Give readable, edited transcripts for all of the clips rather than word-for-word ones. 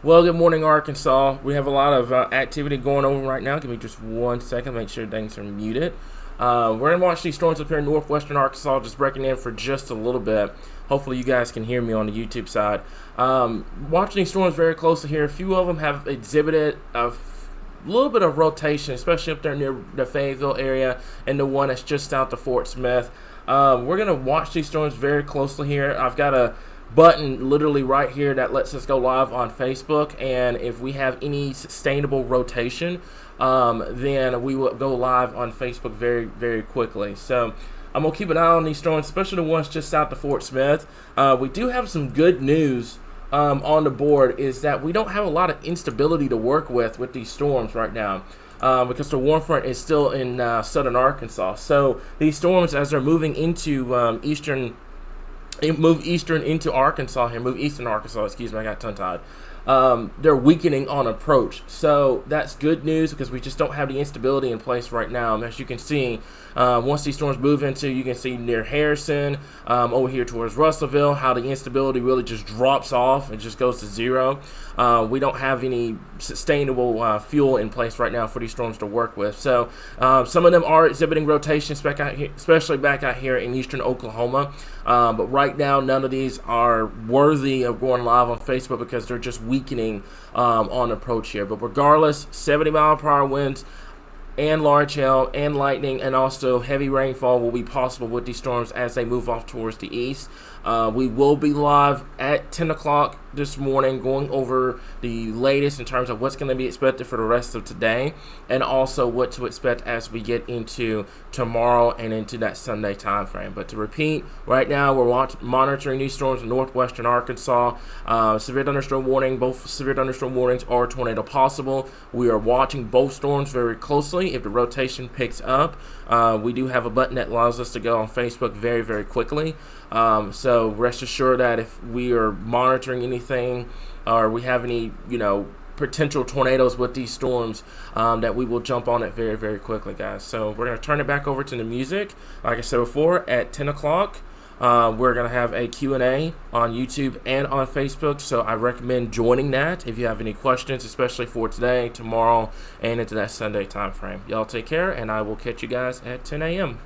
Well, good morning, Arkansas. We have a lot of activity going on right now. Give me just 1 second, make sure things are muted. We're going to watch these storms up here in northwestern Arkansas, just breaking in for just a little bit. Hopefully you guys can hear me on the YouTube side. Watching these storms very closely here. A few of them have exhibited a little bit of rotation, especially up there near the Fayetteville area, and the one that's just south of Fort Smith. We're going to watch these storms very closely here. I've got a button literally right here that lets us go live on Facebook, and if we have any sustainable rotation, then we will go live on Facebook very, very quickly. So I'm going to keep an eye on these storms, especially the ones just south of Fort Smith. We do have some good news on the board, is that we don't have a lot of instability to work with these storms right now. Because the warm front is still in southern Arkansas. So these storms, as they're moving into eastern It moved eastern into Arkansas here, moved eastern Arkansas, excuse me, I got tongue-tied. They're weakening on approach. So that's good news because we just don't have the instability in place right now. And as you can see, once these storms move into, you can see near Harrison, over here towards Russellville, how the instability really just drops off. It just goes to zero. We don't have any sustainable fuel in place right now for these storms to work with. So some of them are exhibiting rotation, especially back out here in eastern Oklahoma. But right now, none of these are worthy of going live on Facebook because they're just weakening on approach here. But regardless, 70-mile-per-hour winds and large hail and lightning and also heavy rainfall will be possible with these storms as they move off towards the east. We will be live at 10 o'clock this morning going over the latest in terms of what's going to be expected for the rest of today and also what to expect as we get into tomorrow and into that Sunday time frame. But to repeat, right now we're monitoring these storms in northwestern Arkansas. Severe thunderstorm warning. Both severe thunderstorm warnings are tornado possible. We are watching both storms very closely. If the rotation picks up, we do have a button that allows us to go on Facebook very, very quickly. So rest assured that if we are monitoring anything or we have any, potential tornadoes with these storms, that we will jump on it very, very quickly, guys. So we're going to turn it back over to the music. Like I said before, at 10 o'clock, we're going to have a Q&A on YouTube and on Facebook. So I recommend joining that if you have any questions, especially for today, tomorrow, and into that Sunday time frame. Y'all take care, and I will catch you guys at 10 a.m.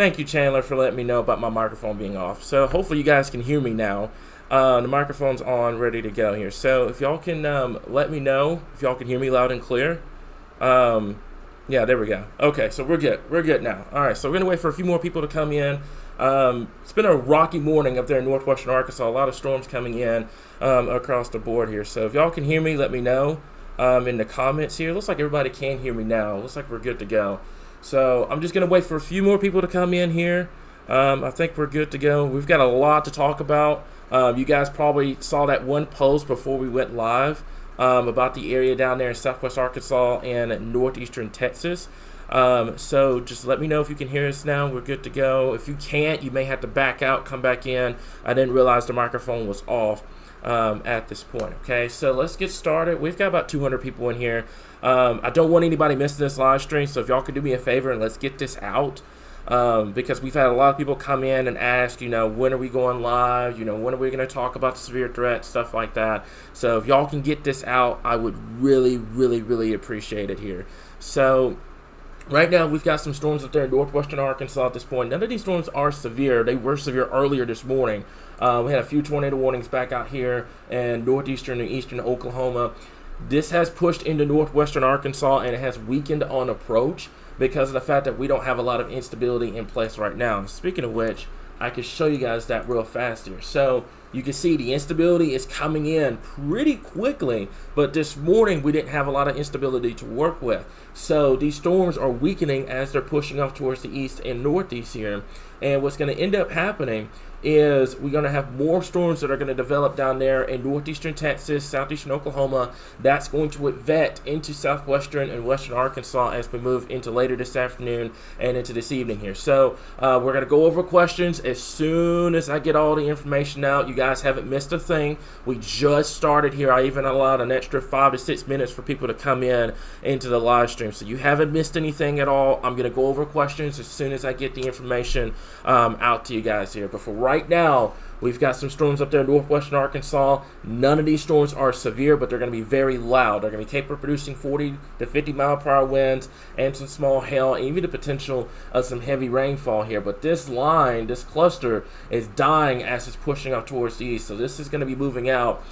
Thank you, Chandler, for letting me know about my microphone being off. So hopefully you guys can hear me now. The microphone's on, ready to go here. So if y'all can let me know if y'all can hear me loud and clear. Yeah, there we go. Okay, so we're good. We're good now. All right, so we're going to wait for a few more people to come in. It's been a rocky morning up there in northwestern Arkansas. A lot of storms coming in across the board here. So if y'all can hear me, let me know in the comments here. Looks like everybody can hear me now. Looks like we're good to go. So I'm just going to wait for a few more people to come in here. I think we're good to go. We've got a lot to talk about. You guys probably saw that one post before we went live about the area down there in southwest Arkansas and northeastern Texas. So just let me know if you can hear us now. We're good to go. If you can't, you may have to back out, come back in. I didn't realize the microphone was off at this point. Okay, so let's get started. We've got about 200 people in here. I don't want anybody missing this live stream, so if y'all could do me a favor and let's get this out. Because we've had a lot of people come in and ask, when are we going live? When are we going to talk about the severe threat, stuff like that. So if y'all can get this out, I would really, really, really appreciate it here. So right now we've got some storms up there in northwestern Arkansas at this point. None of these storms are severe. They were severe earlier this morning. We had a few tornado warnings back out here in northeastern and eastern Oklahoma. This has pushed into northwestern Arkansas and it has weakened on approach because of the fact that we don't have a lot of instability in place right now. Speaking of which, I can show you guys that real fast here. So you can see the instability is coming in pretty quickly, but this morning we didn't have a lot of instability to work with. So these storms are weakening as they're pushing off towards the east and northeast here. And what's going to end up happening is we're going to have more storms that are going to develop down there in northeastern Texas, southeastern Oklahoma. That's going to advance into southwestern and western Arkansas as we move into later this afternoon and into this evening here. So we're going to go over questions as soon as I get all the information out. You guys haven't missed a thing. We just started here. I even allowed an extra 5 to 6 minutes for people to come in into the live stream. So you haven't missed anything at all. I'm going to go over questions as soon as I get the information out to you guys here. But for right now, we've got some storms up there in northwestern Arkansas. None of these storms are severe, but they're going to be very loud. They're going to be capable of producing 40 to 50 mile per hour winds and some small hail, and even the potential of some heavy rainfall here. But this line, this cluster, is dying as it's pushing up towards the east. So this is going to be moving out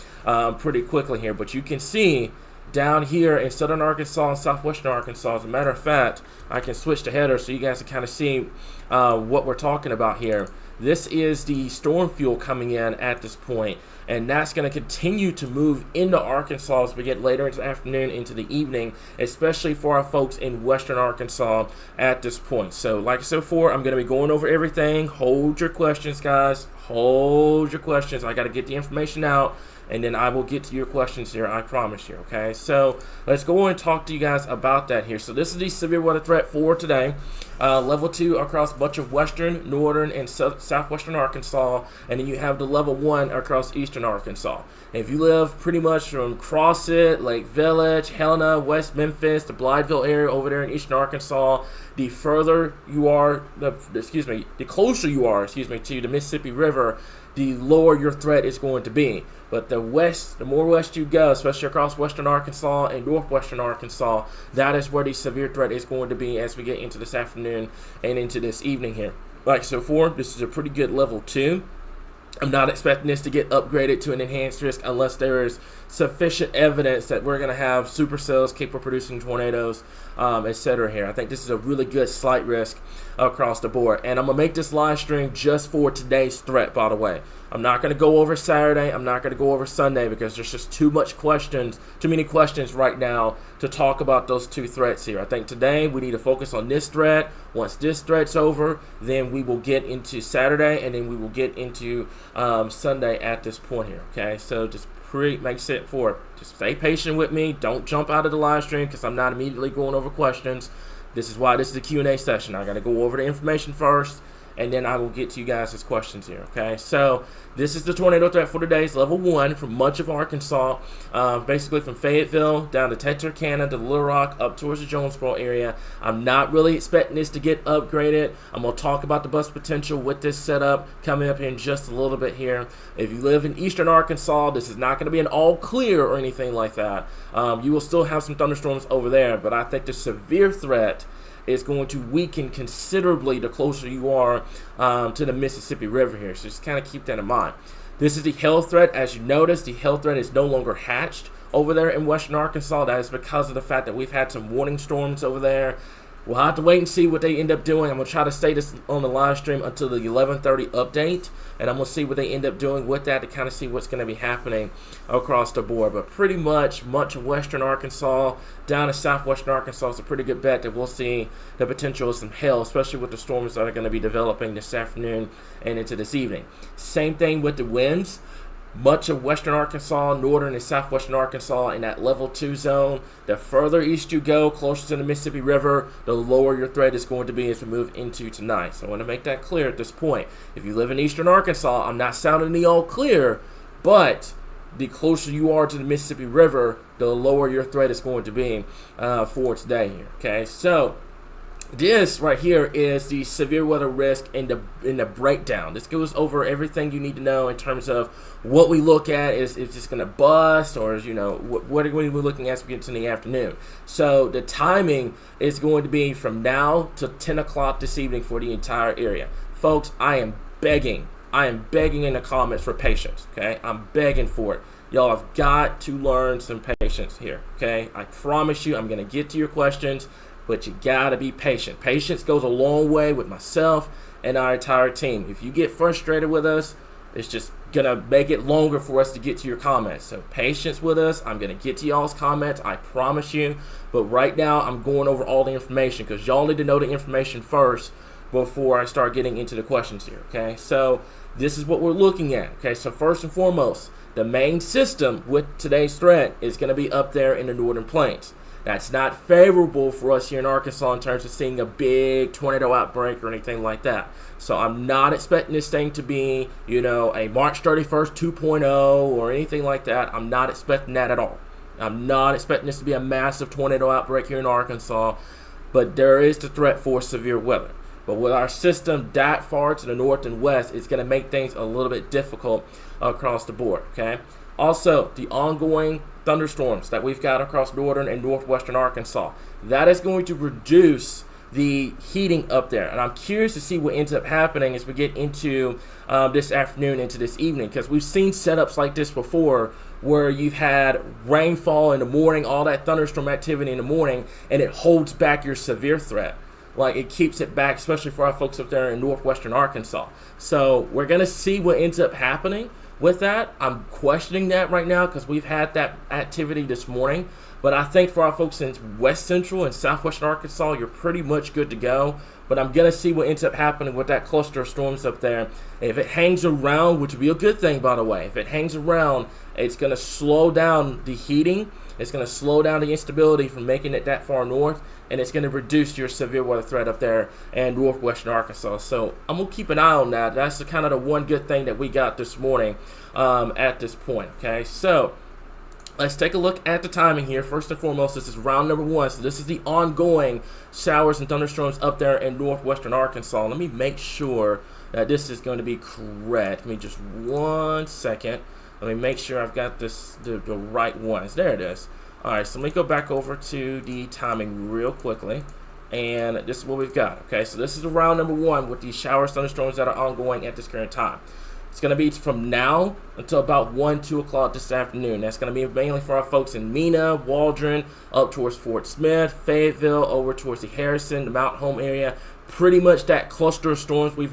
pretty quickly here. But you can see down here in southern Arkansas and southwestern Arkansas, as a matter of fact, I can switch the header so you guys can kind of see what we're talking about here. This is the storm fuel coming in at this point, and that's going to continue to move into Arkansas as we get later into the afternoon, into the evening, especially for our folks in western Arkansas at this point. So like I said before, I'm going to be going over everything. Hold your questions, guys. Hold your questions. I got to get the information out, and then I will get to your questions here, I promise you, okay? So let's go and talk to you guys about that here. So this is the severe weather threat for today. Level 2 across much of western, northern, and southwestern Arkansas, and then you have the level 1 across eastern Arkansas. And if you live pretty much from Crossit, Lake Village, Helena, West Memphis, the Blytheville area over there in eastern Arkansas, the further you are, the closer you are, to the Mississippi River, the lower your threat is going to be. But the more west you go, especially across western Arkansas and northwestern Arkansas, that is where the severe threat is going to be as we get into this afternoon and into this evening here. Like so far, this is a pretty good level 2. I'm not expecting this to get upgraded to an enhanced risk unless there is sufficient evidence that we're going to have supercells capable of producing tornadoes, etc. here. I think this is a really good slight risk across the board. And I'm going to make this live stream just for today's threat, by the way. I'm not going to go over Saturday. I'm not going to go over Sunday because there's just too many questions right now to talk about those two threats here. I think today we need to focus on this threat. Once this threat's over, then we will get into Saturday, and then we will get into Sunday at this point here, okay? So just make it for it. Just stay patient with me. Don't jump out of the live stream because I'm not immediately going over questions. This is why this is a Q&A session. I got to go over the information first, and then I will get to you guys' questions here, okay? So this is the tornado threat for today. It's level 1 from much of Arkansas, basically from Fayetteville down to Texarkana to Little Rock up towards the Jonesboro area. I'm not really expecting this to get upgraded. I'm going to talk about the bust potential with this setup coming up in just a little bit here. If you live in eastern Arkansas, this is not going to be an all clear or anything like that. You will still have some thunderstorms over there, but I think the severe threat is going to weaken considerably the closer you are to the Mississippi River here. So just kind of keep that in mind. This is the hail threat. As you notice, the hail threat is no longer hatched over there in western Arkansas. That is because of the fact that we've had some warning storms over there. We'll have to wait and see what they end up doing. I'm going to try to stay this on the live stream until the 11:30 update, and I'm going to see what they end up doing with that to kind of see what's going to be happening across the board. But pretty much of western Arkansas down to southwestern Arkansas is a pretty good bet that we'll see the potential of some hail, especially with the storms that are going to be developing this afternoon and into this evening. Same thing with the winds. Much of western Arkansas, northern and southwestern Arkansas in that level 2 zone. The further east you go, closer to the Mississippi River, the lower your threat is going to be as we move into tonight. So I want to make that clear at this point. If you live in eastern Arkansas, I'm not sounding the all clear, but the closer you are to the Mississippi River, the lower your threat is going to be for today here. Okay, so this right here is the severe weather risk in the breakdown. This goes over everything you need to know in terms of what we look at. Is this going to bust, or is, what are we looking at as we get to the afternoon? So the timing is going to be from now to 10 o'clock this evening for the entire area. Folks, I am begging in the comments for patience, okay? I'm begging for it. Y'all have got to learn some patience here, okay? I promise you I'm going to get to your questions, but you gotta be patient. Patience goes a long way with myself and our entire team. If you get frustrated with us, it's just gonna make it longer for us to get to your comments. So patience with us. I'm gonna get to y'all's comments, I promise you. But right now, I'm going over all the information because y'all need to know the information first before I start getting into the questions here, okay? So this is what we're looking at, okay? So first and foremost, the main system with today's threat is gonna be up there in the northern plains. That's not favorable for us here in Arkansas in terms of seeing a big tornado outbreak or anything like that. So I'm not expecting this thing to be, a March 31st 2.0 or anything like that. I'm not expecting that at all. I'm not expecting this to be a massive tornado outbreak here in Arkansas, but there is the threat for severe weather. But with our system that far to the north and west, it's going to make things a little bit difficult across the board, okay? Also, the ongoing thunderstorms that we've got across northern and northwestern Arkansas, that is going to reduce the heating up there. And I'm curious to see what ends up happening as we get into this afternoon, into this evening, because we've seen setups like this before where you've had rainfall in the morning, all that thunderstorm activity in the morning, and it holds back your severe threat. Like, it keeps it back, especially for our folks up there in northwestern Arkansas. So we're going to see what ends up happening with that. I'm questioning that right now because we've had that activity this morning. But I think for our folks in west central and southwestern Arkansas, you're pretty much good to go. But I'm going to see what ends up happening with that cluster of storms up there. If it hangs around, which would be a good thing, by the way, if it hangs around, it's going to slow down the heating. It's going to slow down the instability from making it that far north, and it's going to reduce your severe weather threat up there in northwestern Arkansas. So I'm going to keep an eye on that. That's kind of the one good thing that we got this morning at this point. Okay, so let's take a look at the timing here. First and foremost, this is round number 1. So this is the ongoing showers and thunderstorms up there in northwestern Arkansas. Let me make sure that this is going to be correct. Give me just 1 second. Let me make sure I've got this the right ones. There it is. All right, so let me go back over to the timing real quickly. And this is what we've got. Okay, so this is the round number 1 with these showers, thunderstorms that are ongoing at this current time. It's going to be from now until about 1, 2 o'clock this afternoon. That's going to be mainly for our folks in Mena, Waldron, up towards Fort Smith, Fayetteville, over towards the Harrison, the Mount Home area. Pretty much that cluster of storms we've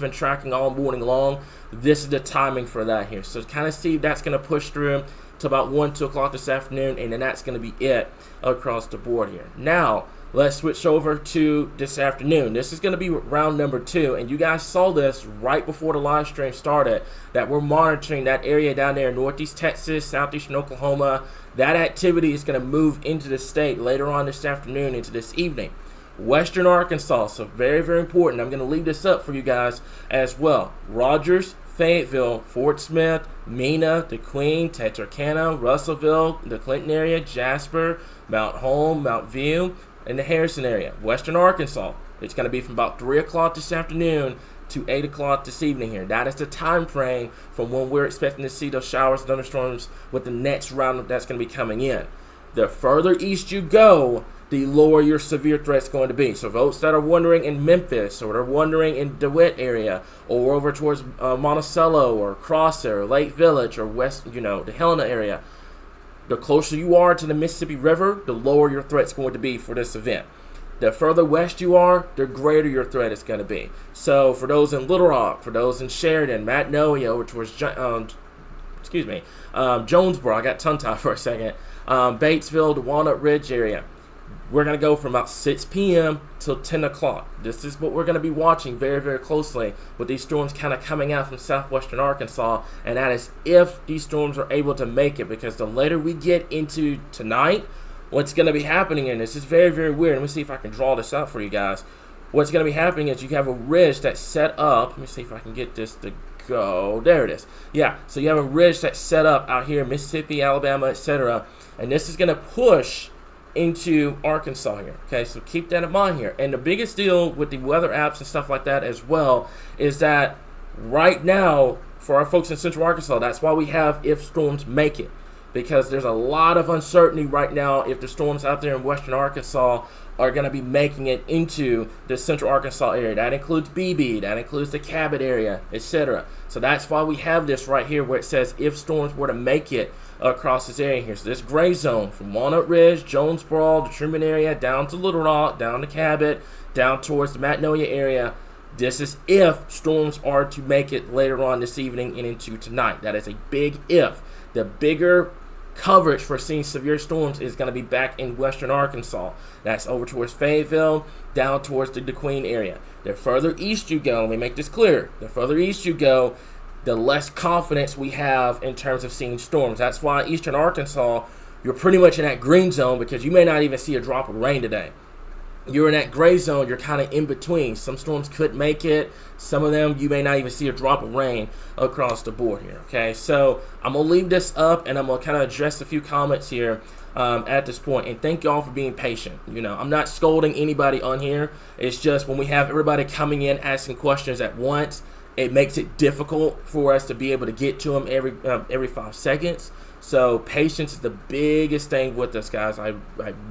been tracking all morning long. This is the timing for that here. So kind of see that's going to push through to about 1, 2 o'clock this afternoon, and then that's going to be it across the board here. Now, let's switch over to this afternoon. This is going to be round number 2, and you guys saw this right before the live stream started, that we're monitoring that area down there in northeast Texas, southeastern Oklahoma. That activity is going to move into the state later on this afternoon into this evening. Western Arkansas, so very, very important. I'm going to leave this up for you guys as well. Rogers, Fayetteville, Fort Smith, Mena, DeQueen, Texarkana, Russellville, the Clinton area, Jasper, Mount Home, Mount View, and the Harrison area. Western Arkansas, it's going to be from about 3 o'clock this afternoon to 8 o'clock this evening here. That is the time frame from when we're expecting to see those showers and thunderstorms with the next round that's going to be coming in. The further east you go, the lower your severe threat's going to be. So folks that are wondering in Memphis, or they're wondering in DeWitt area, or over towards Monticello or Crosshair or Lake Village or West, the Helena area, the closer you are to the Mississippi River, the lower your threat's going to be for this event. The further west you are, the greater your threat is going to be. So for those in Little Rock, for those in Sheridan, Magnolia, which was Jonesboro, I got tongue-tied for a second, Batesville, the Walnut Ridge area, we're going to go from about 6 p.m. till 10 o'clock. This is what we're going to be watching very, very closely with these storms kind of coming out from southwestern Arkansas, and that is if these storms are able to make it, because the later we get into tonight, what's going to be happening, and this is very, very weird. Let me see if I can draw this out for you guys. What's going to be happening is you have a ridge that's set up. Let me see if I can get this to go. There it is. Yeah, so you have a ridge that's set up out here in Mississippi, Alabama, etc., and this is going to push into Arkansas here. Okay, so keep that in mind here. And the biggest deal with the weather apps and stuff like that as well is that right now, for our folks in Central Arkansas, that's why we have if storms make it, because there's a lot of uncertainty right now if the storms out there in western Arkansas are going to be making it into the Central Arkansas area. That includes BB, that includes the Cabot area, etc. So that's why we have this right here where it says if storms were to make it across this area here. So this gray zone from Walnut Ridge, Jonesboro, the Truman area, down to Little Rock, down to Cabot, down towards the Magnolia area. This is if storms are to make it later on this evening and into tonight. That is a big if. The bigger coverage for seeing severe storms is going to be back in western Arkansas. That's over towards Fayetteville, down towards the DeQueen area. The further east you go, let me make this clear, the further east you go, the less confidence we have in terms of seeing storms. That's why eastern Arkansas, you're pretty much in that green zone, because you may not even see a drop of rain today. You're in that gray zone, you're kind of in between. Some storms could make it. Some of them, you may not even see a drop of rain across the board here, okay? So I'm going to leave this up, and I'm going to kind of address a few comments here at this point. And thank y'all for being patient. I'm not scolding anybody on here. It's just when we have everybody coming in asking questions at once, it makes it difficult for us to be able to get to them every 5 seconds. So patience is the biggest thing with us, guys. I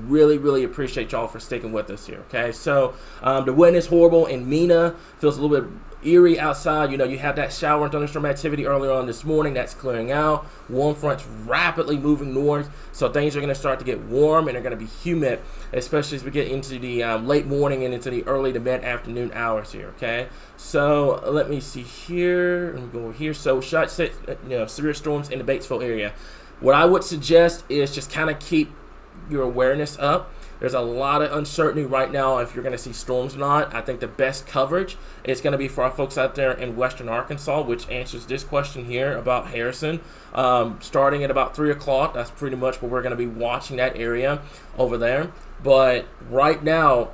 really, really appreciate y'all for sticking with us here, okay? So the wind is horrible in Mena. Feels a little bit eerie outside. You had that shower and thunderstorm activity earlier on this morning. That's clearing out. Warm fronts rapidly moving north. So things are going to start to get warm and they're going to be humid, especially as we get into the late morning and into the early to mid-afternoon hours here, okay? So let me see here. Let me go over here. So severe storms in the Batesville area. What I would suggest is just kind of keep your awareness up. There's a lot of uncertainty right now if you're going to see storms or not. I think the best coverage is going to be for our folks out there in western Arkansas, which answers this question here about Harrison. Starting at about 3 o'clock, that's pretty much where we're going to be watching that area over there. But right now,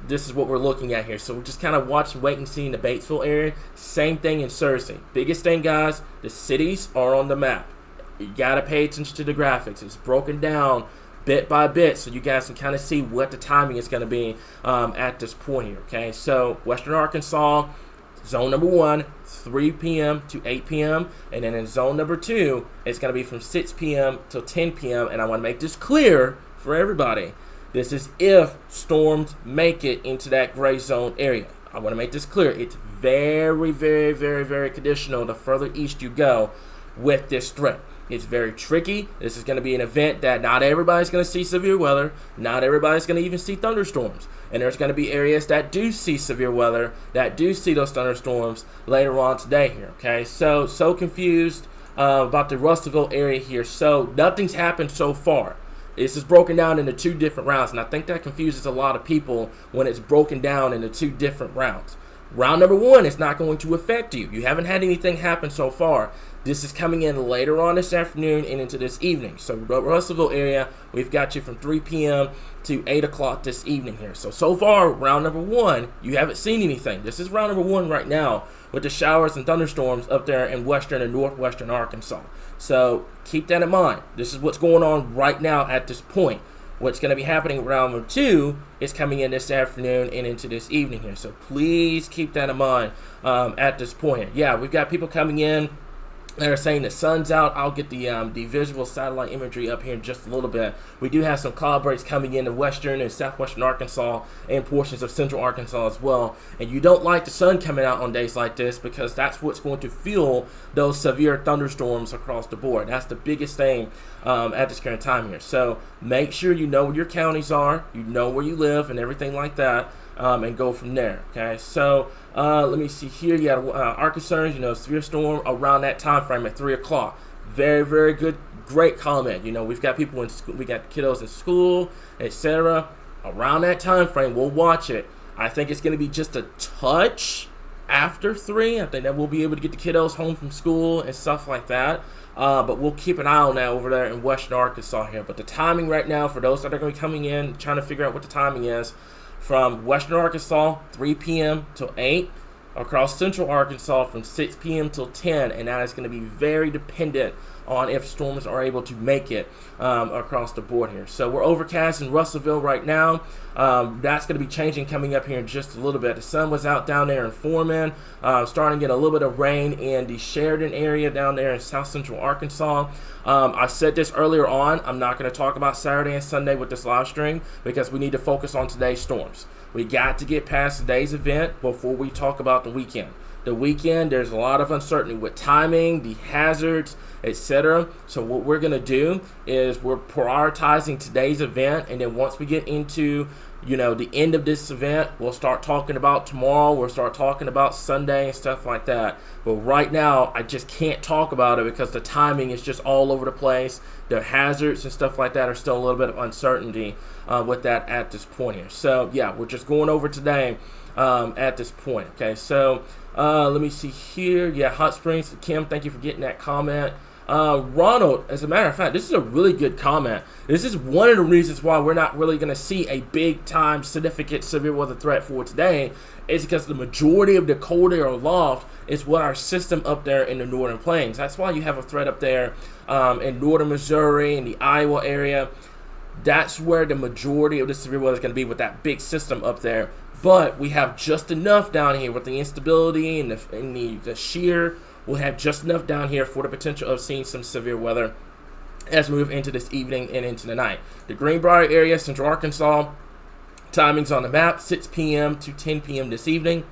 this is what we're looking at here. So we're just kind of watching, wait and see in the Batesville area. Same thing in Searcy. Biggest thing, guys, the cities are on the map. You got to pay attention to the graphics. It's broken down bit by bit so you guys can kind of see what the timing is going to be at this point here, okay? So western Arkansas, zone number 1, 3 p.m. to 8 p.m. And then in zone number 2, it's going to be from 6 p.m. till 10 p.m. And I want to make this clear for everybody. This is if storms make it into that gray zone area. I want to make this clear. It's very, very, very, very conditional the further east you go with this threat. It's very tricky. This is going to be an event that not everybody's going to see severe weather. Not everybody's going to even see thunderstorms. And there's going to be areas that do see severe weather, that do see those thunderstorms later on today here, okay? So confused about the Russellville area here. So nothing's happened so far. This is broken down into 2 different rounds, and I think that confuses a lot of people when it's broken down into 2 different rounds. Round number 1 is not going to affect you. You haven't had anything happen so far. This is coming in later on this afternoon and into this evening. So Russellville area, we've got you from 3 p.m. to 8 o'clock this evening here. So far, round number 1, you haven't seen anything. This is round number 1 right now with the showers and thunderstorms up there in western and northwestern Arkansas. So keep that in mind. This is what's going on right now at this point. What's going to be happening round number 2 is coming in this afternoon and into this evening here. So please keep that in mind at this point. Yeah, we've got people coming in They're saying the sun's out. I'll get the visual satellite imagery up here in just a little bit. We do have some cloud breaks coming into western and southwestern Arkansas and portions of central Arkansas as well. And you don't like the sun coming out on days like this because that's what's going to fuel those severe thunderstorms across the board. That's the biggest thing at this current time here. So make sure you know where your counties are, you know where you live and everything like that. And go from there. Okay, so let me see here. You got our concerns, severe storm around that time frame at 3 o'clock. Very, very good, great comment. We've got people in school, we got kiddos in school, etc. Around that time frame, we'll watch it. I think it's going to be just a touch after 3. I think that we'll be able to get the kiddos home from school and stuff like that. But we'll keep an eye on that over there in western Arkansas here. But the timing right now, for those that are going to be coming in, trying to figure out what the timing is, from western Arkansas, 3 p.m. till 8, across central Arkansas from 6 p.m. till 10, and that is going to be very dependent on if storms are able to make it across the board here. So we're overcast in Russellville right now. That's going to be changing coming up here in just a little bit. The sun was out down there in Foreman, starting to get a little bit of rain in the Sheridan area down there in south central Arkansas. I said this earlier on. I'm not going to talk about Saturday and Sunday with this live stream because we need to focus on today's storms. We got to get past today's event before we talk about the weekend. The weekend, there's a lot of uncertainty with timing, the hazards, etc. So what we're going to do is we're prioritizing today's event, and then once we get into the end of this event, we'll start talking about tomorrow, we'll start talking about Sunday and stuff like that. But right now, I just can't talk about it because the timing is just all over the place. The hazards and stuff like that are still a little bit of uncertainty with that at this point here. So yeah, we're just going over today at this point. Okay, so let me see here. Yeah, Hot Springs. Kim, thank you for getting that comment. Ronald, as a matter of fact, this is a really good comment. This is one of the reasons why we're not really going to see a big-time significant severe weather threat for today is because the majority of the cold air aloft is what our system up there in the northern plains. That's why you have a threat up there in northern Missouri and the Iowa area. That's where the majority of the severe weather is going to be with that big system up there. But we have just enough down here with the instability and the shear. We'll have just enough down here for the potential of seeing some severe weather as we move into this evening and into the night. The Greenbrier area, central Arkansas, timings on the map, 6 p.m. to 10 p.m. this evening.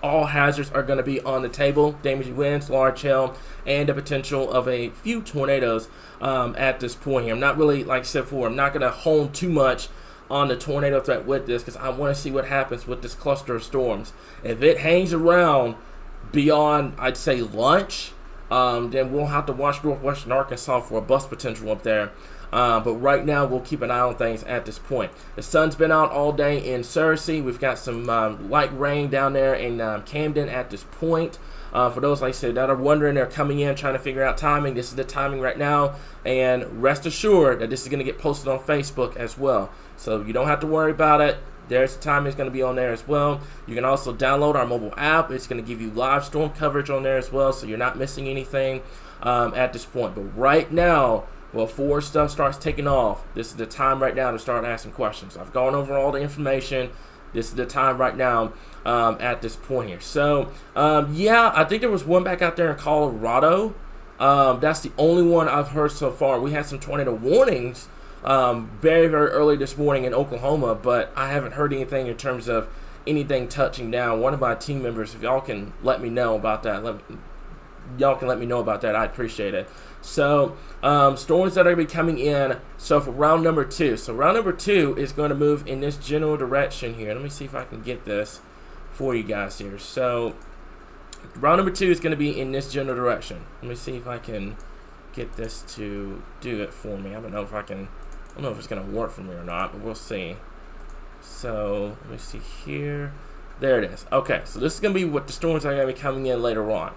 All hazards are going to be on the table. Damaging winds, large hail, and the potential of a few tornadoes at this point here. I'm not really, like I said before, I'm not going to hone too much on the tornado threat with this because I want to see what happens with this cluster of storms. If it hangs around beyond, I'd say, lunch, then we'll have to watch northwestern Arkansas for a bust potential up there. But right now, we'll keep an eye on things at this point. The sun's been out all day in Searcy. We've got some light rain down there in Camden at this point. For those, like I said, that are wondering, they're coming in, trying to figure out timing. This is the timing right now. And rest assured that this is going to get posted on Facebook as well. So you don't have to worry about it. There's the time it's going to be on there as well. You can also download our mobile app. It's going to give you live storm coverage on there as well, so you're not missing anything at this point. But right now, before stuff starts taking off, this is the time right now to start asking questions. I've gone over all the information. This is the time right now at this point here. So, yeah, I think there was one back out there in Colorado. That's the only one I've heard so far. We had some tornado warnings very, very early this morning in Oklahoma, but I haven't heard anything in terms of anything touching down. One of my team members, if y'all can let me know about that, y'all can let me know about that. I'd appreciate it. So, storms that are going to be coming in. So, for round number 2. So, round number 2 is going to move in this general direction here. Let me see if I can get this for you guys here. So, round number 2 is going to be in this general direction. Let me see if I can get this to do it for me. I don't know if it's going to work for me or not, but we'll see. So, let me see here. There it is. Okay, so this is going to be what the storms are going to be coming in later on.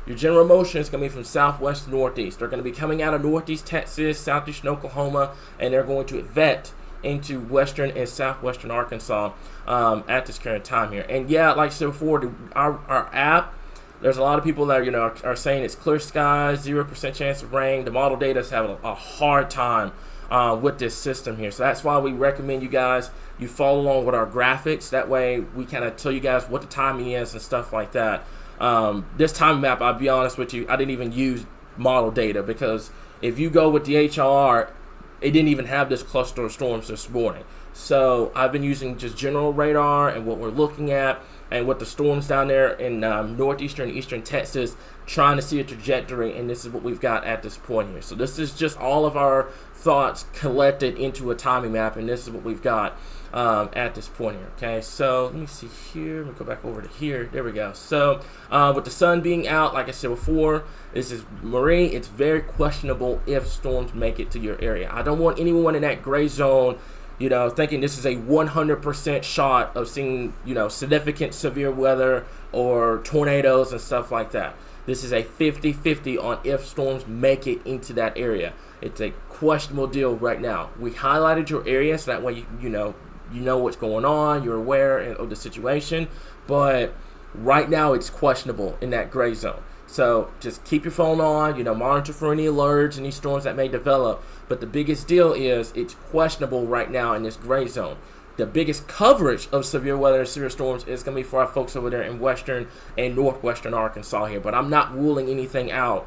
Your general motion is going to be from southwest to northeast. They're going to be coming out of northeast Texas, southeastern Oklahoma, and they're going to vet into western and southwestern Arkansas at this current time here. And yeah, like I said before, our app, there's a lot of people that are saying it's clear skies, 0% chance of rain. The model data is having a hard time with this system here. So that's why we recommend you guys, you follow along with our graphics. That way we kind of tell you guys what the timing is and stuff like that This time map, I'll be honest with you, I didn't even use model data, because if you go with the HLR, it didn't even have this cluster of storms this morning. So I've been using just general radar and what we're looking at and what the storms down there in northeastern and eastern Texas, trying to see a trajectory, and this is what we've got at this point here. So this is just all of our thoughts collected into a timing map, and this is what we've got at this point here. Okay, so let me see here. Let me go back over to here. There we go. So with the sun being out, like I said before, this is Marie. It's very questionable if storms make it to your area. I don't want anyone in that gray zone, you know, thinking this is a 100% shot of seeing, you know, significant severe weather or tornadoes and stuff like that. This is a 50-50 on if storms make it into that area. It's a questionable deal right now. We highlighted your area so that way you know what's going on, you're aware of the situation, but right now it's questionable in that gray zone. So just keep your phone on, you know, monitor for any alerts and these storms that may develop. But the biggest deal is it's questionable right now in this gray zone. The biggest coverage of severe weather and severe storms is going to be for our folks over there in western and northwestern Arkansas here. But I'm not ruling anything out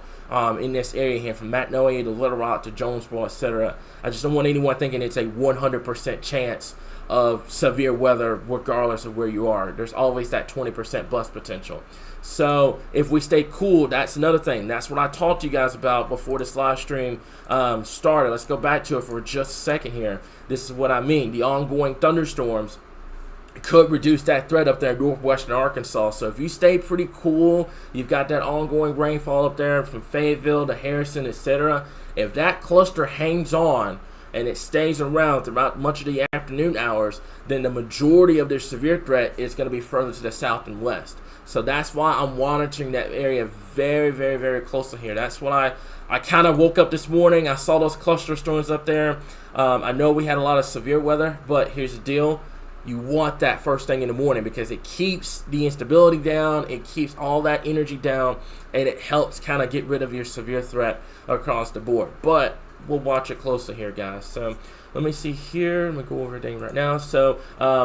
in this area here, from Matnoe to Little Rock to Jonesboro, etc. I just don't want anyone thinking it's a 100% chance of severe weather regardless of where you are. There's always that 20% bust potential. So if we stay cool, that's another thing. That's what I talked to you guys about before this live stream started. Let's go back to it for just a second here. This is what I mean. The ongoing thunderstorms could reduce that threat up there in northwestern Arkansas. So if you stay pretty cool, you've got that ongoing rainfall up there from Fayetteville to Harrison, etc. If that cluster hangs on and it stays around throughout much of the afternoon hours, then the majority of their severe threat is going to be further to the south and west. So that's why I'm monitoring that area very, very, very closely here. That's why I kind of woke up this morning. I saw those cluster storms up there. I know we had a lot of severe weather, but here's the deal. You want that first thing in the morning because it keeps the instability down, it keeps all that energy down, and it helps kind of get rid of your severe threat across the board. But we'll watch it closely here, guys. So let me see here. Let me go over everything right now. So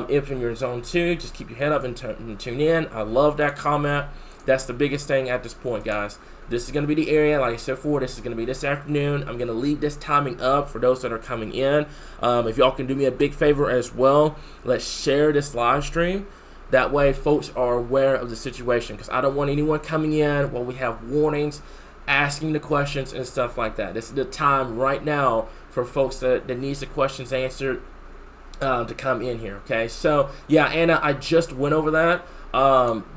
if in your zone 2, just keep your head up and tune in. I love that comment. That's the biggest thing at this point, guys. This is going to be the area, like I said before, this is going to be this afternoon. I'm going to leave this timing up for those that are coming in. If y'all can do me a big favor as well, let's share this live stream. That way folks are aware of the situation, because I don't want anyone coming in while we have warnings, asking the questions and stuff like that. This is the time right now for folks that needs the questions answered to come in here, okay? So, yeah, Anna, I just went over that.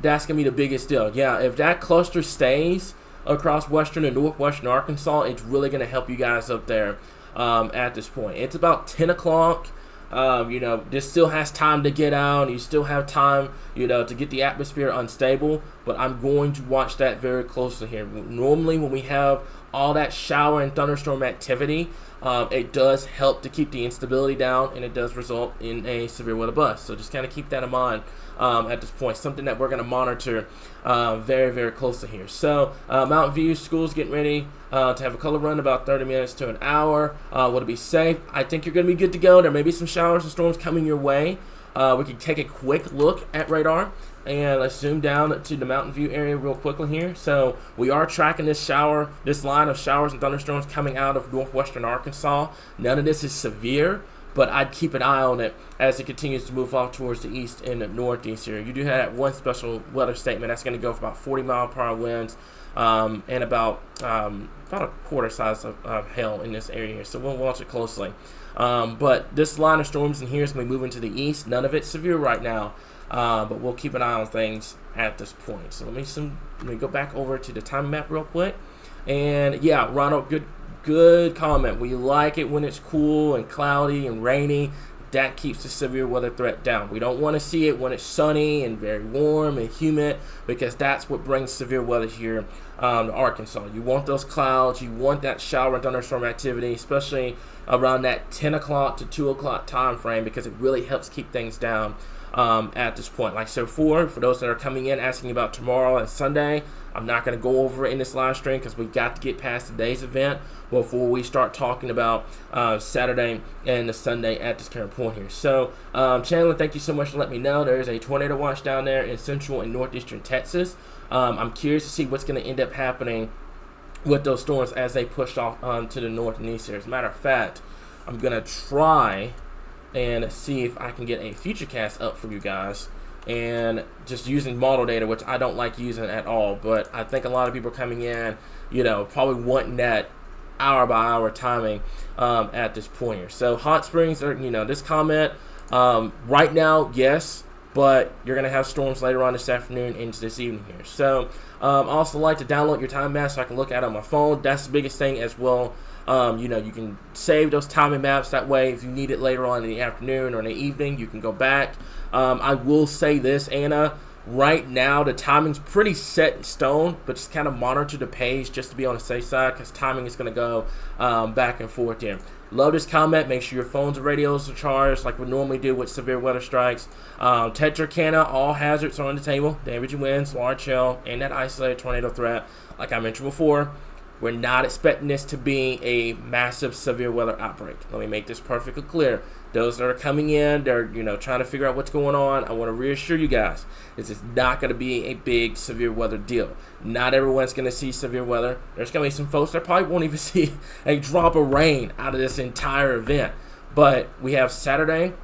That's going to be the biggest deal. Yeah, if that cluster stays across western and northwestern Arkansas, it's really going to help you guys up there at this point. It's about 10 o'clock. You know, this still has time to get out. You still have time, you know, to get the atmosphere unstable. But I'm going to watch that very closely here. Normally, when we have all that shower and thunderstorm activity, it does help to keep the instability down, and it does result in a severe weather bust. So just kind of keep that in mind at this point. Something that we're going to monitor very, very closely here. So Mountain View School's getting ready to have a color run about 30 minutes to an hour. Will it be safe? I think you're going to be good to go. There may be some showers and storms coming your way. We can take a quick look at radar. And let's zoom down to the Mountain View area real quickly here. So we are tracking this line of showers and thunderstorms coming out of northwestern Arkansas. None of this is severe, but I'd keep an eye on it as it continues to move off towards the east and the northeast here. You do have that one special weather statement that's going to go for about 40-mile-per-hour winds and about a quarter size of hail in this area here. So we'll watch it closely. But this line of storms in here is going to be moving to the east. None of it's severe right now. But we'll keep an eye on things at this point. So let me go back over to the time map real quick. And yeah, Ronald, good comment. We like it when it's cool and cloudy and rainy. That keeps the severe weather threat down. We don't want to see it when it's sunny and very warm and humid, because that's what brings severe weather here to Arkansas. You want those clouds. You want that shower and thunderstorm activity, especially around that 10 o'clock to 2 o'clock time frame, because it really helps keep things down at this point. Like so, for those that are coming in asking about tomorrow and Sunday, I'm not going to go over it in this live stream because we've got to get past today's event before we start talking about Saturday and the Sunday at this current point here. So, Chandler, thank you so much for letting me know. There is a tornado watch down there in central and northeastern Texas. I'm curious to see what's going to end up happening with those storms as they push off to the north and east here. As a matter of fact, I'm going to try and see if I can get a futurecast up for you guys, and just using model data, which I don't like using at all, but I think a lot of people are coming in, probably wanting that hour by hour timing at this point here. So hot springs are, this comment right now, yes, but you're going to have storms later on this afternoon into this evening here. So I also like to download your time map so I can look at it on my phone. That's the biggest thing as well. You can save those timing maps. That way, if you need it later on in the afternoon or in the evening, you can go back. I will say this, Anna. Right now, the timing's pretty set in stone, but just kind of monitor the page just to be on the safe side because timing is going to go back and forth here. Love this comment. Make sure your phones and radios are charged like we normally do with severe weather strikes. Texarkana, all hazards are on the table. Damaging winds, large hail, and that isolated tornado threat. Like I mentioned before, we're not expecting this to be a massive severe weather outbreak. Let me make this perfectly clear. Those that are coming in, they're trying to figure out what's going on. I want to reassure you guys, this is not going to be a big severe weather deal. Not everyone's going to see severe weather. There's going to be some folks that probably won't even see a drop of rain out of this entire event. But we have Saturday,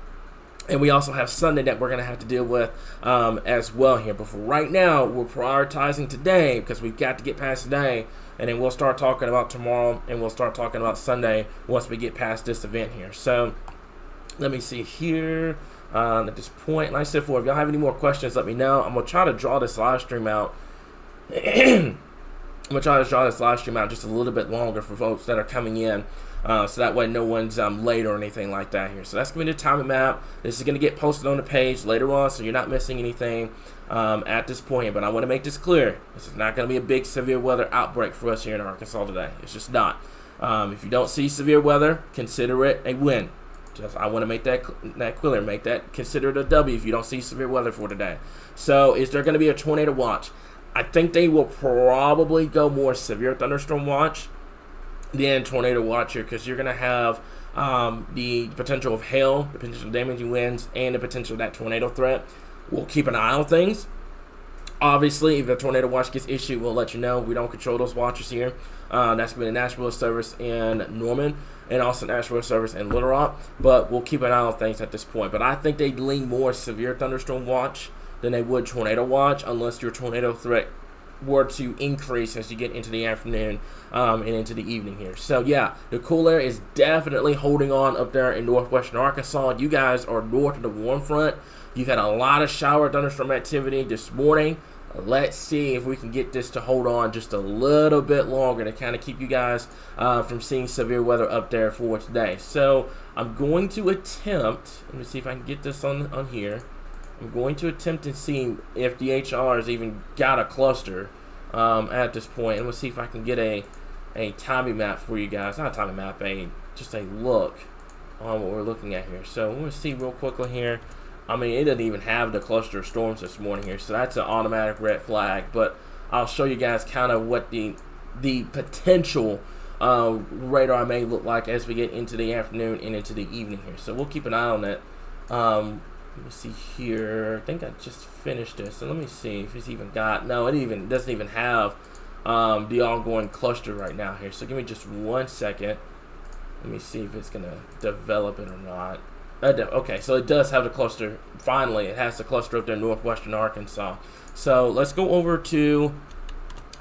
and we also have Sunday that we're going to have to deal with as well here. But for right now, we're prioritizing today because we've got to get past today. And then we'll start talking about tomorrow, and we'll start talking about Sunday once we get past this event here. So let me see here at this point. Like I said before, if y'all have any more questions, let me know. I'm going to try to draw this live stream out. I'm going to try to draw this live stream out just a little bit longer for folks that are coming in. So that way no one's late or anything like that here. So that's going to be the timing map. This is going to get posted on the page later on, so you're not missing anything at this point. But I want to make this clear. This is not going to be a big severe weather outbreak for us here in Arkansas today. It's just not. If you don't see severe weather, consider it a win. I want to make that clear. Consider it a W if you don't see severe weather for today. So is there going to be a tornado watch? I think they will probably go more severe thunderstorm watch than tornado watch here, because you're going to have the potential of hail, the potential damaging winds, and the potential of that tornado threat. We'll keep an eye on things. Obviously, if a tornado watch gets issued, we'll let you know. We don't control those watches here. That's going to be the National Weather Service in Norman, and also National Weather Service in Little Rock. But we'll keep an eye on things at this point. But I think they'd lean more severe thunderstorm watch than they would tornado watch, unless your tornado threat were to increase as you get into the afternoon and into the evening here. So yeah, the cool air is definitely holding on up there in northwestern Arkansas. You guys are north of the warm front. You've had a lot of shower thunderstorm activity this morning. Let's see if we can get this to hold on just a little bit longer to kind of keep you guys from seeing severe weather up there for today. So I'm going to attempt, let me see if I can get this on here. I'm going to attempt to see if DHR has even got a cluster at this point. And we'll see if I can get a timing map for you guys. Not a timing map, just a look on what we're looking at here. So we're going to see real quickly here. I mean, it doesn't even have the cluster of storms this morning here, so that's an automatic red flag. But I'll show you guys kind of what the potential radar may look like as we get into the afternoon and into the evening here. So we'll keep an eye on that. Let me see here. I think I just finished this, so let me see if it's even got. No, it doesn't even have the ongoing cluster right now here. So give me just 1 second. Let me see if it's gonna develop it or not. Okay, so it does have the cluster. Finally, it has the cluster up there in northwestern Arkansas. So let's go over to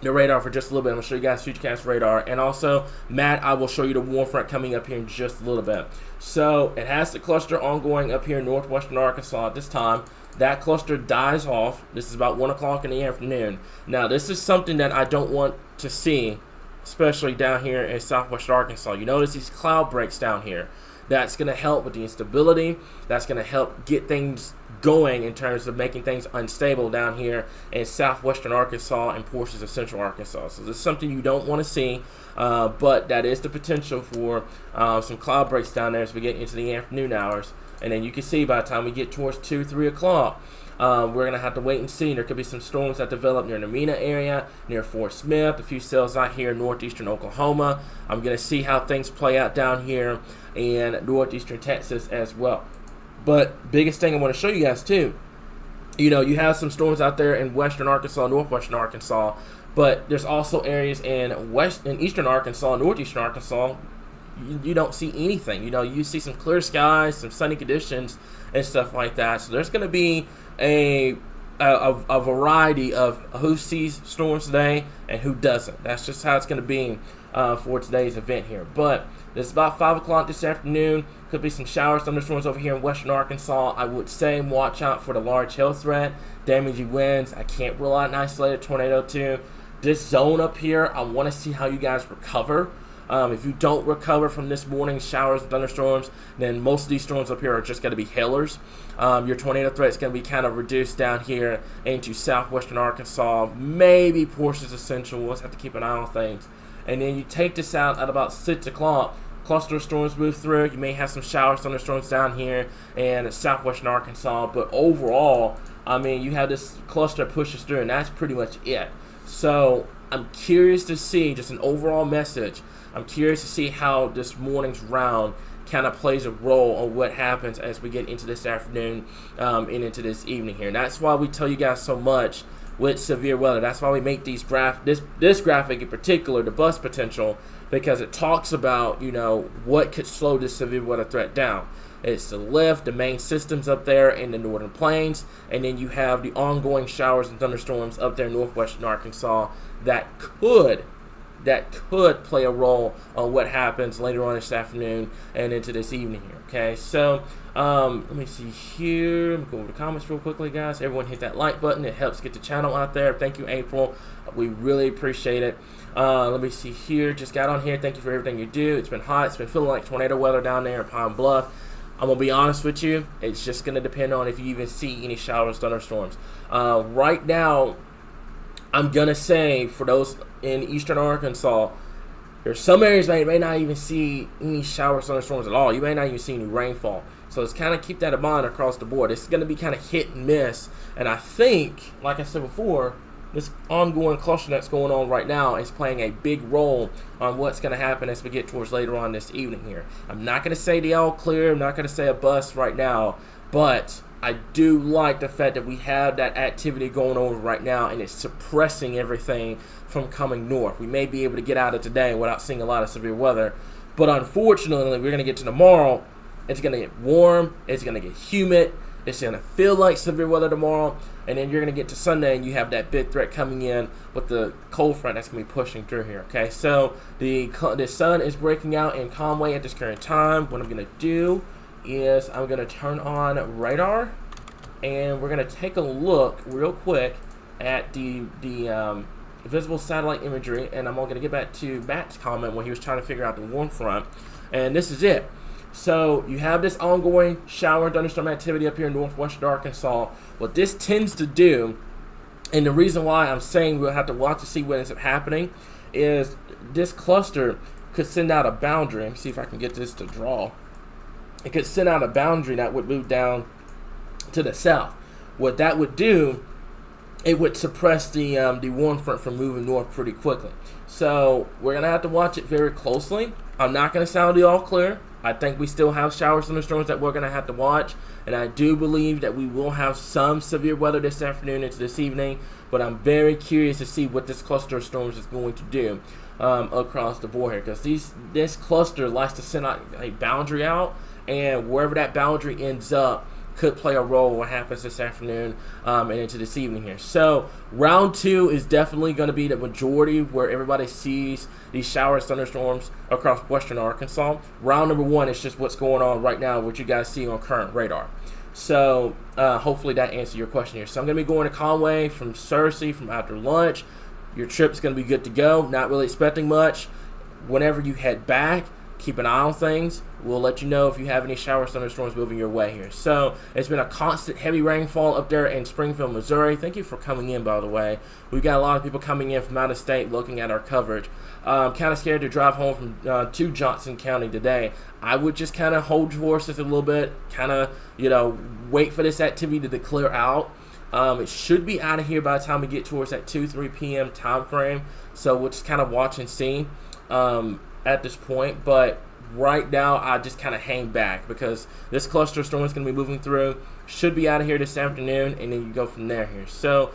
the radar for just a little bit. I'm going to show you guys Futurecast radar. And also, Matt, I will show you the warm front coming up here in just a little bit. So it has the cluster ongoing up here in northwestern Arkansas at this time. That cluster dies off. This is about 1 o'clock in the afternoon. Now, this is something that I don't want to see, especially down here in southwest Arkansas. You notice these cloud breaks down here. That's going to help with the instability. That's going to help get things going in terms of making things unstable down here in southwestern Arkansas and portions of central Arkansas. So this is something you don't want to see, but that is the potential for some cloud breaks down there as we get into the afternoon hours And then you can see by the time we get towards 2, 3 o'clock, we're going to have to wait and see. There could be some storms that develop near the Mena area, near Fort Smith, a few cells out here in northeastern Oklahoma. I'm going to see how things play out down here in northeastern Texas as well. But biggest thing I want to show you guys too, you have some storms out there in western Arkansas, northwestern Arkansas, but there's also areas in eastern Arkansas, northeastern Arkansas. You don't see anything. You see some clear skies, some sunny conditions, and stuff like that. So there's going to be a variety of who sees storms today and who doesn't. That's just how it's going to be for today's event here. But it's about 5 o'clock this afternoon. Could be some showers, thunderstorms over here in western Arkansas. I would say watch out for the large hail threat, damaging winds. I can't rule out an isolated tornado too. This zone up here, I want to see how you guys recover. If you don't recover from this morning's showers and thunderstorms, then most of these storms up here are just going to be hailers. Your tornado threat is going to be kind of reduced down here into southwestern Arkansas, maybe portions of central. We'll have to keep an eye on things. And then you take this out at about 6 o'clock. Cluster of storms move through. You may have some showers, thunderstorms down here in southwestern Arkansas. But overall, you have this cluster that pushes through, and that's pretty much it. So I'm curious to see just an overall message. I'm curious to see how this morning's round kind of plays a role on what happens as we get into this afternoon and into this evening here. And that's why we tell you guys so much with severe weather. That's why we make these this graphic in particular, the bust potential, because it talks about what could slow this severe weather threat down. It's the lift, the main systems up there in the northern plains, and then you have the ongoing showers and thunderstorms up there in northwestern Arkansas that could play a role on what happens later on this afternoon and into this evening here. Okay, so let me see here. Let me go over the comments real quickly, guys. Everyone hit that like button. It helps get the channel out there. Thank you, April. We really appreciate it. Let me see here. Just got on here. Thank you for everything you do. It's been hot. It's been feeling like tornado weather down there in Pine Bluff. I'm going to be honest with you. It's just going to depend on if you even see any showers, thunderstorms. Right now, I'm going to say for those in eastern Arkansas, there's some areas where you may not even see any showers, thunderstorms at all. You may not even see any rainfall. So let's kind of keep that in mind across the board. It's going to be kind of hit and miss. And I think, like I said before, this ongoing cluster that's going on right now is playing a big role on what's going to happen as we get towards later on this evening here. I'm not going to say the all clear. I'm not going to say a bust right now. But I do like the fact that we have that activity going on right now, and it's suppressing everything from coming north. We may be able to get out of today without seeing a lot of severe weather. But unfortunately, we're going to get to tomorrow. It's going to get warm. It's going to get humid. It's going to feel like severe weather tomorrow. And then you're going to get to Sunday, and you have that big threat coming in with the cold front that's going to be pushing through here. Okay, so the sun is breaking out in Conway at this current time. What I'm going to do is I'm going to turn on radar, and we're going to take a look real quick at the visible satellite imagery. And I'm going to get back to Matt's comment when he was trying to figure out the warm front. And this is it. So you have this ongoing shower and thunderstorm activity up here in northwestern Arkansas. What this tends to do, and the reason why I'm saying we'll have to watch to see what ends up happening, is this cluster could send out a boundary. Let me see if I can get this to draw. It could send out a boundary that would move down to the south. What that would do, it would suppress the warm front from moving north pretty quickly. So we're going to have to watch it very closely. I'm not going to sound the all clear. I think we still have showers, thunderstorms that we're going to have to watch. And I do believe that we will have some severe weather this afternoon into this evening. But I'm very curious to see what this cluster of storms is going to do across the board here. Because this cluster likes to send out a boundary out. And wherever that boundary ends up could play a role in what happens this afternoon and into this evening here. So round 2 is definitely going to be the majority where everybody sees these showers, thunderstorms across western Arkansas. Round number 1 is just what's going on right now, what you guys see on current radar. So hopefully that answers your question here. So I'm going to be going to Conway from Searcy from after lunch. Your trip's going to be good to go. Not really expecting much. Whenever you head back, Keep an eye on things. We'll let you know if you have any showers, thunderstorms moving your way here. So it's been a constant heavy rainfall up there in Springfield, Missouri. Thank you for coming in, by the way. We've got a lot of people coming in from out of state looking at our coverage. Kind of scared to drive home from to Johnson County today. I would just kind of hold your horses a little bit, kind of, wait for this activity to clear out. It should be out of here by the time we get towards that 2-3 p.m. time frame. So we'll just kind of watch and see at this point. But right now, I just kind of hang back because this cluster storm is going to be moving through. Should be out of here this afternoon, and then you go from there here. So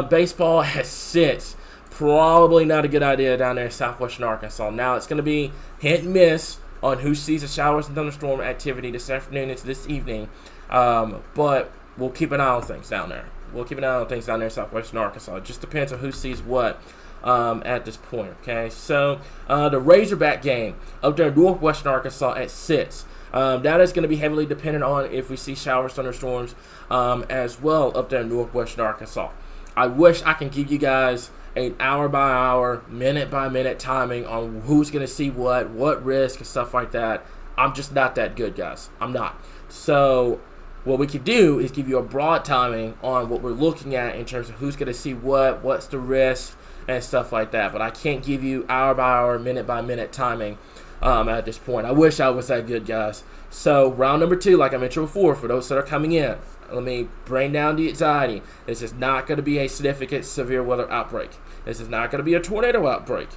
baseball has sits. Probably not a good idea down there in southwestern Arkansas. Now, it's going to be hit and miss on who sees the showers and thunderstorm activity this afternoon into this evening. But we'll keep an eye on things down there. We'll keep an eye on things down there in southwestern Arkansas. It just depends on who sees what at this point, okay? So the Razorback game up there in northwestern Arkansas at 6. That is going to be heavily dependent on if we see showers, thunderstorms as well up there in northwestern Arkansas. I wish I can give you guys an hour-by-hour, minute-by-minute timing on who's going to see what risk and stuff like that. I'm just not that good, guys. I'm not. So what we could do is give you a broad timing on what we're looking at in terms of who's going to see what's the risk, and stuff like that. But I can't give you hour-by-hour, minute-by-minute timing at this point. I wish I was that good, guys. So round number 2, like I mentioned before, for those that are coming in, let me bring down the anxiety. This is not going to be a significant severe weather outbreak. This is not going to be a tornado outbreak.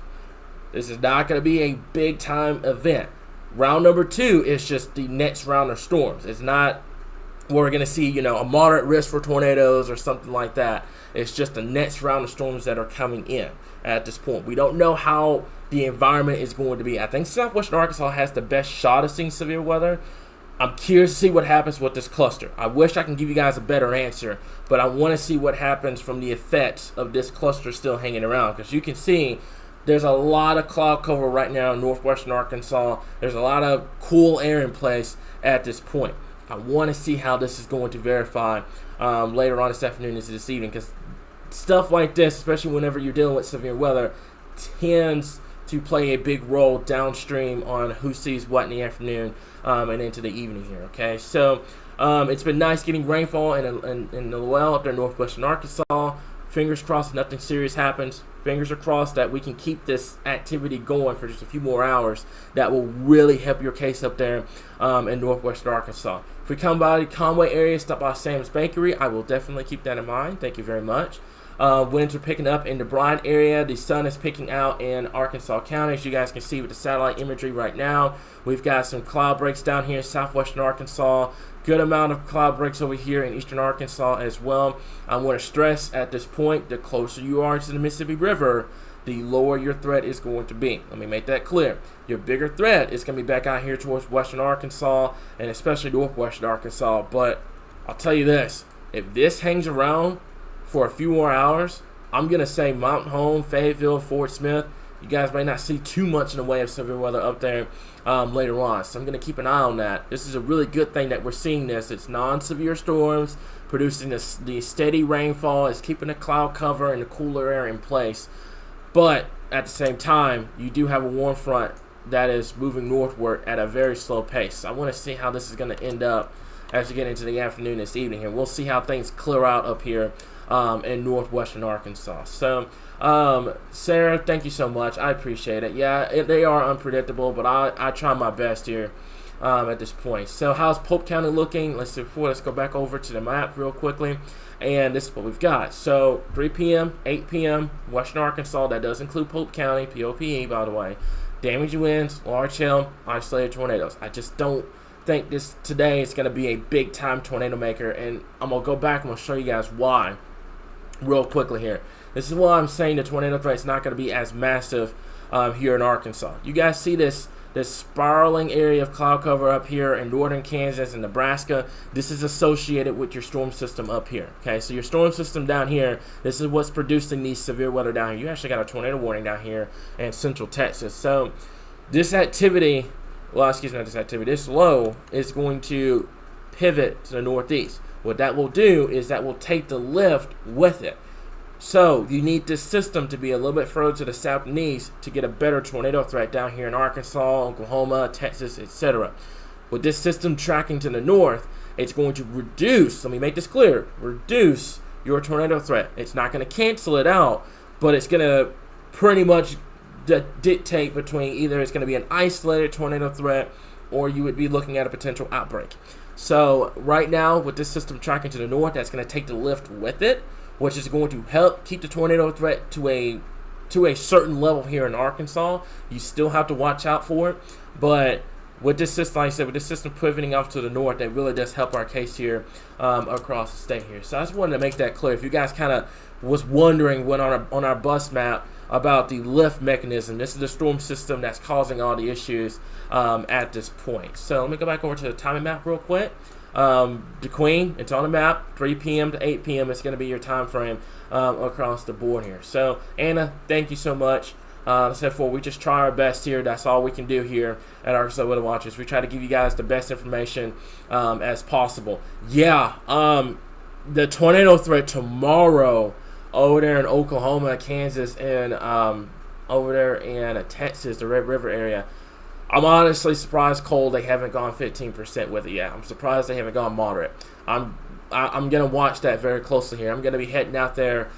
This is not going to be a big-time event. Round number 2 is just the next round of storms. It's not we're going to see, a moderate risk for tornadoes or something like that. It's just the next round of storms that are coming in at this point. We don't know how the environment is going to be. I think southwestern Arkansas has the best shot of seeing severe weather. I'm curious to see what happens with this cluster. I wish I can give you guys a better answer, but I want to see what happens from the effects of this cluster still hanging around. Because you can see there's a lot of cloud cover right now in northwestern Arkansas. There's a lot of cool air in place at this point. I want to see how this is going to verify later on this afternoon into this evening, because stuff like this, especially whenever you're dealing with severe weather, tends to play a big role downstream on who sees what in the afternoon and into the evening here, okay? So it's been nice getting rainfall in the well up there in northwestern Arkansas. Fingers crossed nothing serious happens. Fingers are crossed that we can keep this activity going for just a few more hours. That will really help your case up there in northwestern Arkansas. If we come by the Conway area, stop by Sam's Bakery. I will definitely keep that in mind. Thank you very much. Winds are picking up in the Bryan area. The sun is picking out in Arkansas County, as you guys can see with the satellite imagery right now. We've got some cloud breaks down here in southwestern Arkansas. Good amount of cloud breaks over here in eastern Arkansas as well. I want to stress at this point, the closer you are to the Mississippi River, the lower your threat is going to be. Let me make that clear. Your bigger threat is going to be back out here towards western Arkansas and especially northwestern Arkansas. But I'll tell you this, if this hangs around for a few more hours, I'm going to say Mountain Home, Fayetteville, Fort Smith, you guys may not see too much in the way of severe weather up there later on. So I'm going to keep an eye on that. This is a really good thing that we're seeing this. It's non-severe storms producing the steady rainfall. It's keeping the cloud cover and the cooler air in place. But at the same time, you do have a warm front that is moving northward at a very slow pace. So I want to see how this is going to end up as we get into the afternoon this evening here. We'll see how things clear out up here in northwestern Arkansas. So, Sarah, thank you so much. I appreciate it. Yeah, they are unpredictable, but I try my best here at this point. So, how's Pope County looking? Let's go back over to the map real quickly. And this is what we've got. So, 3 p.m., 8 p.m., western Arkansas. That does include Pope County, POPE, by the way. Damaging winds, large hail, isolated tornadoes. I just don't think this today is going to be a big-time tornado maker. And I'm going to go back and I'm going to show you guys why real quickly here. This is why I'm saying the tornado threat is not going to be as massive here in Arkansas. You guys see this spiraling area of cloud cover up here in northern Kansas and Nebraska. This is associated with your storm system up here. Okay, so your storm system down here, this is what's producing these severe weather down here. You actually got a tornado warning down here in central Texas. So this activity, this low is going to pivot to the northeast. What that will do is that will take the lift with it. So you need this system to be a little bit further to the south and east to get a better tornado threat down here in Arkansas, Oklahoma, Texas, etc. With this system tracking to the north, it's going to reduce, let me make this clear, reduce your tornado threat. It's not going to cancel it out, but it's going to pretty much dictate between either it's going to be an isolated tornado threat or you would be looking at a potential outbreak. So right now, with this system tracking to the north, that's going to take the lift with it, which is going to help keep the tornado threat to a certain level here in Arkansas. You still have to watch out for it, but with this system, like I said, with this system pivoting off to the north, that really does help our case here across the state here. So I just wanted to make that clear. If you guys kind of was wondering when on our bus map about the lift mechanism, this is the storm system that's causing all the issues at this point. So let me go back over to the timing map real quick. The Queen, it's on the map, 3 p.m. to 8 p.m. It's going to be your time frame across the board here. So, Anna, thank you so much. Like I said before, we just try our best here. That's all we can do here at Arkansas Weather Watchers. We try to give you guys the best information as possible. Yeah, the tornado threat tomorrow over there in Oklahoma, Kansas, and over there in Texas, the Red River area. I'm honestly surprised, Cole, they haven't gone 15% with it yet. I'm surprised they haven't gone moderate. I'm going to watch that very closely here. I'm going to be heading out there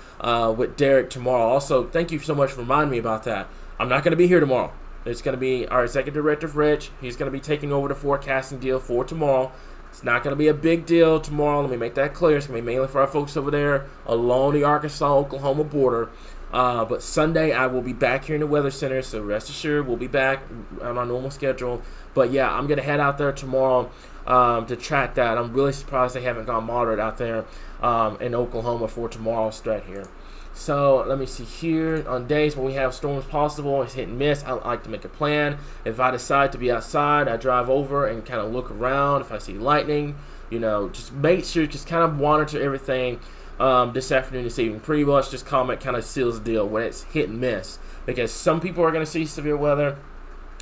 with Derek tomorrow. Also, thank you so much for reminding me about that. I'm not going to be here tomorrow. It's going to be our Executive Director, Rich. He's going to be taking over the forecasting deal for tomorrow. It's not going to be a big deal tomorrow. Let me make that clear. It's going to be mainly for our folks over there along the Arkansas-Oklahoma border. But Sunday, I will be back here in the Weather Center, so rest assured we'll be back on our normal schedule. But, yeah, I'm going to head out there tomorrow to track that. I'm really surprised they haven't gone moderate out there in Oklahoma for tomorrow's threat here. So, let me see here. On days when we have storms possible, it's hit and miss. I like to make a plan. If I decide to be outside, I drive over and kind of look around. If I see lightning, just make sure, just kind of monitor everything this afternoon, this evening. Pretty much just comment kind of seals the deal when it's hit and miss. Because some people are going to see severe weather,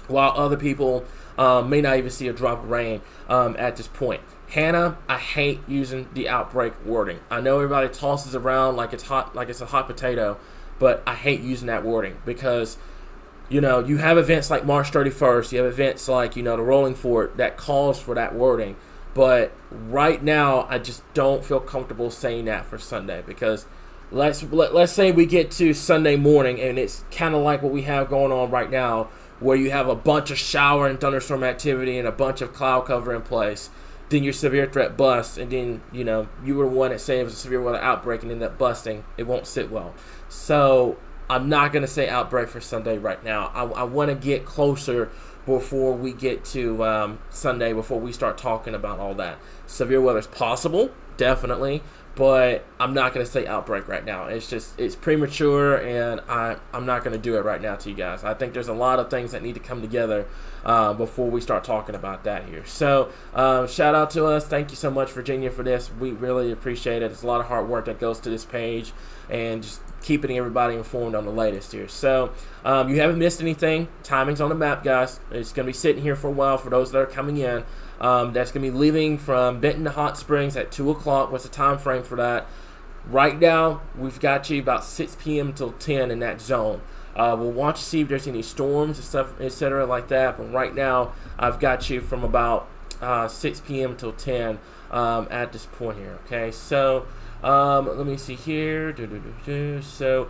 while other people may not even see a drop of rain at this point. Hannah, I hate using the outbreak wording. I know everybody tosses around like it's a hot potato, but I hate using that wording because, you have events like March 31st, you have events like, the Rolling Fort that calls for that wording. But right now, I just don't feel comfortable saying that for Sunday because let's say we get to Sunday morning and it's kind of like what we have going on right now, where you have a bunch of shower and thunderstorm activity and a bunch of cloud cover in place. Then your severe threat busts, and then, you were one that said it was a severe weather outbreak and ended up busting. It won't sit well. So I'm not going to say outbreak for Sunday right now. I want to get closer before we get to Sunday, before we start talking about all that. Severe weather is possible, definitely, but I'm not going to say outbreak right now. It's premature, and I'm not going to do it right now to you guys. I think there's a lot of things that need to come together before we start talking about that here. So shout out to us. Thank you so much, Virginia, for this. We really appreciate it. It's a lot of hard work that goes to this page and just keeping everybody informed on the latest here. So you haven't missed anything. Timing's on the map, guys. It's going to be sitting here for a while for those that are coming in. That's going to be leaving from Benton to Hot Springs at 2 o'clock. What's the time frame for that? Right now, we've got you about 6 p.m. till 10 in that zone. We'll watch to see if there's any storms and stuff, etc. like that. But right now, I've got you from about 6 p.m. till 10 at this point here. Okay, so let me see here. So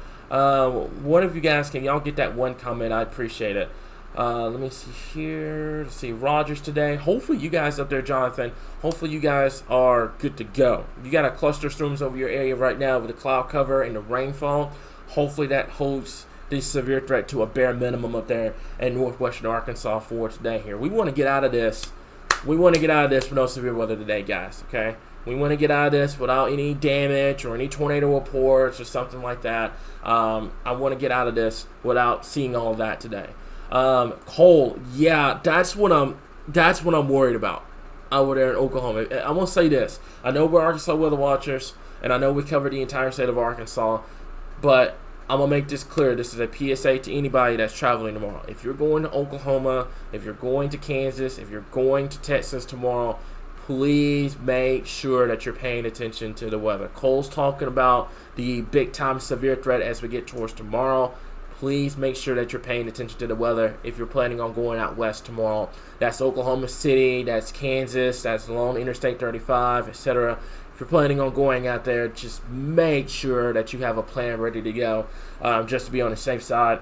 one of you guys, can y'all get that one comment? I appreciate it. Let me see here. Let's see, Rogers today. Hopefully you guys up there, Jonathan, hopefully you guys are good to go. You got a cluster of storms over your area right now with the cloud cover and the rainfall. Hopefully that holds the severe threat to a bare minimum up there in northwestern Arkansas for today here. We want to get out of this. We want to get out of this with no severe weather today, guys, okay? We want to get out of this without any damage or any tornado reports or something like that. I want to get out of this without seeing all of that today. Cole, yeah, that's what I'm worried about over there in Oklahoma. I'm gonna say this. I know we're Arkansas Weather Watchers, and I know we cover the entire state of Arkansas, but I'm gonna make this clear. This is a PSA to anybody that's traveling tomorrow. If you're going to Oklahoma, if you're going to Kansas, if you're going to Texas tomorrow, please make sure that you're paying attention to the weather. Cole's talking about the big-time severe threat as we get towards tomorrow. Please make sure that you're paying attention to the weather if you're planning on going out west tomorrow. That's Oklahoma City, that's Kansas, that's along Interstate 35, etc. If you're planning on going out there, just make sure that you have a plan ready to go, just to be on the safe side.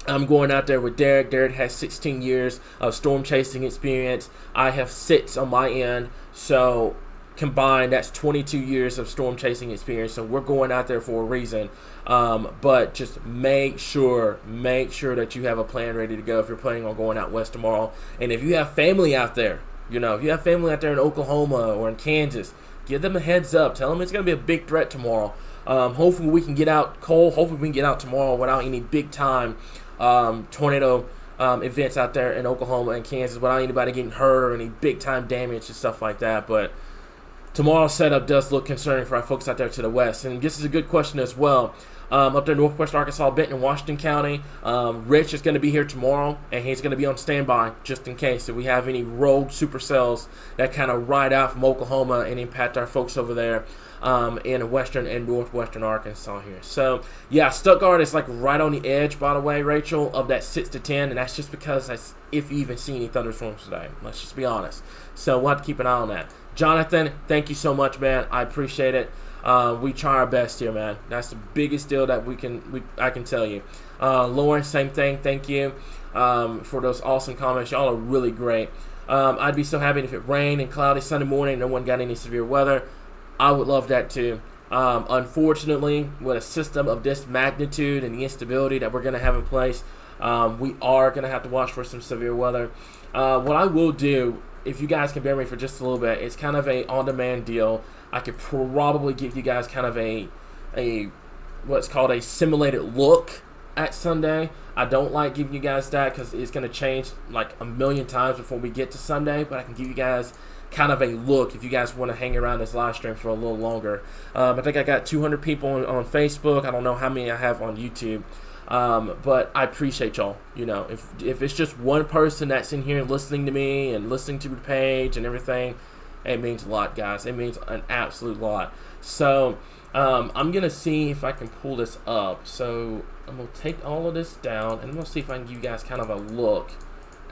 I'm going out there with Derek. Derek has 16 years of storm chasing experience. I have 6 on my end. So combined, that's 22 years of storm chasing experience. So we're going out there for a reason. But just make sure that you have a plan ready to go if you're planning on going out west tomorrow. And if you have family out there, if you have family out there in Oklahoma or in Kansas, give them a heads up. Tell them it's going to be a big threat tomorrow. Hopefully we can get out, Cole. Hopefully we can get out tomorrow without any big time tornado events out there in Oklahoma and Kansas, without anybody getting hurt or any big time damage and stuff like that. But tomorrow's setup does look concerning for our folks out there to the west. And this is a good question as well. Up there in northwest Arkansas, Benton and Washington County, Rich is going to be here tomorrow, and he's going to be on standby just in case if we have any rogue supercells that kind of ride out from Oklahoma and impact our folks over there in western and northwestern Arkansas here. So, yeah, Stuttgart is like right on the edge, by the way, Rachel, of that 6 to 10, and that's just because if you even see any thunderstorms today. Let's just be honest. So we'll have to keep an eye on that. Jonathan, thank you so much, man. I appreciate it. We try our best here, man. That's the biggest deal that I can tell you. Lauren, same thing. Thank you for those awesome comments. Y'all are really great. I'd be so happy if it rained and cloudy Sunday morning, no one got any severe weather. I would love that too. Unfortunately, with a system of this magnitude and the instability that we're going to have in place, we are going to have to watch for some severe weather. What I will do, if you guys can bear me for just a little bit, it's kind of a on-demand deal. I could probably give you guys kind of a what's called a simulated look at Sunday. I don't like giving you guys that because it's going to change like a million times before we get to Sunday, but I can give you guys kind of a look if you guys want to hang around this live stream for a little longer. I think I got 200 people on Facebook. I don't know how many I have on YouTube. But I appreciate y'all. If it's just one person that's in here listening to me and listening to the page and everything, it means a lot, guys. It means an absolute lot. So I'm going to see if I can pull this up. So I'm going to take all of this down, and I'm going to see if I can give you guys kind of a look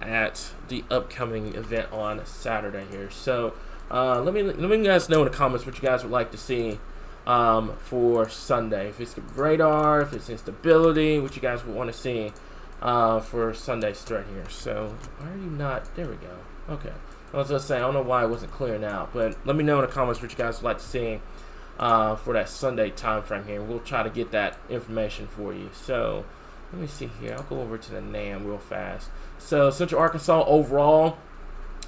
at the upcoming event on Saturday here. So let me guys know in the comments what you guys would like to see for Sunday. If it's radar, if it's instability, what you guys would want to see for Sunday's threat here. So why are you not? There we go. Okay. I was going to say, I don't know why it wasn't clearing out, but let me know in the comments what you guys would like to see for that Sunday time frame here. We'll try to get that information for you. So let me see here. I'll go over to the NAM real fast. So Central Arkansas overall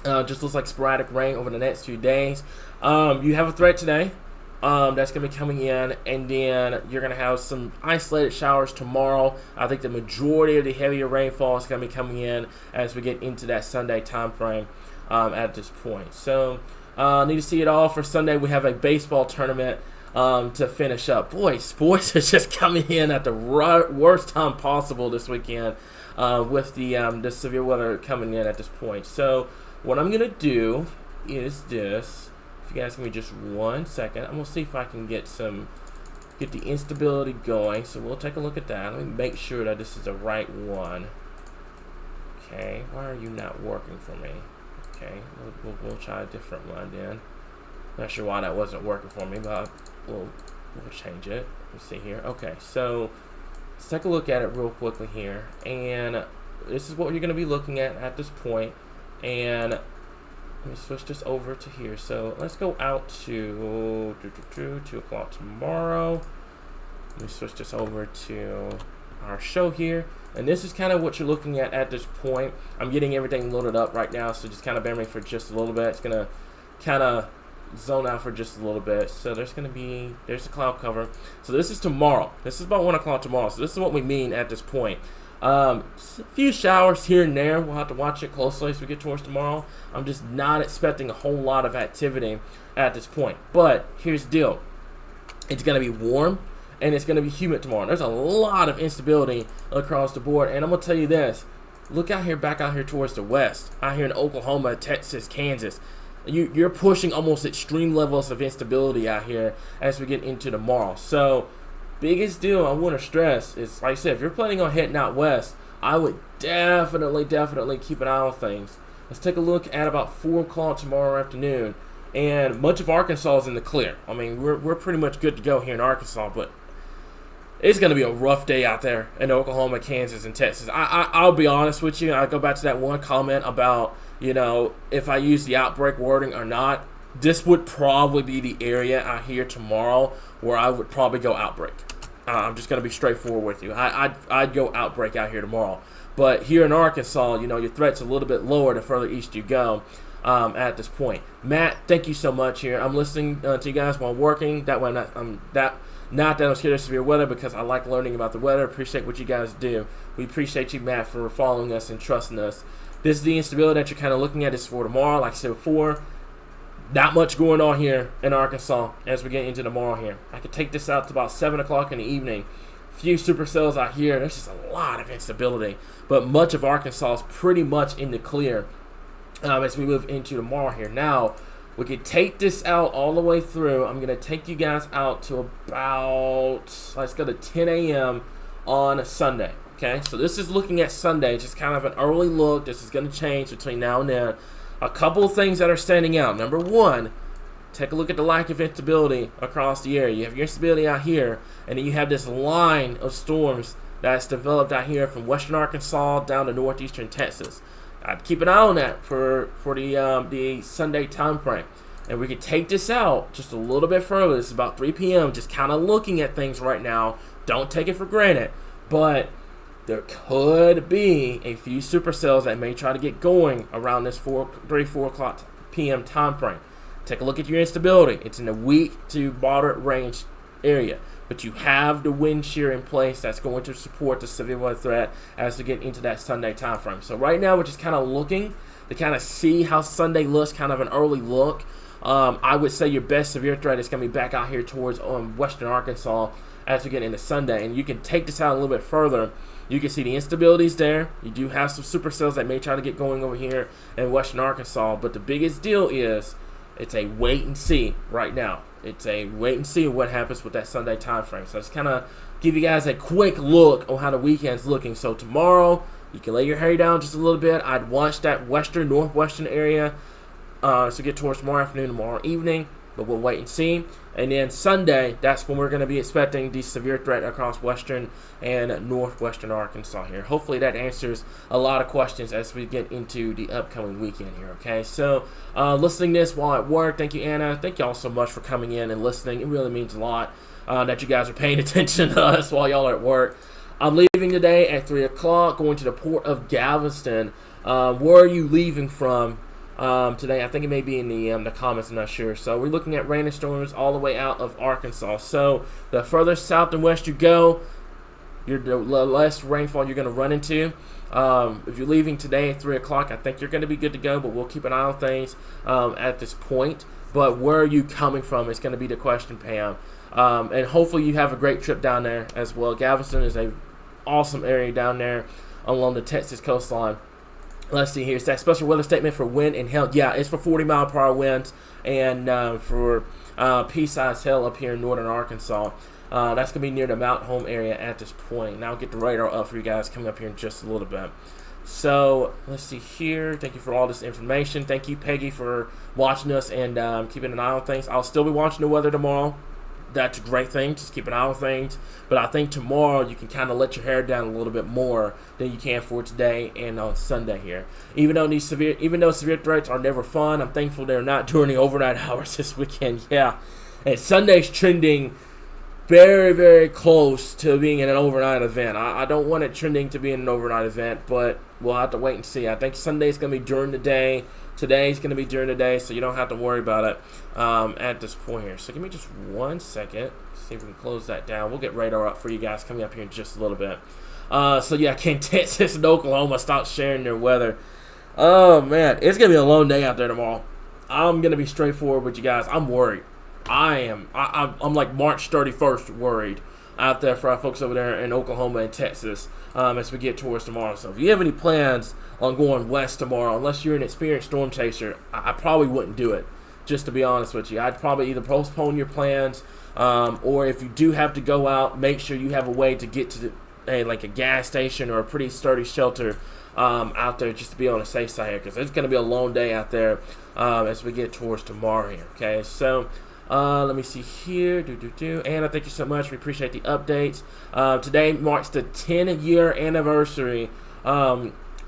just looks like sporadic rain over the next few days. You have a threat today that's going to be coming in, and then you're going to have some isolated showers tomorrow. I think the majority of the heavier rainfall is going to be coming in as we get into that Sunday time frame at this point. So need to see it all for Sunday. We have a baseball tournament to finish up. Boy, sports is just coming in at the worst time possible this weekend with the severe weather coming in at this point. So what I'm going to do is this. If you guys give me just 1 second, I'm going to see if I can get the instability going. So we'll take a look at that. Let me make sure that this is the right one. Okay, why are you not working for me? Okay, we'll try a different one then. Not sure why that wasn't working for me, but we'll change it. Let's see here. Okay, so let's take a look at it real quickly here. And this is what you're going to be looking at this point. And let me switch this over to here. So let's go out to 2 o'clock tomorrow. Let me switch this over to our show here. And this is kind of what you're looking at this point. I'm getting everything loaded up right now, so just kind of bear me for just a little bit. It's going to kind of zone out for just a little bit. So there's the cloud cover. So this is tomorrow. This is about 1 o'clock tomorrow. So this is what we mean at this point. A few showers here and there. We'll have to watch it closely as we get towards tomorrow. I'm just not expecting a whole lot of activity at this point. But here's the deal. It's going to be warm, and it's going to be humid tomorrow. There's a lot of instability across the board. And I'm going to tell you this. Look out here, back out here towards the west. Out here in Oklahoma, Texas, Kansas. you're pushing almost extreme levels of instability out here as we get into tomorrow. So biggest deal I want to stress is, like I said, if you're planning on heading out west, I would definitely keep an eye on things. Let's take a look at about 4 o'clock tomorrow afternoon. And much of Arkansas is in the clear. I mean, we're pretty much good to go here in Arkansas, but it's going to be a rough day out there in Oklahoma, Kansas, and Texas. I'll be honest with you. I go back to that one comment about, if I use the outbreak wording or not. This would probably be the area out here tomorrow where I would probably go outbreak. I'm just going to be straightforward with you. I'd go outbreak out here tomorrow. But here in Arkansas, your threat's a little bit lower the further east you go at this point. Matt, thank you so much here. I'm listening to you guys while working. That way not that I'm scared of severe weather, because I like learning about the weather. Appreciate what you guys do. We appreciate you, Matt, for following us and trusting us. This is the instability that you're kind of looking at. Is for tomorrow. Like I said before, not much going on here in Arkansas as we get into tomorrow here. I could take this out to about 7 o'clock in the evening. Few supercells out here. There's just a lot of instability. But much of Arkansas is pretty much in the clear as we move into tomorrow here. Now, we could take this out all the way through. I'm going to take you guys out to about, let's go to 10 a.m. on Sunday. Okay, so this is looking at Sunday. Just kind of an early look. This is going to change between now and then. A couple of things that are standing out. Number one, take a look at the lack of instability across the area. You have your instability out here, and then you have this line of storms that's developed out here from western Arkansas down to northeastern Texas. I'd keep an eye on that for the Sunday time frame. And we could take this out just a little bit further. It's about 3 p.m. Just kind of looking at things right now. Don't take it for granted. But there could be a few supercells that may try to get going around this 4 o'clock p.m. time frame. Take a look at your instability. It's in the weak to moderate range area. But you have the wind shear in place that's going to support the severe weather threat as we get into that Sunday time frame. So right now we're just kind of looking to kind of see how Sunday looks, kind of an early look. I would say your best severe threat is going to be back out here towards western Arkansas as we get into Sunday. And you can take this out a little bit further. You can see the instabilities there. You do have some supercells that may try to get going over here in western Arkansas. But the biggest deal is it's a wait and see right now. It's a wait and see what happens with that Sunday time frame. So just kind of give you guys a quick look on how the weekend's looking. So tomorrow, you can lay your hair down just a little bit. I'd watch that western, northwestern area so get towards tomorrow afternoon, tomorrow evening. But we'll wait and see. And then Sunday, that's when we're going to be expecting the severe threat across western and northwestern Arkansas here. Hopefully that answers a lot of questions as we get into the upcoming weekend here, okay? So listening to this while at work, thank you, Anna. Thank you all so much for coming in and listening. It really means a lot that you guys are paying attention to us while y'all are at work. I'm leaving today at 3 o'clock, going to the port of Galveston. Where are you leaving from? Today, I think it may be in the comments, I'm not sure. So we're looking at rain and storms all the way out of Arkansas. So the further south and west you go, the less rainfall you're going to run into. If you're leaving today at 3 o'clock, I think you're going to be good to go, but we'll keep an eye on things at this point. But where are you coming from is going to be the question, Pam. And hopefully you have a great trip down there as well. Galveston is an awesome area down there along the Texas coastline. Let's see here. It's that special weather statement for wind and hail. Yeah, it's for 40-mile-per-hour winds and for pea-sized hail up here in northern Arkansas. That's going to be near the Mount Home area at this point. Now I'll get the radar up for you guys coming up here in just a little bit. So let's see here. Thank you for all this information. Thank you, Peggy, for watching us and keeping an eye on things. I'll still be watching the weather tomorrow. That's a great thing. Just keep an eye on things. But I think tomorrow you can kind of let your hair down a little bit more than you can for today and on Sunday here. Even though severe threats are never fun, I'm thankful they're not during the overnight hours this weekend. Yeah, and Sunday's trending very, very close to being an overnight event. I don't want it trending to be an overnight event, but we'll have to wait and see. I think Sunday's going to be during the day. Today's going to be during the day, so you don't have to worry about it at this point here. So give me just 1 second. See if we can close that down. We'll get radar up for you guys coming up here in just a little bit. So yeah, can Texas and Oklahoma stop sharing their weather? Oh, man. It's going to be a long day out there tomorrow. I'm going to be straightforward with you guys. I'm worried. I'm like March 31st worried out there for our folks over there in Oklahoma and Texas as we get towards tomorrow. So if you have any plans on going west tomorrow, unless you're an experienced storm chaser, I probably wouldn't do it, just to be honest with you. I'd probably either postpone your plans, or if you do have to go out, make sure you have a way to get to like a gas station or a pretty sturdy shelter out there, just to be on the safe side here, because it's going to be a long day out there as we get towards tomorrow here. Okay, so let me see here. Anna, thank you so much. We appreciate the updates. Today marks the 10-year anniversary.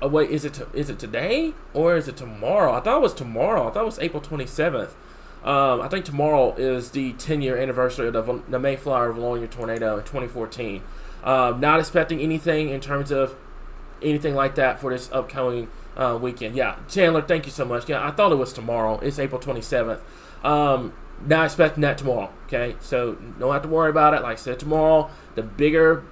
Oh wait, is it today or is it tomorrow? I thought it was tomorrow. I thought it was April 27th. I think tomorrow is the 10-year anniversary of the Mayflower Valonia tornado in 2014. Not expecting anything in terms of anything like that for this upcoming weekend. Yeah, Chandler, thank you so much. Yeah, I thought it was tomorrow. It's April 27th. Not expecting that tomorrow. Okay, so don't have to worry about it. Like I said, tomorrow, the bigger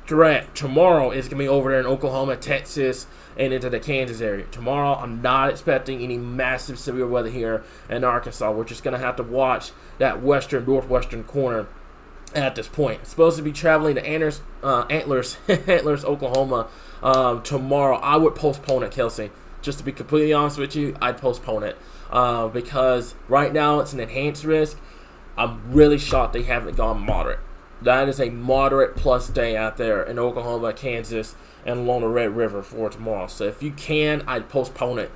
threat tomorrow is going to be over there in Oklahoma, Texas, and into the Kansas area. Tomorrow, I'm not expecting any massive severe weather here in Arkansas. We're just going to have to watch that northwestern corner at this point. It's supposed to be traveling to Antlers, Oklahoma tomorrow. I would postpone it, Kelsey. Just to be completely honest with you, I'd postpone it because right now it's an enhanced risk. I'm really shocked they haven't gone moderate. That is a moderate plus day out there in Oklahoma, Kansas, and along the Red River for tomorrow. So if you can, I'd postpone it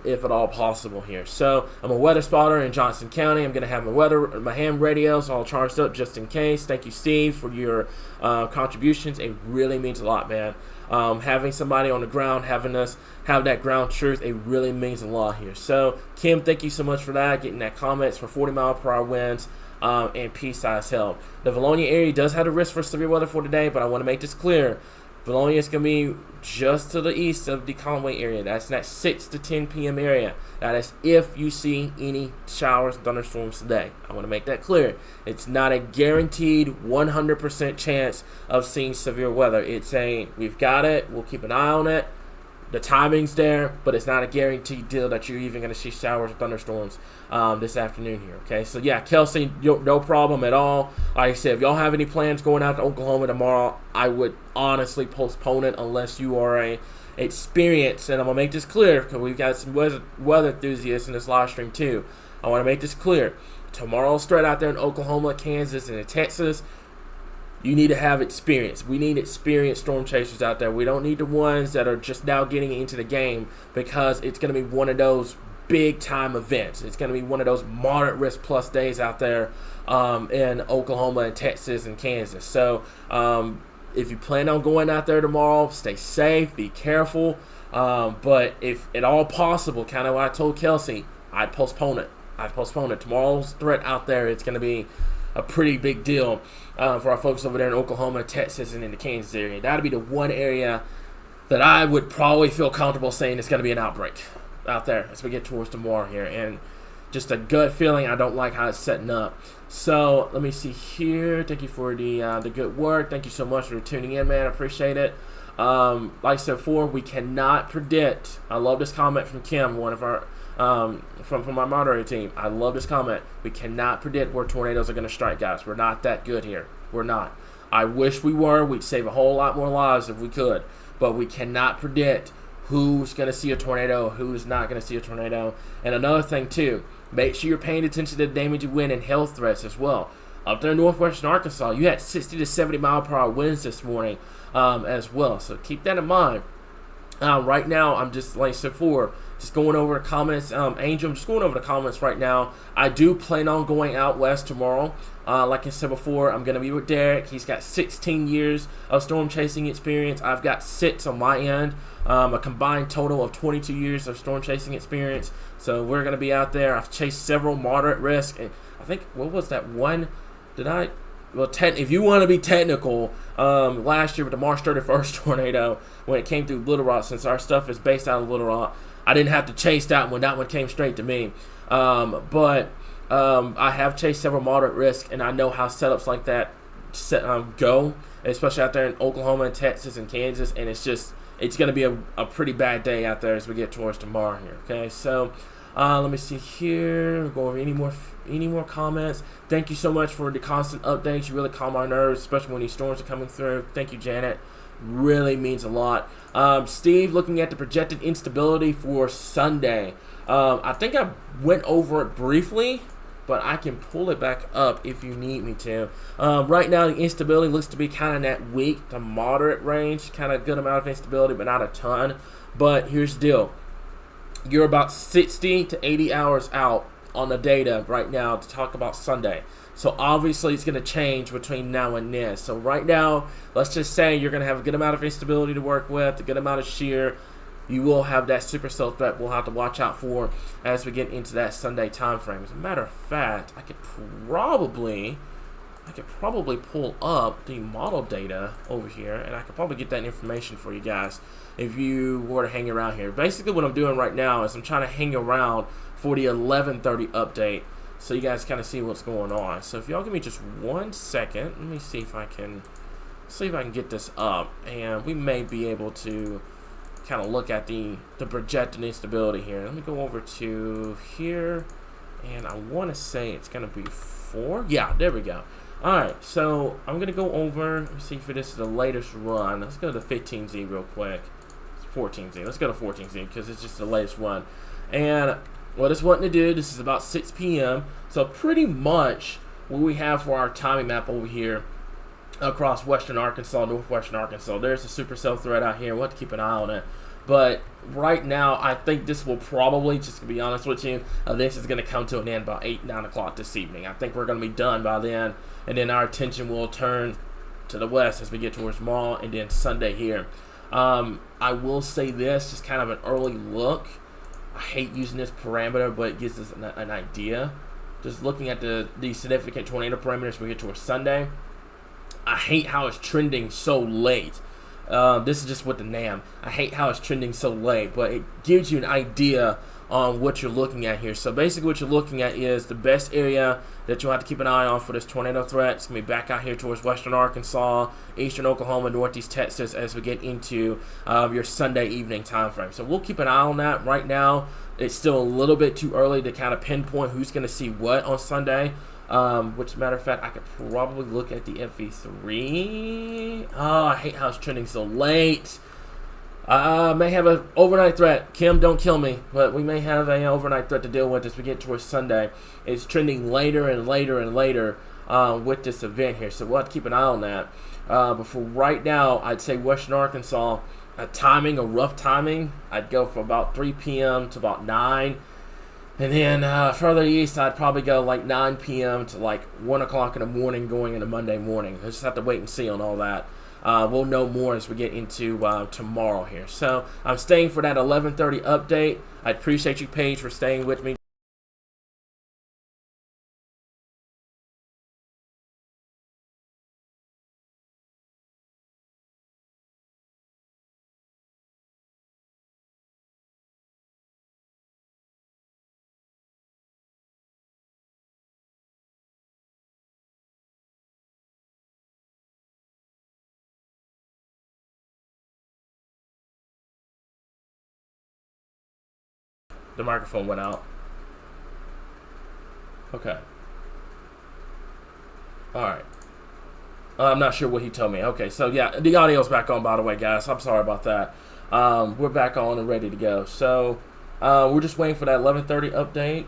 if at all possible here. So I'm a weather spotter in Johnson County. I'm going to have my ham radios all charged up just in case. Thank you, Steve, for your contributions. It really means a lot, man. Having somebody on the ground, having us have that ground truth, it really means a lot here. So Kim, thank you so much for that, getting that comments for 40-mile-per-hour winds. And pea-size help. The Valonia area does have a risk for severe weather for today, but I want to make this clear. Valonia is going to be just to the east of the Conway area. That's that 6 to 10 p.m. area. That is if you see any showers and thunderstorms today. I want to make that clear. It's not a guaranteed 100% chance of seeing severe weather. It's we've got it. We'll keep an eye on it. The timing's there, but it's not a guaranteed deal that you're even going to see showers or thunderstorms this afternoon here, okay? So, yeah, Kelsey, no problem at all. Like I said, if y'all have any plans going out to Oklahoma tomorrow, I would honestly postpone it unless you are a experienced, and I'm going to make this clear because we've got some weather enthusiasts in this live stream too. I want to make this clear. Tomorrow's threat out there in Oklahoma, Kansas, and in Texas, you need to have experience. We need experienced storm chasers out there. We don't need the ones that are just now getting into the game because it's going to be one of those big-time events. It's going to be one of those moderate risk plus days out there in Oklahoma and Texas and Kansas. So if you plan on going out there tomorrow, stay safe, be careful. But if at all possible, kind of what I told Kelsey, I'd postpone it. Tomorrow's threat out there, it's going to be a pretty big deal for our folks over there in Oklahoma, Texas, and in the Kansas area. That'd be the one area that I would probably feel comfortable saying it's going to be an outbreak out there as we get towards tomorrow here. And just a gut feeling, I don't like how it's setting up. So let me see here. Thank you for the good work. Thank you so much for tuning in, man. I appreciate it. Like I said before, we cannot predict. I love this comment from Kim, one of our from our moderator team. I love this comment. We cannot predict where tornadoes are going to strike, guys. We're not that good here. We're not. I wish we were. We'd save a whole lot more lives if we could. But we cannot predict who's going to see a tornado, who's not going to see a tornado. And another thing, too, make sure you're paying attention to the damage you win and health threats as well. Up there in northwestern Arkansas, you had 60 to 70 mile per hour winds this morning as well. So keep that in mind. Right now, I'm just, like I said before, just going over the comments. Angel, I'm just going over the comments right now. I do plan on going out west tomorrow. Like I said before, I'm going to be with Derek. He's got 16 years of storm chasing experience. I've got 6 on my end. A combined total of 22 years of storm chasing experience. So we're going to be out there. I've chased several moderate risks. And I think, what was that one? Well, if you want to be technical, last year with the March 31st tornado, when it came through Little Rock, since our stuff is based out of Little Rock, I didn't have to chase that one. That one came straight to me. But I have chased several moderate risks, and I know how setups like that go, especially out there in Oklahoma and Texas and Kansas, and it's going to be a pretty bad day out there as we get towards tomorrow here, okay? So Let me see here. Go over any more comments. Thank you so much for the constant updates. You really calm our nerves, especially when these storms are coming through. Thank you, Janet. Really means a lot. Steve, looking at the projected instability for Sunday. I think I went over it briefly, but I can pull it back up if you need me to. Right now, the instability looks to be kind of in that weak to moderate range. Kind of good amount of instability, but not a ton. But here's the deal. You're about 60 to 80 hours out on the data right now to talk about Sunday. So obviously it's going to change between now and then. So right now, let's just say you're going to have a good amount of instability to work with, a good amount of shear. You will have that supercell threat we'll have to watch out for as we get into that Sunday time frame. As a matter of fact, I could probably pull up the model data over here, and I could probably get that information for you guys if you were to hang around here. Basically what I'm doing right now is I'm trying to hang around for the 11:30 update so you guys kind of see what's going on. So if y'all give me just 1 second, let me see if I can get this up, and we may be able to kind of look at the projected instability here. Let me go over to here, and I want to say it's going to be 4. Yeah, there we go. Alright, so I'm going to go over, let me see if this is the latest run. Let's go to 15Z real quick. 14Z. Let's go to 14Z because it's just the latest one. And what it's wanting to do, this is about 6 p.m. So pretty much what we have for our timing map over here across western Arkansas, northwestern Arkansas. There's a supercell threat out here. We'll have to keep an eye on it. But right now, I think this will probably, just to be honest with you, this is going to come to an end about 8, 9 o'clock this evening. I think we're going to be done by then, and then our attention will turn to the west as we get towards tomorrow and then Sunday here. I will say this, just kind of an early look. I hate using this parameter, but it gives us an idea. Just looking at the significant tornado parameters as we get towards Sunday. I hate how it's trending so late. This is just with the NAM. I hate how it's trending so late, but it gives you an idea on what you're looking at here. So basically what you're looking at is the best area that you'll have to keep an eye on for this tornado threat. It's going to be back out here towards western Arkansas, eastern Oklahoma, northeast Texas as we get into your Sunday evening time frame. So we'll keep an eye on that. Right now, it's still a little bit too early to kind of pinpoint who's going to see what on Sunday. Which, matter of fact, I could probably look at the FV3. Oh, I hate how it's trending so late. May have an overnight threat. Kim, don't kill me. But we may have an overnight threat to deal with as we get towards Sunday. It's trending later and later and later with this event here. So we'll have to keep an eye on that. But for right now, I'd say western Arkansas, a rough timing, I'd go from about 3 p.m. to about 9. And then further east, I'd probably go like 9 p.m. to like 1 o'clock in the morning going into Monday morning. I just have to wait and see on all that. We'll know more as we get into tomorrow here. So I'm staying for that 11:30 update. I appreciate you, Paige, for staying with me. The microphone went out. Okay. Alright. I'm not sure what he told me. Okay, so yeah, the audio's back on, by the way, guys. I'm sorry about that. We're back on and ready to go. So, we're just waiting for that 11:30 update.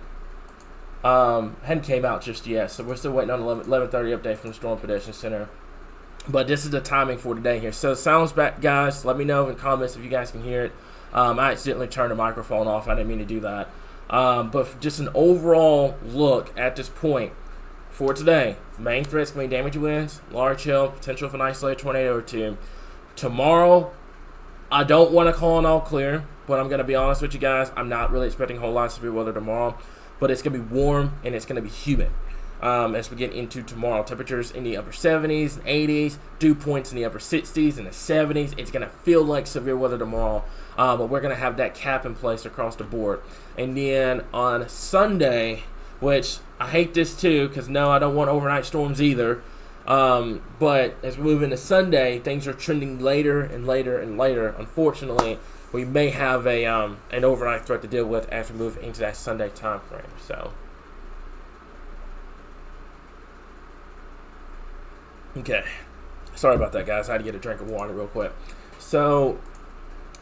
Hadn't came out just yet, so we're still waiting on the 11:30 update from the Storm Prediction Center. But this is the timing for today here. So, sounds back, guys. Let me know in the comments if you guys can hear it. I accidentally turned the microphone off. I didn't mean to do that. But just an overall look at this point for today. Main threats going to be damaging winds, large hail, potential of an isolated tornado or two. Tomorrow, I don't want to call an all clear, but I'm going to be honest with you guys. I'm not really expecting a whole lot of severe weather tomorrow. But it's going to be warm and it's going to be humid. As we get into tomorrow, temperatures in the upper 70s and 80s, dew points in the upper 60s and the 70s. It's going to feel like severe weather tomorrow, but we're going to have that cap in place across the board. And then on Sunday, which I hate this too, because no, I don't want overnight storms either. But as we move into Sunday, things are trending later and later and later, unfortunately, we may have an overnight threat to deal with as we move into that Sunday time frame. So, okay. Sorry about that, guys. I had to get a drink of water real quick. So,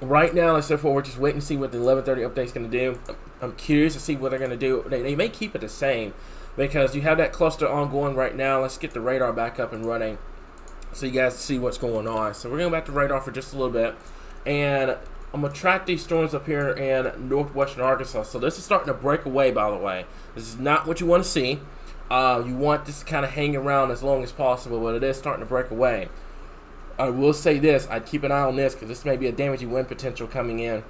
right now, let's therefore we're just waiting to see what the 11:30 update is going to do. I'm curious to see what they're going to do. They may keep it the same because you have that cluster ongoing right now. Let's get the radar back up and running so you guys see what's going on. So we're going back to radar for just a little bit, and I'm going to track these storms up here in northwestern Arkansas. So this is starting to break away, by the way. This is not what you want to see. You want this to kind of hang around as long as possible, but it is starting to break away. I will say this, I'd keep an eye on this because this may be a damaging wind potential coming in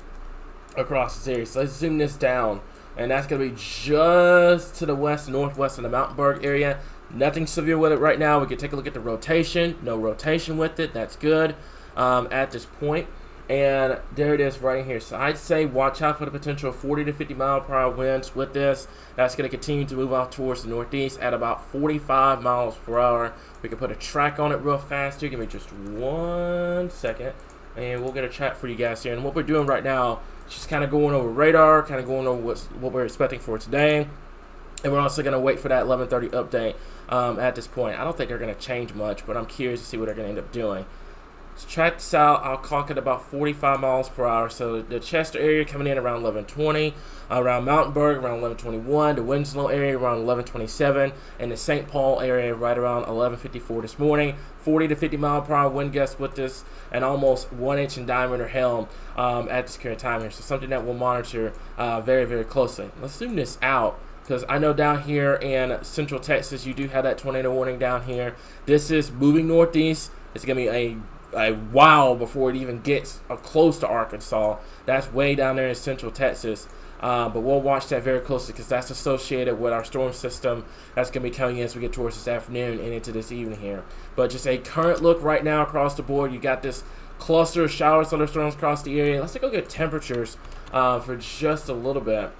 across this area. So let's zoom this down, and that's going to be just to the west and northwest of the Mountainburg area. Nothing severe with it right now. We can take a look at the rotation. No rotation with it. That's good at this point. And there it is right here. So I'd say watch out for the potential 40 to 50 mile per hour winds with this. That's going to continue to move off towards the northeast at about 45 miles per hour. We can put a track on it real fast here. Give me just 1 second, and we'll get a track for you guys here. And what we're doing right now is just kind of going over radar, kind of going over what we're expecting for today. And we're also going to wait for that 11:30 update at this point. I don't think they're going to change much, but I'm curious to see what they're going to end up doing. So track this out. I'll clock it about 45 miles per hour. So the Chester area coming in around 11:20, around Mountainburg around 11:21, the Winslow area around 11:27, and the St. Paul area right around 11:54 this morning. 40 to 50 mile per hour wind gusts with this, and almost 1 inch in diameter hail at this current time here. So something that we'll monitor very, very closely. Let's zoom this out, because I know down here in central Texas, you do have that tornado warning down here. This is moving northeast. It's going to be a while before it even gets close to Arkansas. That's way down there in central Texas. But we'll watch that very closely because that's associated with our storm system that's going to be coming in as we get towards this afternoon and into this evening here. But just a current look right now across the board. You got this cluster of showers, thunderstorms across the area. Let's take a look at temperatures for just a little bit.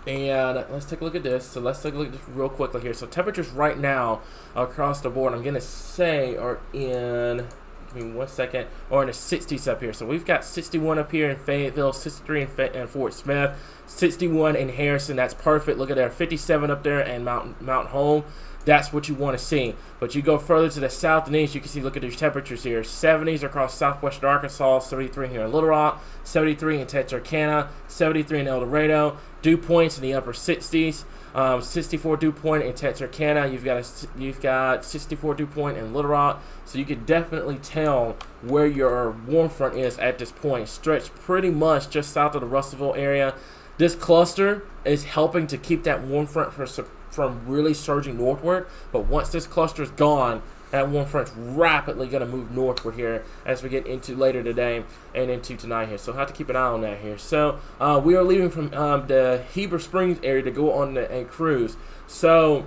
And let's take a look at this. So let's take a look at this real quickly here. So temperatures right now across the board, I'm going to say are in... Give me 1 second. Or in the 60s up here. So we've got 61 up here in Fayetteville, 63 in Fort Smith, 61 in Harrison. That's perfect. Look at there, 57 up there in Mount Home. That's what you want to see. But you go further to the south and east, you can see, look at these temperatures here. 70s across southwestern Arkansas, 73 here in Little Rock, 73 in Texarkana, 73 in El Dorado, dew points in the upper 60s. 64 dew point in Texarkana. You've got 64 dew point in Little Rock. So you can definitely tell where your warm front is at this point. Stretched pretty much just south of the Russellville area. This cluster is helping to keep that warm front from really surging northward. But once this cluster is gone, that warm front's rapidly going to move northward here as we get into later today and into tonight here. So I'll have to keep an eye on that here. So we are leaving from the Heber Springs area to go on a cruise. So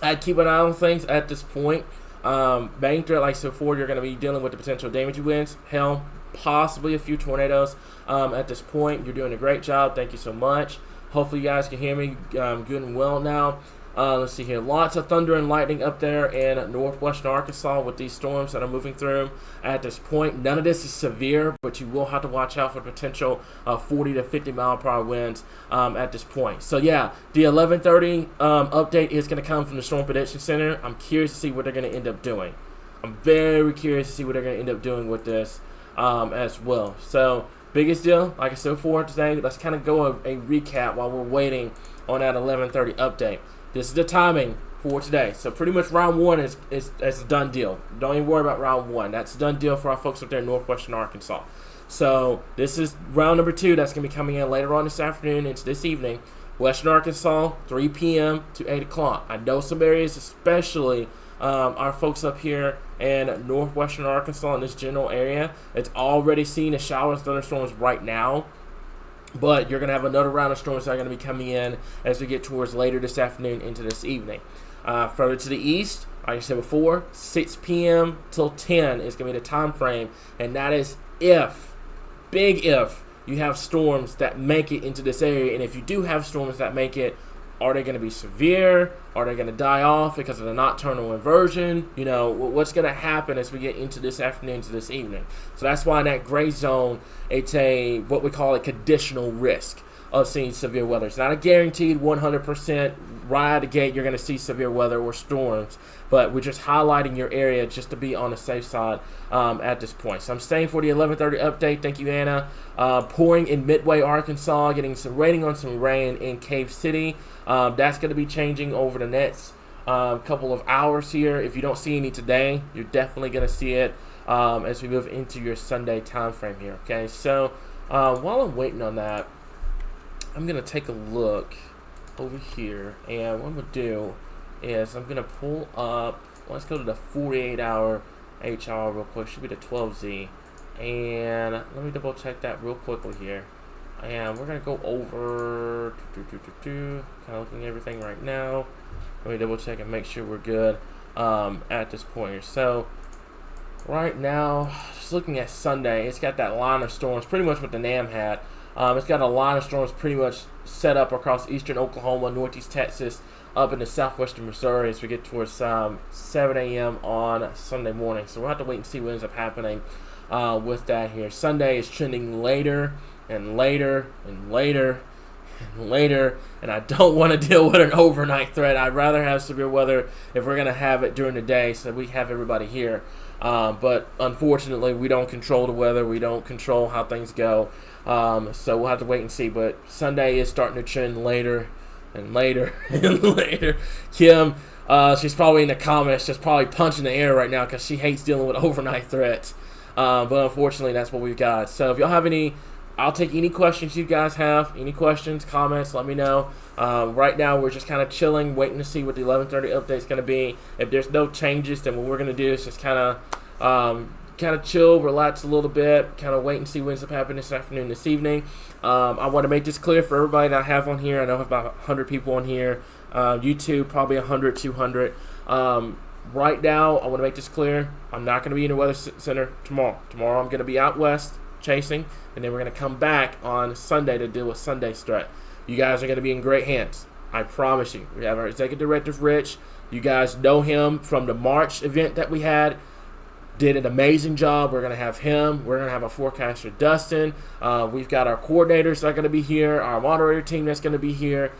I'd keep an eye on things at this point. Main threat, like I said before, you're going to be dealing with the potential damaging winds, hail, possibly a few tornadoes at this point. You're doing a great job. Thank you so much. Hopefully you guys can hear me good and well now. Let's see here. Lots of thunder and lightning up there in northwestern Arkansas with these storms that are moving through at this point. None of this is severe, but you will have to watch out for potential 40 to 50 mile per hour winds at this point. So yeah, the 11:30 update is going to come from the Storm Prediction Center. I'm curious to see what they're going to end up doing. I'm very curious to see what they're going to end up doing with this as well. So biggest deal, like I said before today, let's kind of go a recap while we're waiting on that 11:30 update. This is the timing for today. So pretty much round one is a done deal. Don't even worry about round one. That's a done deal for our folks up there in northwestern Arkansas. So this is round number 2 that's going to be coming in later on this afternoon into this evening. Western Arkansas, 3 p.m. to 8 o'clock. I know some areas, especially our folks up here in northwestern Arkansas in this general area, it's already seeing the showers, thunderstorms right now. But you're going to have another round of storms that are going to be coming in as we get towards later this afternoon into this evening. Further to the east, like I said before, 6 p.m. till 10 is going to be the time frame. And that is if, big if, you have storms that make it into this area. And if you do have storms that make it, Are they going to be severe? Are they going to die off because of the nocturnal inversion? You know, what's going to happen as we get into this afternoon to this evening? So that's why in that gray zone, it's what we call a conditional risk of seeing severe weather. It's not a guaranteed 100% right out of the gate you're going to see severe weather or storms, but we're just highlighting your area just to be on the safe side at this point. So I'm staying for the 11:30 update. Thank you, Anna. Pouring in Midway, Arkansas, getting some rating on some rain in Cave City. That's going to be changing over the next couple of hours here. If you don't see any today, you're definitely going to see it as we move into your Sunday time frame here. Okay, so while I'm waiting on that, I'm going to take a look over here, and what I'm going to do is I'm going to pull up, let's go to the 48-hour HR real quick. Should be the 12Z, and let me double check that real quickly here. And we're going to go over, kind of looking at everything right now. Let me double check and make sure we're good at this point here. So right now, just looking at Sunday, it's got that line of storms, pretty much what the NAM had. It's got a line of storms pretty much set up across eastern Oklahoma, northeast Texas, up into southwestern Missouri as we get towards 7 a.m. on Sunday morning. So we'll have to wait and see what ends up happening with that here. Sunday is trending later and later and later and later, and I don't want to deal with an overnight threat. I'd rather have severe weather if we're going to have it during the day so we have everybody here. But unfortunately, we don't control the weather. We don't control how things go. So we'll have to wait and see. But Sunday is starting to trend later and later and later. Kim, she's probably in the comments just probably punching the air right now because she hates dealing with overnight threats. But unfortunately, that's what we've got. So if y'all have any, I'll take any questions you guys have. Any questions, comments, let me know. Right now, we're just kind of chilling, waiting to see what the 11:30 update is going to be. If there's no changes, then what we're going to do is just kind of chill, relax a little bit, kind of wait and see what ends up happening this afternoon, this evening. I want to make this clear for everybody that I have on here. I know I have about 100 people on here. YouTube, probably 100, 200. Right now, I want to make this clear. I'm not going to be in the weather center tomorrow. Tomorrow, I'm going to be out west chasing, and then we're going to come back on Sunday to deal with Sunday's threat. You guys are going to be in great hands. I promise you. We have our executive director, Rich. You guys know him from the March event that we had. Did an amazing job. We're going to have him. We're going to have our forecaster, Dustin. We've got our coordinators that are going to be here, our moderator team that's going to be here.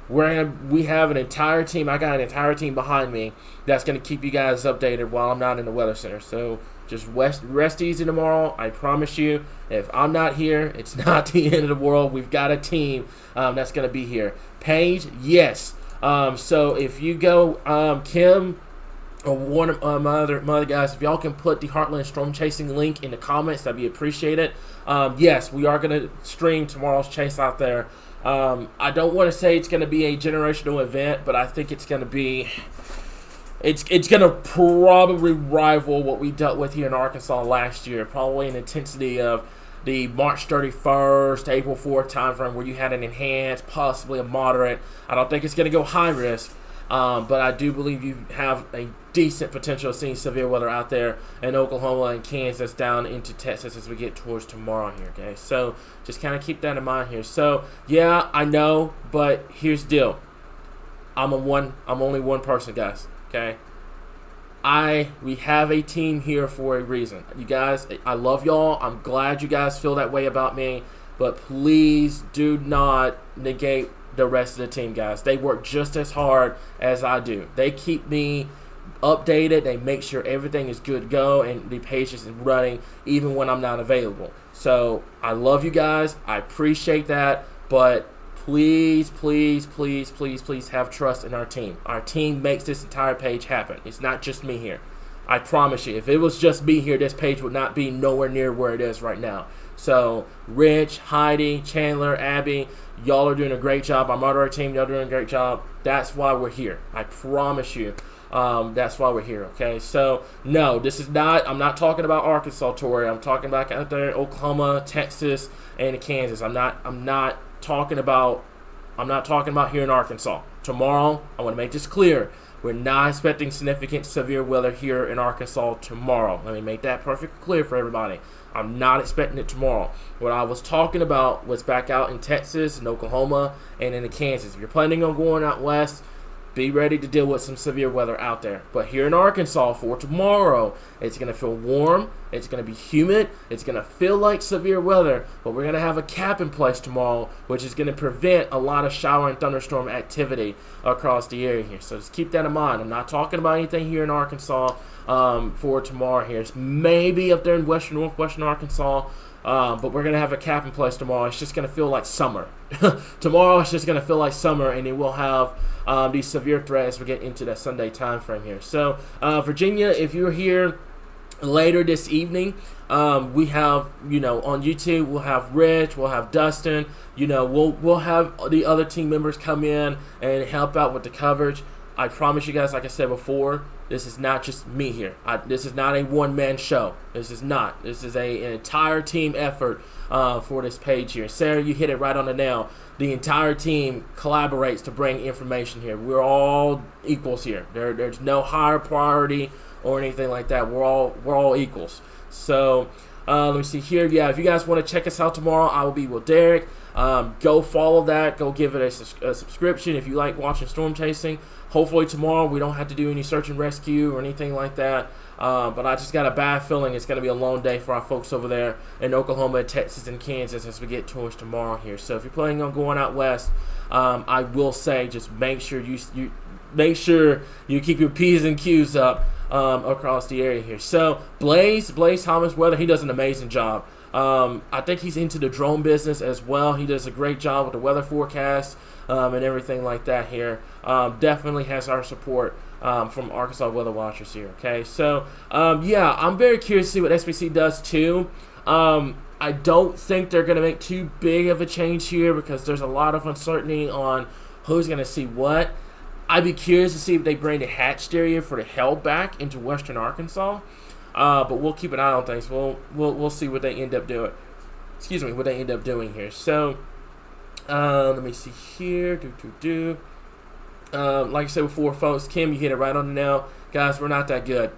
We have an entire team. I got an entire team behind me that's going to keep you guys updated while I'm not in the weather center. So just rest easy tomorrow. I promise you, if I'm not here, it's not the end of the world. We've got a team that's going to be here. Paige, yes. So if you go, Kim, or one of my other guys, if y'all can put the Heartland Storm Chasing link in the comments, that'd be appreciated. Yes, we are going to stream tomorrow's chase out there. I don't want to say it's going to be a generational event, but I think it's going to be, it's going to probably rival what we dealt with here in Arkansas last year, probably an intensity of the March 31st, April 4th time frame where you had an enhanced, possibly a moderate. I don't think it's going to go high risk, but I do believe you have a decent potential of seeing severe weather out there in Oklahoma and Kansas down into Texas as we get towards tomorrow here, okay? So just kind of keep that in mind here. So, yeah, I know, but here's the deal. I'm only one person, guys, okay? We have a team here for a reason. You guys, I love y'all. I'm glad you guys feel that way about me, but please do not negate the rest of the team, guys. They work just as hard as I do. They keep me updated. They make sure everything is good to go and the page is running even when I'm not available. So I love you guys. I appreciate that, but please, please, please, please, please have trust in our team. Our team makes this entire page happen. It's not just me here. I promise you, if it was just me here, this page would not be nowhere near where it is right now. So Rich, Heidi, Chandler, Abby, y'all are doing a great job. Our moderator team, y'all doing a great job. That's why we're here. I promise you. That's why we're here, okay? So, no, this is not, I'm not talking about Arkansas, Tori. I'm talking about out there in Oklahoma, Texas, and Kansas. I'm not talking about here in Arkansas. Tomorrow, I want to make this clear. We're not expecting significant severe weather here in Arkansas tomorrow. Let me make that perfectly clear for everybody. I'm not expecting it tomorrow. What I was talking about was back out in Texas and Oklahoma and in Kansas. If you're planning on going out west, be ready to deal with some severe weather out there. But here in Arkansas for tomorrow, it's going to feel warm. It's going to be humid. It's going to feel like severe weather. But we're going to have a cap in place tomorrow, which is going to prevent a lot of shower and thunderstorm activity across the area here. So just keep that in mind. I'm not talking about anything here in Arkansas for tomorrow here. It's maybe up there in northwestern Arkansas. But we're going to have a cap in place tomorrow. It's just going to feel like summer. Tomorrow it's just going to feel like summer, and it will have these severe threats as we get into that Sunday time frame here. So, Virginia, if you're here later this evening, we have, on YouTube, we'll have Rich, we'll have Dustin, we'll have the other team members come in and help out with the coverage. I promise you guys, like I said before, this is not just me here. This is not a one-man show. This is not. This is an entire team effort for this page here. Sarah, you hit it right on the nail. The entire team collaborates to bring information here. We're all equals here. There's no higher priority or anything like that. We're all equals. So let me see here. Yeah, if you guys want to check us out tomorrow, I will be with Derek. Go follow that. Go give it a subscription if you like watching storm chasing. Hopefully tomorrow we don't have to do any search and rescue or anything like that. But I just got a bad feeling it's going to be a long day for our folks over there in Oklahoma, Texas, and Kansas as we get towards tomorrow here. So if you're planning on going out west, I will say just make sure you keep your P's and Q's up across the area here. So Blaze Thomas Weather, he does an amazing job. I think he's into the drone business as well. He does a great job with the weather forecast and everything like that here. Definitely has our support from Arkansas Weather Watchers here. Okay, so I'm very curious to see what SBC does too. I don't think they're going to make too big of a change here because there's a lot of uncertainty on who's going to see what. I'd be curious to see if they bring the hatched area for the hell back into western Arkansas. But we'll keep an eye on things. We'll see what they end up doing. What they end up doing here. So let me see here. Like I said before, folks, Kim, you hit it right on the nail. Guys, we're not that good.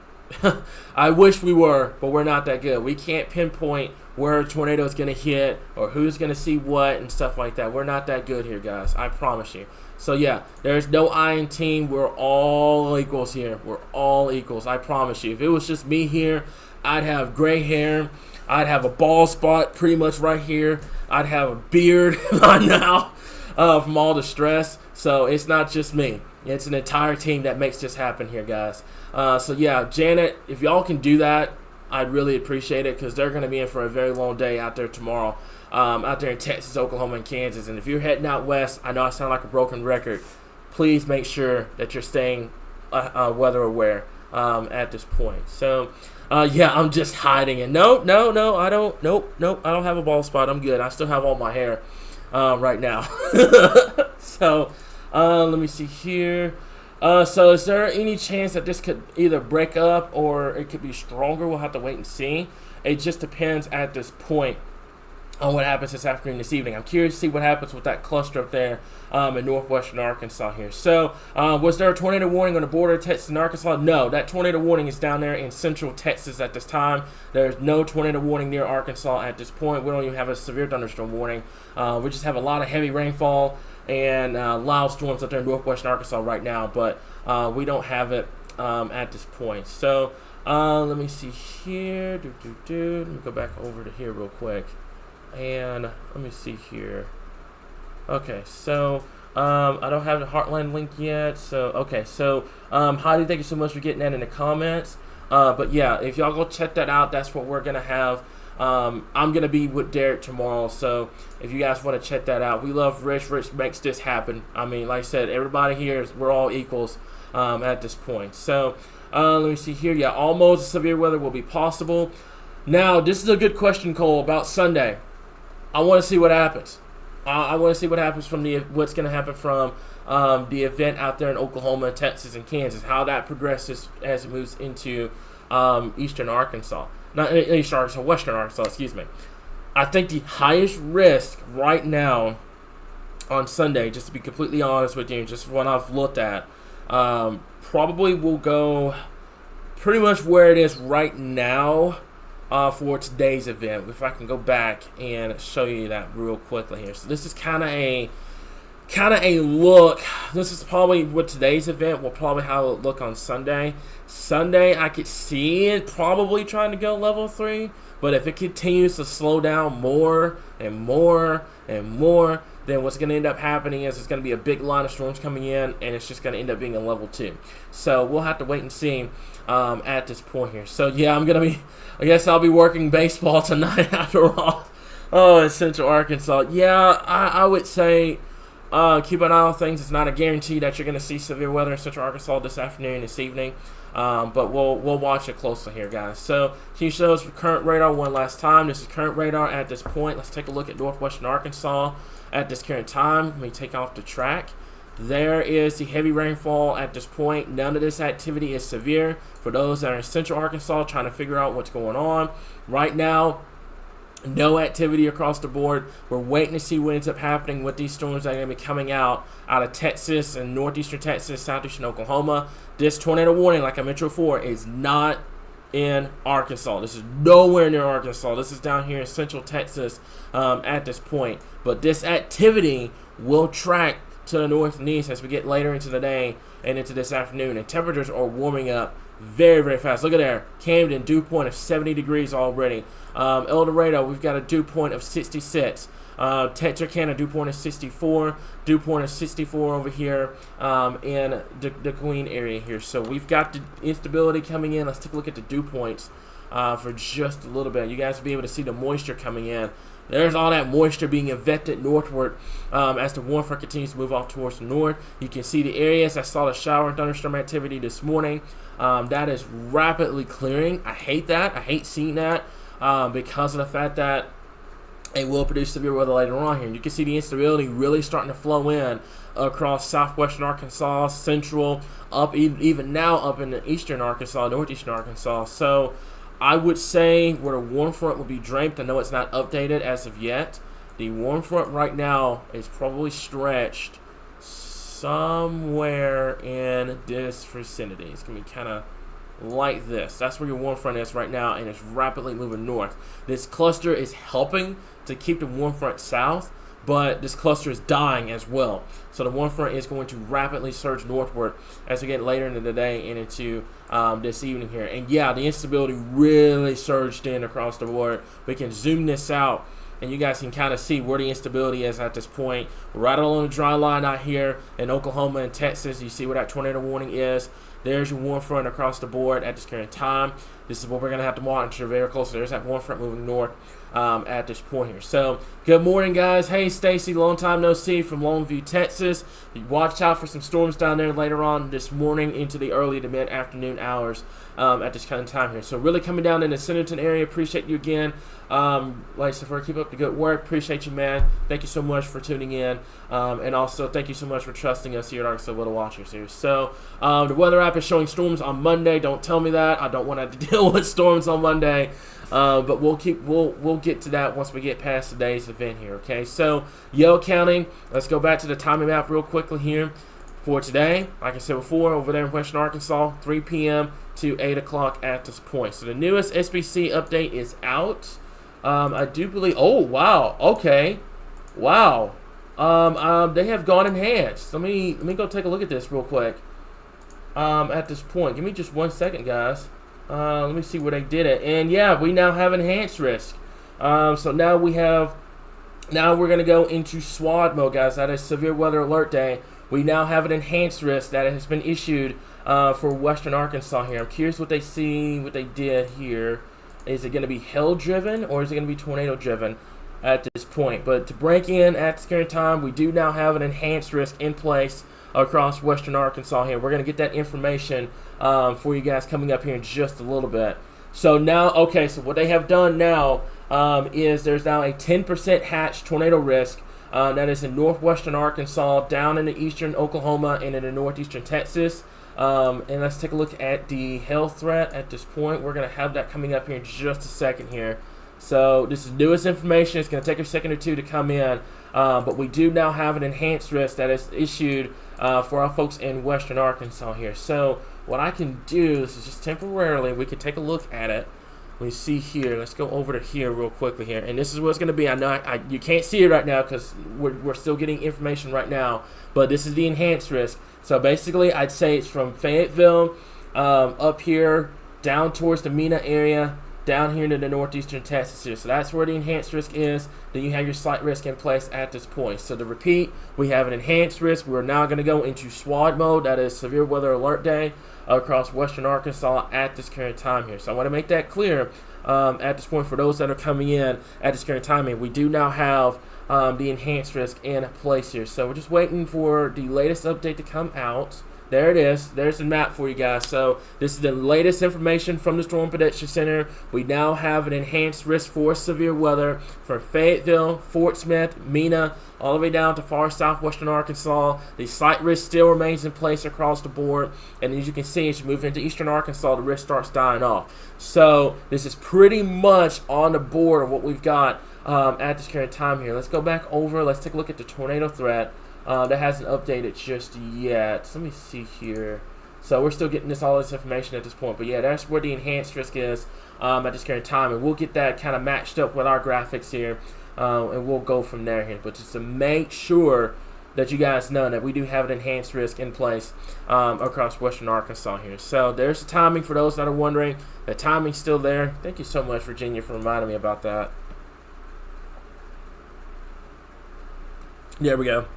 I wish we were, but we're not that good. We can't pinpoint where a tornado is going to hit or who's going to see what and stuff like that. We're not that good here, guys. I promise you. So, yeah, there's no iron team. We're all equals here. We're all equals. I promise you. If it was just me here, I'd have gray hair. I'd have a bald spot pretty much right here. I'd have a beard by now from all the stress. So, it's not just me. It's an entire team that makes this happen here, guys. So, yeah, Janet, if y'all can do that, I'd really appreciate it because they're going to be in for a very long day out there tomorrow. Out there in Texas, Oklahoma, and Kansas. And if you're heading out west, I know I sound like a broken record. Please make sure that you're staying weather aware at this point. So, I'm just hiding it. No, I don't. Nope. I don't have a bald spot. I'm good. I still have all my hair right now. So, let me see here. So is there any chance that this could either break up or it could be stronger? We'll have to wait and see. It just depends at this point on what happens this afternoon, this evening. I'm curious to see what happens with that cluster up there in northwestern Arkansas here. So, was there a tornado warning on the border of Texas and Arkansas? No, that tornado warning is down there in central Texas at this time. There's no tornado warning near Arkansas at this point. We don't even have a severe thunderstorm warning. We just have a lot of heavy rainfall and loud storms up there in northwestern Arkansas right now, but we don't have it at this point. So, let me see here. Let me go back over to here real quick. And let me see here. Okay, so I don't have the Heartland link yet. So, okay, so Heidi, thank you so much for getting that in the comments. But yeah, if y'all go check that out, that's what we're going to have. I'm going to be with Derek tomorrow, so if you guys want to check that out. We love Rich. Rich makes this happen. I mean, like I said, everybody here, we're all equals at this point. So, let me see here. Yeah, all modes of severe weather will be possible. Now, this is a good question, Cole, about Sunday. I want to see what happens. I want to see what happens from what's going to happen from the event out there in Oklahoma, Texas, and Kansas, how that progresses as it moves into eastern Arkansas. Not eastern Arkansas, western Arkansas, excuse me. I think the highest risk right now on Sunday, just to be completely honest with you, just from what I've looked at, Probably will go pretty much where it is right now for today's event. If I can go back and show you that real quickly here. So this is kind of a look. This is probably what today's event will probably how it look on Sunday. Sunday, I could see it probably trying to go level 3, but if it continues to slow down more and more and more, then what's going to end up happening is it's going to be a big line of storms coming in, and it's just going to end up being a level 2. So we'll have to wait and see at this point here. So yeah, I guess I'll be working baseball tonight after all. Oh, in Central Arkansas. Yeah, I would say keep an eye on things. It's not a guarantee that you're going to see severe weather in Central Arkansas this afternoon, this evening. But we'll watch it closely here, guys. So can you show us current radar one last time? This is current radar at this point. Let's take a look at northwestern Arkansas at this current time. Let me take off the track. There is the heavy rainfall at this point. None of this activity is severe. For those that are in Central Arkansas trying to figure out what's going on right now, no activity across the board. We're waiting to see what ends up happening with these storms that are going to be coming out of Texas and northeastern Texas, southeastern Oklahoma. This tornado warning, like I mentioned before, is not in Arkansas. This is nowhere near Arkansas. This is down here in central Texas at this point. But this activity will track to the north and east as we get later into the day and into this afternoon. And temperatures are warming up very, very fast. Look at there. Camden, dew point of 70 degrees already. El Dorado, we've got a dew point of 66. Texarkana, dew point of 64. Dew point of 64 over here in the Queen area here. So we've got the instability coming in. Let's take a look at the dew points for just a little bit. You guys will be able to see the moisture coming in. There's all that moisture being evected northward as the warm front continues to move off towards the north. You can see the areas. I saw the shower and thunderstorm activity this morning. That is rapidly clearing. I hate that. I hate seeing that because of the fact that it will produce severe weather later on here. And you can see the instability really starting to flow in across southwestern Arkansas, central, up even now up in the eastern Arkansas, northeastern Arkansas. So I would say where the warm front will be draped. I know it's not updated as of yet. The warm front right now is probably stretched somewhere in this vicinity. It's going to be kind of like this. That's where your warm front is right now, and it's rapidly moving north. This cluster is helping to keep the warm front south, but this cluster is dying as well. So the warm front is going to rapidly surge northward as we get later into the day and into this evening here. And yeah, the instability really surged in across the board. We can zoom this out, and you guys can kind of see where the instability is at this point. Right along the dry line out here in Oklahoma and Texas, you see where that tornado warning is. There's your warm front across the board at this current time. This is what we're going to have to monitor very closely. There's that warm front moving north at this point here. So, good morning, guys. Hey, Stacy, long time no see from Longview, Texas. Watch out for some storms down there later on this morning into the early to mid-afternoon hours at this kind of time here. So, really coming down in the Centerton area. Appreciate you again. Like I said, keep up the good work. Appreciate you, man. Thank you so much for tuning in. And also, thank you so much for trusting us here at Arkansas Weather Watchers here. So, the weather app is showing storms on Monday. Don't tell me that. I don't want to have to deal with storms on Monday. But we'll get to that once we get past today's event here, okay? So, Yell County, let's go back to the timing map real quickly here for today. Like I said before, over there in western Arkansas, 3 p.m. to 8 o'clock at this point. So, the newest SBC update is out. I do believe, oh, wow, okay, wow. They have gone enhanced. Let me go take a look at this real quick at this point. Give me just 1 second, guys. Let me see where they did it. And yeah, we now have enhanced risk. So now we're going to go into SWAD mode, guys. That is severe weather alert day. We now have an enhanced risk that has been issued for western Arkansas here. I'm curious what they did here. Is it going to be hail driven or is it going to be tornado driven at this point? But to break in at this current time, we do now have an enhanced risk in place across western Arkansas here. We're going to get that information for you guys coming up here in just a little bit. So now, okay, so what they have done now is there's now a 10% hatch tornado risk that is in northwestern Arkansas, down into eastern Oklahoma, and into northeastern Texas. And let's take a look at the hail threat at this point. We're going to have that coming up here in just a second here. So this is newest information. It's going to take a second or two to come in, but we do now have an enhanced risk that is issued for our folks in western Arkansas here. So what I can do, this is just temporarily, we can take a look at it. We see here, let's go over to here real quickly here, and this is what it's going to be. I know you can't see it right now because we're still getting information right now, but this is the enhanced risk. So basically, I'd say it's from Fayetteville up here down towards the Mena area, down here into the northeastern Texas here. So that's where the enhanced risk is. Then you have your slight risk in place at this point. So to repeat, we have an enhanced risk. We're now going to go into SWAD mode, that is severe weather alert day, across western Arkansas at this current time here. So I want to make that clear at this point for those that are coming in at this current time here. We do now have the enhanced risk in place here. So we're just waiting for the latest update to come out. There it is. There's the map for you guys. So this is the latest information from the Storm Prediction Center. We now have an enhanced risk for severe weather from Fayetteville, Fort Smith, Mena, all the way down to far southwestern Arkansas. The slight risk still remains in place across the board. And as you can see, as you move into eastern Arkansas, the risk starts dying off. So this is pretty much on the board of what we've got at this current time here. Let's go back over. Let's take a look at the tornado threat. That hasn't updated just yet. So let me see here. So we're still getting all this information at this point. But yeah, that's where the enhanced risk is at this current time. And we'll get that kind of matched up with our graphics here. And we'll go from there here. But just to make sure that you guys know that we do have an enhanced risk in place across western Arkansas here. So there's the timing for those that are wondering. The timing's still there. Thank you so much, Virginia, for reminding me about that. There we go.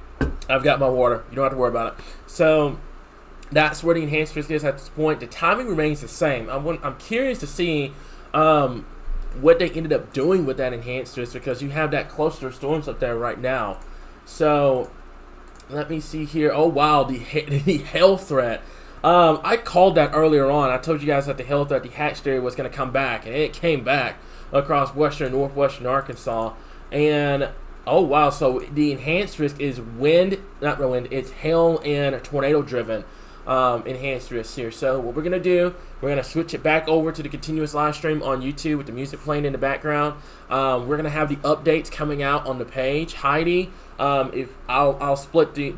I've got my water. You don't have to worry about it. So that's where the enhanced risk is at this point. The timing remains the same. I'm curious to see what they ended up doing with that enhanced risk, because you have that cluster of storms up there right now. So let me see here. Oh, wow, the hail threat. I called that earlier on. I told you guys that the hail threat, the hatched area, was going to come back, and it came back across western and northwestern Arkansas. And oh, wow. So the enhanced risk is it's hail and tornado driven enhanced risk here. So what we're going to do, we're going to switch it back over to the continuous live stream on YouTube with the music playing in the background. We're going to have the updates coming out on the page. Heidi, if I'll split the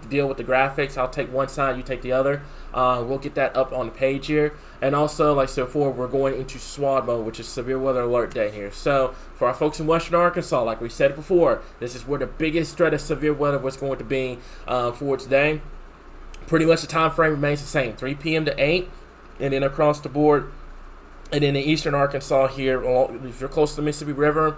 deal with the graphics. I'll take one side, you take the other. We'll get that up on the page here. And also, like I said before, we're going into SWAD mode, which is severe weather alert day here. So for our folks in western Arkansas, like we said before, this is where the biggest threat of severe weather was going to be for today. Pretty much the time frame remains the same, 3 p.m. to 8, and then across the board. And then in eastern Arkansas here, if you're close to the Mississippi River,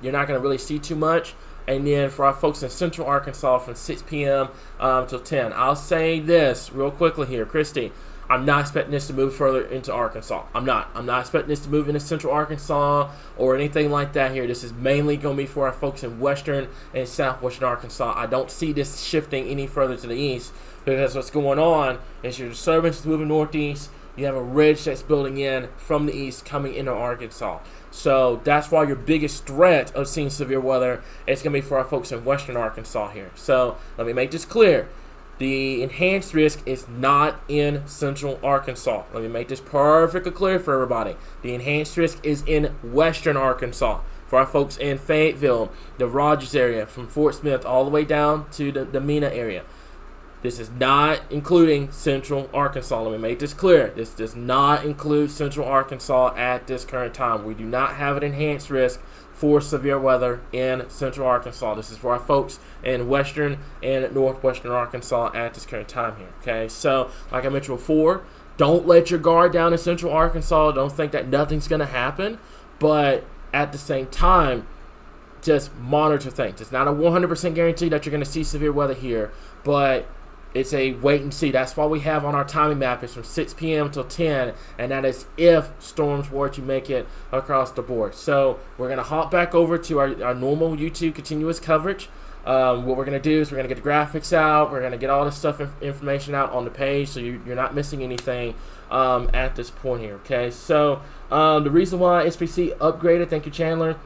you're not going to really see too much. And then for our folks in central Arkansas from 6 p.m. Till 10. I'll say this real quickly here, Christy. I'm not expecting this to move further into Arkansas. I'm not expecting this to move into central Arkansas or anything like that here. This is mainly going to be for our folks in western and southwestern Arkansas. I don't see this shifting any further to the east, because what's going on is your disturbance is moving northeast. You have a ridge that's building in from the east coming into Arkansas. So that's why your biggest threat of seeing severe weather is going to be for our folks in western Arkansas here. So let me make this clear. The enhanced risk is not in central Arkansas. Let me make this perfectly clear for everybody. The enhanced risk is in western Arkansas. For our folks in Fayetteville, the Rogers area, from Fort Smith all the way down to the Mena area. This is not including central Arkansas. Let me make this clear. This does not include central Arkansas at this current time. We do not have an enhanced risk for severe weather in central Arkansas. This is for our folks in western and northwestern Arkansas at this current time here. Okay, so like I mentioned before, don't let your guard down in central Arkansas. Don't think that nothing's going to happen. But at the same time, just monitor things. It's not a 100% guarantee that you're going to see severe weather here, but it's a wait and see. That's why we have on our timing map is from 6 p.m. till 10, and that is if storms were to make it across the board. So we're going to hop back over to our normal YouTube continuous coverage. What we're going to do is we're going to get the graphics out. We're going to get all this stuff information out on the page, so you're not missing anything at this point here. Okay, so the reason why SPC upgraded, thank you, Chandler.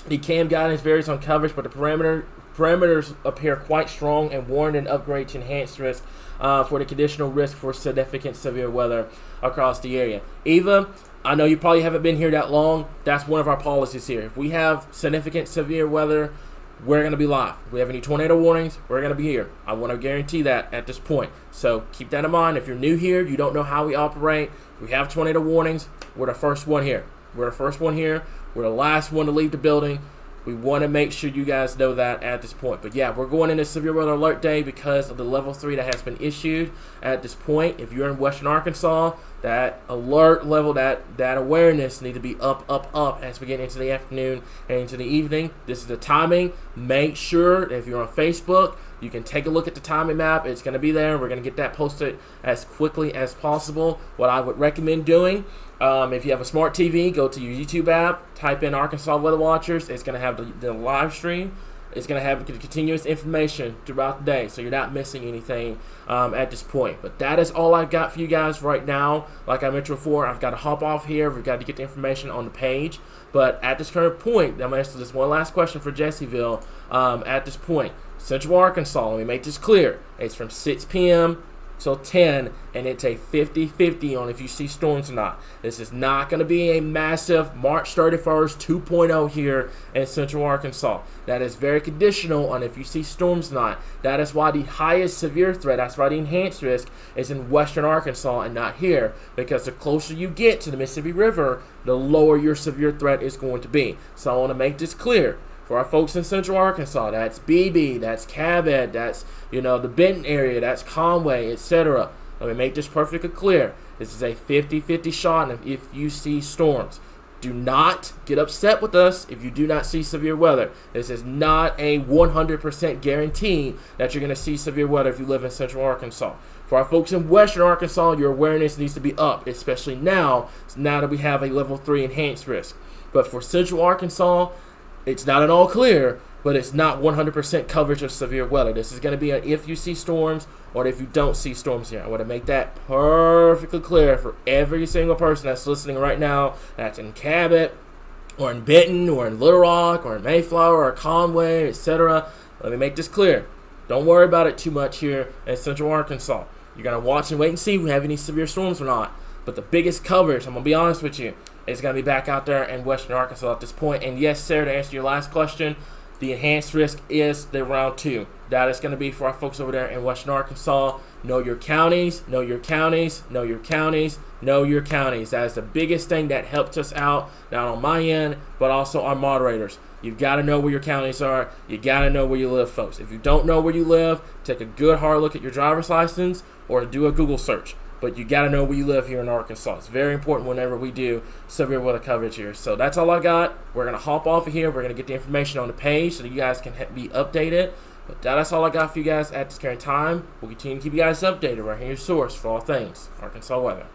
The cam guidance varies on coverage, but the parameters appear quite strong and warrant an upgrade to enhanced risk for the conditional risk for significant severe weather across the area. Eva, I know you probably haven't been here that long. That's one of our policies here. If we have significant severe weather, we're going to be live. If we have any tornado warnings, we're going to be here. I want to guarantee that at this point. So keep that in mind. If you're new here, you don't know how we operate, we have tornado warnings, we're the first one here. We're the first one here. We're the last one to leave the building. We want to make sure you guys know that at this point. But yeah, we're going into severe weather alert day because of the level 3 that has been issued at this point. If you're in Western Arkansas, that alert level, that awareness need to be up as we get into the afternoon and into the evening. This is the timing. Make sure if you're on Facebook, you can take a look at the timing map. It's going to be there. We're going to get that posted as quickly as possible. What I would recommend doing, if you have a smart TV, go to your YouTube app, type in Arkansas Weather Watchers. It's going to have the live stream. It's going to have continuous information throughout the day, so you're not missing anything at this point. But that is all I've got for you guys right now. Like I mentioned before, I've got to hop off here. We've got to get the information on the page. But at this current point, I'm going to answer this one last question for Jessieville. At this point, Central Arkansas, let me make this clear. It's from 6 p.m. till 10, and it's a 50-50 on if you see storms or not. This is not going to be a massive March 31st 2.0 here in Central Arkansas. That is very conditional on if you see storms or not. That is why the highest severe threat, that's why the enhanced risk, is in Western Arkansas and not here, because the closer you get to the Mississippi River, the lower your severe threat is going to be. So I want to make this clear. For our folks in Central Arkansas, that's BB, that's Cabot, that's, the Benton area, that's Conway, etc. Let me make this perfectly clear. This is a 50-50 shot if you see storms. Do not get upset with us if you do not see severe weather. This is not a 100% guarantee that you're going to see severe weather if you live in Central Arkansas. For our folks in Western Arkansas, your awareness needs to be up, especially now that we have a level 3 enhanced risk. But for Central Arkansas, it's not an all clear, but it's not 100% coverage of severe weather. This is going to be an if you see storms or if you don't see storms here. I want to make that perfectly clear for every single person that's listening right now, that's in Cabot or in Benton or in Little Rock or in Mayflower or Conway, etc. Let me make this clear. Don't worry about it too much here in Central Arkansas. You're going to watch and wait and see if we have any severe storms or not. But the biggest coverage, I'm going to be honest with you, is going to be back out there in Western Arkansas at this point. And yes, Sarah, to answer your last question, the enhanced risk is the round 2. That is going to be for our folks over there in Western Arkansas. Know your counties, know your counties, know your counties, know your counties. That is the biggest thing that helps us out, not on my end, but also our moderators. You've got to know where your counties are. You got to know where you live, folks. If you don't know where you live, take a good hard look at your driver's license or do a Google search. But you got to know where you live here in Arkansas. It's very important whenever we do severe weather coverage here. So that's all I got. We're going to hop off of here. We're going to get the information on the page so that you guys can be updated. But that's all I got for you guys at this current time. We'll continue to keep you guys updated right here, your source for all things Arkansas weather.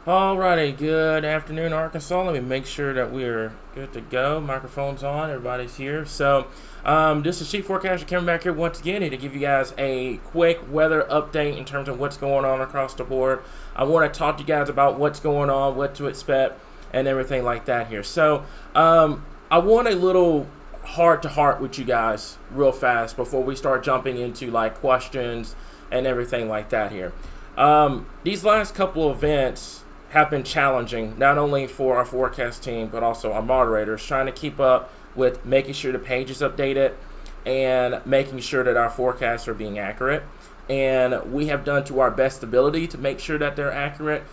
Alrighty, good afternoon, Arkansas. Let me make sure that we're good to go. Microphone's on, everybody's here. So, this is Chief Forecaster coming back here once again to give you guys a quick weather update in terms of what's going on across the board. I want to talk to you guys about what's going on, what to expect, and everything like that here. So, I want a little heart to heart with you guys real fast before we start jumping into like questions and everything like that here. These last couple of events have been challenging, not only for our forecast team, but also our moderators, trying to keep up with making sure the page is updated and making sure that our forecasts are being accurate. And we have done to our best ability to make sure that they're accurate,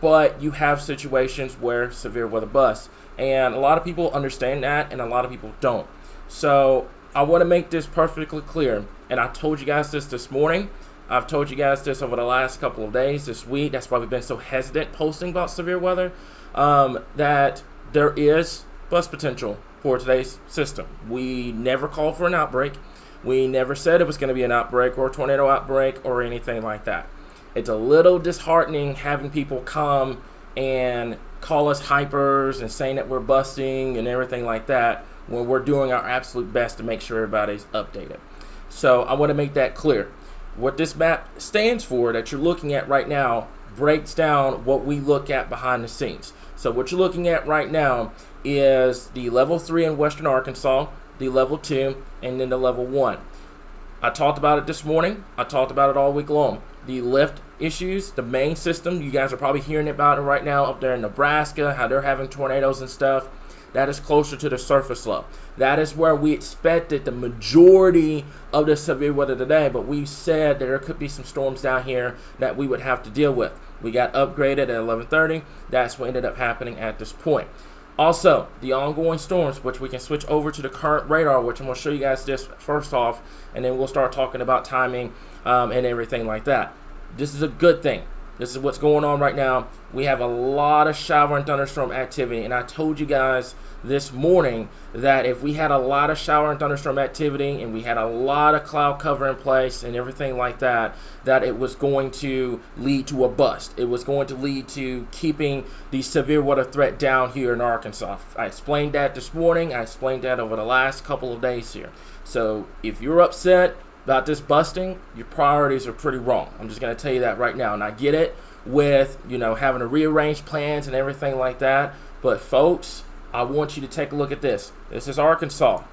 but you have situations where severe weather busts. And a lot of people understand that, and a lot of people don't. So I want to make this perfectly clear, and I told you guys this morning. I've told you guys this over the last couple of days, this week. That's why we've been so hesitant posting about severe weather, that there is bust potential for today's system. We never called for an outbreak. We never said it was going to be an outbreak or a tornado outbreak or anything like that. It's a little disheartening having people come and call us hypers and saying that we're busting and everything like that when we're doing our absolute best to make sure everybody's updated. So I want to make that clear. What this map stands for that you're looking at right now breaks down what we look at behind the scenes. So what you're looking at right now is the level 3 in western Arkansas, the level 2, and then the level 1. I talked about it this morning. I talked about it all week long. The lift issues, the main system, you guys are probably hearing about it right now up there in Nebraska, how they're having tornadoes and stuff. That is closer to the surface low. That is where we expected the majority of the severe weather today, but we said that there could be some storms down here that we would have to deal with. We got upgraded at 11:30. That's what ended up happening at this point. Also, the ongoing storms, which we can switch over to the current radar, which I'm going to show you guys this first off, and then we'll start talking about timing and everything like that. This is a good thing. This is what's going on right now. We have a lot of shower and thunderstorm activity, and I told you guys this morning that if we had a lot of shower and thunderstorm activity and we had a lot of cloud cover in place and everything like that, that it was going to lead to a bust. It was going to lead to keeping the severe weather threat down here in Arkansas. I explained that this morning. I explained that over the last couple of days here. So if you're upset about this busting, your priorities are pretty wrong. I'm just going to tell you that right now. And I get it with, having to rearrange plans and everything like that. But folks, I want you to take a look at this. This is Arkansas.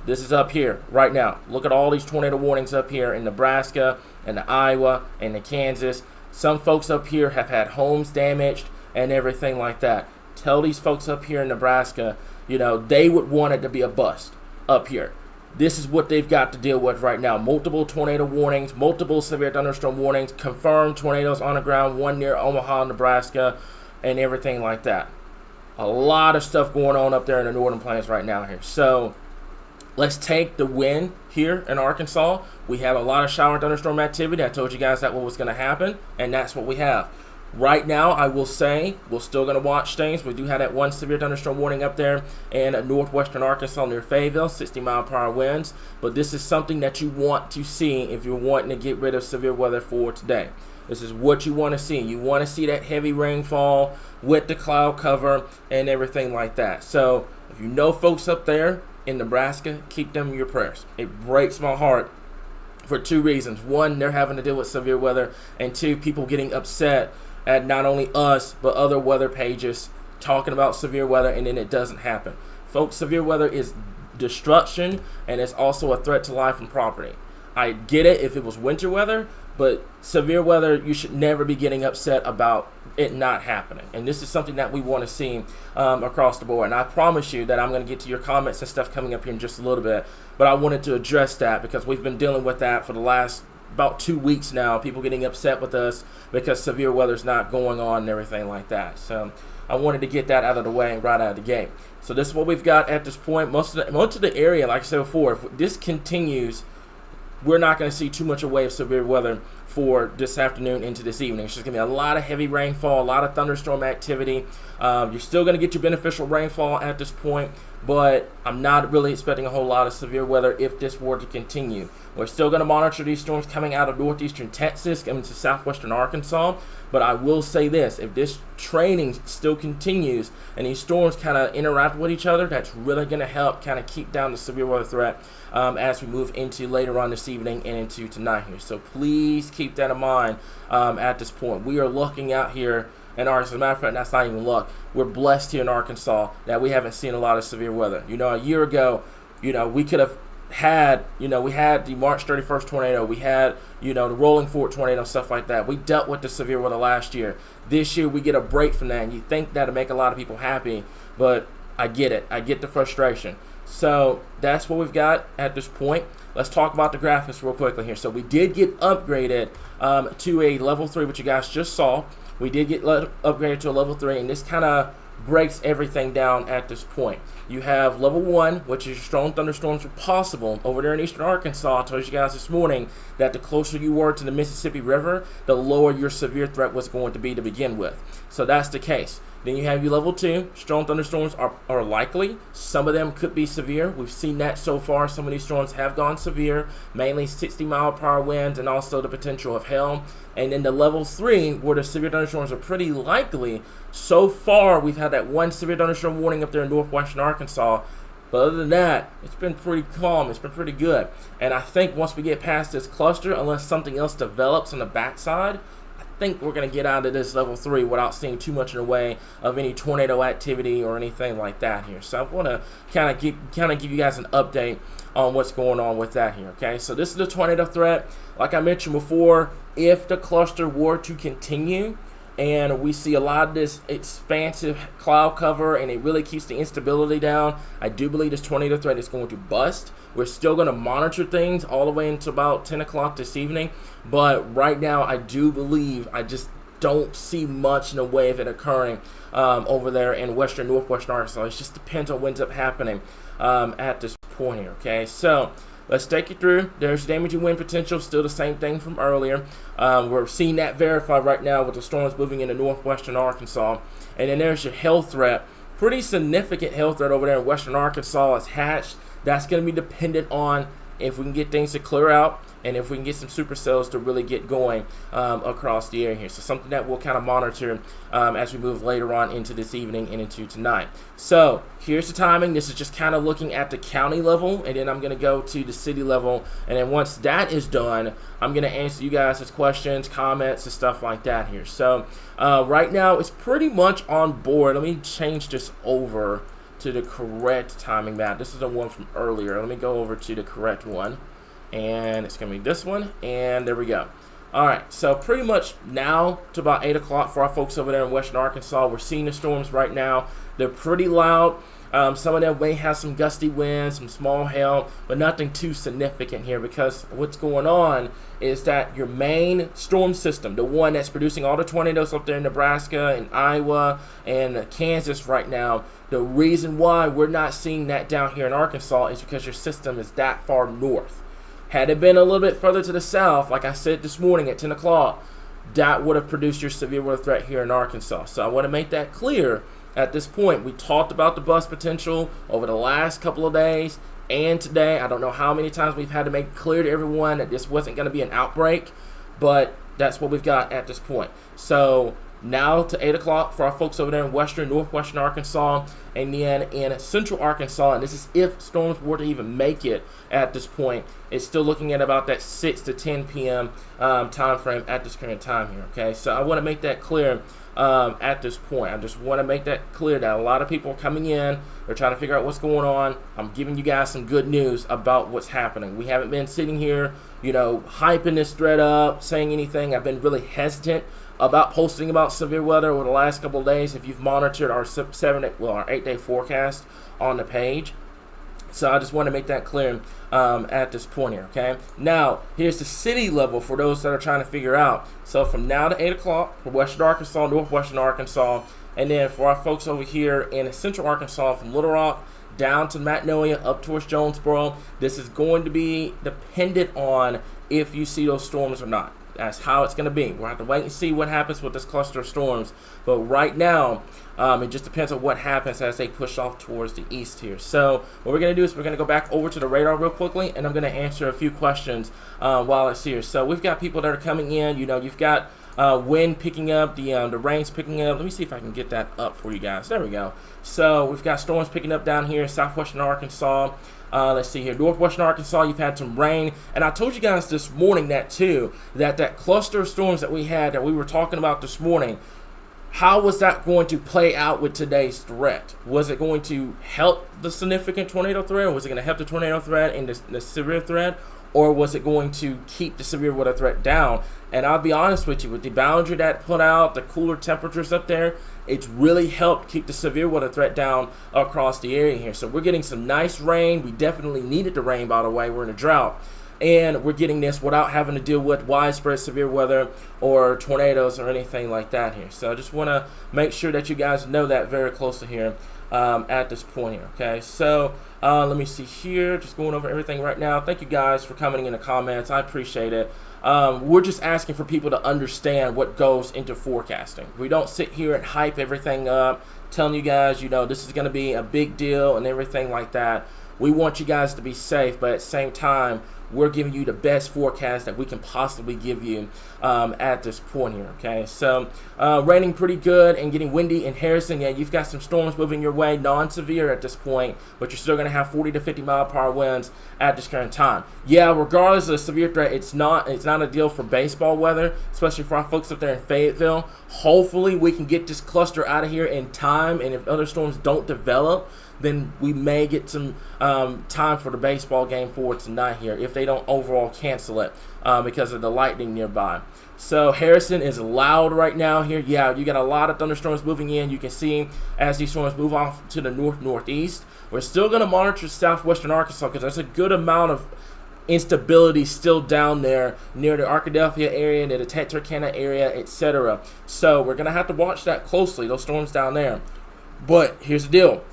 This is up here right now. Look at all these tornado warnings up here in Nebraska and the Iowa and the Kansas. Some folks up here have had homes damaged and everything like that. Tell these folks up here in Nebraska, they would want it to be a bust up here. This is what they've got to deal with right now. Multiple tornado warnings, multiple severe thunderstorm warnings, confirmed tornadoes on the ground, one near Omaha, Nebraska, and everything like that. A lot of stuff going on up there in the northern plains right now here. So let's take the win here in Arkansas. We have a lot of shower and thunderstorm activity. I told you guys that what was going to happen, and that's what we have. Right now, I will say we're still going to watch things. We do have that one severe thunderstorm warning up there in northwestern Arkansas near Fayetteville, 60-mile-per-hour winds. But this is something that you want to see if you're wanting to get rid of severe weather for today. This is what you want to see. You want to see that heavy rainfall with the cloud cover and everything like that. So if you know folks up there in Nebraska, keep them in your prayers. It breaks my heart for two reasons. One, they're having to deal with severe weather, and two, people getting upset at not only us, but other weather pages talking about severe weather, and then it doesn't happen. Folks, severe weather is destruction, and it's also a threat to life and property. I get it if it was winter weather, but severe weather, you should never be getting upset about it not happening. And this is something that we want to see across the board. And I promise you that I'm going to get to your comments and stuff coming up here in just a little bit. But I wanted to address that because we've been dealing with that for the last about 2 weeks now. People getting upset with us because severe weather's not going on and everything like that. So I wanted to get that out of the way right out of the gate. So this is what we've got at this point. Most of the area, like I said before, if this continues, we're not going to see too much away of severe weather for this afternoon into this evening. It's just going to be a lot of heavy rainfall, a lot of thunderstorm activity. You're still going to get your beneficial rainfall at this point, but I'm not really expecting a whole lot of severe weather if this were to continue. We're still going to monitor these storms coming out of northeastern Texas and into southwestern Arkansas, but I will say this, if this training still continues and these storms kind of interact with each other, that's really going to help kind of keep down the severe weather threat as we move into later on this evening and into tonight here. So please keep that in mind at this point. We are looking out here in Arkansas. As a matter of fact, that's not even luck. We're blessed here in Arkansas that we haven't seen a lot of severe weather. A year ago, we could have had, we had the March 31st tornado. We had, the Rolling Fork tornado, stuff like that. We dealt with the severe weather last year. This year, we get a break from that, and you think that'll make a lot of people happy, but I get it. I get the frustration. So that's what we've got at this point. Let's talk about the graphics real quickly here. So we did get upgraded to a level 3, which you guys just saw. We did get upgraded to a level 3, and this kind of breaks everything down at this point. You have level 1, which is strong thunderstorms are possible over there in eastern Arkansas. I told you guys this morning that the closer you were to the Mississippi River, the lower your severe threat was going to be to begin with. So that's the case. Then you have your level 2. Strong thunderstorms are likely. Some of them could be severe. We've seen that so far. Some of these storms have gone severe, mainly 60-mile-per-hour winds and also the potential of hail. And then the level 3, where the severe thunderstorms are pretty likely. So far, we've had that one severe thunderstorm warning up there in northwestern Arkansas. But other than that, it's been pretty calm. It's been pretty good. And I think once we get past this cluster, unless something else develops on the backside, I think we're going to get out of this level 3 without seeing too much in the way of any tornado activity or anything like that here. So I want to kind of give you guys an update on what's going on with that here, okay? So this is the tornado threat. Like I mentioned before, if the cluster were to continue and we see a lot of this expansive cloud cover and it really keeps the instability down, I do believe this tornado threat is going to bust. We're still going to monitor things all the way until about 10 o'clock this evening, but right now I do believe, I just don't see much in the way of it occurring over there in northwestern Arkansas. It just depends on what ends up happening at this point here, okay? So let's take you through. There's damaging wind potential, still the same thing from earlier. We're seeing that verified right now with the storms moving into northwestern Arkansas. And then there's your hail threat. Pretty significant hail threat over there in western Arkansas is hatched. That's going to be dependent on if we can get things to clear out and if we can get some supercells to really get going across the area here. So something that we'll kind of monitor as we move later on into this evening and into tonight. So here's the timing. This is just kind of looking at the county level, and then I'm going to go to the city level. And then once that is done, I'm going to answer you guys' questions, comments, and stuff like that here. So right now, it's pretty much on board. Let me change this over to the correct timing map. This is the one from earlier. Let me go over to the correct one, and it's gonna be this one, and there we go. All right, so pretty much now to about 8 o'clock for our folks over there in western Arkansas. We're seeing the storms right now. They're pretty loud. Some of them may have some gusty winds, some small hail, but nothing too significant here, because what's going on is that your main storm system, the one that's producing all the tornadoes up there in Nebraska and Iowa and Kansas right now, the reason why we're not seeing that down here in Arkansas is because your system is that far north. Had it been a little bit further to the south, like I said this morning at 10 o'clock, that would have produced your severe weather threat here in Arkansas. So I want to make that clear. At this point, we talked about the bust potential over the last couple of days and today. I don't know how many times we've had to make clear to everyone that this wasn't going to be an outbreak, but that's what we've got at this point. So now to 8 o'clock for our folks over there in northwestern Arkansas, and then in central Arkansas, and this is if storms were to even make it at this point, it's still looking at about that 6 to 10 p.m. Time frame at this current time here, okay? So I want to make that clear at this point. I just want to make that clear that a lot of people are coming in, they're trying to figure out what's going on. I'm giving you guys some good news about what's happening. We haven't been sitting here, hyping this thread up, saying anything. I've been really hesitant about posting about severe weather over the last couple of days. If you've monitored our 8-day forecast on the page. So I just want to make that clear at this point here, okay? Now, here's the city level for those that are trying to figure out. So from now to 8 o'clock for western Arkansas, northwestern Arkansas, and then for our folks over here in central Arkansas from Little Rock down to Magnolia up towards Jonesboro, this is going to be dependent on if you see those storms or not. That's how it's going to be. We'll have to wait and see what happens with this cluster of storms. But right now, it just depends on what happens as they push off towards the east here. So what we're going to do is we're going to go back over to the radar real quickly, and I'm going to answer a few questions while it's here. So we've got people that are coming in. You've got wind picking up, the rain's picking up. Let me see if I can get that up for you guys. There we go. So we've got storms picking up down here in southwestern Arkansas. Let's see here, northwestern Arkansas, you've had some rain. And I told you guys this morning that cluster of storms that we were talking about this morning, how was that going to play out with today's threat? Was it going to help the significant tornado threat, or was it going to help the tornado threat and the severe threat? Or was it going to keep the severe weather threat down? And I'll be honest with you, with the boundary that put out, the cooler temperatures up there, it's really helped keep the severe weather threat down across the area here. So we're getting some nice rain. We definitely needed the rain, by the way. We're in a drought. And we're getting this without having to deal with widespread severe weather or tornadoes or anything like that here. So I just want to make sure that you guys know that very closely here at this point here. Okay, so let me see here. Just going over everything right now. Thank you guys for coming in the comments. I appreciate it. We're just asking for people to understand what goes into forecasting. We don't sit here and hype everything up, telling you guys, this is going to be a big deal and everything like that. We want you guys to be safe, but at the same time, we're giving you the best forecast that we can possibly give you at this point here, okay? So, raining pretty good and getting windy in Harrison. Yeah, you've got some storms moving your way, non-severe at this point, but you're still going to have 40 to 50 mile per hour winds at this current time. Yeah, regardless of the severe threat, it's not a deal for baseball weather, especially for our folks up there in Fayetteville. Hopefully, we can get this cluster out of here in time, and if other storms don't develop, then we may get some time for the baseball game for tonight here if they don't overall cancel it because of the lightning nearby. So Harrison is loud right now here. Yeah, you got a lot of thunderstorms moving in. You can see as these storms move off to the northeast. We're still going to monitor southwestern Arkansas because there's a good amount of instability still down there near the Arkadelphia area, near the Texarkana area, etc. So we're going to have to watch that closely, those storms down there. But here's the deal.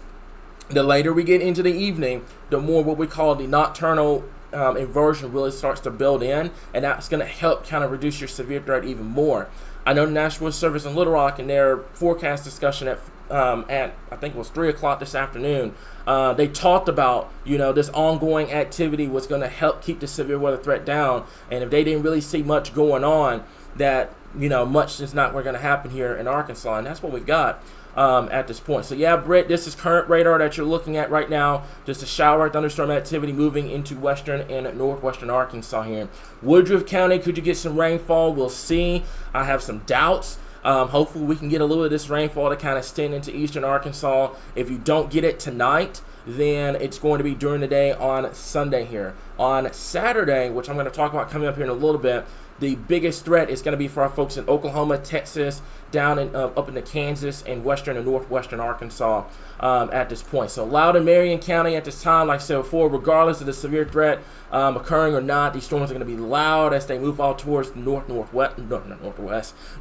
The later we get into the evening, the more what we call the nocturnal inversion really starts to build in, and that's going to help kind of reduce your severe threat even more. I know the National Weather Service in Little Rock in their forecast discussion at I think it was 3 o'clock this afternoon, they talked about, this ongoing activity was going to help keep the severe weather threat down, and if they didn't really see much going on, that, much is not going to happen here in Arkansas, and that's what we've got at this point. So yeah, Britt, this is current radar that you're looking at right now. Just a shower thunderstorm activity moving into western and northwestern Arkansas here. Woodruff County, could you get some rainfall? We'll see. I have some doubts. Hopefully we can get a little of this rainfall to kind of extend into eastern Arkansas. If you don't get it tonight, then it's going to be during the day on Sunday here. On Saturday, which I'm going to talk about coming up here in a little bit, the biggest threat is going to be for our folks in Oklahoma, Texas, down in up into Kansas, and western and northwestern Arkansas at this point. So Loudoun and Marion County at this time, like I said before, regardless of the severe threat occurring or not, these storms are going to be loud as they move out towards the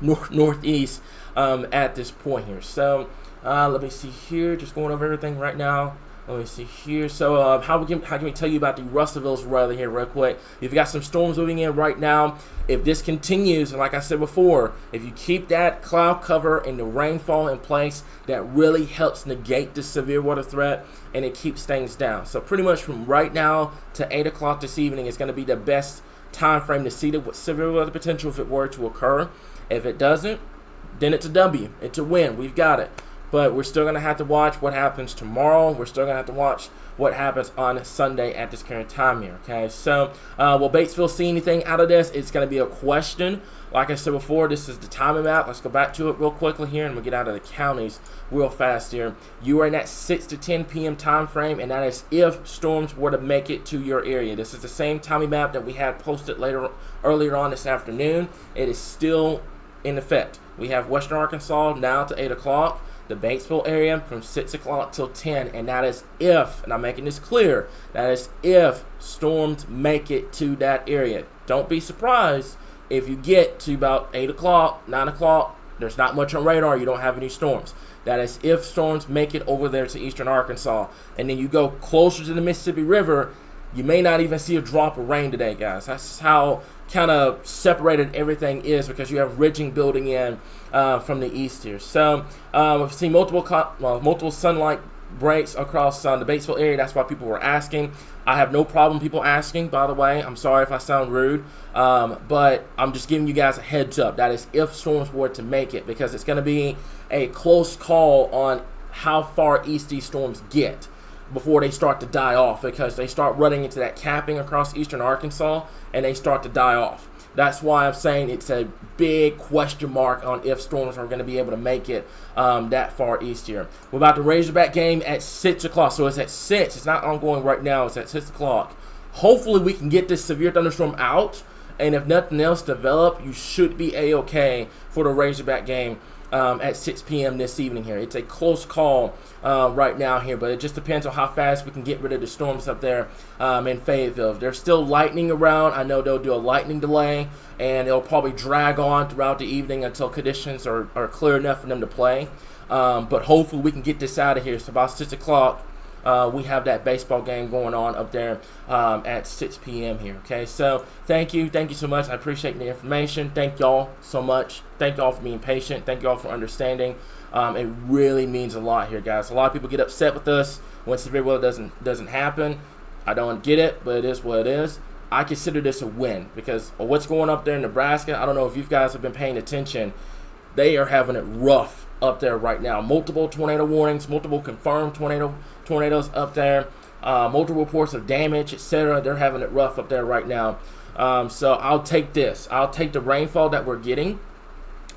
northeast at this point here. So let me see here, just going over everything right now. Let me see here. So how can we tell you about the Russellville's weather here real quick? You've got some storms moving in right now. If this continues, and like I said before, if you keep that cloud cover and the rainfall in place, that really helps negate the severe weather threat, and it keeps things down. So pretty much from right now to 8 o'clock this evening is going to be the best time frame to see the severe weather potential if it were to occur. If it doesn't, then it's a W. It's a win. We've got it. But we're still going to have to watch what happens tomorrow. We're still going to have to watch what happens on Sunday at this current time here, okay? So will Batesville see anything out of this? It's going to be a question. Like I said before, this is the timing map. Let's go back to it real quickly here, and we'll get out of the counties real fast here. You are in that 6 to 10 p.m. time frame, and that is if storms were to make it to your area. This is the same timing map that we had posted earlier on this afternoon. It is still in effect. We have western Arkansas now to 8 o'clock. The Batesville area from 6 o'clock till 10, and that is if, and I'm making this clear, that is if storms make it to that area. Don't be surprised if you get to about 8 o'clock, 9 o'clock, there's not much on radar, you don't have any storms. That is if storms make it over there to eastern Arkansas. And then you go closer to the Mississippi River, You may not even see a drop of rain today, guys. That's how kind of separated everything is, because you have ridging building in from the east here. So we've seen multiple sunlight breaks across the Batesville area. That's why people were asking. I have no problem people asking, by the way. I'm sorry if I sound rude, but I'm just giving you guys a heads up. That is if storms were to make it, because it's going to be a close call on how far east these storms get before they start to die off, because they start running into that capping across eastern Arkansas and they start to die off. That's why I'm saying it's a big question mark on if storms are going to be able to make it that far east here. We're about the Razorback game at 6 o'clock. So it's at 6. It's not ongoing right now. It's at 6 o'clock. Hopefully we can get this severe thunderstorm out. And if nothing else develop, you should be A-OK for the Razorback game at 6 p.m. this evening here. It's a close call right now here, but it just depends on how fast we can get rid of the storms up there in Fayetteville. There's still lightning around. I know they'll do a lightning delay, and it'll probably drag on throughout the evening until conditions are clear enough for them to play. But hopefully we can get this out of here. So about 6 o'clock, we have that baseball game going on up there at 6 p.m. here. Okay, so thank you so much. I appreciate the information. Thank y'all so much. Thank y'all for being patient. Thank y'all for understanding. It really means a lot here, guys. A lot of people get upset with us when severe weather doesn't happen. I don't get it, but it is what it is. I consider this a win because of what's going up there in Nebraska. I don't know if you guys have been paying attention. They are having it rough up there right now. Multiple tornado warnings, multiple confirmed tornadoes up there, multiple reports of damage, etc. They're having it rough up there right now. So I'll take this. I'll take the rainfall that we're getting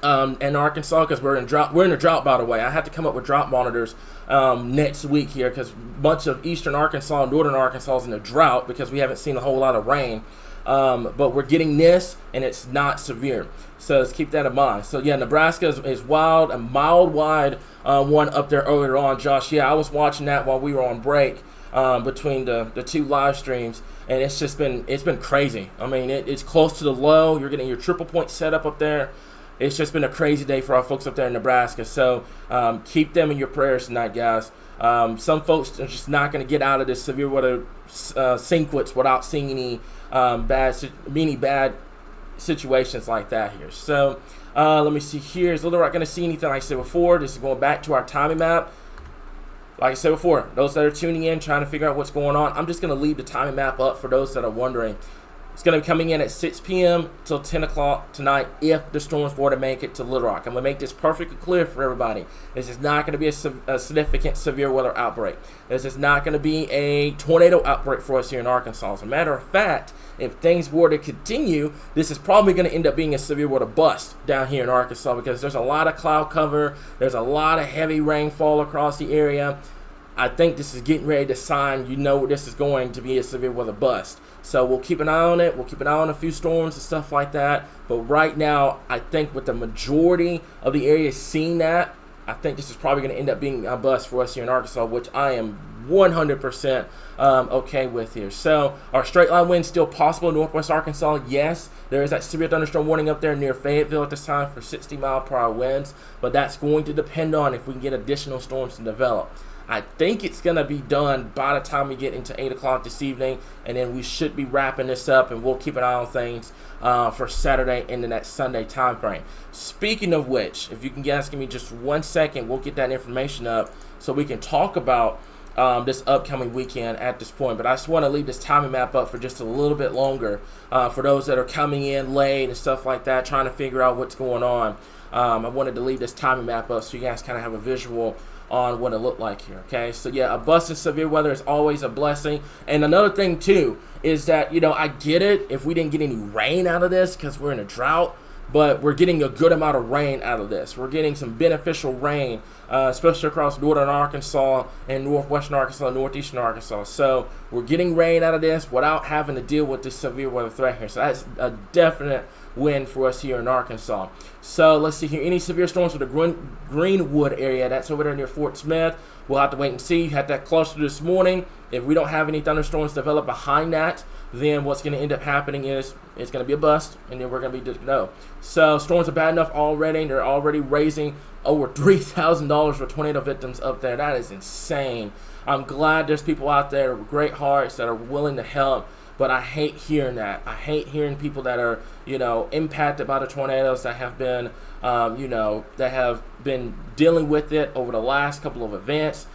in Arkansas, because we're in drought. We're in a drought, by the way. I have to come up with drought monitors next week here, because much of eastern Arkansas and northern Arkansas is in a drought because we haven't seen a whole lot of rain. But we're getting this, and it's not severe. So let's keep that in mind. So, yeah, Nebraska is wild, a mild wide one up there earlier on, Josh. Yeah, I was watching that while we were on break between the two live streams, and it's been crazy. I mean, it's close to the low. You're getting your triple point setup up there. It's just been a crazy day for our folks up there in Nebraska. So keep them in your prayers tonight, guys. Some folks are just not going to get out of this severe weather sequence without seeing any bad situations like that here. So let me see here. Is Little Rock going to see anything? Like I said before, this is going back to our timing map. Like I said before, those that are tuning in, trying to figure out what's going on, I'm just going to leave the timing map up for those that are wondering. It's going to be coming in at 6 p.m. till 10 o'clock tonight if the storms were to make it to Little Rock. I'm going to make this perfectly clear for everybody. This is not going to be a significant severe weather outbreak. This is not going to be a tornado outbreak for us here in Arkansas. As a matter of fact, if things were to continue, this is probably going to end up being a severe weather bust down here in Arkansas, because there's a lot of cloud cover. There's a lot of heavy rainfall across the area. I think this is getting ready to sign, this is going to be a severe weather bust. So we'll keep an eye on it. We'll keep an eye on a few storms and stuff like that. But right now, I think with the majority of the area seeing that, I think this is probably going to end up being a bust for us here in Arkansas, which I am 100% okay with here. So our straight line wind still possible in northwest Arkansas. Yes, there is that severe thunderstorm warning up there near Fayetteville at this time for 60-mile-per-hour winds. But that's going to depend on if we can get additional storms to develop. I think it's going to be done by the time we get into 8 o'clock this evening, and then we should be wrapping this up, and we'll keep an eye on things for Saturday into that Sunday time frame. Speaking of which, if you can guys give me just 1 second, we'll get that information up so we can talk about this upcoming weekend at this point. But I just want to leave this timing map up for just a little bit longer for those that are coming in late and stuff like that, trying to figure out what's going on. I wanted to leave this timing map up so you guys kind of have a visual on what it looked like here. Okay, so yeah, a bust in severe weather is always a blessing. And another thing too is that, I get it if we didn't get any rain out of this because we're in a drought, but we're getting a good amount of rain out of this. We're getting some beneficial rain, especially across northern Arkansas and northwestern Arkansas, northeastern Arkansas. So we're getting rain out of this without having to deal with this severe weather threat here. So that's a definite wind for us here in Arkansas. So let's see here. Any severe storms for the Greenwood area. That's over there near Fort Smith. We'll have to wait and see. You had that cluster this morning. If we don't have any thunderstorms develop behind that, then what's going to end up happening is it's going to be a bust, and then we're going to be no. So storms are bad enough already. They're already raising over $3,000 for tornado victims up there. That is insane. I'm glad there's people out there with great hearts that are willing to help, but I hate hearing that. I hate hearing people that are, impacted by the tornadoes that have been, that have been dealing with it over the last couple of events.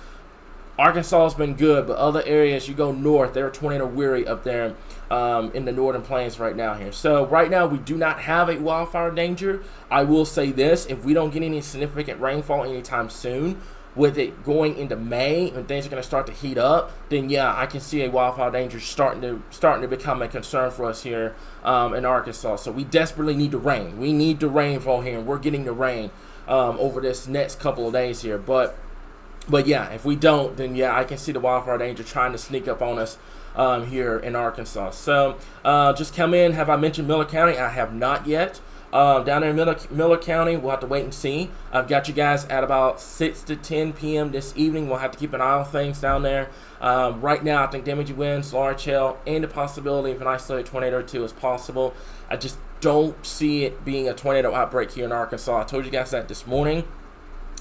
Arkansas has been good, but other areas, you go north, they're tornado weary up there in the northern plains right now here. So right now we do not have a wildfire danger. I will say this, if we don't get any significant rainfall anytime soon, with it going into May and things are going to start to heat up, then yeah, I can see a wildfire danger starting to become a concern for us here in Arkansas. So we desperately need the rain. We need the rainfall here, and we're getting the rain over this next couple of days here. But yeah, if we don't, then yeah, I can see the wildfire danger trying to sneak up on us here in Arkansas. So just come in. Have I mentioned Miller County? I have not yet. Down there in Miller County, we'll have to wait and see. I've got you guys at about 6 to 10 p.m. this evening. We'll have to keep an eye on things down there. Right now, I think damaging winds, large hail, and the possibility of an isolated tornado or two is possible. I just don't see it being a tornado outbreak here in Arkansas. I told you guys that this morning.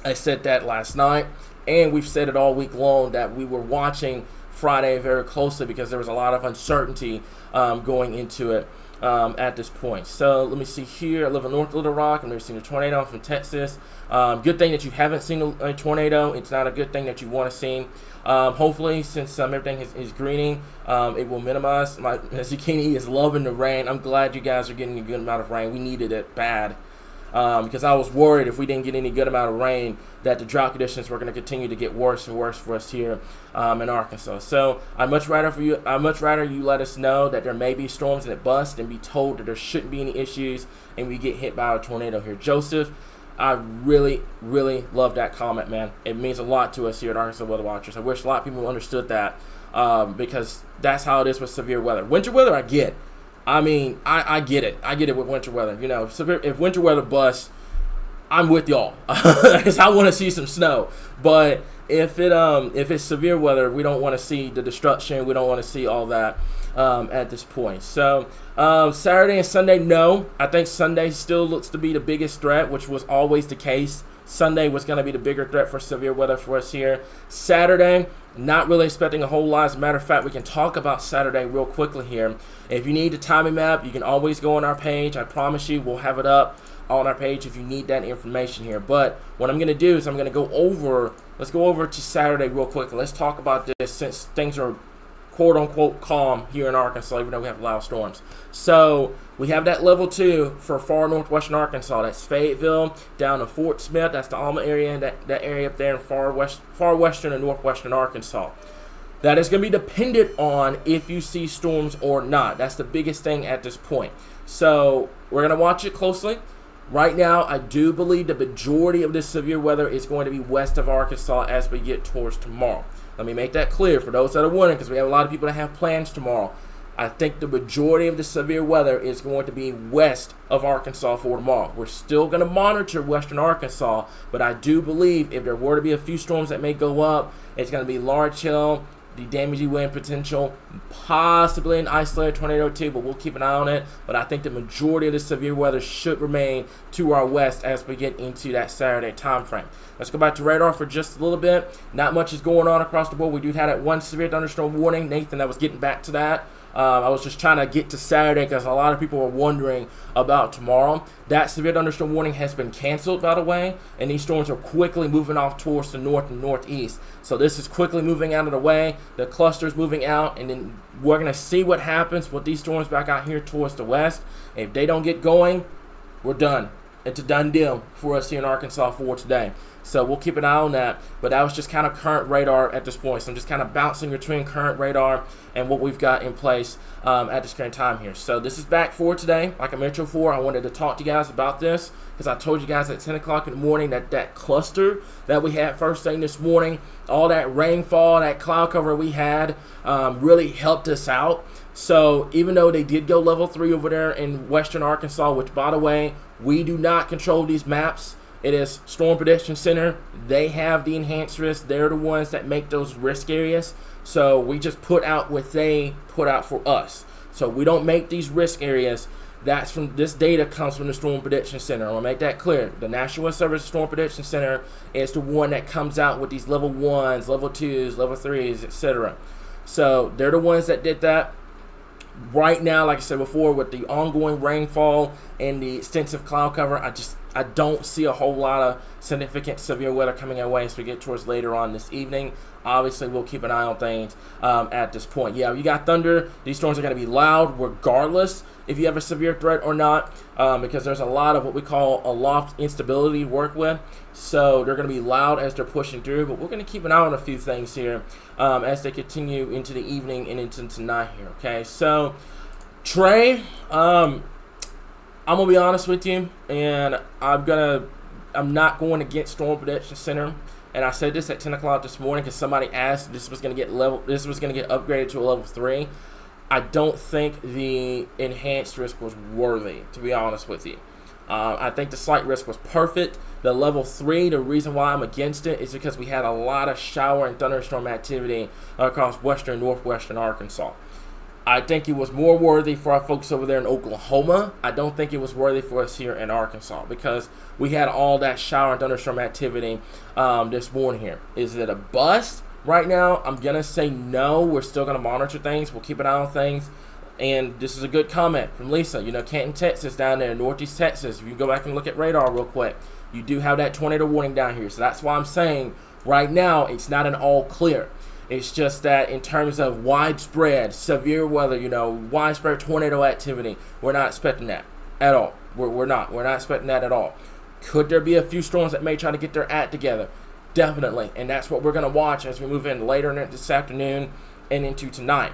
I said that last night, and we've said it all week long that we were watching Friday very closely because there was a lot of uncertainty going into it. At this point. So let me see here. I live in North Little Rock. I've never seen a tornado. I'm from Texas. Good thing that you haven't seen a tornado. It's not a good thing that you want to see. Hopefully, since everything is greening, it will minimize. My zucchini is loving the rain. I'm glad you guys are getting a good amount of rain. We needed it bad. Because I was worried if we didn't get any good amount of rain that the drought conditions were going to continue to get worse and worse for us here in Arkansas. So I'd much rather you let us know that there may be storms that bust and be told that there shouldn't be any issues and we get hit by a tornado here. Joseph, I really, really love that comment, man. It means a lot to us here at Arkansas Weather Watchers. I wish a lot of people understood that because that's how it is with severe weather. Winter weather, I get. I mean, I get it. I get it with winter weather. If winter weather busts, I'm with y'all. Because I want to see some snow. But if it's severe weather, we don't want to see the destruction. We don't want to see all that at this point. So Saturday and Sunday, no. I think Sunday still looks to be the biggest threat, which was always the case. Sunday was going to be the bigger threat for severe weather for us here. Saturday, not really expecting a whole lot. As a matter of fact, we can talk about Saturday real quickly here. If you need the timing map, you can always go on our page. I promise you we'll have it up on our page if you need that information here. But what I'm going to do is let's go over to Saturday real quick. Let's talk about this since things are quote-unquote calm here in Arkansas, even though we have loud storms. So we have that level 2 for far northwestern Arkansas. That's Fayetteville down to Fort Smith. That's the Alma area, and that area up there in far western and northwestern Arkansas. That is going to be dependent on if you see storms or not. That's the biggest thing at this point. So we're going to watch it closely. Right now, I do believe the majority of this severe weather is going to be west of Arkansas as we get towards tomorrow. Let me make that clear for those that are wondering, because we have a lot of people that have plans tomorrow. I think the majority of the severe weather is going to be west of Arkansas for tomorrow. We're still going to monitor western Arkansas, but I do believe if there were to be a few storms that may go up, it's going to be large hail, the damaging wind potential, possibly an isolated tornado too, but we'll keep an eye on it. But I think the majority of the severe weather should remain to our west as we get into that Saturday time frame. Let's go back to radar for just a little bit. Not much is going on across the board. We do have that one severe thunderstorm warning. Nathan, I was getting back to that. I was just trying to get to Saturday because a lot of people were wondering about tomorrow. That severe thunderstorm warning has been canceled, by the way, and these storms are quickly moving off towards the north and northeast. So this is quickly moving out of the way. The cluster's moving out, and then we're going to see what happens with these storms back out here towards the west. If they don't get going, we're done. It's a done deal for us here in Arkansas for today. So we'll keep an eye on that. But that was just kind of current radar at this point. So I'm just kind of bouncing between current radar and what we've got in place at this current time here. So this is back for today. Like I mentioned before, I wanted to talk to you guys about this because I told you guys at 10 o'clock in the morning that cluster that we had first thing this morning, all that rainfall, that cloud cover we had really helped us out. So even though they did go level 3 over there in western Arkansas, which, by the way, we do not control these maps. It is Storm Prediction Center. They have the enhanced risk. They're the ones that make those risk areas. So we just put out what they put out for us. So we don't make these risk areas. That's from this data comes from the Storm Prediction Center. I want to make that clear. The National Weather Service Storm Prediction Center is the one that comes out with these level 1s, level 2s, level 3s, etc. So they're the ones that did that. Right now, like I said before, with the ongoing rainfall and the extensive cloud cover, I don't see a whole lot of significant severe weather coming our way as we get towards later on this evening. Obviously, we'll keep an eye on things at this point. Yeah, you got thunder. These storms are going to be loud regardless if you have a severe threat or not, because there's a lot of what we call aloft instability to work with. So they're going to be loud as they're pushing through, but we're going to keep an eye on a few things here as they continue into the evening and into tonight here, okay? So, Trey, I'm going to be honest with you, and I'm not going against Storm Prediction Center. And I said this at 10 o'clock this morning because somebody asked this was going to get upgraded to a level 3. I don't think the enhanced risk was worthy, to be honest with you. I think the slight risk was perfect. The level 3, the reason why I'm against it is because we had a lot of shower and thunderstorm activity across western and northwestern Arkansas. I think it was more worthy for our folks over there in Oklahoma. I don't think it was worthy for us here in Arkansas because we had all that shower and thunderstorm activity this morning here. Is it a bust right now? I'm going to say no. We're still going to monitor things. We'll keep an eye on things. And this is a good comment from Lisa. You know, Canton, Texas down there, northeast Texas. If you go back and look at radar real quick, you do have that tornado warning down here. So that's why I'm saying right now it's not an all clear. It's just that in terms of widespread severe weather, you know, widespread tornado activity, we're not expecting that at all. We're not expecting that at all. Could there be a few storms that may try to get their act together? Definitely. And that's what we're going to watch as we move in later this afternoon and into tonight.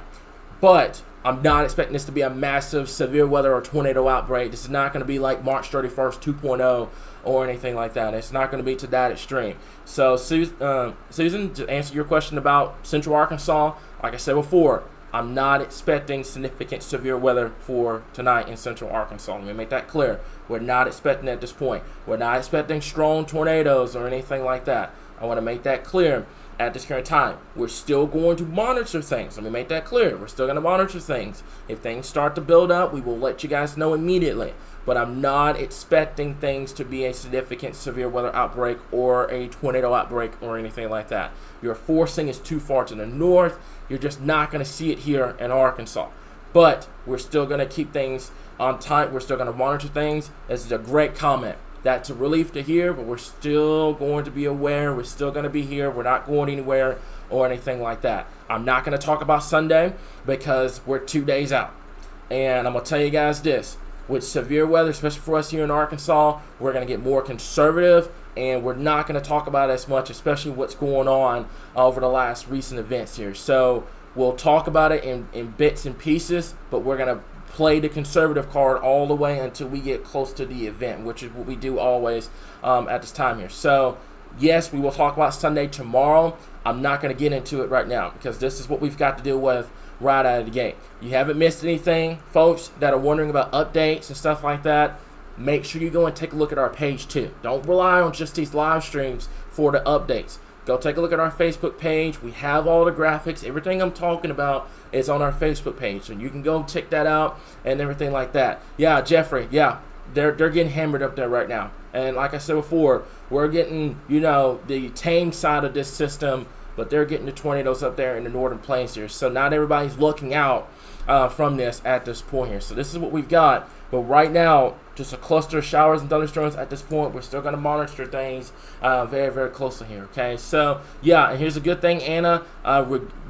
But I'm not expecting this to be a massive severe weather or tornado outbreak. This is not going to be like March 31st 2.0 or anything like that. It's not going to be to that extreme. So, Susan, to answer your question about Central Arkansas, like I said before, I'm not expecting significant severe weather for tonight in Central Arkansas. Let me make that clear. We're not expecting at this point. We're not expecting strong tornadoes or anything like that. I want to make that clear at this current time. We're still going to monitor things. Let me make that clear. We're still going to monitor things. If things start to build up, we will let you guys know immediately. But I'm not expecting things to be a significant severe weather outbreak or a tornado outbreak or anything like that. Your forcing is too far to the north. You're just not going to see it here in Arkansas. But we're still going to keep things on tight. We're still going to monitor things. This is a great comment. That's a relief to hear, but we're still going to be aware. We're still going to be here. We're not going anywhere or anything like that. I'm not going to talk about Sunday because we're 2 days out. And I'm going to tell you guys this. With severe weather, especially for us here in Arkansas, we're going to get more conservative, and we're not going to talk about it as much, especially what's going on over the last recent events here. So we'll talk about it in bits and pieces, but we're going to play the conservative card all the way until we get close to the event, which is what we do always at this time here. So, yes, we will talk about Sunday tomorrow. I'm not going to get into it right now because this is what we've got to deal with right out of the gate. You haven't missed anything, folks, that are wondering about updates and stuff like that. Make sure you go and take a look at our page too. Don't rely on just these live streams for the updates. Go take a look at our Facebook page. We have all the graphics. Everything I'm talking about is on our Facebook page. So you can go check that out and everything like that. Yeah, Jeffrey, yeah, they're getting hammered up there right now. And like I said before, we're getting, you know, the tame side of this system, but they're getting the tornadoes up there in the northern plains here. So not everybody's looking out from this at this point here. So this is what we've got. But right now, just a cluster of showers and thunderstorms at this point. We're still going to monitor things very, very closely here, okay? So, yeah, and here's a good thing, Anna.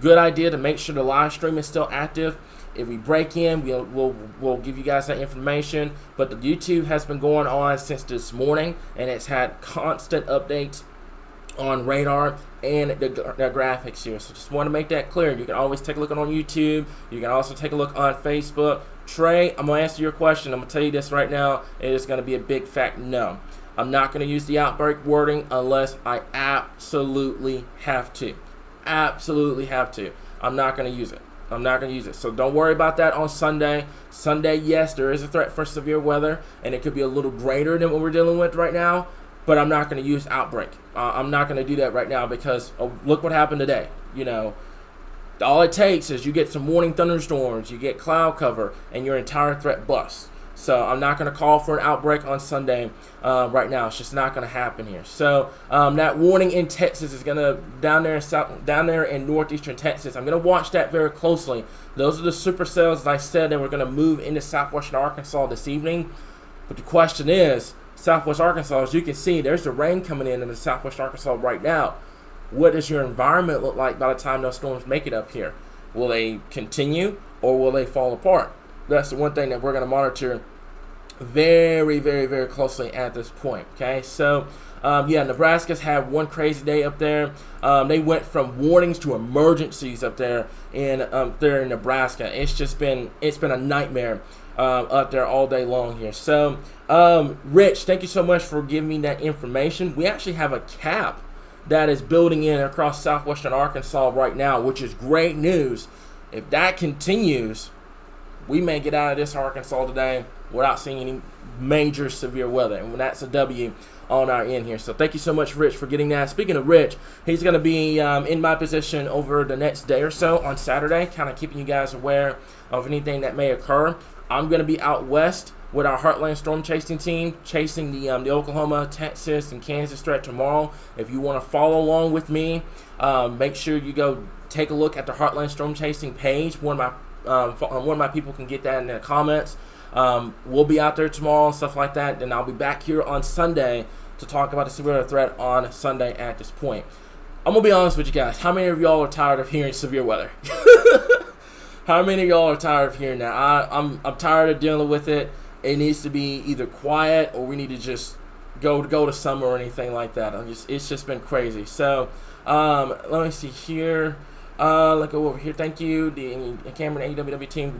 Good idea to make sure the live stream is still active. If we break in, we'll give you guys that information. But the YouTube has been going on since this morning, and it's had constant updates on radar and the graphics here. So just want to make that clear. You can always take a look on YouTube. You can also take a look on Facebook. Trey, I'm going to answer your question. I'm going to tell you this right now. It is going to be a big fat no. I'm not going to use the outbreak wording unless I absolutely have to. Absolutely have to. I'm not going to use it. I'm not going to use it. So don't worry about that on Sunday. Sunday, yes, there is a threat for severe weather, and it could be a little greater than what we're dealing with right now, but I'm not going to use outbreak. I'm not going to do that right now because look what happened today. All it takes is you get some morning thunderstorms, you get cloud cover, and your entire threat busts. So I'm not going to call for an outbreak on Sunday right now. It's just not going to happen here. So that warning in Texas is going to down there in northeastern Texas. I'm going to watch that very closely. Those are the supercells, as I said, that we're going to move into southwestern Arkansas this evening. But the question is, southwest Arkansas, as you can see, there's the rain coming in the southwest Arkansas right now. What does your environment look like by the time those storms make it up here? Will they continue or will they fall apart? That's the one thing that we're going to monitor very, very, very closely at this point. Okay, so Nebraska's had one crazy day up there. They went from warnings to emergencies up there in Nebraska. It's been a nightmare up there all day long here. So, Rich, thank you so much for giving me that information. We actually have a cap that is building in across southwestern Arkansas right now, which is great news. If that continues, we may get out of this Arkansas today without seeing any major severe weather, and that's a W on our end here. So thank you so much, Rich, for getting that. Speaking of Rich, he's going to be in my position over the next day or so on Saturday, kind of keeping you guys aware of anything that may occur. I'm going to be out west with our Heartland Storm Chasing team, chasing the Oklahoma, Texas, and Kansas threat tomorrow. If you want to follow along with me, make sure you go take a look at the Heartland Storm Chasing page. One of my people can get that in the comments. We'll be out there tomorrow and stuff like that. Then I'll be back here on Sunday to talk about the severe weather threat on Sunday at this point. I'm going to be honest with you guys. How many of y'all are tired of hearing severe weather? How many of y'all are tired of hearing that? I'm tired of dealing with it. It needs to be either quiet or we need to just go to summer or anything like that. It's just been crazy. So let me see here. Let's go over here. Thank you, the Cameron AWW team.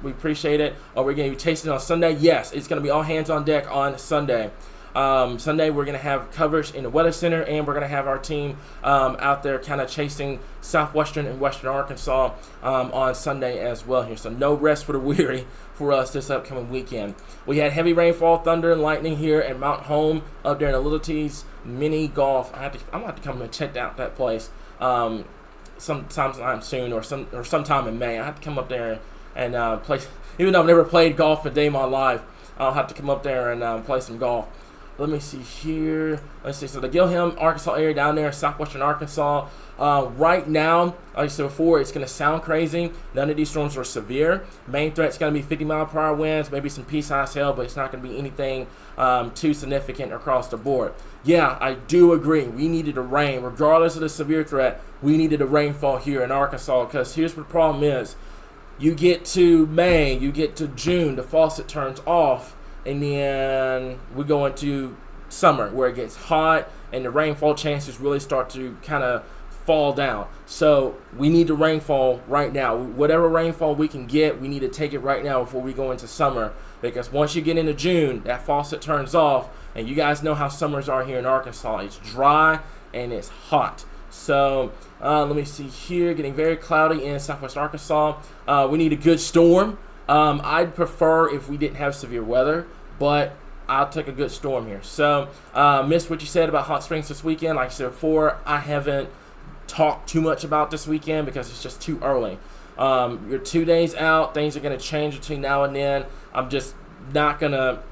We appreciate it. We're going to be chasing on Sunday. Yes, it's going to be all hands on deck on Sunday. Sunday we're going to have coverage in the Weather Center, and we're going to have our team out there kind of chasing southwestern and western Arkansas on Sunday as well here. So no rest for the weary for us this upcoming weekend. We had heavy rainfall, thunder, and lightning here at Mount Home up there in the Little T's mini golf. I'm going to have to come and check out that place sometime soon or sometime in May. I have to come up there and play. Even though I've never played golf a day in my life, I'll have to come up there and play some golf. Let me see here. Let's see. So the Gilham, Arkansas area down there, southwestern Arkansas. Right now, like I said before, it's going to sound crazy. None of these storms are severe. Main threat's going to be 50-mile-per-hour winds, maybe some pea-sized hail, but it's not going to be anything too significant across the board. Yeah, I do agree. We needed a rain. Regardless of the severe threat, we needed a rainfall here in Arkansas because here's what the problem is. You get to May, you get to June, the faucet turns off, and then we go into summer where it gets hot and the rainfall chances really start to kind of fall down. So we need the rainfall right now. Whatever rainfall we can get, we need to take it right now before we go into summer, because once you get into June, that faucet turns off, and you guys know how summers are here in Arkansas. It's dry and it's hot. So let me see here. Getting very cloudy in southwest Arkansas. We need a good storm. I'd prefer if we didn't have severe weather, but I'll take a good storm here. So missed what you said about Hot Springs this weekend. Like I said before, I haven't talked too much about this weekend because it's just too early. You're 2 days out. Things are going to change between now and then. I'm just not gonna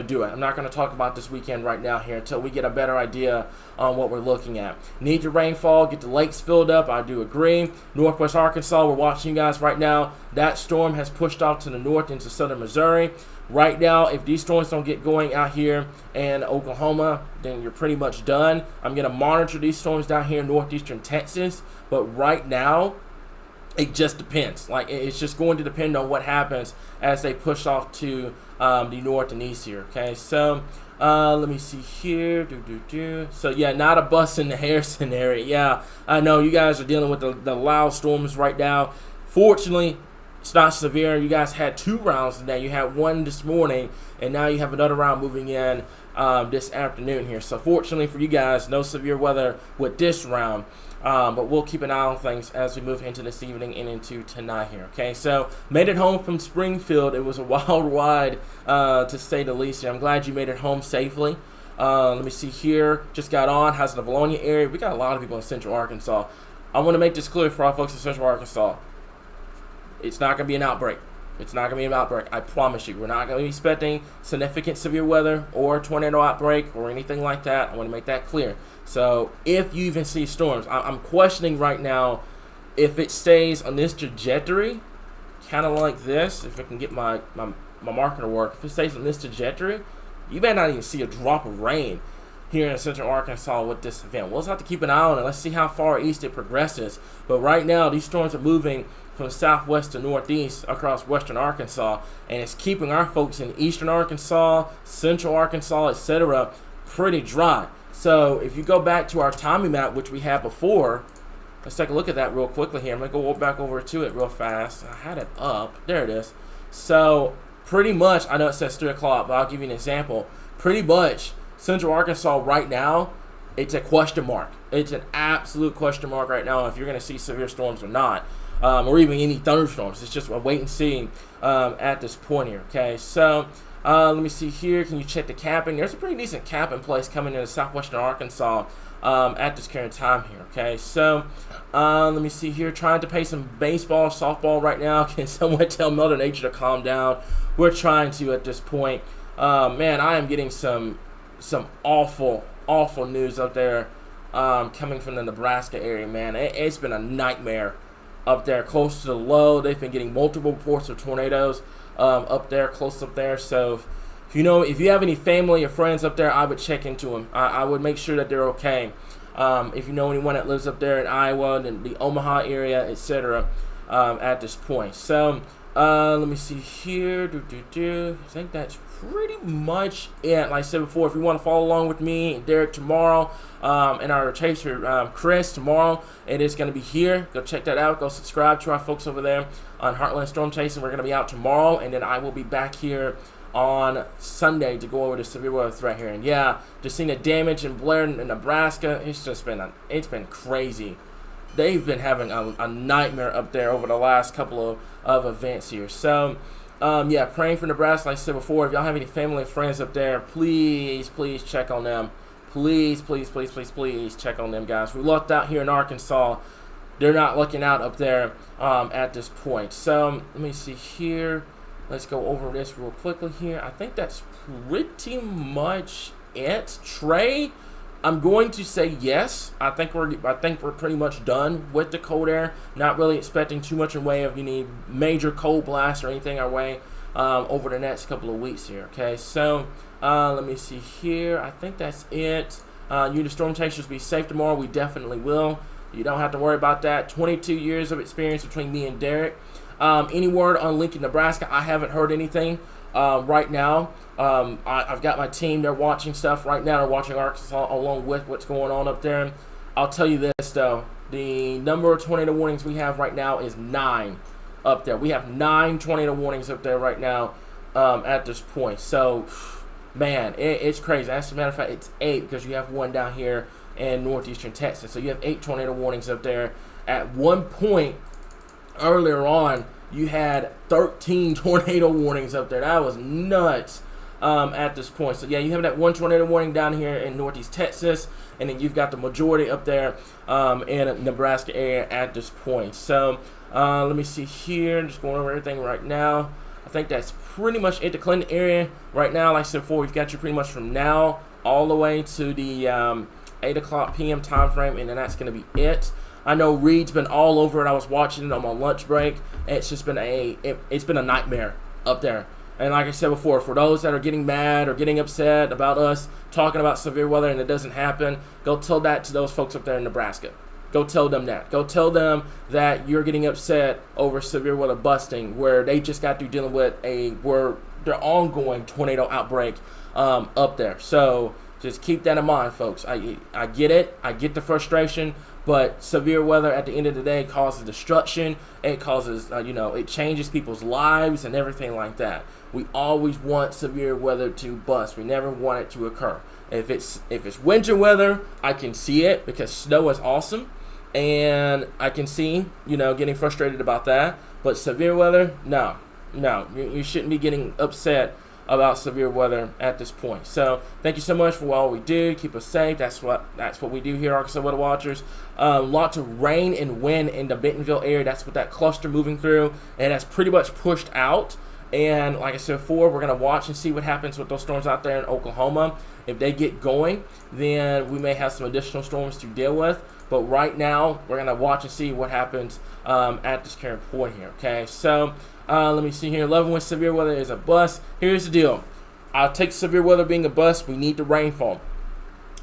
do it. I'm not gonna talk about this weekend right now here until we get a better idea on what we're looking at. Need your rainfall, get the lakes filled up. I do agree. Northwest Arkansas, we're watching you guys right now. That storm has pushed off to the north into southern Missouri. Right now, if these storms don't get going out here in Oklahoma, then you're pretty much done. I'm gonna monitor these storms down here in northeastern Texas, but right now, it just depends. Like, it's just going to depend on what happens as they push off to the north and east here. Okay, so let me see here. So yeah, not a bus in the Harrison area. Yeah, I know you guys are dealing with the loud storms right now. Fortunately, It's not severe. You guys had 2 rounds today. You had one this morning, and now you have another round moving in this afternoon here. So fortunately for you guys, no severe weather with this round. But we'll keep an eye on things as we move into this evening and into tonight here. Okay, so made it home from Springfield. It was a wild ride, to say the least. I'm glad you made it home safely. Let me see here. Just got on. How's the Valonia area? We got a lot of people in Central Arkansas. I want to make this clear for our folks in Central Arkansas. It's not going to be an outbreak. It's not going to be an outbreak. I promise you. We're not going to be expecting significant severe weather or tornado outbreak or anything like that. I want to make that clear. So if you even see storms, I'm questioning right now if it stays on this trajectory, kind of like this, if I can get my marker to work. If it stays on this trajectory, you may not even see a drop of rain here in Central Arkansas with this event. We'll just have to keep an eye on it. Let's see how far east it progresses. But right now, these storms are moving from southwest to northeast across western Arkansas, and it's keeping our folks in eastern Arkansas, central Arkansas, etc., pretty dry. So if you go back to our timing map, which we had before, let's take a look at that real quickly here. I'm going to go back over to it real fast. I had it up. There it is. So pretty much, I know it says 3 o'clock, but I'll give you an example. Pretty much, Central Arkansas right now, it's a question mark. It's an absolute question mark right now if you're going to see severe storms or not, or even any thunderstorms. It's just a wait and see at this point here. Okay, so let me see here. Can you check the capping? There's a pretty decent cap in place coming into southwestern Arkansas at this current time here. Okay, so let me see here. Trying to play some baseball, softball right now. Can someone tell Mother Nature to calm down? We're trying to at this point. Man, I am getting some awful news up there coming from the Nebraska area, man. It's been a nightmare up there close to the low. They've been getting multiple reports of tornadoes up there, close up there. So if you have any family or friends up there, I would check into them. I would make sure that they're okay. If you know anyone that lives up there in Iowa and the Omaha area, etc., at this point. So let me see here. I think that's pretty much it. Like I said before, if you want to follow along with me and Derek tomorrow, and our chaser Chris tomorrow, it is going to be here. Go check that out. Go subscribe to our folks over there on Heartland Storm Chasing. We're going to be out tomorrow, and then I will be back here on Sunday to go over the severe weather threat here. And yeah, just seeing the damage in Blair and Nebraska, it's been crazy. They've been having a nightmare up there over the last couple of events here. So yeah, praying for Nebraska. Like I said before, if y'all have any family and friends up there, please check on them. Please check on them, guys. We lucked out here in Arkansas. They're not looking out up there at this point. So let me see here. Let's go over this real quickly here. I think that's pretty much it. Trey, I'm going to say yes. I think we're pretty much done with the cold air. Not really expecting too much in way of any major cold blast or anything our way over the next couple of weeks here. Okay, so let me see here. I think that's it. You, the storm chasers, be safe tomorrow. We definitely will. You don't have to worry about that. 22 years of experience between me and Derek. Any word on Lincoln, Nebraska? I haven't heard anything right now. I've got my team. They're watching stuff right now. They're watching Arkansas along with what's going on up there. I'll tell you this, though. The number of tornado warnings we have right now is 9 up there. We have 9 tornado warnings up there right now at this point. So, man, it's crazy. As a matter of fact, it's 8 because you have one down here in northeastern Texas. So you have 8 tornado warnings up there. At one point earlier on, you had 13 tornado warnings up there. That was nuts at this point. So, yeah, you have that 1 tornado warning down here in northeast Texas, and then you've got the majority up there in Nebraska area at this point. So, let me see here. Just going over everything right now. I think that's pretty much it. The Clinton area right now, like I said before, we've got you pretty much from now all the way to the 8 o'clock p.m. time frame, and then that's going to be it. I know Reed's been all over it. I was watching it on my lunch break. It's just been it's been a nightmare up there. And like I said before, for those that are getting mad or getting upset about us talking about severe weather and it doesn't happen, go tell that to those folks up there in Nebraska. Go tell them that. Go tell them that you're getting upset over severe weather busting, where they just got through dealing with their ongoing tornado outbreak up there. So Just keep that in mind, folks. I get it. I get the frustration. But severe weather at the end of the day causes destruction. It causes, it changes people's lives and everything like that. We always want severe weather to bust. We never want it to occur. If it's winter weather, I can see it because snow is awesome. And I can see, getting frustrated about that. But severe weather, no. You shouldn't be getting upset about severe weather at this point. So thank you so much for all we do. Keep us safe. That's what we do here, Arkansas Weather Watchers. Lots of rain and wind in the Bentonville area. That's what that cluster moving through, and that's pretty much pushed out. And like I said before, we're going to watch and see what happens with those storms out there in Oklahoma. If they get going, then we may have some additional storms to deal with. But right now, we're going to watch and see what happens at this current point here. Okay, so let me see here. 11 with severe weather is a bust. Here's the deal. I'll take severe weather being a bust. We need the rainfall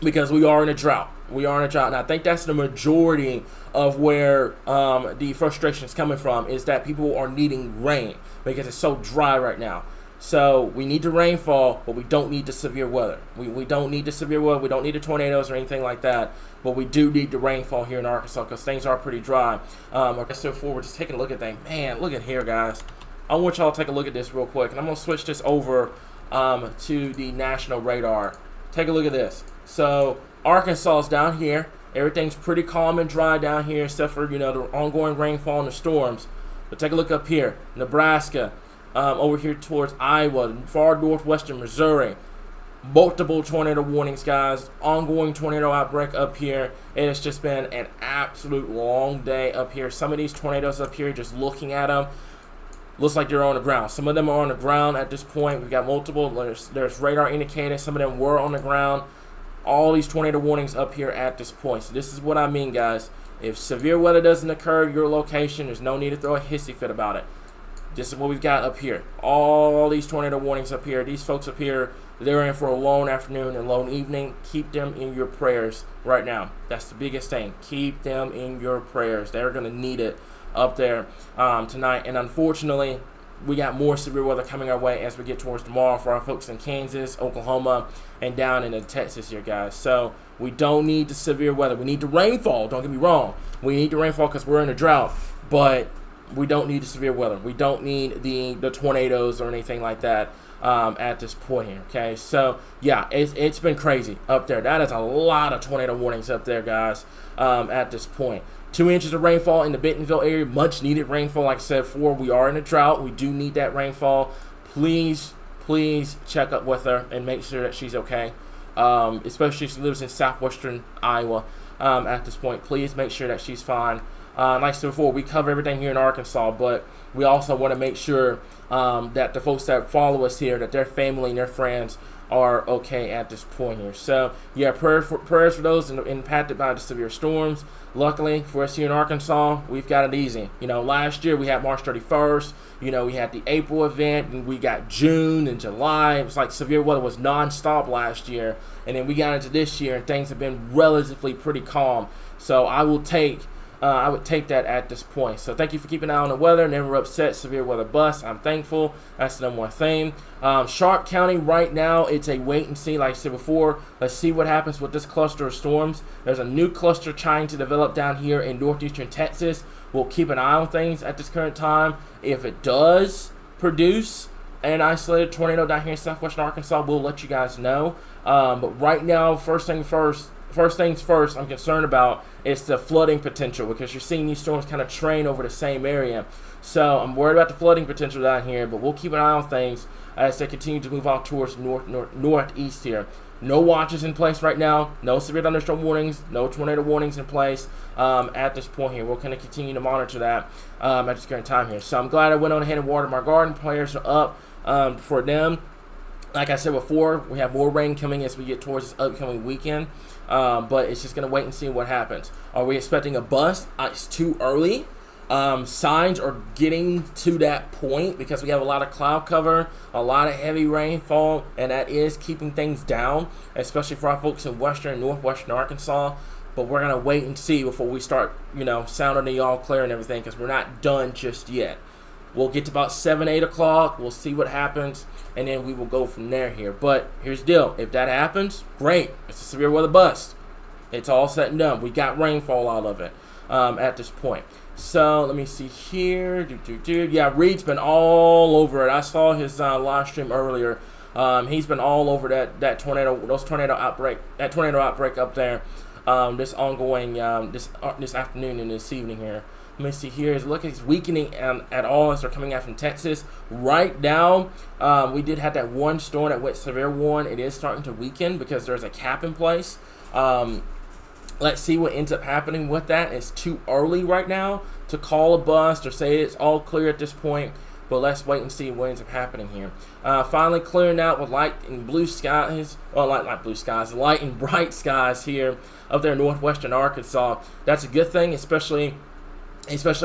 because we are in a drought. And I think that's the majority of where the frustration is coming from, is that people are needing rain because it's so dry right now. So we need the rainfall, but we don't need the severe weather. We don't need the severe weather. We don't need the tornadoes or anything like that. But we do need the rainfall here in Arkansas because things are pretty dry. Like I said before, we're just taking a look at things. Man, look at here, guys. I want y'all to take a look at this real quick. And I'm going to switch this over to the national radar. Take a look at this. So Arkansas is down here. Everything's pretty calm and dry down here except for, the ongoing rainfall and the storms. But take a look up here. Nebraska. Over here towards Iowa, far northwestern Missouri. Multiple tornado warnings, guys. Ongoing tornado outbreak up here. It has just been an absolute long day up here. Some of these tornadoes up here, just looking at them, looks like they're on the ground. Some of them are on the ground at this point. We've got multiple. There's radar indicators. Some of them were on the ground. All these tornado warnings up here at this point. So this is what I mean, guys. If severe weather doesn't occur at your location, there's no need to throw a hissy fit about it. This is what we've got up here. All these tornado warnings up here. These folks up here, they're in for a long afternoon and long evening. Keep them in your prayers right now. That's the biggest thing. Keep them in your prayers. They're going to need it up there tonight. And unfortunately, we got more severe weather coming our way as we get towards tomorrow for our folks in Kansas, Oklahoma, and down into Texas here, guys. So we don't need the severe weather. We need the rainfall. Don't get me wrong. We need the rainfall because we're in a drought. But we don't need the severe weather. We don't need the tornadoes or anything like that at this point here, okay? So, yeah, it's been crazy up there. That is a lot of tornado warnings up there, guys, at this point. 2 inches of rainfall in the Bentonville area. Much needed rainfall. Like I said before, we are in a drought. We do need that rainfall. Please check up with her and make sure that she's okay, especially if she lives in southwestern Iowa at this point. Please make sure that she's fine. Like I said before, we cover everything here in Arkansas, but we also want to make sure that the folks that follow us here, that their family and their friends are okay at this point here. So, yeah, prayers for those impacted by the severe storms. Luckily, for us here in Arkansas, we've got it easy. Last year we had March 31st. We had the April event, and we got June and July. It was like severe weather was nonstop last year. And then we got into this year, and things have been relatively pretty calm. So I would take that at this point. So thank you for keeping an eye on the weather. Never upset, severe weather bust. I'm thankful. That's the number one thing. Sharp County right now, it's a wait and see. Like I said before, let's see what happens with this cluster of storms. There's a new cluster trying to develop down here in northeastern Texas. We'll keep an eye on things at this current time. If it does produce an isolated tornado down here in southwestern Arkansas, we'll let you guys know. But right now, first things first, I'm concerned about is the flooding potential because you're seeing these storms kind of train over the same area. So I'm worried about the flooding potential down here, but we'll keep an eye on things as they continue to move out towards northeast here. No watches in place right now. No severe thunderstorm warnings. No tornado warnings in place at this point here. We'll kind of continue to monitor that at this current time here. So I'm glad I went on ahead and watered my garden. Prayers are up for them. Like I said before, we have more rain coming as we get towards this upcoming weekend. But it's just going to wait and see what happens. Are we expecting a bust? It's too early. Signs are getting to that point because we have a lot of cloud cover, a lot of heavy rainfall, and that is keeping things down, especially for our folks in western and northwestern Arkansas. But we're going to wait and see before we start, sounding the all clear and everything because we're not done just yet. We'll get to about 7, 8 o'clock. We'll see what happens. and then we will go from there here. But here's the deal. If that happens, great. It's a severe weather bust. It's all set and done. We got rainfall out of it at this point. So let me see here. Yeah, Reed's been all over it. I saw his live stream earlier. He's been all over that tornado outbreak up there. This ongoing this afternoon and this evening here. Let me see here. Look, it's weakening at all as they're coming out from Texas. Right now, we did have that one storm that went severe one. It is starting to weaken because there's a cap in place. Let's see what ends up happening with that. It's too early right now to call a bust or say it's all clear at this point. But let's wait and see what ends up happening here. Finally clearing out with light and blue skies. Well, light blue skies. Light and bright skies here up there in northwestern Arkansas. That's a good thing, especially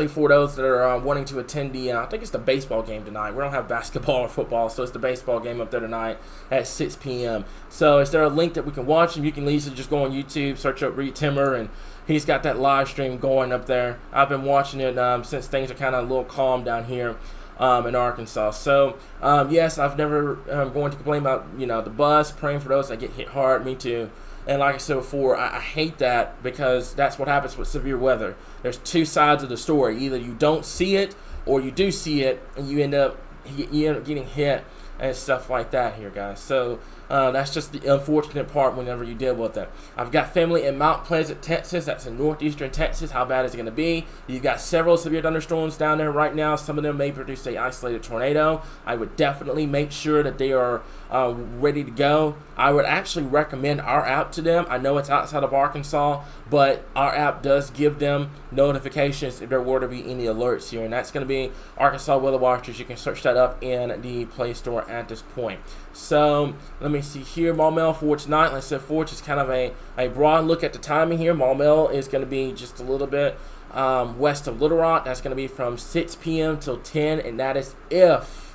for those that are wanting to attend the, I think it's the baseball game tonight. We don't have basketball or football, so it's the baseball game up there tonight at 6 p.m. So is there a link that we can watch? And you can easily just go on YouTube, search up Reed Timmer, and he's got that live stream going up there. I've been watching it since things are kind of a little calm down here in Arkansas. So, yes, I've never going to complain about, the bus, praying for those that get hit hard. Me too. And like I said before, I hate that because that's what happens with severe weather. There's two sides of the story. Either you don't see it or you do see it and you end up getting hit and stuff like that here, guys. So that's just the unfortunate part whenever you deal with it. I've got family in Mount Pleasant, Texas. That's in northeastern Texas. How bad is it going to be? You've got several severe thunderstorms down there right now. Some of them may produce an isolated tornado. I would definitely make sure that they are ready to go. I would actually recommend our app to them. I know it's outside of Arkansas, but our app does give them notifications if there were to be any alerts here, and that's going to be Arkansas Weather Watchers. You can search that up in the Play Store at this point. So let me see here. Maumelle for tonight. Like I said, for just kind of a broad look at the timing here. Maumelle is going to be just a little bit west of Little Rock. That's going to be from 6 p.m. till 10, and that is if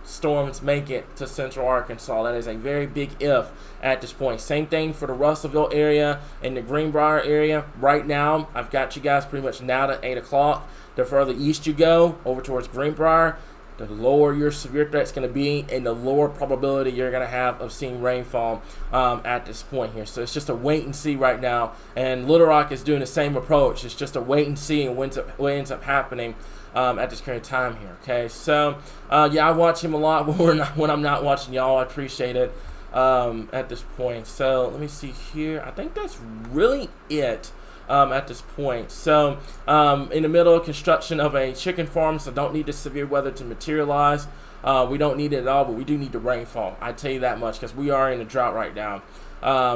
storms make it to central Arkansas. That is a very big if at this point. Same thing for the Russellville area and the Greenbrier area. Right now, I've got you guys pretty much now at 8 o'clock. The further east you go, over towards Greenbrier, the lower your severe threat's going to be and the lower probability you're going to have of seeing rainfall at this point here. So it's just a wait and see right now. And Little Rock is doing the same approach. It's just a wait and see and what ends up happening at this current time here. Okay, so yeah, I watch him a lot when I'm not watching y'all. I appreciate it at this point. So let me see here. I think that's really it at this point. So in the middle of construction of a chicken farm, so don't need the severe weather to materialize. We don't need it at all, but we do need the rainfall. I tell you that much because we are in a drought right now.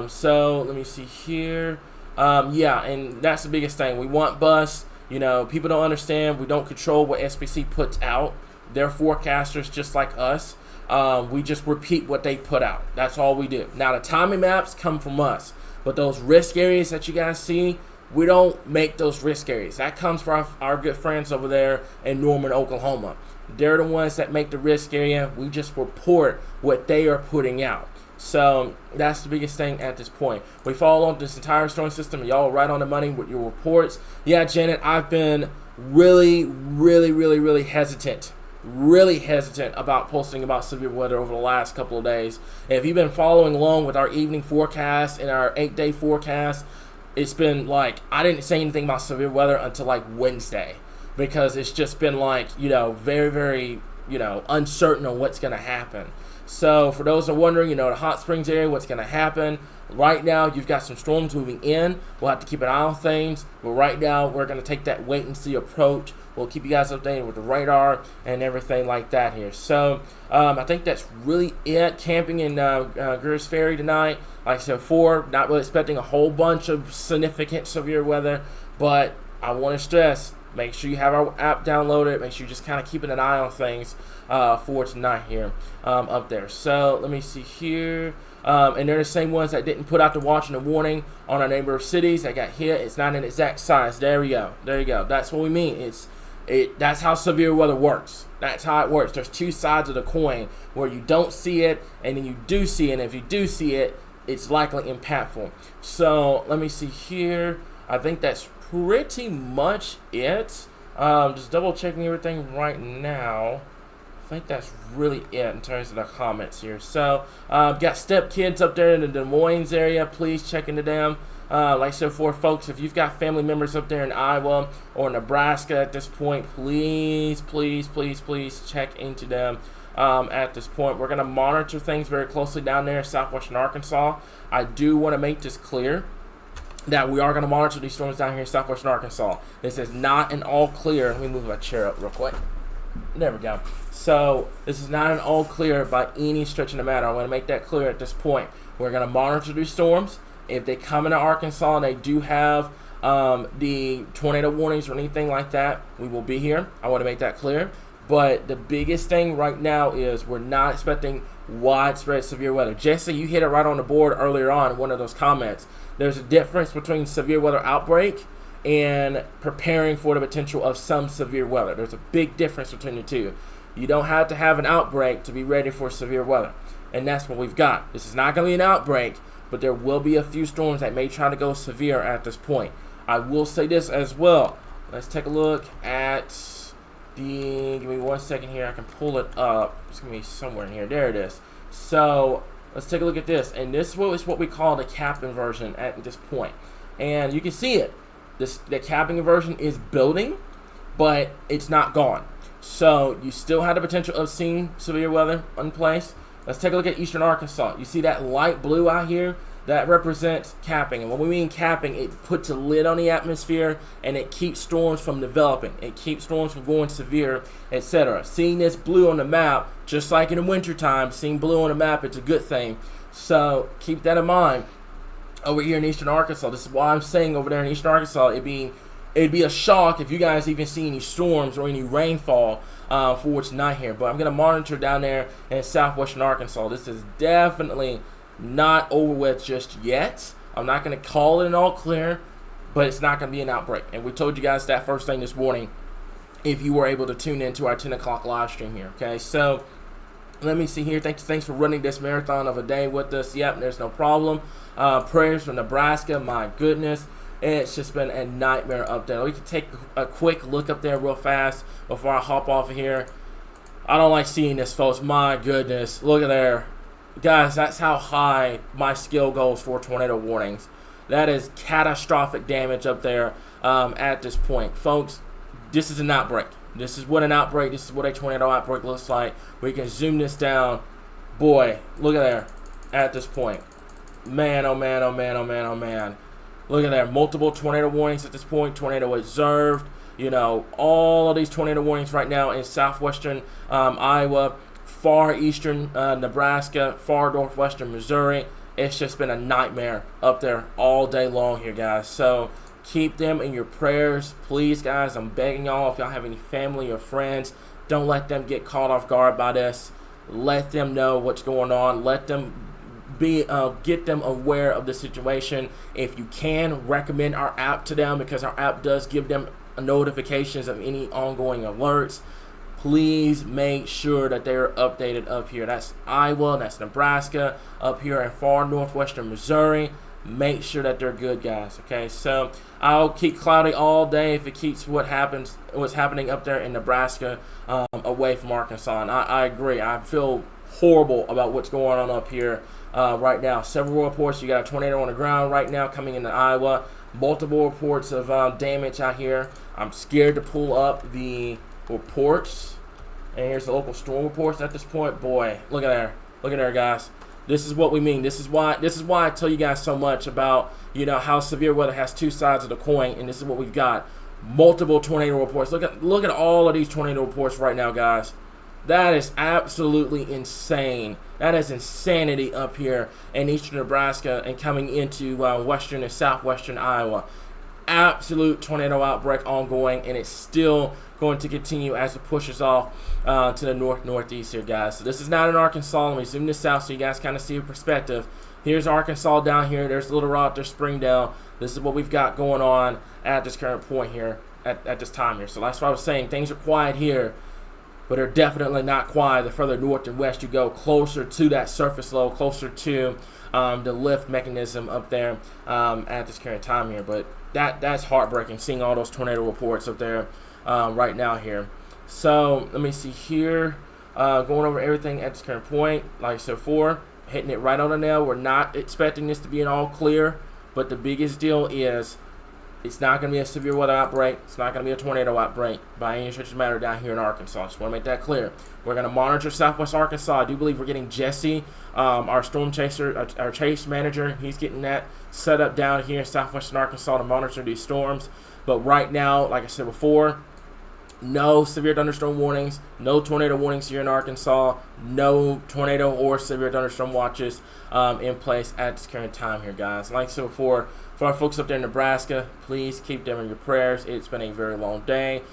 So let me see here. Yeah, and that's the biggest thing. We want bus. People don't understand. We don't control what SPC puts out. They're forecasters just like us. We just repeat what they put out. That's all we do. Now, the timing maps come from us. But those risk areas that you guys see, we don't make those risk areas. That comes from our good friends over there in Norman, Oklahoma. They're the ones that make the risk area. We just report what they are putting out. So that's the biggest thing at this point. We follow on this entire storm system, and y'all are right on the money with your reports. Yeah, Janet, I've been really hesitant about posting about severe weather over the last couple of days. And if you've been following along with our evening forecast and our 8-day forecast, it's been like I didn't say anything about severe weather until like Wednesday because it's just been like, very, uncertain on what's going to happen. So for those that are wondering, the Hot Springs area, what's going to happen? Right now, you've got some storms moving in. We'll have to keep an eye on things. But right now, we're going to take that wait-and-see approach. We'll keep you guys updated with the radar and everything like that here. So I think that's really it. Camping in Greers Ferry tonight. Like I said before, not really expecting a whole bunch of significant severe weather. But I want to stress, make sure you have our app downloaded. Make sure you're just kind of keeping an eye on things for tonight here up there. So let me see here. And they're the same ones that didn't put out the watch and the warning on our neighbor cities that got hit. It's not an exact science. There we go. That's what we mean. That's how severe weather works. That's how it works. There's two sides of the coin where you don't see it and then you do see it. And if you do see it, it's likely impactful. So let me see here. I think that's pretty much it. Just double checking everything right now I think that's really it in terms of the comments here. So, got step kids up there in the Des Moines area. Please check into them. Like so forth, folks. If you've got family members up there in Iowa or Nebraska at this point, please check into them. At this point, we're going to monitor things very closely down there in southwestern Arkansas. I do want to make this clear that we are going to monitor these storms down here in southwestern Arkansas. This is not an all clear. Let me move my chair up real quick. There we go. So this is not an all clear by any stretch of the matter. I want to make that clear at this point. We're going to monitor these storms. If they come into Arkansas and they do have the tornado warnings or anything like that, we will be here. I want to make that clear. But the biggest thing right now is we're not expecting widespread severe weather. Jesse, you hit it right on the board earlier on in one of those comments. There's a difference between severe weather outbreak and preparing for the potential of some severe weather. There's a big difference between the two. You don't have to have an outbreak to be ready for severe weather. And that's what we've got. This is not going to be an outbreak, but there will be a few storms that may try to go severe at this point. I will say this as well. Let's take a look at the, give me 1 second here. I can pull it up. It's going to be somewhere in here. There it is. So let's take a look at this. And this is what we call the cap inversion at this point. And you can see it. The capping inversion is building, but it's not gone. So you still have the potential of seeing severe weather in place. Let's take a look at eastern Arkansas. You see that light blue out here? That represents capping. And when we mean capping, it puts a lid on the atmosphere and it keeps storms from developing. It keeps storms from going severe, etc. Seeing this blue on the map, just like in the wintertime, seeing blue on the map, it's a good thing. So keep that in mind. Over here in eastern Arkansas, this is why I'm saying over there in eastern Arkansas, it'd be a shock if you guys even see any storms or any rainfall for tonight here. But I'm going to monitor down there in southwestern Arkansas. This is definitely not over with just yet. I'm not going to call it an all clear, but it's not going to be an outbreak. And we told you guys that first thing this morning if you were able to tune into our 10 o'clock live stream here. Okay, so let me see here. Thanks for running this marathon of a day with us. Yep, there's no problem. Prayers from Nebraska. My goodness, it's just been a nightmare up there. We can take a quick look up there real fast before I hop off of here. I don't like seeing this, folks. My goodness, look at there. Guys, that's how high my skill goes for tornado warnings. That is catastrophic damage up there at this point. Folks, this is an outbreak. This is what an outbreak, this is what a tornado outbreak looks like. We can zoom this down. Boy, look at there at this point. Man, oh man, oh man, oh man, oh man. Look at there. Multiple tornado warnings at this point. Tornado observed. You know, all of these tornado warnings right now in southwestern Iowa, far eastern Nebraska, far northwestern Missouri. It's just been a nightmare up there all day long here, guys. So keep them in your prayers, please, guys. I'm begging y'all, if y'all have any family or friends, don't let them get caught off guard by this. Let them know what's going on. Let them get them aware of the situation. If you can, recommend our app to them, because our app does give them notifications of any ongoing alerts. Please make sure that they're updated up here. That's Iowa, that's Nebraska, up here in far northwestern Missouri. Make sure that they're good, guys. Okay, so I'll keep cloudy all day if it keeps what's happening up there in Nebraska away from Arkansas. And I agree. I feel horrible about what's going on up here right now. Several reports. You got a tornado on the ground right now coming into Iowa. Multiple reports of damage out here. I'm scared to pull up the reports. And here's the local storm reports at this point. Boy, look at there. Look at there, guys. This is what we mean. This is why I tell you guys so much about, you know, how severe weather has two sides of the coin, and this is what we've got. Multiple tornado reports. Look at all of these tornado reports right now, guys. That is absolutely insane. That is insanity up here in eastern Nebraska and coming into western and southwestern Iowa. Absolute tornado outbreak ongoing, and it's still going to continue as it pushes off to the northeast here, guys. So this is not in Arkansas. Let me zoom this out so you guys kind of see a perspective. Here's Arkansas down here. There's Little Rock. There's Springdale. This is what we've got going on at this current point here, at this time here. So that's what I was saying. Things are quiet here, but they're definitely not quiet the further north and west you go, closer to that surface low, closer to the lift mechanism up there at this current time here. But that's heartbreaking, seeing all those tornado reports up there right now here. So let me see here. going over everything at this current point. Like I said before, hitting it right on the nail. We're not expecting this to be an all clear, but the biggest deal is it's not going to be a severe weather outbreak. It's not going to be a tornado outbreak by any stretch of the matter down here in Arkansas. Just want to make that clear. We're going to monitor Southwest Arkansas. I do believe we're getting Jesse, our storm chaser, our chase manager. He's getting that set up down here in Southwestern Arkansas to monitor these storms. But right now, like I said before, no severe thunderstorm warnings, no tornado warnings here in Arkansas, no tornado or severe thunderstorm watches in place at this current time here, guys. Like I said before, for our folks up there in Nebraska, please keep them in your prayers. It's been a very long day.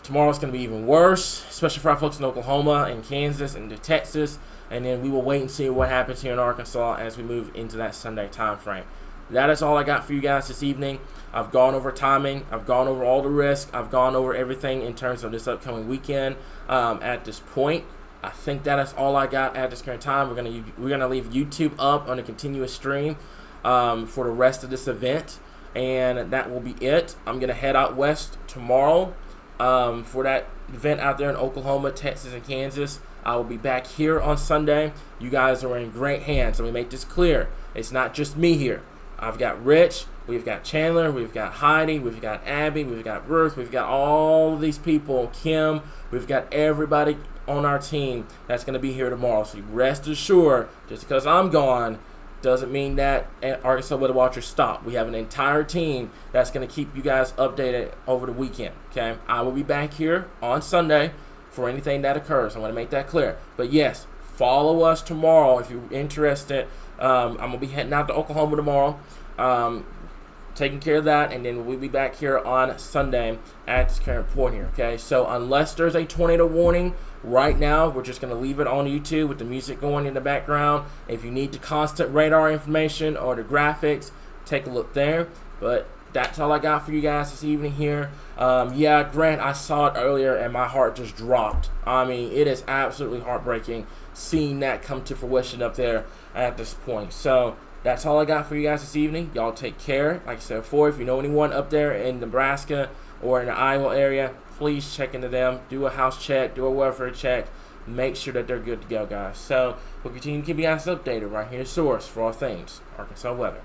Tomorrow's going to be even worse, especially for our folks in Oklahoma and Kansas and Texas. And then we will wait and see what happens here in Arkansas as we move into that Sunday time frame. That is all I got for you guys this evening. I've gone over timing. I've gone over all the risk. I've gone over everything in terms of this upcoming weekend at this point. I think that is all I got at this current time. We're gonna leave YouTube up on a continuous stream for the rest of this event, and that will be it. I'm gonna head out west tomorrow for that event out there in Oklahoma, Texas, and Kansas. I will be back here on Sunday. You guys are in great hands. Let me make this clear. It's not just me here. I've got Rich, we've got Chandler, we've got Heidi, we've got Abby, we've got Ruth, we've got all of these people, Kim, we've got everybody on our team that's going to be here tomorrow. So rest assured, just because I'm gone doesn't mean that Arkansas Weather Watchers stop. We have an entire team that's going to keep you guys updated over the weekend. Okay, I will be back here on Sunday for anything that occurs. I want to make that clear. But yes, follow us tomorrow if you're interested. I'm going to be heading out to Oklahoma tomorrow, taking care of that, and then we'll be back here on Sunday at this current point here, okay? So unless there's a tornado warning right now, we're just going to leave it on YouTube with the music going in the background. If you need the constant radar information or the graphics, take a look there. But that's all I got for you guys this evening here. Yeah, Grant, I saw it earlier, and my heart just dropped. I mean, it is absolutely heartbreaking seeing that come to fruition up there at this point. So that's all I got for you guys this evening. Y'all take care. Like I said before, if you know anyone up there in Nebraska or in the Iowa area, please check into them. Do a house check. Do a welfare check. Make sure that they're good to go, guys. So we'll continue to keep you guys updated right here at Source for all things Arkansas weather.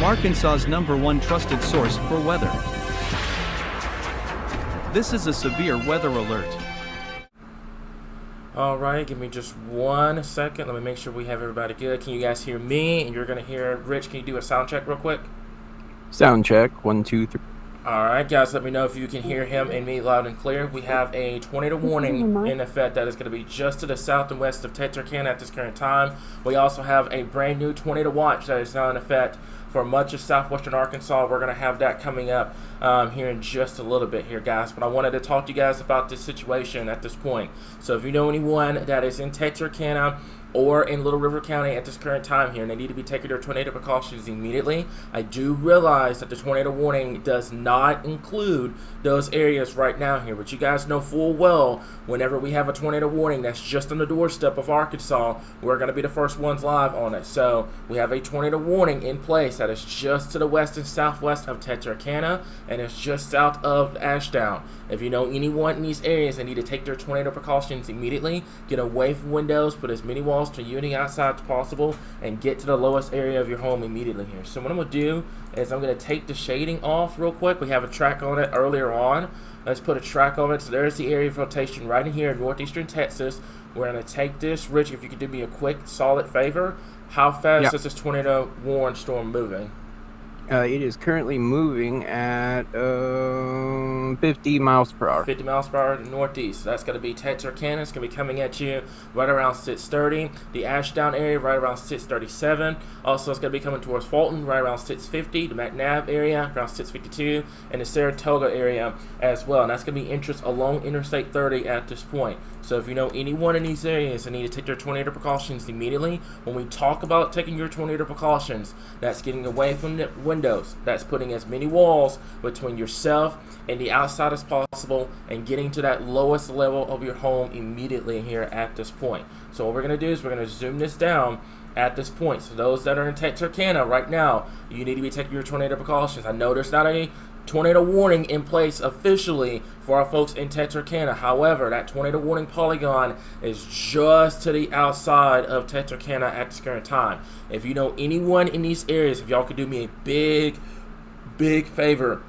from Arkansas's #1 trusted source for weather. This is a severe weather alert. All right, give me just 1 second. Let me make sure we have everybody good. Can you guys hear me? And you're going to hear Rich. Can you do a sound check real quick? Sound check, 1, 2, 3. All right, guys, let me know if you can hear him and me loud and clear. We have a tornado warning in effect that is going to be just to the south and west of Texarkana at this current time. We also have a brand new tornado watch that is now in effect for much of southwestern Arkansas. We're going to have that coming up here in just a little bit here, guys. But I wanted to talk to you guys about this situation at this point. So if you know anyone that is in Texarkana or in Little River County at this current time here, and they need to be taking their tornado precautions immediately, I do realize that the tornado warning does not include those areas right now here, but you guys know full well whenever we have a tornado warning that's just on the doorstep of Arkansas, we're going to be the first ones live on it. So we have a tornado warning in place that is just to the west and southwest of Texarkana, and it's just south of Ashdown. If you know anyone in these areas that need to take their tornado precautions immediately, get away from windows, put as many walls to you and the outside as possible, and get to the lowest area of your home immediately here. So what I'm going to do is I'm going to take the shading off real quick. We have a track on it earlier on. Let's put a track on it. So there's the area of rotation right in here in northeastern Texas. We're going to take this. Rich, if you could do me a quick, solid favor, how fast is this tornado warning storm moving? It is currently moving at 50 miles per hour. 50 miles per hour to northeast. So that's going to be Texarkana. It's going to be coming at you right around 6:30. The Ashdown area right around 6:37. Also, it's going to be coming towards Fulton right around 6:50. The McNabb area around 6:52. And the Saratoga area as well. And that's going to be interest along Interstate 30 at this point. So if you know anyone in these areas that need to take their tornado precautions immediately, when we talk about taking your tornado precautions, that's getting away from the windows. That's putting as many walls between yourself and the outside as possible and getting to that lowest level of your home immediately here at this point. So what we're going to do is we're going to zoom this down at this point. So those that are in Texarkana right now, you need to be taking your tornado precautions. I know there's not a tornado warning in place officially for our folks in Texarkana. However, that tornado warning polygon is just to the outside of Texarkana at this current time. If you know anyone in these areas, if y'all could do me a big favor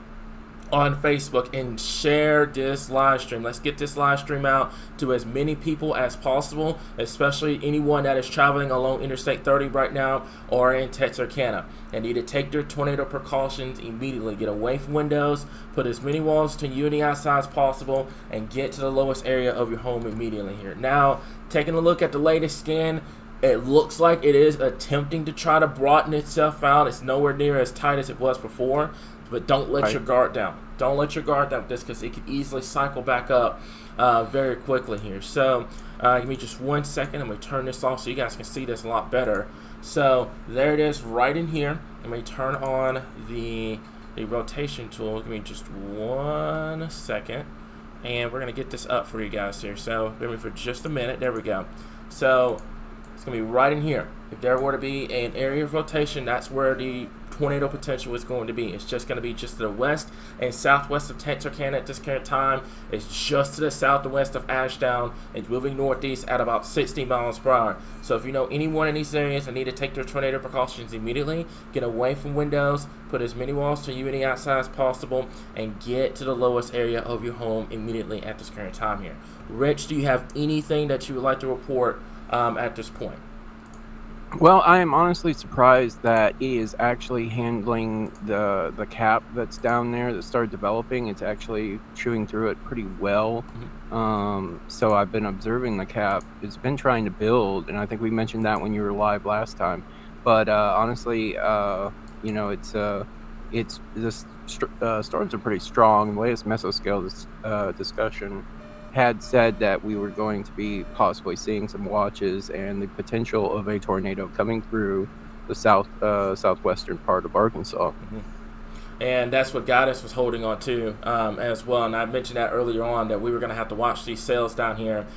on Facebook and share this live stream. Let's get this live stream out to as many people as possible, especially anyone that is traveling along Interstate 30 right now or in Texarkana and need to take their tornado precautions immediately. Get away from windows, put as many walls to you and the outside as possible, and get to the lowest area of your home immediately here. Now, taking a look at the latest scan, it looks like it is attempting to try to broaden itself out. It's nowhere near as tight as it was before. But don't let your guard down. Don't let your guard down with this because it could easily cycle back up very quickly here. So give me just 1 second. I'm going to turn this off so you guys can see this a lot better. So there it is right in here. I'm going to turn on the rotation tool. Give me just 1 second. And we're going to get this up for you guys here. So bear with me for just a minute. There we go. So it's going to be right in here. If there were to be an area of rotation, that's where the tornado potential is going to be. It's just going to be just to the west and southwest of Texarkana at this current time. It's just to the south and west of Ashdown. It's moving northeast at about 60 miles per hour. So if you know anyone in these areas that need to take their tornado precautions immediately, get away from windows, put as many walls to you and the outside as possible, and get to the lowest area of your home immediately at this current time here. Rich, do you have anything that you would like to report at this point? Well, I am honestly surprised that it is actually handling the cap that's down there that started developing. It's actually chewing through it pretty well. So I've been observing the cap. It's been trying to build, and I think we mentioned that when you were live last time. But honestly, it's the storms are pretty strong. The latest mesoscale discussion had said that we were going to be possibly seeing some watches and the potential of a tornado coming through the southwestern part of Arkansas. And that's what Goddess was holding on to as well. And I mentioned that earlier on that we were going to have to watch these sails down here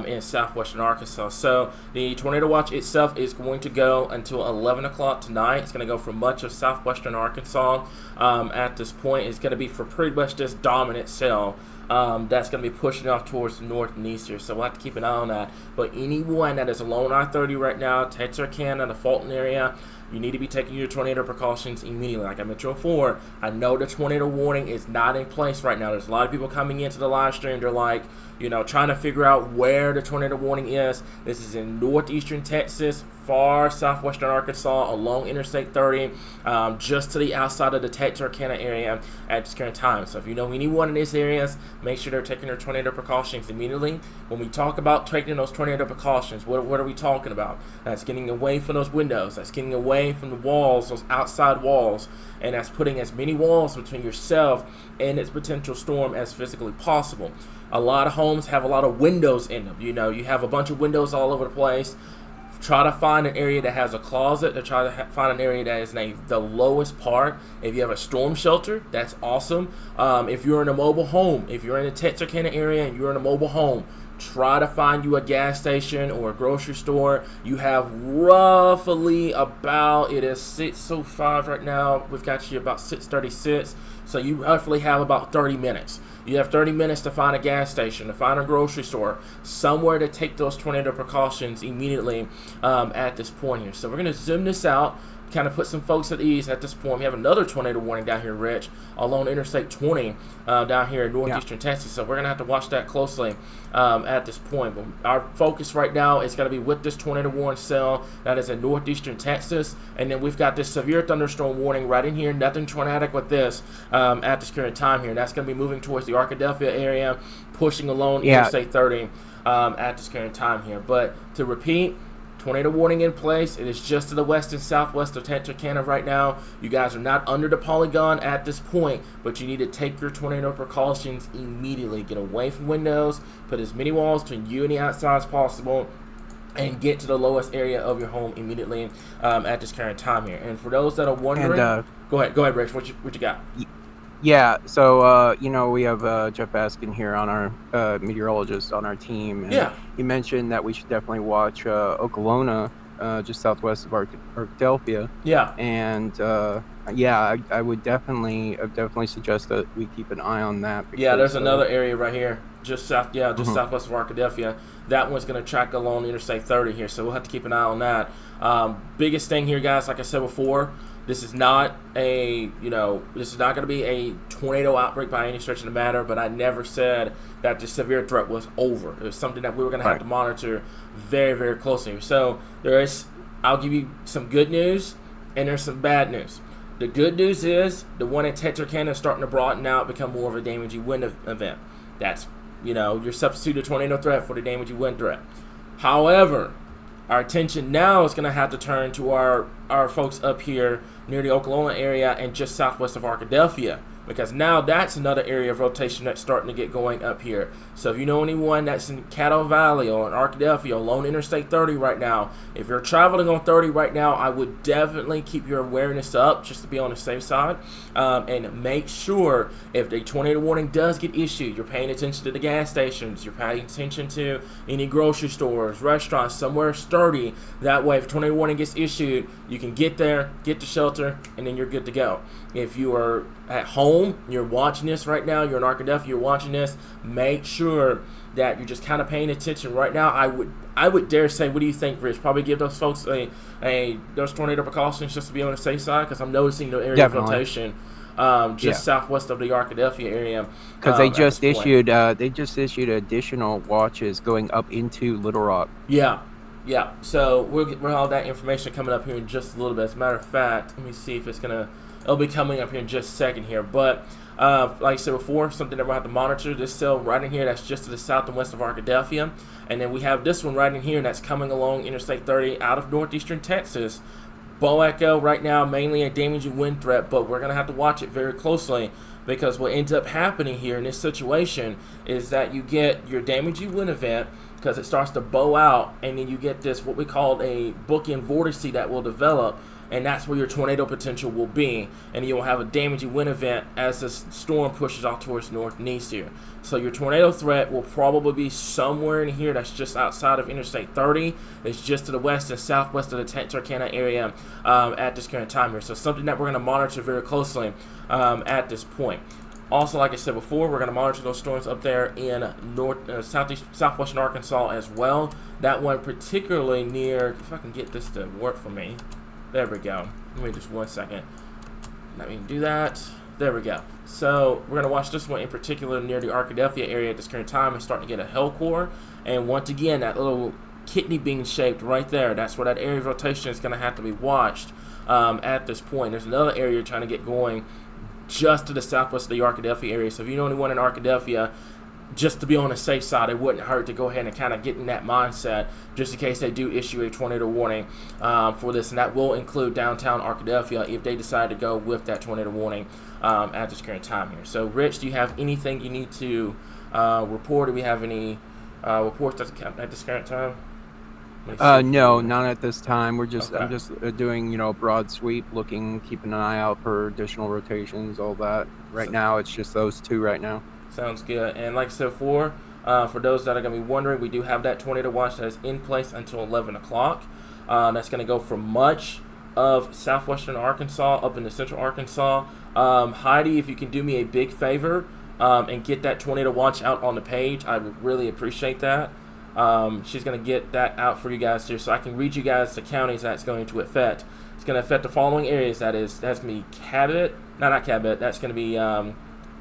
in southwestern Arkansas. So the tornado watch itself is going to go until 11 o'clock tonight. It's going to go for much of southwestern Arkansas at this point. It's going to be for pretty much this dominant cell. That's going to be pushing off towards the north and east here, so we'll have to keep an eye on that. But anyone that is along I-30 right now, Texarkana, the Fulton area, you need to be taking your tornado precautions immediately. Like I mentioned before, I know the tornado warning is not in place right now. There's a lot of people coming into the live stream. They're like, trying to figure out where the tornado warning is. This is in northeastern Texas, far southwestern Arkansas, along Interstate 30, just to the outside of the Texarkana area at this current time. So if you know anyone in these areas, make sure they're taking their tornado precautions immediately. When we talk about taking those tornado precautions, what are we talking about? That's getting away from those windows. That's getting away from the walls, those outside walls, and that's putting as many walls between yourself and its potential storm as physically possible. A lot of homes have a lot of windows in them. You have a bunch of windows all over the place. Try to find an area that has a closet, or try to find an area that is the lowest part. If you have a storm shelter, that's awesome. If you're in a mobile home, if you're in the Texarkana area and you're in a mobile home, try to find you a gas station or a grocery store. You have roughly about, it is 6:05 right now. We've got you about 6:36. So you roughly have about 30 minutes. You have 30 minutes to find a gas station, to find a grocery store, somewhere to take those tornado precautions immediately at this point here. So we're going to zoom this out, kind of put some folks at ease at this point. We have another tornado warning down here, Rich, along Interstate 20 down here in northeastern Texas. So we're going to have to watch that closely at this point. But our focus right now is going to be with this tornado warning cell that is in northeastern Texas. And then we've got this severe thunderstorm warning right in here. Nothing tornadic with this at this current time here. That's going to be moving towards the Arkadelphia area, pushing along Interstate 30 at this current time here. But to repeat, tornado warning in place. It is just to the west and southwest of Texarkana right now. You guys are not under the polygon at this point, but you need to take your tornado precautions immediately. Get away from windows, put as many walls between you and the outside as possible, and get to the lowest area of your home immediately at this current time here. And for those that are wondering, go ahead, Rich. What you got? Yeah, so, we have Jeff Baskin here on our meteorologist on our team. And he mentioned that we should definitely watch Okolona, just southwest of Arkadelphia. Yeah. And, I would definitely suggest that we keep an eye on that. Because, there's another area right here, just southwest of Arkadelphia. That one's going to track along Interstate 30 here, so we'll have to keep an eye on that. Biggest thing here, guys, like I said before, this is not going to be a tornado outbreak by any stretch of the matter, but I never said that the severe threat was over. It was something that we were going to have to monitor very, very closely. So I'll give you some good news, and there's some bad news. The good news is the one in Texarkana is starting to broaden out, become more of a damaging wind event. That's, your substituted tornado threat for the damaging wind threat. However, our attention now is going to have to turn to our folks up here near the Okolona area and just southwest of Arkadelphia, because now that's another area of rotation that's starting to get going up here. So if you know anyone that's in Caddo Valley or in Arkadelphia along Interstate 30 right now, if you're traveling on 30 right now, I would definitely keep your awareness up just to be on the safe side, and make sure if the tornado warning does get issued, you're paying attention to the gas stations, you're paying attention to any grocery stores, restaurants, somewhere sturdy. That way, if tornado warning gets issued, you can get there, get to shelter, and then you're good to go. If you are at home, you're watching this right now, you're in Arkadelphia, you're watching this, make sure that you're just kind of paying attention right now. I would dare say, what do you think, Rich? Probably give those folks those tornado precautions just to be on the safe side, because I'm noticing the area of rotation southwest of the Arkadelphia area. Because they just issued additional watches going up into Little Rock. Yeah. So we'll have that information coming up here in just a little bit. As a matter of fact, let me see if it'll be coming up here in just a second here. But like I said before, something that we'll have to monitor, this cell right in here that's just to the south and west of Arkadelphia. And then we have this one right in here that's coming along Interstate 30 out of northeastern Texas. Bow Echo right now, mainly a damaging wind threat, but we're going to have to watch it very closely, because what ends up happening here in this situation is that you get your damaging wind event because it starts to bow out, and then you get this, what we call a bookend vortice that will develop, and that's where your tornado potential will be, and you'll have a damaging wind event as the storm pushes off towards north and east here. So your tornado threat will probably be somewhere in here that's just outside of Interstate 30. It's just to the west and southwest of the Texarkana area at this current time here. So something that we're going to monitor very closely at this point. Also, like I said before, we're going to monitor those storms up there in southwestern Arkansas as well. That one particularly near, if I can get this to work for me. There we go. Give me just 1 second. Let me do that. There we go. So we're going to watch this one in particular near the Arkadelphia area at this current time. It's starting to get a hell core. And once again, that little kidney bean shaped right there, that's where that area of rotation is going to have to be watched at this point. There's another area trying to get going just to the southwest of the Arkadelphia area. So if you know anyone in Arkadelphia, just to be on the safe side, it wouldn't hurt to go ahead and kind of get in that mindset just in case they do issue a tornado warning for this. And that will include downtown Arkadelphia if they decide to go with that tornado warning at this current time here. So, Rich, do you have anything you need to report? Do we have any reports at this current time? No, not at this time. We're just Okay. I'm just doing a broad sweep, keeping an eye out for additional rotations, all that. Right now, it's just those two right now. Sounds good. And like I said before, for those that are going to be wondering, we do have that tornado watch that is in place until 11 o'clock. That's going to go from much of southwestern Arkansas up into central Arkansas. Heidi, if you can do me a big favor and get that tornado watch out on the page, I would really appreciate that. She's going to get that out for you guys here so I can read you guys the counties that's going to affect. It's going to affect the following areas. That's going to be Cabot. Not Cabot. That's going to be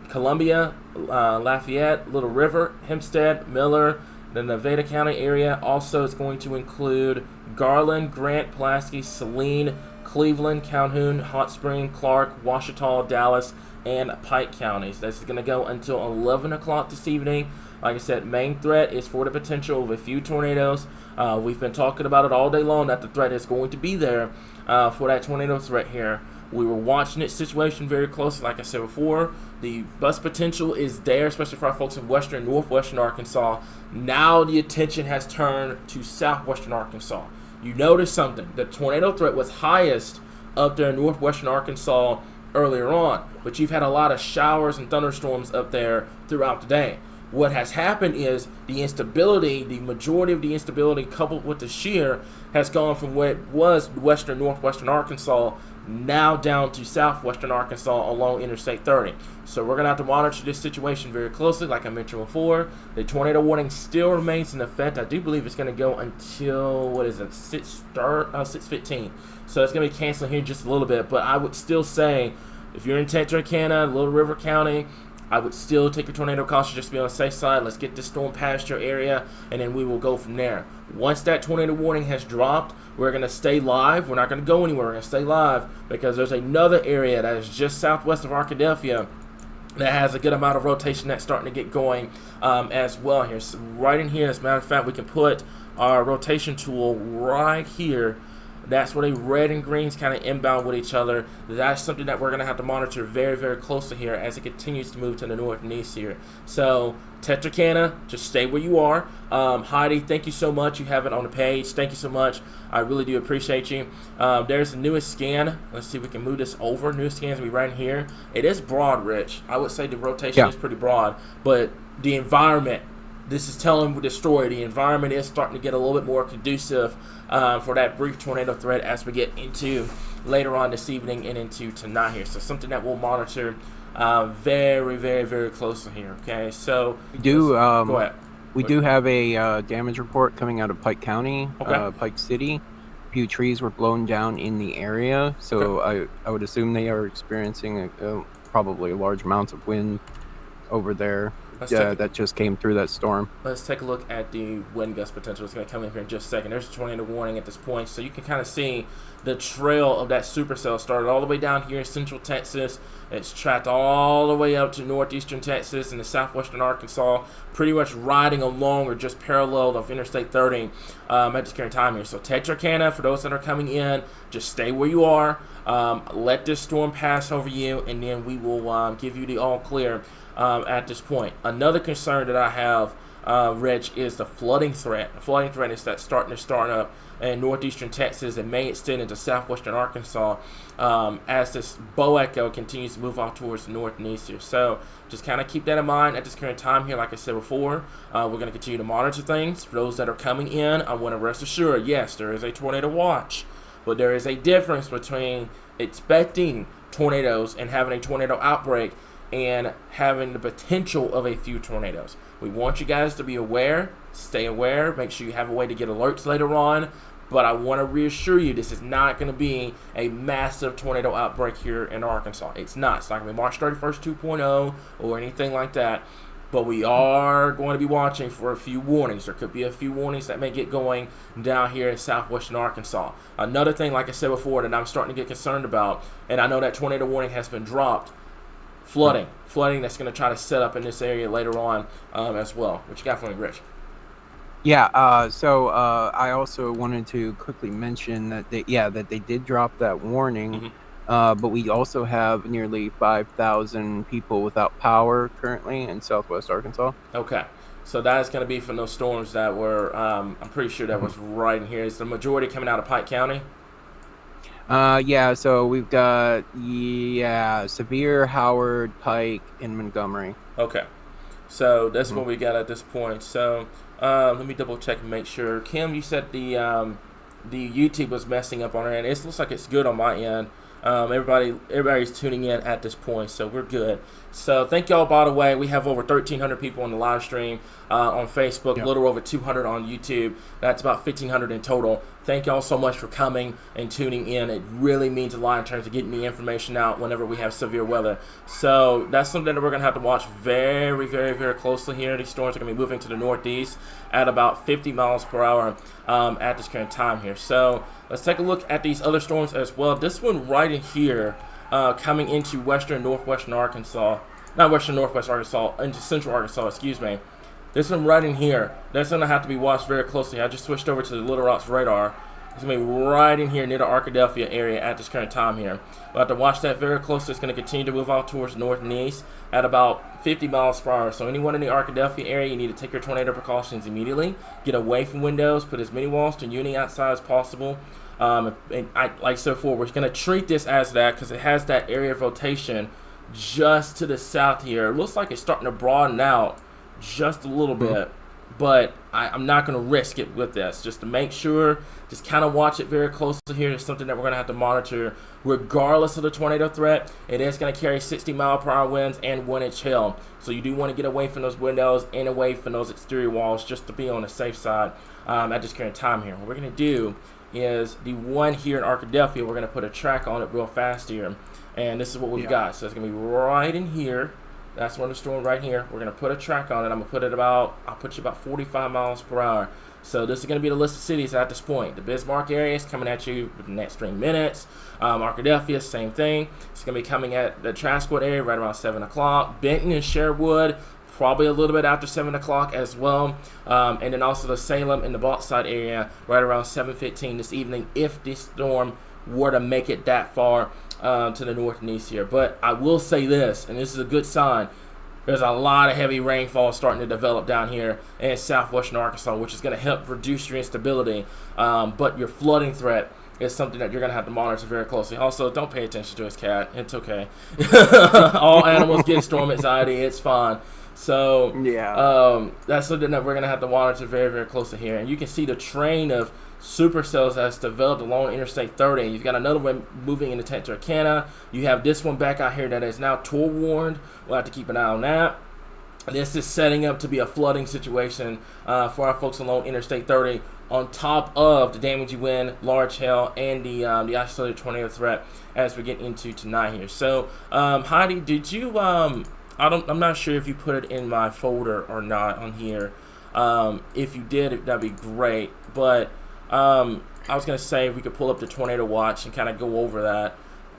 Columbia, Lafayette, Little River, Hempstead, Miller, the Nevada County area. Also, it's going to include Garland, Grant, Pulaski, Saline, Cleveland, Calhoun, Hot Spring, Clark, Ouachita, Dallas, and Pike counties. This is going to go until 11 o'clock this evening. Like I said, main threat is for the potential of a few tornadoes. We've been talking about it all day long that the threat is going to be there for that tornado threat here. We were watching its situation very closely, like I said before. The bust potential is there, especially for our folks in western and northwestern Arkansas. Now the attention has turned to southwestern Arkansas. You notice something. The tornado threat was highest up there in northwestern Arkansas earlier on, but you've had a lot of showers and thunderstorms up there throughout the day. What has happened is the instability, the majority of the instability coupled with the shear has gone from where it was western, northwestern Arkansas now down to southwestern Arkansas along Interstate 30. So we're going to have to monitor this situation very closely. Like I mentioned before, the tornado warning still remains in effect. I do believe it's going to go until, 6:15. So it's going to be canceling here just a little bit. But I would still say, if you're in Texarkana, Little River County, I would still take your tornado caution just to be on the safe side. Let's get this storm past your area, and then we will go from there. Once that tornado warning has dropped, we're going to stay live. We're not going to go anywhere. We're going to stay live because there's another area that is just southwest of Arkadelphia that has a good amount of rotation that's starting to get going as well here. So right in here, as a matter of fact, we can put our rotation tool right here. That's where the red and greens kind of inbound with each other. That's something that we're going to have to monitor very, very closely here as it continues to move to the north and east here. So, Texarkana, just stay where you are. Heidi, thank you so much. You have it on the page. Thank you so much. I really do appreciate you. There's the newest scan. Let's see if we can move this over. Newest scan is going to be right in here. It is broad, Rich. I would say the rotation is pretty broad, but the environment, this is telling the story. The environment is starting to get a little bit more conducive for that brief tornado threat as we get into later on this evening and into tonight here. So something that we'll monitor very, very, very closely here. Okay, so We do go ahead. we do have a damage report coming out of Pike County, Okay. Pike City. A few trees were blown down in the area, so I would assume they are experiencing probably large amounts of wind over there. That just came through that storm. Let's take a look at the wind gust potential. It's going to come in here in just a second. There's a tornado warning at this point, so you can kind of see the trail of that supercell started all the way down here in central Texas. It's tracked all the way up to northeastern Texas and the southwestern Arkansas, pretty much riding along or just parallel of Interstate 30 at this current time here. So Texarkana, for those that are coming in, just stay where you are. Let this storm pass over you, and then we will give you the all clear at this point. Another concern that I have, Reg, is the flooding threat. The flooding threat is that starting to start up in northeastern Texas and may extend into southwestern Arkansas as this bow echo continues to move off towards the north and east here. So just kind of keep that in mind at this current time here. Like I said before, we're going to continue to monitor things. For those that are coming in, I want to rest assured, yes, there is a tornado watch, but there is a difference between expecting tornadoes and having a tornado outbreak and having the potential of a few tornadoes. We want you guys to be aware, stay aware, make sure you have a way to get alerts later on, But I want to reassure you, this is not going to be a massive tornado outbreak here in Arkansas. It's not. It's not going to be March 31st 2.0 or anything like that. But we are going to be watching for a few warnings. There could be a few warnings that may get going down here in southwestern Arkansas. Another thing, like I said before, that I'm starting to get concerned about, and I know that tornado warning has been dropped, flooding that's going to try to set up in this area later on as well. What you got for me, Rich? Yeah, so I also wanted to quickly mention that they did drop that warning, but we also have nearly 5,000 people without power currently in southwest Arkansas. Okay, so that is going to be from those storms that were, I'm pretty sure that was right in here. Is the majority coming out of Pike County? Yeah, so we've got, Sevier, Howard, Pike, and Montgomery. Okay, so that's what we got at this point. So let me double check and make sure. Kim, you said the YouTube was messing up on our end. It looks like it's good on my end. Everybody's tuning in at this point, so we're good. So thank y'all. By the way, we have over 1,300 people on the live stream on Facebook, a little over 200 on YouTube. That's about 1,500 in total. Thank y'all so much for coming and tuning in. It really means a lot in terms of getting the information out whenever we have severe weather. So that's something that we're going to have to watch very, very, very closely here. These storms are going to be moving to the northeast at about 50 miles per hour at this current time here. So let's take a look at these other storms as well. This one right in here coming into western northwestern Arkansas. Not western northwest Arkansas, into central Arkansas, excuse me. This one right in here, that's going to have to be watched very closely. I just switched over to the Little Rock's radar. It's going to be right in here near the Arkadelphia area at this current time here. We'll have to watch that very closely. It's going to continue to move out towards north and east at about 50 miles per hour. So anyone in the Arkadelphia area, you need to take your tornado precautions immediately. Get away from windows. Put as many walls to uni outside as possible. And like I said before, we're going to treat this as that because it has that area of rotation just to the south here. It looks like it's starting to broaden out just a little bit, but I'm not going to risk it with this. Just to make sure, just kind of watch it very closely here. It's something that we're going to have to monitor regardless of the tornado threat. It is going to carry 60-mile-per-hour winds and 1-inch hail, so you do want to get away from those windows and away from those exterior walls just to be on the safe side at this current time here. What we're going to do is the one here in Arkadelphia, we're going to put a track on it real fast here, and this is what we've got. So it's going to be right in here. That's one of the storm right here. We're going to put a track on it. I'm going to put it I'll put you about 45 miles per hour. So this is going to be the list of cities at this point. The Bismarck area is coming at you within the next 3 minutes. Arkadelphia, same thing. It's going to be coming at the Trascourt area right around 7 o'clock. Benton and Sherwood, probably a little bit after 7 o'clock as well. And then also the Salem and the Bauxite area right around 7:15 this evening if this storm were to make it that far to the north and east here. But I will say this, and this is a good sign, there's a lot of heavy rainfall starting to develop down here in southwestern Arkansas, which is going to help reduce your instability. But your flooding threat is something that you're going to have to monitor very closely. Also, don't pay attention to his cat. It's okay. All animals get storm anxiety. It's fine. So that's something that we're going to have to monitor very, very closely here. And you can see the train of supercells that's developed along Interstate 30. You've got another one moving into Texarkana. You have this one back out here that is now tour warned. We'll have to keep an eye on that. This is setting up to be a flooding situation for our folks along Interstate 30, on top of the damaging wind, large hail, and the isolated tornado threat as we get into tonight here. So, Heidi, did you? I'm not sure if you put it in my folder or not on here. If you did, that'd be great. But I was going to say if we could pull up the tornado watch and kind of go over that.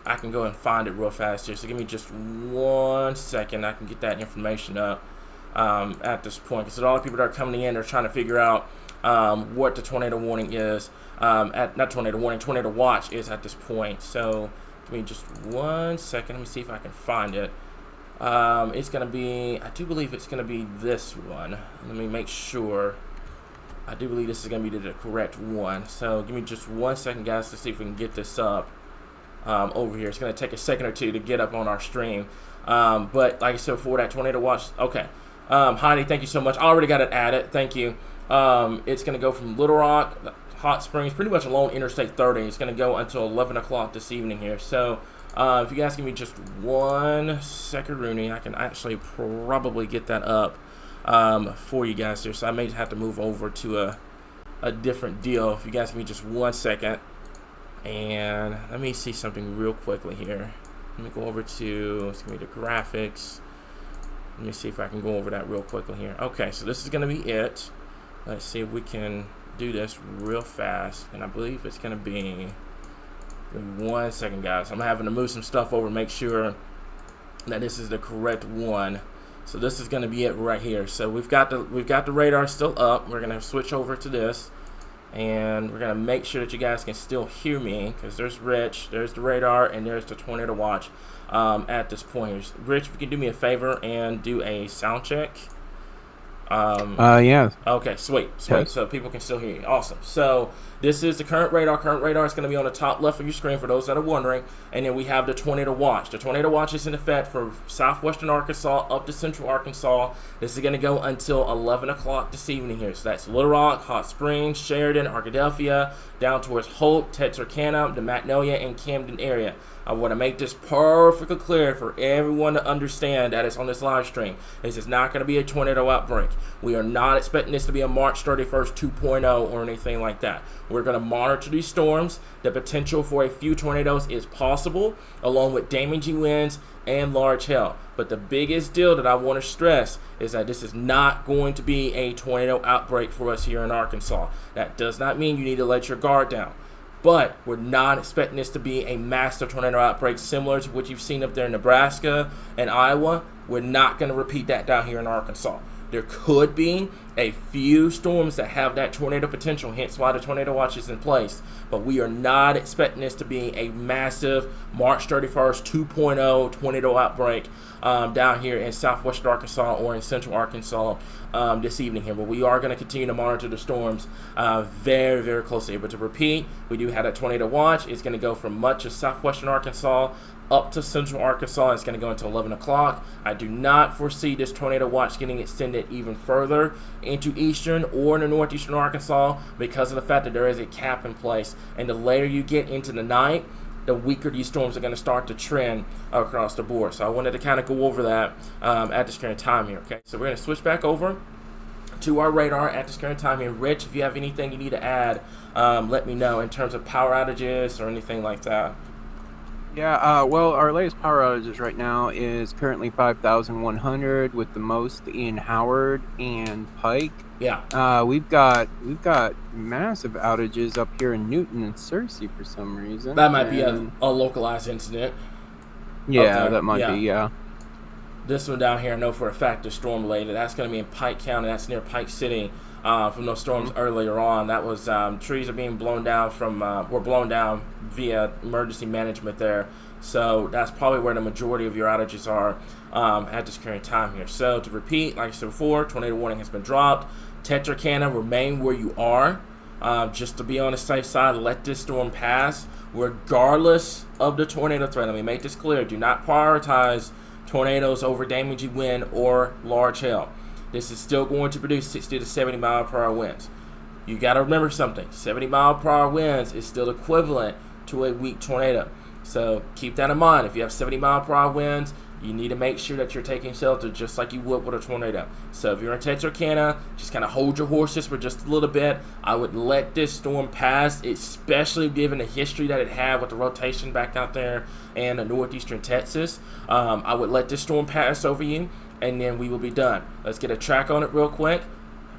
I can go and find it real fast here. So give me just 1 second. I can get that information up at this point. Because a lot of people that are coming in are trying to figure out what the tornado warning is. Not tornado warning, tornado watch is at this point. So give me just 1 second. Let me see if I can find it. It's going to be, I do believe it's going to be this one. Let me make sure. I do believe this is going to be the correct one. So give me just 1 second, guys, to see if we can get this up over here. It's going to take a second or two to get up on our stream. But like I said, for that tornado watch, okay. Heidi, thank you so much. I already got it added. Thank you. It's going to go from Little Rock, Hot Springs, pretty much along Interstate 30. It's going to go until 11 o'clock this evening here. So if you guys give me just 1 second, Rooney, I can actually probably get that up for you guys here. So I may have to move over to a different deal. If you guys give me just 1 second, and let me see something real quickly here. Let me go over to, it's gonna be the graphics. Let me see if I can go over that real quickly here. Okay, so this is gonna be it. Let's see if we can do this real fast, and I believe it's gonna be, give me 1 second, guys. I'm having to move some stuff over, make sure that this is the correct one. So this is going to be it right here. So we've got the radar still up. We're going to switch over to this, and we're going to make sure that you guys can still hear me, because there's Rich, there's the radar, and there's the tornado watch at this point. Rich, if you can do me a favor and do a sound check. Yeah. Okay, sweet. Yes. So people can still hear you. Awesome. So this is the current radar. Current radar is going to be on the top left of your screen for those that are wondering. And then we have the tornado watch. The tornado watch is in effect for southwestern Arkansas up to central Arkansas. This is going to go until 11 o'clock this evening here. So that's Little Rock, Hot Springs, Sheridan, Arkadelphia, down towards Hope, Texarkana, the Magnolia, and Camden area. I want to make this perfectly clear for everyone to understand that it's on this live stream. This is not going to be a tornado outbreak. We are not expecting this to be a March 31st 2.0 or anything like that. We're going to monitor these storms. The potential for a few tornadoes is possible, along with damaging winds and large hail. But the biggest deal that I want to stress is that this is not going to be a tornado outbreak for us here in Arkansas. That does not mean you need to let your guard down. But we're not expecting this to be a massive tornado outbreak similar to what you've seen up there in Nebraska and Iowa. We're not going to repeat that down here in Arkansas. There could be a few storms that have that tornado potential, hence why the tornado watch is in place. But we are not expecting this to be a massive March 31st 2.0 tornado outbreak down here in southwestern Arkansas or in central Arkansas this evening here. But we are going to continue to monitor the storms very, very closely. But to repeat, we do have that tornado watch. It's going to go from much of southwestern Arkansas up to central Arkansas. It's going to go until 11 o'clock. I do not foresee this tornado watch getting extended even further into eastern or into northeastern Arkansas because of the fact that there is a cap in place. And the later you get into the night, the weaker these storms are going to start to trend across the board. So I wanted to kind of go over that at this current time here. Okay, so we're going to switch back over to our radar at this current time here. Rich, if you have anything you need to add, let me know in terms of power outages or anything like that. Yeah, well, our latest power outages right now is currently 5,100, with the most in Howard and Pike. Yeah. We've got massive outages up here in Newton and Searcy for some reason. That might be a localized incident. Yeah, Okay, that might be, yeah. This one down here, I know for a fact is storm related. That's going to be in Pike County. That's near Pike City. From those storms earlier on, that was trees are being blown down were blown down via emergency management there. So that's probably where the majority of your outages are at this current time here. So to repeat, like I said before, tornado warning has been dropped. Texarkana, remain where you are. Just to be on the safe side, let this storm pass regardless of the tornado threat. Let me make this clear. Do not prioritize tornadoes over damaging wind or large hail. This is still going to produce 60 to 70 mile per hour winds. You got to remember something. 70 mile per hour winds is still equivalent to a weak tornado. So keep that in mind. If you have 70 mile per hour winds, you need to make sure that you're taking shelter just like you would with a tornado. So if you're in Texarkana, just kind of hold your horses for just a little bit. I would let this storm pass, especially given the history that it had with the rotation back out there in the northeastern Texas. I would let this storm pass over you, and then we will be done. Let's get a track on it real quick.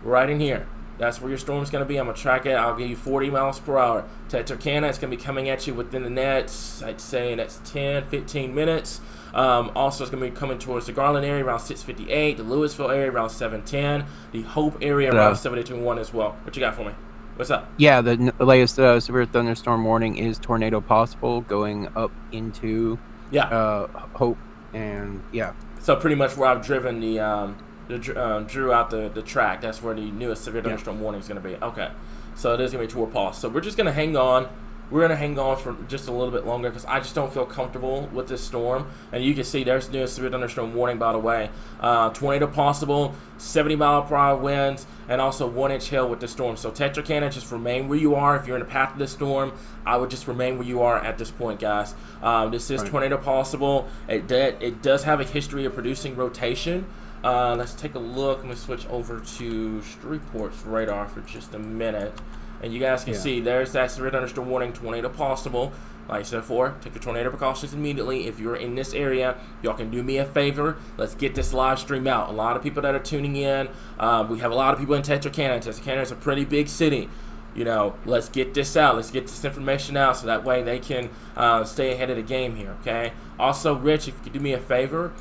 Right in here. That's where your storm's going to be. I'm going to track it. I'll give you 40 miles per hour. Texarkana, it's going to be coming at you within the next, I'd say, that's 10, 15 minutes. Also, it's going to be coming towards the Garland area around 6:58, the Louisville area around 7:10, the Hope area around 7:21 as well. What you got for me? What's up? Yeah, the latest severe thunderstorm warning is tornado possible going up into Hope, and yeah. So pretty much where I've driven drew out the track. That's where the newest severe thunderstorm warning is going to be. Okay, so it is going to be toward pause. So we're just going to hang on we're going to hang on for just a little bit longer because I just don't feel comfortable with this storm. And you can see there's new severe thunderstorm warning, by the way. Tornado possible, 70-mile-per-hour winds, and also 1-inch hail with the storm. So Texarkana, just remain where you are. If you're in the path of this storm, I would just remain where you are at this point, guys. This is tornado possible. It does have a history of producing rotation. Let's take a look. I'm going to switch over to Shreveport's radar for just a minute. And you guys can see there's that severe thunderstorm warning, tornado possible. Like I said before, take your tornado precautions immediately. If you're in this area, y'all can do me a favor. Let's get this live stream out. A lot of people that are tuning in. We have a lot of people in Texarkana. Texarkana is a pretty big city. You know, let's get this out. Let's get this information out so that way they can stay ahead of the game here, okay? Also, Rich, if you could do me a favor,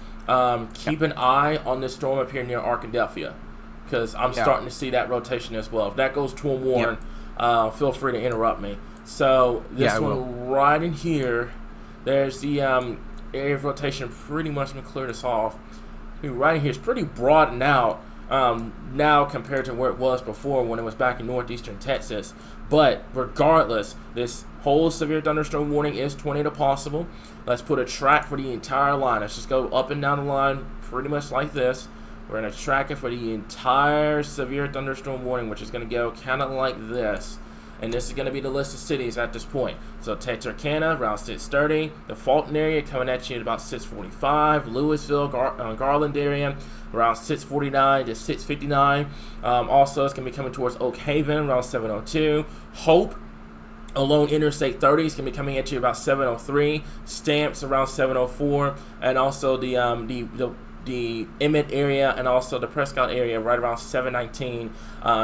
keep an eye on this storm up here near Arkadelphia because I'm starting to see that rotation as well. If that goes to a warn, feel free to interrupt me. So this one right in here, there's the area of rotation pretty much going to clear this off. Right in here, it's pretty broadened out now compared to where it was before when it was back in northeastern Texas. But regardless, this whole severe thunderstorm warning is tornado possible. Let's put a track for the entire line. Let's just go up and down the line pretty much like this. We're going to track it for the entire severe thunderstorm warning, which is going to go kind of like this. And this is going to be the list of cities at this point. So Texarkana, around 6:30. The Fulton area coming at you at about 6:45. Louisville, Garland area, around 6:49 to 6:59. Also, it's going to be coming towards Oak Haven, around 7:02. Hope, along Interstate 30 is going to be coming at you about 7:03. Stamps around 7:04. And also the Emmett area and also the Prescott area right around 7:19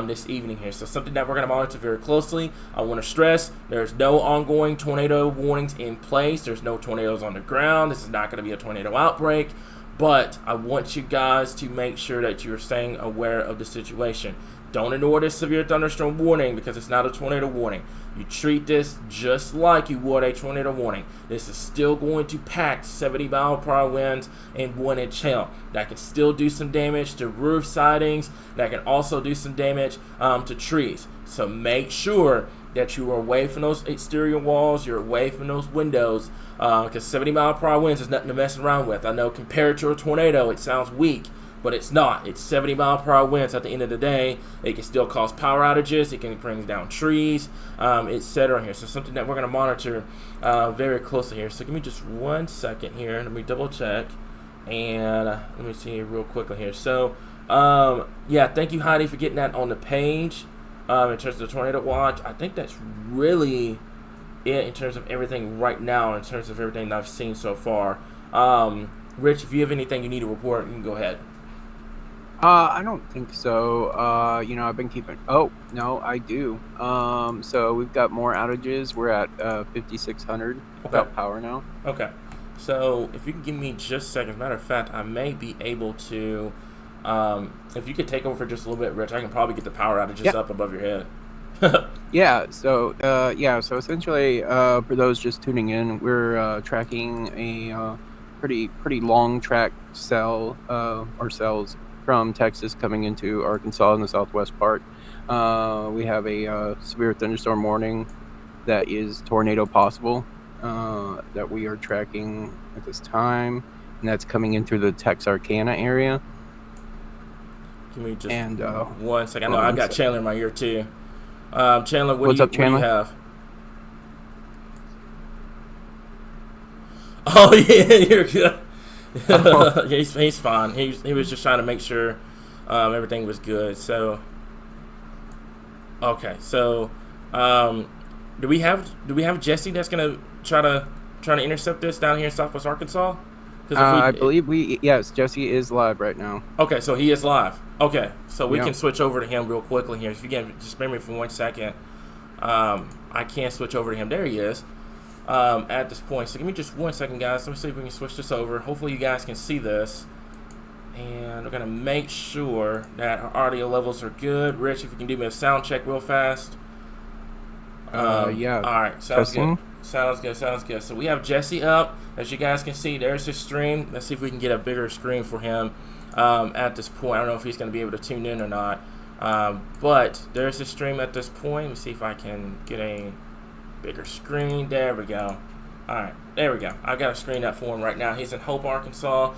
this evening here. So something that we're going to monitor very closely. I want to stress there's no ongoing tornado warnings in place. There's no tornadoes on the ground. This is not going to be a tornado outbreak. But I want you guys to make sure that you're staying aware of the situation. Don't ignore this severe thunderstorm warning because it's not a tornado warning. You treat this just like you would a tornado warning. This is still going to pack 70-mile-per-hour winds and 1-inch hail. That can still do some damage to roof sidings. That can also do some damage to trees. So make sure that you are away from those exterior walls, you're away from those windows, because 70-mile-per-hour winds is nothing to mess around with. I know compared to a tornado, it sounds weak, but it's not. It's 70-mile-per-hour winds at the end of the day. It can still cause power outages. It can bring down trees, etc. here. So something that we're going to monitor very closely here. So give me just 1 second here. Let me double check. And let me see real quickly here. So, yeah, thank you, Heidi, for getting that on the page. In terms of the tornado watch, I think that's really it in terms of everything right now, in terms of everything that I've seen so far. Rich, if you have anything you need to report, you can go ahead. I don't think so. You know, I've been keeping. Oh no, I do. So we've got more outages. We're at 5,600 without power now. Okay. So if you can give me just a second. As a matter of fact, I may be able to. If you could take over for just a little bit, Rich, I can probably get the power outages up above your head. Yeah. So So essentially, for those just tuning in, we're tracking a pretty long track cell or cells from Texas coming into Arkansas in the southwest part. We have a severe thunderstorm warning that is tornado possible that we are tracking at this time, and that's coming in through the Texarkana area. Give me just 1 second. I know I've got Chandler in my ear too. Chandler, What's up, Chandler? What do you have? Oh yeah, you're good. He's fine. He was just trying to make sure everything was good. So okay, so do we have Jesse that's gonna try to intercept this down here in Southwest Arkansas? I believe yes, Jesse is live right now. Okay, so he is live. Okay, so we can switch over to him real quickly here. If you can just spare me for 1 second, I can't switch over to him. There he is. At this point, so give me just 1 second, guys. Let me see if we can switch this over. Hopefully you guys can see this, and we're gonna make sure that our audio levels are good. Rich, if you can do me a sound check real fast. Yeah. All right, sounds good. Sounds good. So we have Jesse up, as you guys can see. There's his stream. Let's see if we can get a bigger screen for him at this point. I don't know if he's going to be able to tune in or not, but there's his stream at this point. Let me see if I can get a Bigger screen. There we go. All right, there we go. I've got a screen up for him right now. He's in Hope, Arkansas.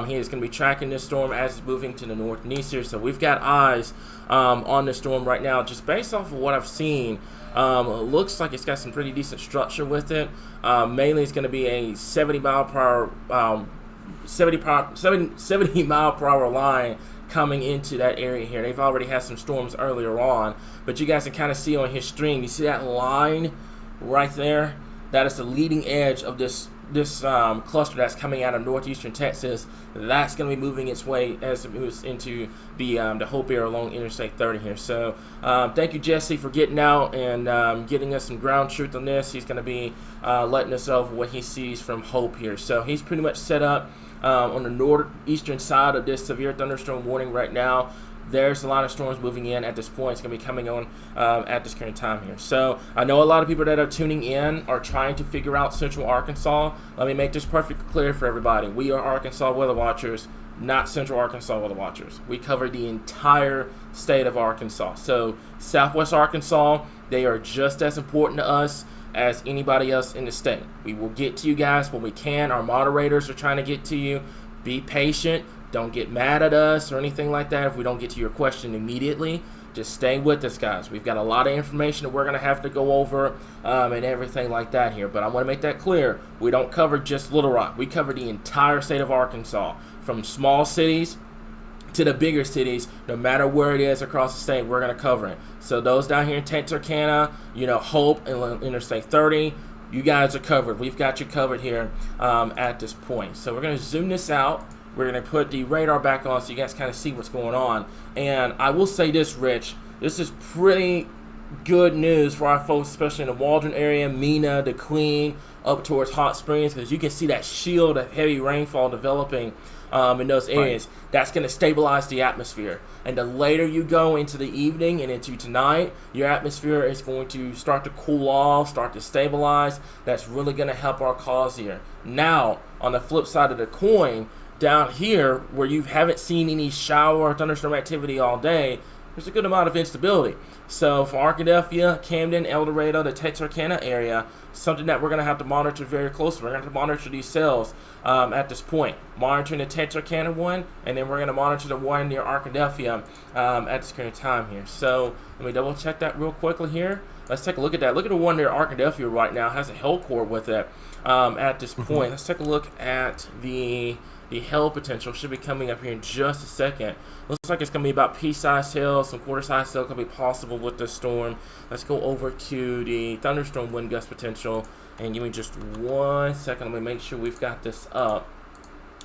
He is going to be tracking this storm as it's moving to the north and east here. So we've got eyes on this storm right now. Just based off of what I've seen, it looks like it's got some pretty decent structure with it. Mainly, it's going to be a 70 mile per hour line coming into that area here. They've already had some storms earlier on, but you guys can kind of see on his string. You see that line right there? That is the leading edge of this cluster that's coming out of northeastern Texas. That's going to be moving its way as it moves into the Hope area along Interstate 30 here. So thank you, Jesse, for getting out and getting us some ground truth on this. He's going to be letting us know what he sees from Hope here. So he's pretty much set up on the northeastern side of this severe thunderstorm warning right now. There's a lot of storms moving in at this point. It's going to be coming on at this current time here. So I know a lot of people that are tuning in are trying to figure out Central Arkansas. Let me make this perfectly clear for everybody. We are Arkansas Weather Watchers, not Central Arkansas Weather Watchers. We cover the entire state of Arkansas. So Southwest Arkansas, they are just as important to us as anybody else in the state. We will get to you guys when we can. Our moderators are trying to get to you. Be patient. Don't get mad at us or anything like that if we don't get to your question immediately. Just stay with us, guys. We've got a lot of information that we're going to have to go over and everything like that here. But I want to make that clear. We don't cover just Little Rock. We cover the entire state of Arkansas, from small cities to the bigger cities. No matter where it is across the state, we're going to cover it. So those down here in Texarkana, Hope and Interstate 30, you guys are covered. We've got you covered here at this point. So we're going to zoom this out. We're going to put the radar back on so you guys kind of see what's going on. And I will say this, Rich. This is pretty good news for our folks, especially in the Waldron area, Mena, the Queen, up towards Hot Springs, because you can see that shield of heavy rainfall developing in those areas. Right. That's going to stabilize the atmosphere. And the later you go into the evening and into tonight, your atmosphere is going to start to cool off, start to stabilize. That's really going to help our cause here. Now, on the flip side of the coin, down here, where you haven't seen any shower or thunderstorm activity all day, there's a good amount of instability. So for Arkadelphia, Camden, El Dorado, the Texarkana area, something that we're going to have to monitor very closely. We're going to have to monitor these cells at this point. Monitoring the Texarkana one, and then we're going to monitor the one near Arkadelphia at this current time here. So let me double check that real quickly here. Let's take a look at that. Look at the one near Arkadelphia right now. It has a hell core with it at this point. Let's take a look at the hail potential. Should be coming up here in just a second. Looks like it's going to be about pea-sized hail, some quarter-sized hail going to be possible with this storm. Let's go over to the thunderstorm wind gust potential, and give me just 1 second. Let me make sure we've got this up,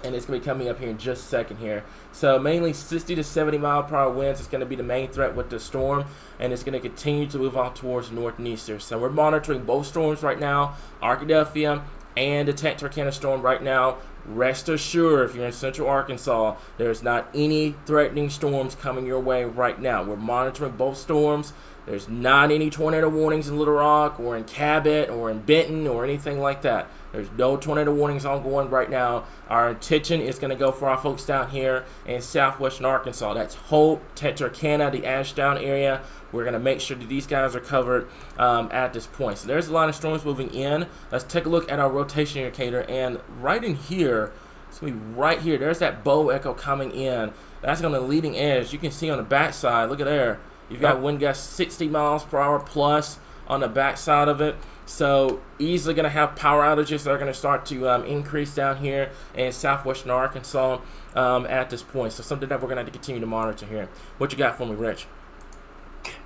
and it's going to be coming up here in just a second here. So mainly 60 to 70 mile per hour winds is going to be the main threat with the storm, and it's going to continue to move out towards the north and east here. So we're monitoring both storms right now, Arkadelphia and the Texarkana storm right now. Rest assured, if you're in Central Arkansas, there's not any threatening storms coming your way right now. We're monitoring both storms. There's not any tornado warnings in Little Rock or in Cabot or in Benton or anything like that. There's no tornado warnings ongoing right now. Our attention is going to go for our folks down here in southwestern Arkansas. That's Hope, Texarkana, the Ashdown area. We're going to make sure that these guys are covered at this point. So there's a lot of storms moving in. Let's take a look at our rotation indicator. And right in here, it's going to be right here. There's that bow echo coming in. That's going to leading edge. You can see on the backside, look at there. You've got wind gusts 60 miles per hour plus on the backside of it. So easily going to have power outages that are going to start to increase down here in southwestern Arkansas at this point. So something that we're going to have to continue to monitor here. What you got for me, Rich?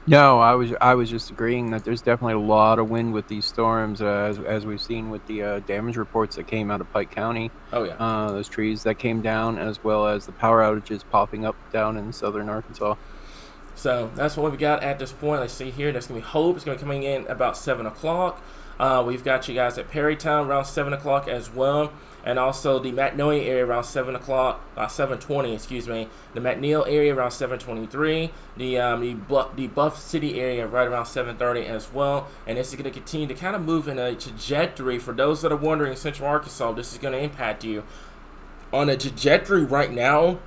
No, I was just agreeing that there's definitely a lot of wind with these storms, as we've seen with the damage reports that came out of Pike County. Oh yeah. Those trees that came down, as well as the power outages popping up down in southern Arkansas. So that's what we got at this point. Let's see here. That's going to be Hope. It's going to be coming in about 7 o'clock. We've got you guys at Perrytown around 7 o'clock as well. And also the Magnolia area around 7 o'clock, 7:20, excuse me. The McNeil area around 7:23. The Buff City area right around 7:30 as well. And this is going to continue to kind of move in a trajectory. For those that are wondering, Central Arkansas, this is going to impact you. On a trajectory right now,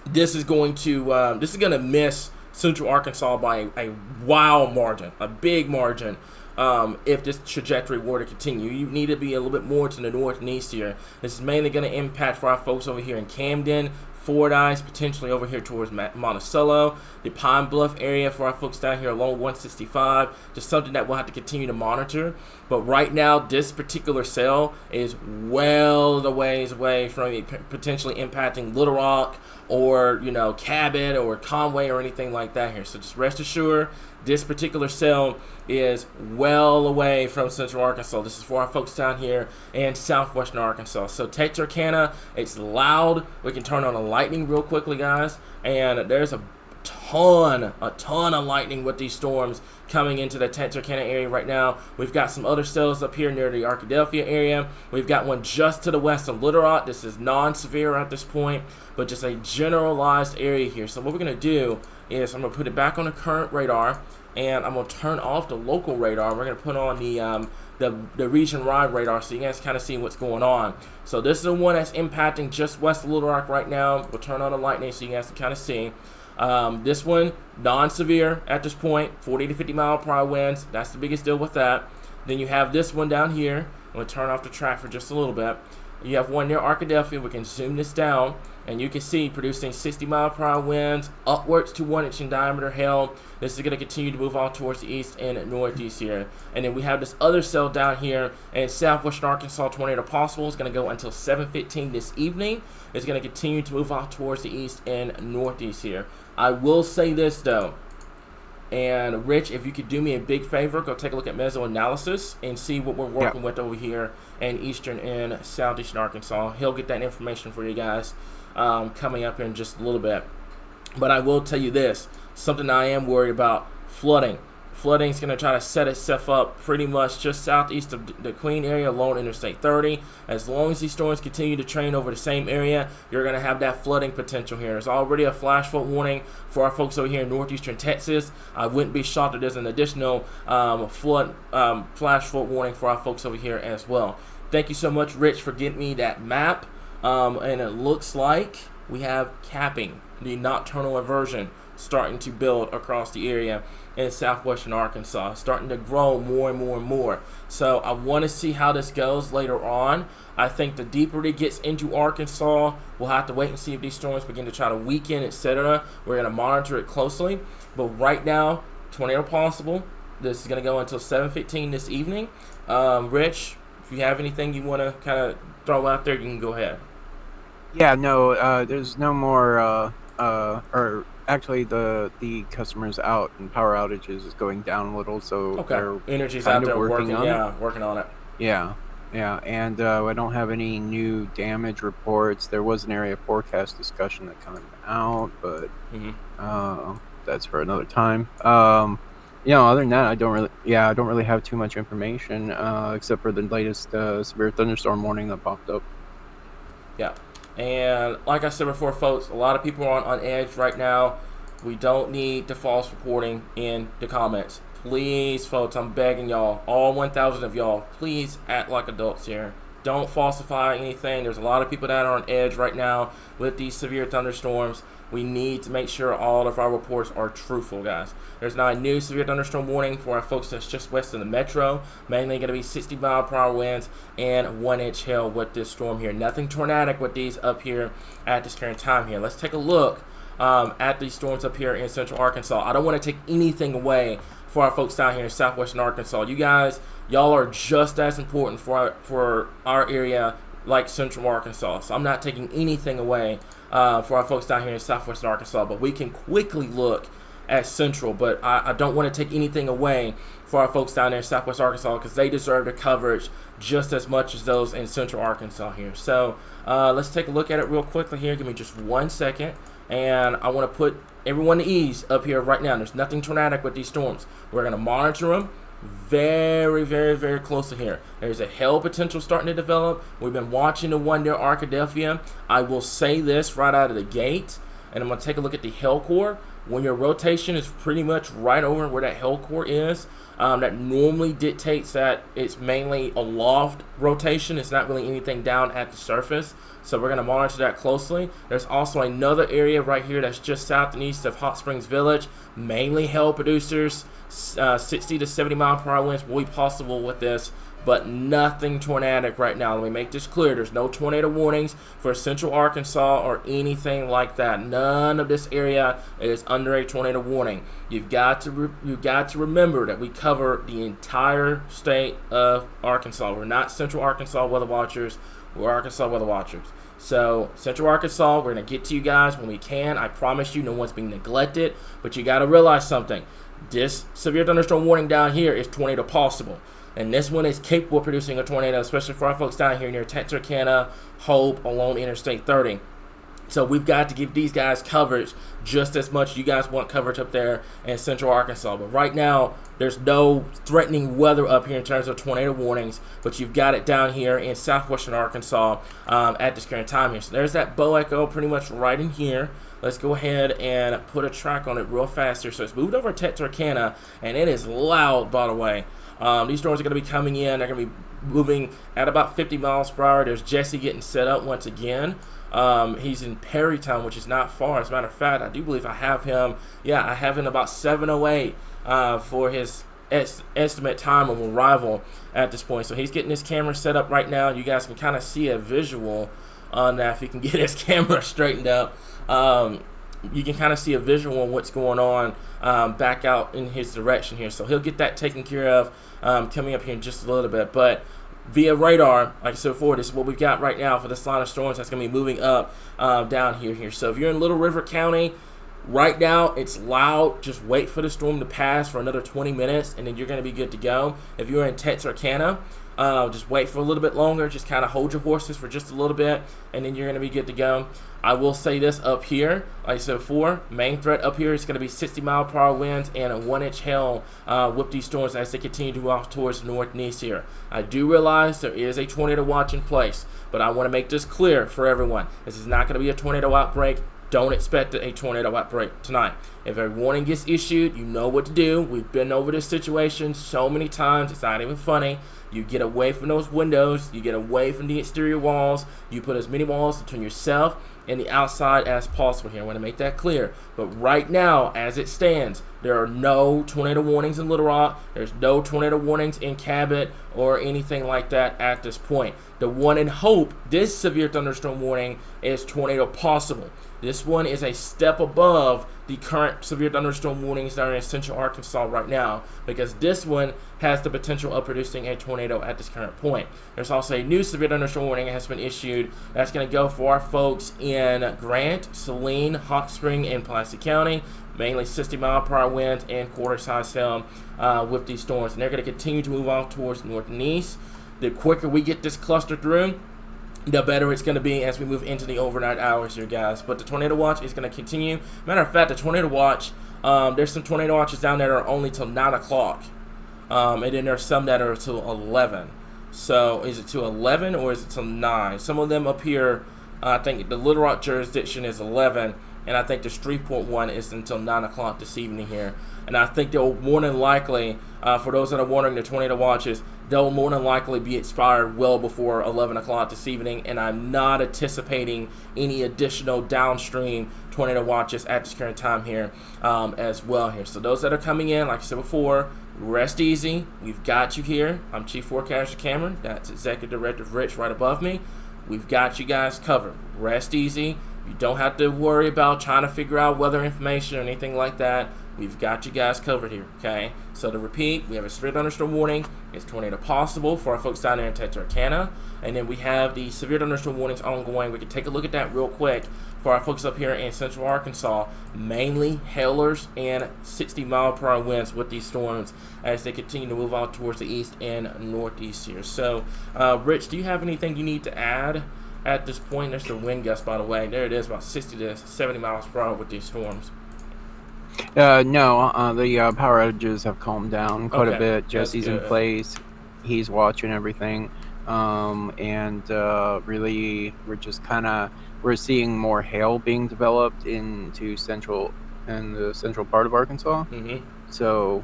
this is going to miss Central Arkansas by a wild margin, a big margin. if this trajectory were to continue. You need to be a little bit more to the north and east here. This is mainly going to impact for our folks over here in Camden, Fordyce, potentially over here towards Monticello, the Pine Bluff area for our folks down here along 165, just something that we'll have to continue to monitor. But right now, this particular cell is well the ways away from it potentially impacting Little Rock or, Cabot or Conway or anything like that here. So just rest assured, this particular cell is well away from central Arkansas. This is for our folks down here in southwestern Arkansas. So Texarkana, it's loud. We can turn on the lightning real quickly, guys. And there's a ton of lightning with these storms coming into the Texarkana area right now. We've got some other cells up here near the Arkadelphia area. We've got one just to the west of Little Rock. This is non-severe at this point, but just a generalized area here. So what we're going to do is I'm going to put it back on the current radar, and I'm going to turn off the local radar. We're going to put on the region-wide radar so you guys kind of see what's going on. So this is the one that's impacting just west of Little Rock right now. We'll turn on the lightning so you guys can kind of see. This one, non-severe at this point, 40 to 50 mile per hour winds. That's the biggest deal with that. Then you have this one down here. I'm going to turn off the track for just a little bit. You have one near Arkadelphia. We can zoom this down, and you can see producing 60 mile per hour winds, upwards to 1 inch in diameter hail. This is going to continue to move on towards the east and northeast here. And then we have this other cell down here in southwestern Arkansas, tornado possible. It's going to go until 7:15 this evening. It's going to continue to move off towards the east and northeast here. I will say this though, and Rich, if you could do me a big favor, go take a look at mesoanalysis and see what we're working with over here in eastern and southeastern Arkansas. He'll get that information for you guys coming up in just a little bit. But I will tell you this, something I am worried about, flooding. Flooding is going to try to set itself up pretty much just southeast of the Queen area along Interstate 30. As long as these storms continue to train over the same area, you're going to have that flooding potential here. There's already a flash flood warning for our folks over here in northeastern Texas. I wouldn't be shocked if there's an additional flash flood warning for our folks over here as well. Thank you so much, Rich, for getting me that map. And it looks like we have capping, the nocturnal inversion, starting to build across the area in southwestern Arkansas, starting to grow more and more and more. So I want to see how this goes later on. I think the deeper it gets into Arkansas, we'll have to wait and see if these storms begin to try to weaken, etc. We're going to monitor it closely. But right now, tornado possible. This is going to go until 7:15 this evening. Rich, if you have anything you want to kind of throw out there, you can go ahead. Yeah, no, there's no more, or actually the customers out and power outages is going down a little, so they're energy's out there working on it. Yeah, and I don't have any new damage reports. There was an area forecast discussion that coming out, but that's for another time. Other than that, I don't really have too much information except for the latest severe thunderstorm warning that popped up. Yeah. And like I said before, folks, a lot of people are on edge right now. We don't need the false reporting in the comments. Please, folks, I'm begging y'all, all 1,000 of y'all, please act like adults here. Don't falsify anything. There's a lot of people that are on edge right now with these severe thunderstorms. We need to make sure all of our reports are truthful, guys. There's now a new severe thunderstorm warning for our folks that's just west of the metro. Mainly going to be 60 mile per hour winds and 1 inch hail with this storm here. Nothing tornadic with these up here at this current time here. Let's take a look at these storms up here in central Arkansas. I don't want to take anything away for our folks down here in southwestern Arkansas. You guys, y'all are just as important for our area like central Arkansas. So I'm not taking anything away for our folks down here in southwestern Arkansas, but we can quickly look at central. But I don't want to take anything away for our folks down there in southwest Arkansas because they deserve the coverage just as much as those in central Arkansas here. So let's take a look at it real quickly here. Give me just 1 second. And I want to put everyone at ease up here right now. There's nothing tornadic with these storms. We're going to monitor them very, very, very closely here. There's a hail potential starting to develop. We've been watching the one near Arkadelphia. I will say this right out of the gate. and I'm going to take a look at the hail core. When your rotation is pretty much right over where that hail core is, that normally dictates that it's mainly a loft rotation. It's not really anything down at the surface. So we're going to monitor that closely. There's also another area right here that's just south and east of Hot Springs Village. Mainly hail producers. 60 to 70 mile per hour winds will be possible with this, but nothing tornadic right now. Let me make this clear. There's no tornado warnings for central Arkansas or anything like that. None of this area is under a tornado warning. You've got to remember that we cover the entire state of Arkansas. We're not central Arkansas weather watchers. We're Arkansas weather watchers. So central Arkansas, we're going to get to you guys when we can. I promise you, no one's being neglected, but you got to realize something. This severe thunderstorm warning down here is tornado possible. And this one is capable of producing a tornado, especially for our folks down here near Texarkana, Hope, along Interstate 30. So we've got to give these guys coverage just as much as you guys want coverage up there in central Arkansas. But right now, there's no threatening weather up here in terms of tornado warnings, but you've got it down here in southwestern Arkansas at this current time here. So there's that bow echo pretty much right in here. Let's go ahead and put a track on it real fast here. So it's moved over Texarkana, and it is loud, by the way. These storms are going to be coming in. They're going to be moving at about 50 miles per hour. There's Jesse getting set up once again. He's in Perrytown, which is not far. As a matter of fact, I do believe I have him. Yeah, I have him about 7:08 for his estimate time of arrival at this point. So he's getting his camera set up right now. You guys can kind of see a visual on that if he can get his camera straightened up. You can kind of see a visual on what's going on back out in his direction here. So he'll get that taken care of coming up here in just a little bit. But via radar, like I said before, this is what we've got right now for this line of storms that's going to be moving up down here. So if you're in Little River County, right now it's loud. Just wait for the storm to pass for another 20 minutes, and then you're going to be good to go. If you're in Texarkana, just wait for a little bit longer. Just kind of hold your horses for just a little bit, and then you're going to be good to go. I will say this up here, like I said before, main threat up here is going to be 60 mile per hour winds and a 1-inch hail with these storms as they continue to move off towards the north and east here. I do realize there is a tornado watch in place, but I want to make this clear for everyone. This is not going to be a tornado outbreak. Don't expect a tornado outbreak tonight. If a warning gets issued, you know what to do. We've been over this situation so many times, it's not even funny. You get away from those windows. You get away from the exterior walls. You put as many walls between yourself and the outside as possible here. I want to make that clear. But right now, as it stands, there are no tornado warnings in Little Rock. There's no tornado warnings in Cabot or anything like that at this point. The one in Hope, this severe thunderstorm warning is tornado possible. This one is a step above the current severe thunderstorm warnings that are in central Arkansas right now, because this one has the potential of producing a tornado at this current point. There's also a new severe thunderstorm warning that has been issued that's going to go for our folks in Grant, Saline, Hot Spring, and Pulaski County, mainly 60 mile per hour winds and quarter-size hail with these storms. And they're going to continue to move off towards north and east. The quicker we get this cluster through, the better it's going to be as we move into the overnight hours here, guys. But the tornado watch is going to continue. Matter of fact, the tornado watch, there's some tornado watches down there that are only till 9 o'clock. And then there's some that are till 11. So is it till 11 or is it till 9? Some of them up here, I think the Little Rock jurisdiction is 11. And I think the Shreveport one is until 9 o'clock this evening here. And I think they'll more than likely, for those that are wondering the tornado watches, they'll more than likely be expired well before 11 o'clock this evening. And I'm not anticipating any additional downstream tornado watches at this current time here as well here. So those that are coming in, like I said before, rest easy. We've got you here. I'm Chief Forecaster Cameron. That's Executive Director Rich right above me. We've got you guys covered. Rest easy. You don't have to worry about trying to figure out weather information or anything like that. We've got you guys covered here, okay? So to repeat, we have a severe thunderstorm warning. It's tornado possible for our folks down there in Texarkana. And then we have the severe thunderstorm warnings ongoing. We can take a look at that real quick for our folks up here in central Arkansas. Mainly hailers and 60 mile per hour winds with these storms as they continue to move out towards the east and northeast here. So, Rich, do you have anything you need to add at this point? There's the wind gust, by the way. There it is, about 60 to 70 miles per hour with these storms. No, the power outages have calmed down quite a bit. Jesse's in place. He's watching everything. And really, we're just kind of we're seeing more hail being developed in the central part of Arkansas. Mm-hmm. So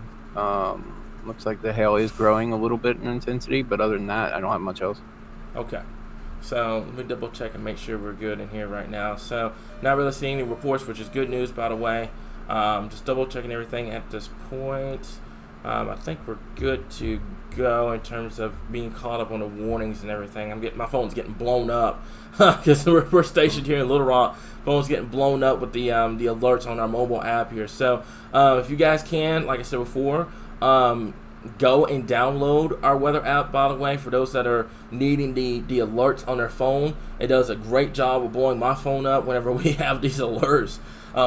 looks like the hail is growing a little bit in intensity, but other than that, I don't have much else. Okay. So let me double check and make sure we're good in here right now. So not really seeing any reports, which is good news, by the way. Just double checking everything at this point. I think we're good to go in terms of being caught up on the warnings and everything. My phone's getting blown up because we're stationed here in Little Rock. Phone's getting blown up with the alerts on our mobile app here. So if you guys can, like I said before, go and download our weather app, by the way, for those that are needing the alerts on their phone. It does a great job of blowing my phone up whenever we have these alerts,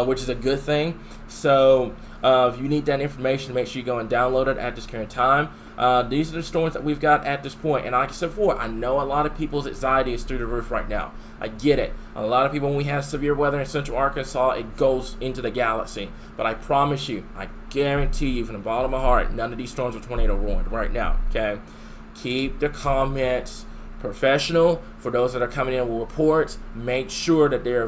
which is a good thing. So if you need that information, make sure you go and download it at this current time. These are the storms that we've got at this point. And like I said before, I know a lot of people's anxiety is through the roof right now. I get it. A lot of people, when we have severe weather in central Arkansas, it goes into the galaxy. But I promise you, I guarantee you from the bottom of my heart, none of these storms are tornado ruined right now, okay? Keep the comments professional. For those that are coming in with reports, make sure that they're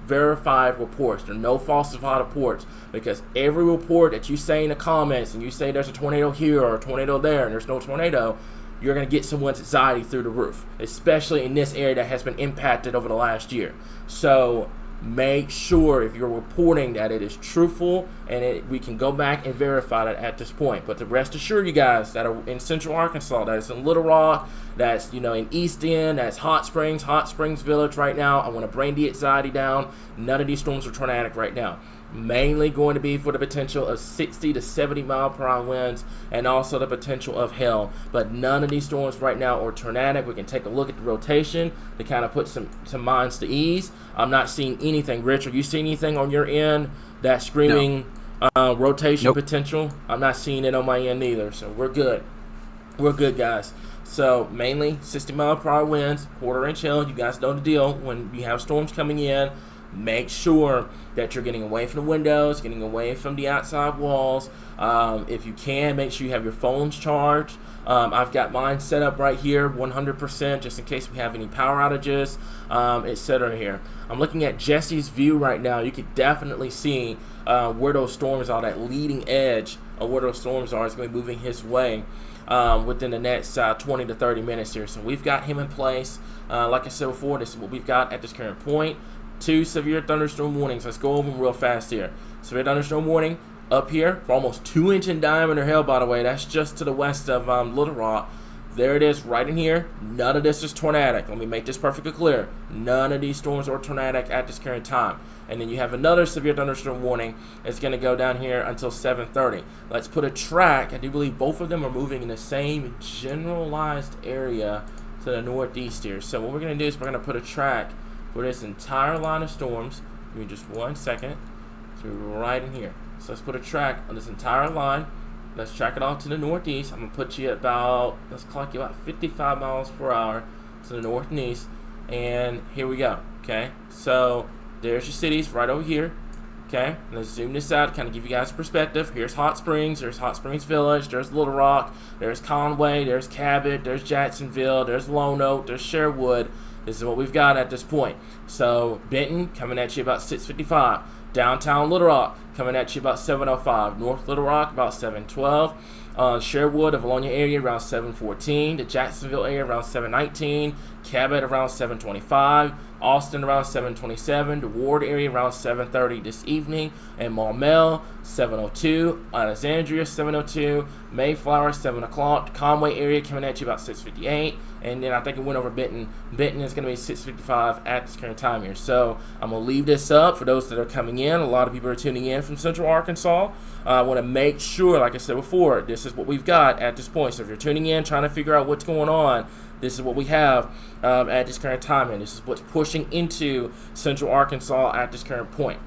verified reports. There are no falsified reports, because every report that you say in the comments and you say there's a tornado here or a tornado there and there's no tornado, you're going to get someone's anxiety through the roof, especially in this area that has been impacted over the last year. So make sure if you're reporting that it is truthful, and we can go back and verify that at this point. But to rest assured, you guys that are in central Arkansas, that's in Little Rock, that's in East End, that's Hot Springs Village right now, I want to bring the anxiety down. None of these storms are tornadic right now. Mainly going to be for the potential of 60 to 70 mile per hour winds, and also the potential of hail. But none of these storms right now are tornadic. We can take a look at the rotation to kind of put some minds to ease. I'm not seeing anything. Rich, are you seeing anything on your end that's screaming rotation potential? I'm not seeing it on my end either, so we're good. We're good, guys. So mainly 60 mile per hour winds, quarter-inch hail. You guys know the deal. When you have storms coming in, make sure that you're getting away from the windows, getting away from the outside walls. If you can, make sure you have your phones charged. I've got mine set up right here, 100%, just in case we have any power outages, etc. here. I'm looking at Jesse's view right now. You can definitely see where those storms are. That leading edge of where those storms are is going to be moving his way within the next 20 to 30 minutes here. So we've got him in place. Like I said before, this is what we've got at this current point. 2 severe thunderstorm warnings. Let's go over them real fast here. Severe thunderstorm warning up here for almost 2-inch in diameter hail, by the way. That's just to the west of Little Rock. There it is right in here. None of this is tornadic. Let me make this perfectly clear. None of these storms are tornadic at this current time. And then you have another severe thunderstorm warning. It's going to go down here until 7:30. Let's put a track. I do believe both of them are moving in the same generalized area to the northeast here. So what we're going to do is we're going to put a track for this entire line of storms. Give me just 1 second. So we're right in here. So let's put a track on this entire line. Let's track it off to the northeast. I'm going to put you at let's clock you about 55 miles per hour to the north and east. And here we go. Okay. So there's your cities right over here. Okay. Let's zoom this out, kind of give you guys a perspective. Here's Hot Springs. There's Hot Springs Village. There's Little Rock. There's Conway. There's Cabot. There's Jacksonville. There's Lone Oak. There's Sherwood. This is what we've got at this point. So Benton coming at you about 6:55. Downtown Little Rock coming at you about 7:05. North Little Rock about 7:12. Sherwood, the Valonia area around 7:14. The Jacksonville area around 7:19. Cabot around 7:25. Austin around 7:27. The Ward area around 7:30 this evening. And Maumelle 7:02. Alexandria 7:02. Mayflower 7 o'clock. Conway area coming at you about 6:58. And then I think it went over Benton. Benton is going to be 6:55 at this current time here. So I'm going to leave this up for those that are coming in. A lot of people are tuning in from Central Arkansas. I want to make sure, like I said before, this is what we've got at this point. So if you're tuning in, trying to figure out what's going on, this is what we have at this current time. And this is what's pushing into Central Arkansas at this current point.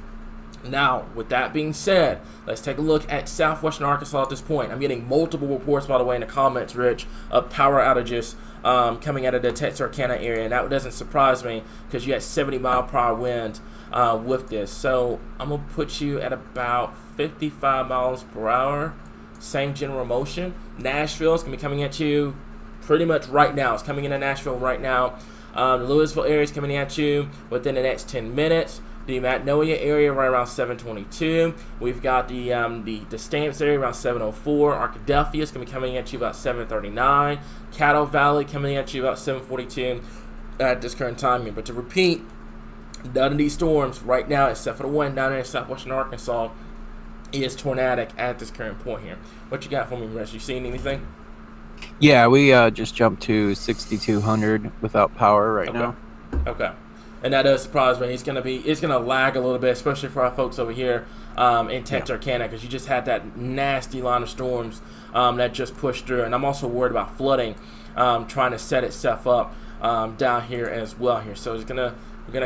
Now, with that being said, let's take a look at southwestern Arkansas at this point. I'm getting multiple reports, by the way, in the comments, Rich, of power outages coming out of the Texarkana area. And that doesn't surprise me because you had 70 mile per hour winds with this. So I'm going to put you at about 55 miles per hour. Same general motion. Nashville is going to be coming at you pretty much right now. It's coming into Nashville right now. The Louisville area is coming at you within the next 10 minutes. The Magnolia area right around 7:22. We've got the Stamps area around 7:04. Arkadelphia is going to be coming at you about 7:39. Caddo Valley coming at you about 7:42 at this current time here. But to repeat, none of these storms right now, except for the one down there in southwestern Arkansas, is tornadic at this current point here. What you got for me, Rich? You seen anything? Yeah, we just jumped to 6,200 without power right now. Okay. And that does surprise me. It's gonna lag a little bit, especially for our folks over here in Texarkana, because you just had that nasty line of storms that just pushed through. And I'm also worried about flooding trying to set itself up down here as well here. So we're gonna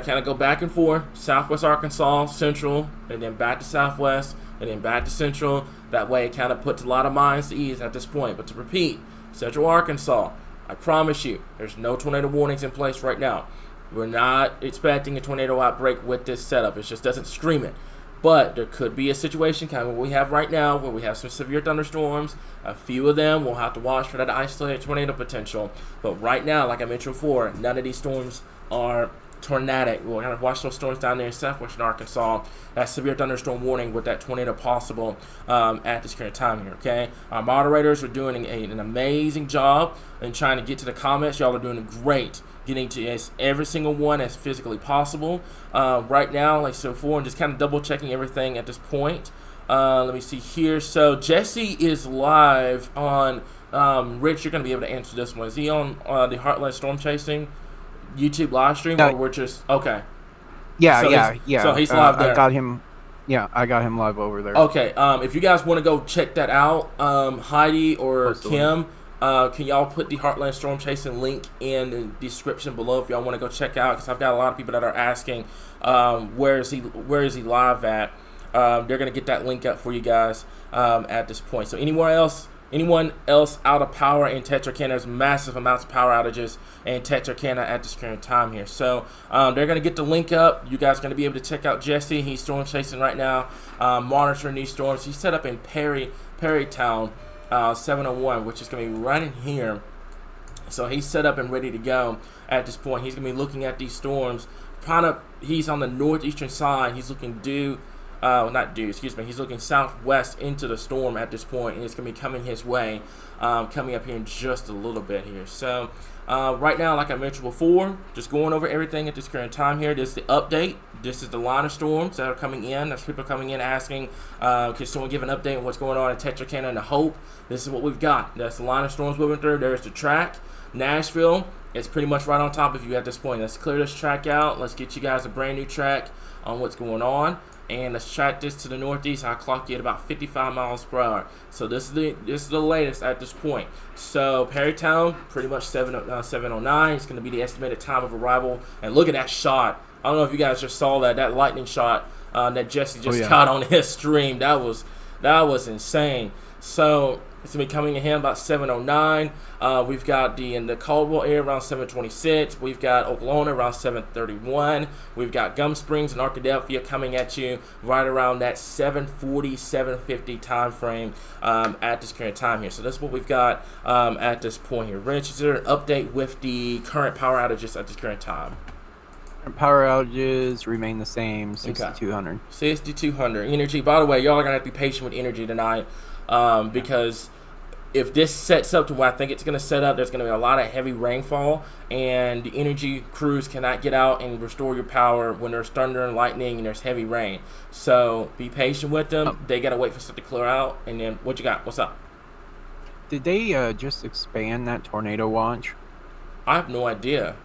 kind of go back and forth, southwest Arkansas, central, and then back to southwest, and then back to central. That way it kind of puts a lot of minds to ease at this point. But to repeat, central Arkansas, I promise you, there's no tornado warnings in place right now. We're not expecting a tornado outbreak with this setup. It just doesn't scream it. But there could be a situation kind of what we have right now where we have some severe thunderstorms. A few of them we'll have to watch for that isolated tornado potential. But right now, like I mentioned before, none of these storms are tornadic. We'll kind of watch those storms down there in southwestern Arkansas. That severe thunderstorm warning with that tornado possible at this current time here, okay? Our moderators are doing an amazing job in trying to get to the comments. Y'all are doing great getting to every single one as physically possible. Right now, like so before, and just kind of double checking everything at this point. Let me see here. So Jesse is live on, Rich, you're going to be able to answer this one. Is he on the Heartland Storm Chasing YouTube live stream, or we're just, okay. Yeah, so yeah. So he's live there. I got him live over there. Okay, if you guys want to go check that out, Heidi or Kim, can y'all put the Heartland Storm Chasing link in the description below if y'all want to go check out, because I've got a lot of people that are asking where is he live at. They're going to get that link up for you guys at this point. So anyone else out of power in Texarkana? There's massive amounts of power outages in Texarkana at this current time here. So they're going to get the link up. You guys are going to be able to check out Jesse. He's storm chasing right now, monitoring these storms. He's set up in Perrytown, 701, which is going to be right in here. So he's set up and ready to go at this point. He's going to be looking at these storms. He's on the northeastern side. He's looking he's looking southwest into the storm at this point, and it's going to be coming his way, coming up here in just a little bit here. So right now, like I mentioned before, just going over everything at this current time here. This is the update. This is the line of storms that are coming in. There's people coming in asking, can someone give an update on what's going on in Texarkana and the Hope? This is what we've got. That's the line of storms moving through. There's the track. Nashville, it's pretty much right on top of you at this point. Let's clear this track out. Let's get you guys a brand new track on what's going on. And let's track this to the northeast. I'll clock you at about 55 miles per hour. So this is the latest at this point. So Perrytown, pretty much 709. It's going to be the estimated time of arrival. And look at that shot. I don't know if you guys just saw that lightning shot that Jesse just got on his stream. That was insane. So it's going to be coming in here about 709. We've got in the Caldwell area around 726. We've got Oklahoma around 731. We've got Gum Springs and Arkadelphia coming at you right around that 740, 750 time frame at this current time here. So that's what we've got at this point here. Rich, is there an update with the current power outages at this current time? Power outages remain the same, 6,200. Okay. 6,200. Energy, by the way, y'all are going to have to be patient with energy tonight because if this sets up to what I think it's going to set up, there's going to be a lot of heavy rainfall, and the energy crews cannot get out and restore your power when there's thunder and lightning and there's heavy rain. So be patient with them. They got to wait for stuff to clear out. And then what you got? What's up? Did they just expand that tornado watch? I have no idea.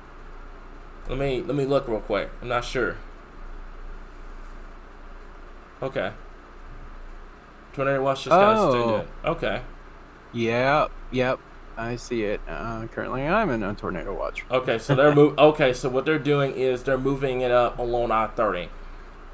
Let me look real quick. I'm not sure. Okay. Tornado watch just got extended. Okay. Yep. I see it. Currently, I'm in a tornado watch. Okay, so they're so what they're doing is they're moving it up along I-30,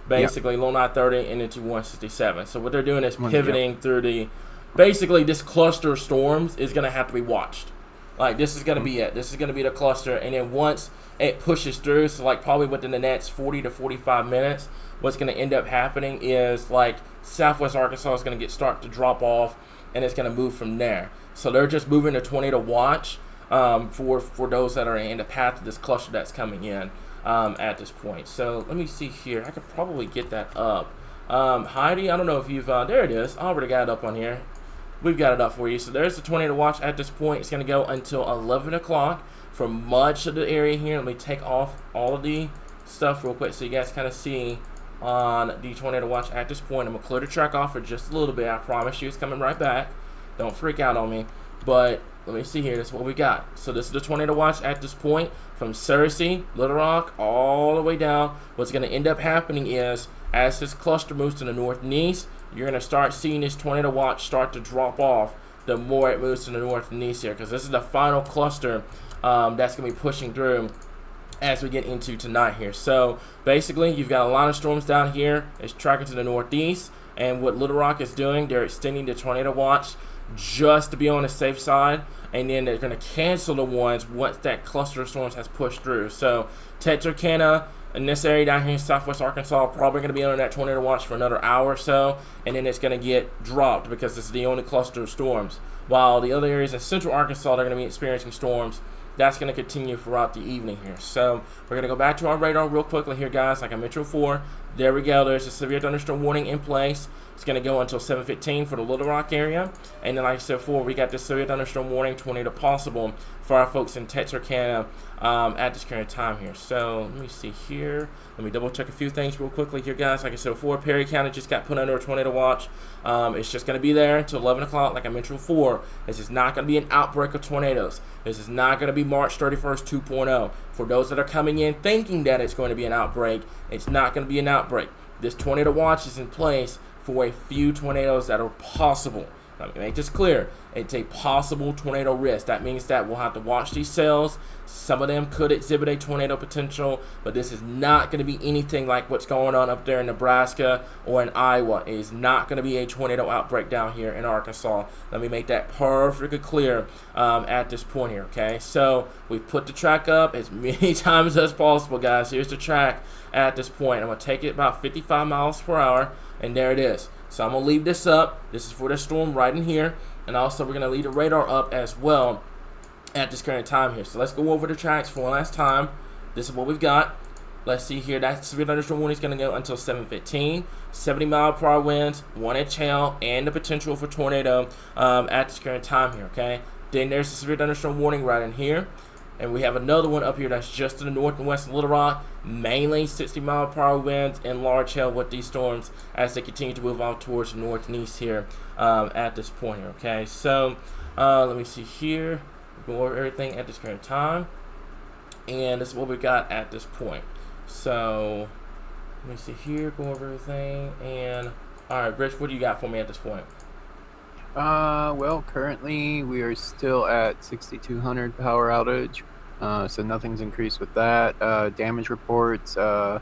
basically along I-30 and into 167. So what they're doing is pivoting through basically this cluster of storms is going to have to be watched. Like this is going to be it. This is going to be the cluster, and then once it pushes through, so like probably within the next 40 to 45 minutes, what's going to end up happening is like southwest Arkansas is going to start to drop off, and it's going to move from there. So they're just moving the tornado watch for those that are in the path of this cluster that's coming in at this point. So let me see here. I could probably get that up. Heidi, I don't know if you've there it is. I already got it up on here. We've got it up for you. So there's the tornado watch at this point. It's going to go until 11 o'clock for much of the area here. Let me take off all of the stuff real quick so you guys kind of see on the tornado watch at this point. I'm going to clear the track off for just a little bit. I promise you it's coming right back. Don't freak out on me. But let me see here. This is what we got. So this is the tornado watch at this point from Searcy, Little Rock, all the way down. What's going to end up happening is as this cluster moves to the north and east, you're going to start seeing this tornado watch start to drop off the more it moves to the north and east here, because this is the final cluster that's going to be pushing through as we get into tonight here. So basically, you've got a lot of storms down here. It's tracking to the northeast, and what Little Rock is doing, they're extending the tornado watch just to be on the safe side, and then they're going to cancel the ones once that cluster of storms has pushed through. So Texarkana in this area down here in southwest Arkansas probably going to be under that tornado watch for another hour or so, and then it's going to get dropped because this is the only cluster of storms. While the other areas in central Arkansas, they're going to be experiencing storms. That's going to continue throughout the evening here. So we're going to go back to our radar real quickly here, guys. Like I mentioned before, there we go. There's a severe thunderstorm warning in place. It's going to go until 7:15 for the Little Rock area. And then like I said before, we got this severe thunderstorm warning, tornado possible for our folks in Texarkana at this current time here. So let me see here. Let me double check a few things real quickly here, guys. Like I said before, Perry County just got put under a tornado watch. It's just going to be there until 11 o'clock. Like I mentioned before, this is not going to be an outbreak of tornadoes. This is not going to be March 31st 2.0. For those that are coming in thinking that it's going to be an outbreak, it's not going to be an outbreak. This tornado watch is in place for a few tornadoes that are possible. Let me make this clear. It's a possible tornado risk. That means that we'll have to watch these cells. Some of them could exhibit a tornado potential, but this is not going to be anything like what's going on up there in Nebraska or in Iowa. It is not going to be a tornado outbreak down here in Arkansas. Let me make that perfectly clear at this point here, okay? So we've put the track up as many times as possible, guys. Here's the track at this point. I'm going to take it about 55 miles per hour, and there it is. So I'm going to leave this up. This is for the storm right in here. And also we're going to leave the radar up as well at this current time here. So let's go over the tracks for one last time. This is what we've got. Let's see here. That severe thunderstorm warning is going to go until 7:15. 70-mile-per-hour winds, 1-inch hail, and the potential for tornado at this current time here, okay? Then there's the severe thunderstorm warning right in here. And we have another one up here that's just to the north and west of Little Rock. Mainly 60-mile-per-hour winds and large hail with these storms as they continue to move off towards the north and east here at this point here, okay? So let me see here. Go over everything at this current time. And this is what we got at this point. So let me see here. Go over everything. And all right, Rich, what do you got for me at this point? Well, currently we are still at 6,200 power outage, so nothing's increased with that. Damage reports, not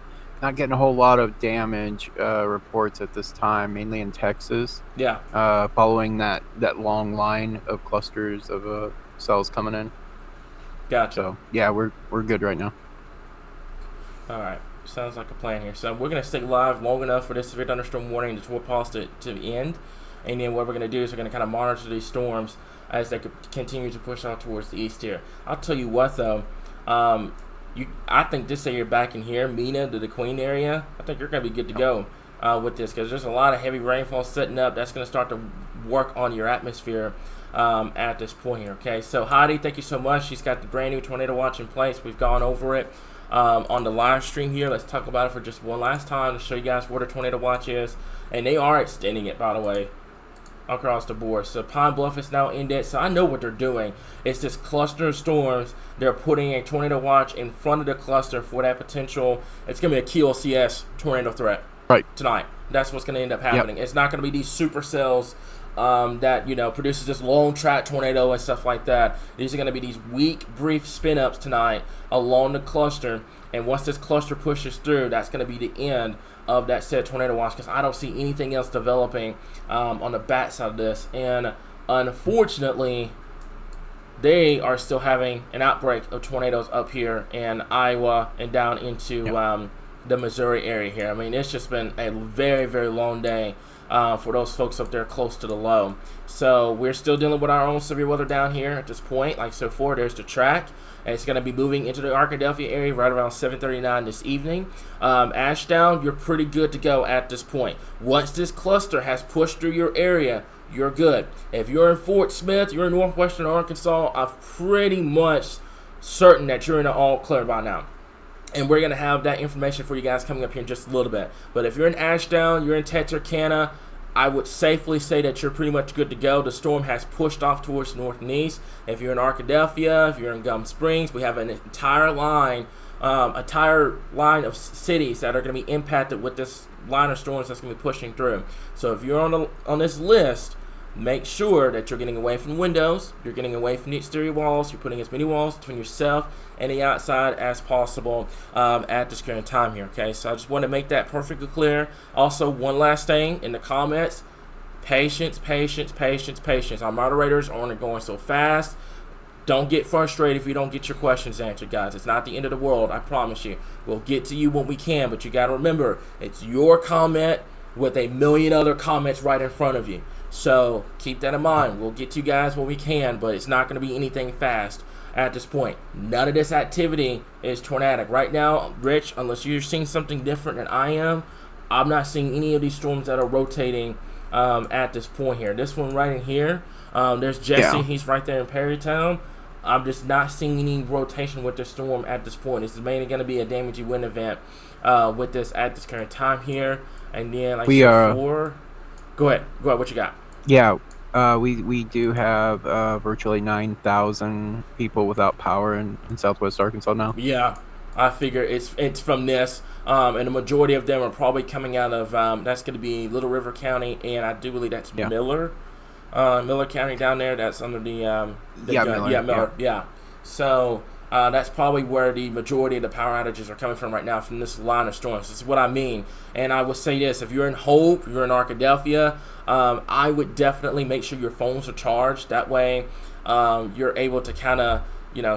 getting a whole lot of damage reports at this time, mainly in Texas. Yeah. Following that long line of clusters of cells coming in. Gotcha. So yeah, we're good right now. All right. Sounds like a plan here. So we're gonna stay live long enough for this severe thunderstorm warning to pause it to end. And then what we're going to do is we're going to kind of monitor these storms as they continue to push out towards the east here. I'll tell you what, though. I think this area back in here, Mena to the Queen area, I think you're going to be good to go with this because there's a lot of heavy rainfall setting up. That's going to start to work on your atmosphere at this point here, okay? So Heidi, thank you so much. She's got the brand new tornado watch in place. We've gone over it on the live stream here. Let's talk about it for just one last time to show you guys what a tornado watch is. And they are extending it, by the way, across the board. So Pine Bluff is now indexed, so I know what they're doing. It's this cluster of storms. They're putting a tornado watch in front of the cluster for that potential. It's going to be a QLCS tornado threat tonight. That's what's going to end up happening. Yep. It's not going to be these supercells that, you know, produces this long track tornado and stuff like that. These are going to be these weak, brief spin-ups tonight along the cluster. And once this cluster pushes through, that's going to be the end of that said tornado watch because I don't see anything else developing on the back side of this. And unfortunately, they are still having an outbreak of tornadoes up here in Iowa and down into the Missouri area here. I mean, it's just been a very, very long day for those folks up there close to the low. So we're still dealing with our own severe weather down here at this point. Like so forth, there's the track. And it's going to be moving into the Arkadelphia area right around 7:39 this evening. Ashdown, you're pretty good to go at this point. Once this cluster has pushed through your area, you're good. If you're in Fort Smith, you're in northwestern Arkansas, I'm pretty much certain that you're in the all clear by now. And we're going to have that information for you guys coming up here in just a little bit. But if you're in Ashdown, you're in Texarkana, I would safely say that you're pretty much good to go. The storm has pushed off towards the north and east. If you're in Arkadelphia, if you're in Gum Springs, we have an entire line of cities that are going to be impacted with this line of storms that's going to be pushing through. So if you're on this list, make sure that you're getting away from windows, you're getting away from the exterior walls, you're putting as many walls between yourself and the outside as possible at this current time here, okay? So I just want to make that perfectly clear. Also, one last thing in the comments, patience. Our moderators are only going so fast. Don't get frustrated if you don't get your questions answered, guys. It's not the end of the world, I promise you. We'll get to you when we can, but you got to remember, it's your comment with a million other comments right in front of you. So keep that in mind. We'll get to you guys when we can, but it's not going to be anything fast at this point. None of this activity is tornadic. Right now, Rich, unless you're seeing something different than I am, I'm not seeing any of these storms that are rotating at this point here. This one right in here, there's Jesse. Yeah. He's right there in Perrytown. I'm just not seeing any rotation with this storm at this point. This is mainly going to be a damaging wind event with this at this current time here. And then, like I said before, go ahead. What you got? Yeah, we do have virtually 9,000 people without power in Southwest Arkansas now. Yeah, I figure it's from this, and the majority of them are probably coming out of that's going to be Little River County, and I do believe that's Miller County down there. That's under the Miller. Yeah. So that's probably where the majority of the power outages are coming from right now, from this line of storms. This is what I mean. And I will say this, if you're in Hope, you're in Arkadelphia, I would definitely make sure your phones are charged. That way you're able to kind of,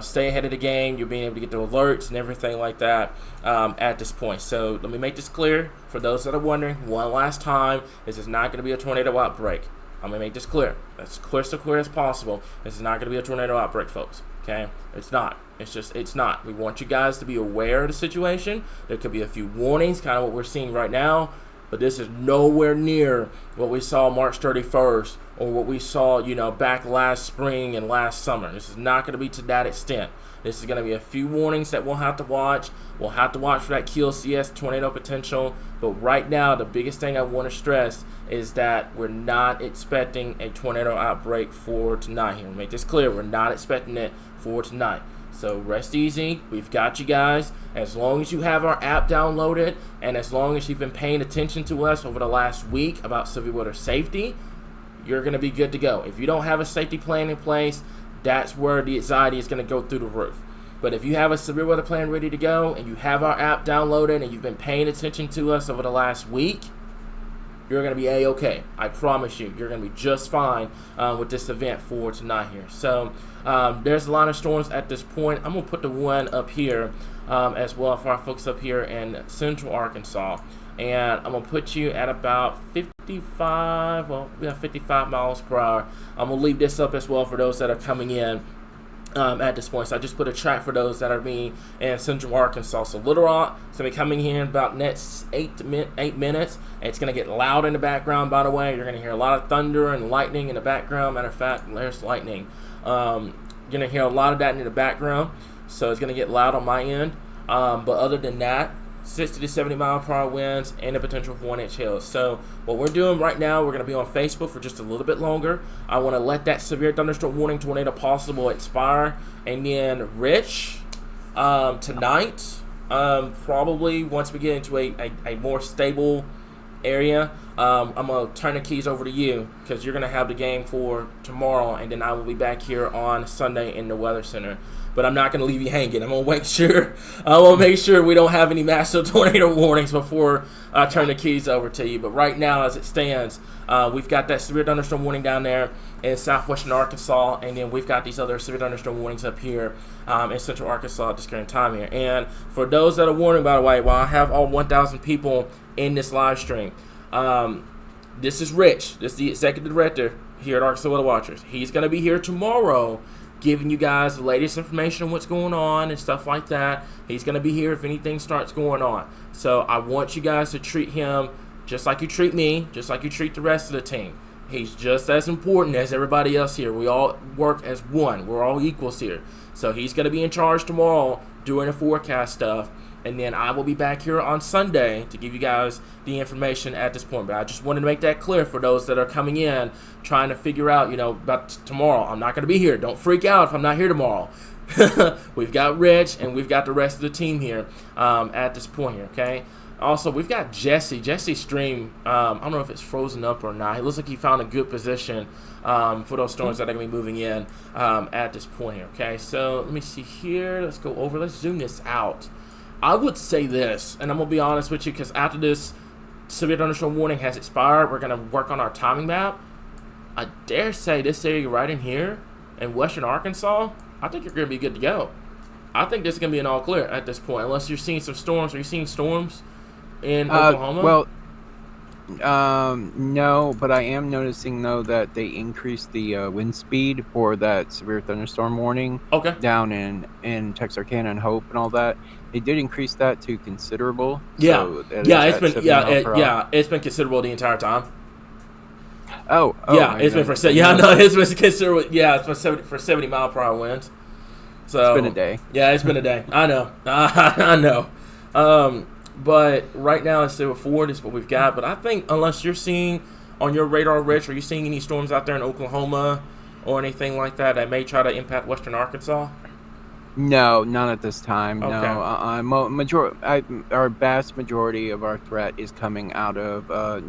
stay ahead of the game. You're being able to get the alerts and everything like that at this point. So let me make this clear for those that are wondering one last time. This is not going to be a tornado outbreak. I'm going to make this clear. That's so clear as possible. This is not going to be a tornado outbreak, folks. Okay? It's not. It's not. We want you guys to be aware of the situation. There could be a few warnings, kind of what we're seeing right now, but this is nowhere near what we saw March 31st or what we saw, back last spring and last summer. This is not going to be to that extent. This is going to be a few warnings that we'll have to watch. We'll have to watch for that QLCS tornado potential. But right now, the biggest thing I want to stress is that we're not expecting a tornado outbreak for tonight here. Make this clear. We're not expecting it for tonight. So rest easy. We've got you guys. As long as you have our app downloaded and as long as you've been paying attention to us over the last week about severe weather safety, you're going to be good to go. If you don't have a safety plan in place, that's where the anxiety is going to go through the roof. But if you have a severe weather plan ready to go and you have our app downloaded and you've been paying attention to us over the last week, you're going to be A-okay. I promise you. You're going to be just fine with this event for tonight here. So there's a lot of storms at this point. I'm going to put the one up here as well for our folks up here in central Arkansas. And I'm going to put you at about 55 miles per hour. I'm going to leave this up as well for those that are coming in at this point. So I just put a track for those that are being in central Arkansas. So Little Rock is going to be coming here in about next 8 minutes. And it's going to get loud in the background, by the way. You're going to hear a lot of thunder and lightning in the background. Matter of fact, there's lightning. You're going to hear a lot of that in the background. So it's going to get loud on my end. But other than that, 60 to 70 mile per hour winds and a potential for 1-inch hail. So what we're doing right now, we're going to be on Facebook for just a little bit longer. I want to let that severe thunderstorm warning tornado possible expire. And then Rich, tonight, probably once we get into a more stable area, I'm going to turn the keys over to you because you're going to have the game for tomorrow, and then I will be back here on Sunday in the Weather Center. But I'm not going to leave you hanging. I'm going to make sure we don't have any massive tornado warnings before I turn the keys over to you. But right now, as it stands, we've got that severe thunderstorm warning down there in southwestern Arkansas, and then we've got these other severe thunderstorm warnings up here in central Arkansas at this current time here. And for those that are warning, by the way, while I have all 1,000 people in this live stream, this is Rich. This is the executive director here at Arkansas Weather Watchers. He's going to be here tomorrow giving you guys the latest information on what's going on and stuff like that. He's going to be here if anything starts going on. So I want you guys to treat him just like you treat me, just like you treat the rest of the team. He's just as important as everybody else here. We all work as one. We're all equals here. So he's going to be in charge tomorrow doing the forecast stuff. And then I will be back here on Sunday to give you guys the information at this point. But I just wanted to make that clear for those that are coming in trying to figure out, about tomorrow. I'm not going to be here. Don't freak out if I'm not here tomorrow. We've got Rich and we've got the rest of the team here at this point here, okay? Also, we've got Jesse. Jesse's stream, I don't know if it's frozen up or not. It looks like he found a good position for those storms that are going to be moving in at this point here, okay? So let me see here. Let's go over. Let's zoom this out. I would say this, and I'm going to be honest with you, because after this severe thunderstorm warning has expired, we're going to work on our timing map. I dare say this area right in here in western Arkansas, I think you're going to be good to go. I think this is going to be an all clear at this point, unless you're seeing some storms. Are you seeing storms in Oklahoma? Well, no, but I am noticing, though, that they increased the wind speed for that severe thunderstorm warning down in Texarkana and Hope and all that. They did increase that to considerable. Yeah, so it's been considerable the entire time. Oh yeah, it's been for it's been considerable. Yeah, it's been for 70 mile per hour winds. So it's been a day. Yeah, it's been a day. I know, I know. But right now, it's still forward is what we've got. But I think unless you're seeing on your radar, Rich, are you seeing any storms out there in Oklahoma or anything like that may try to impact western Arkansas? No, none at this time. Okay. No, our vast majority of our threat is coming out of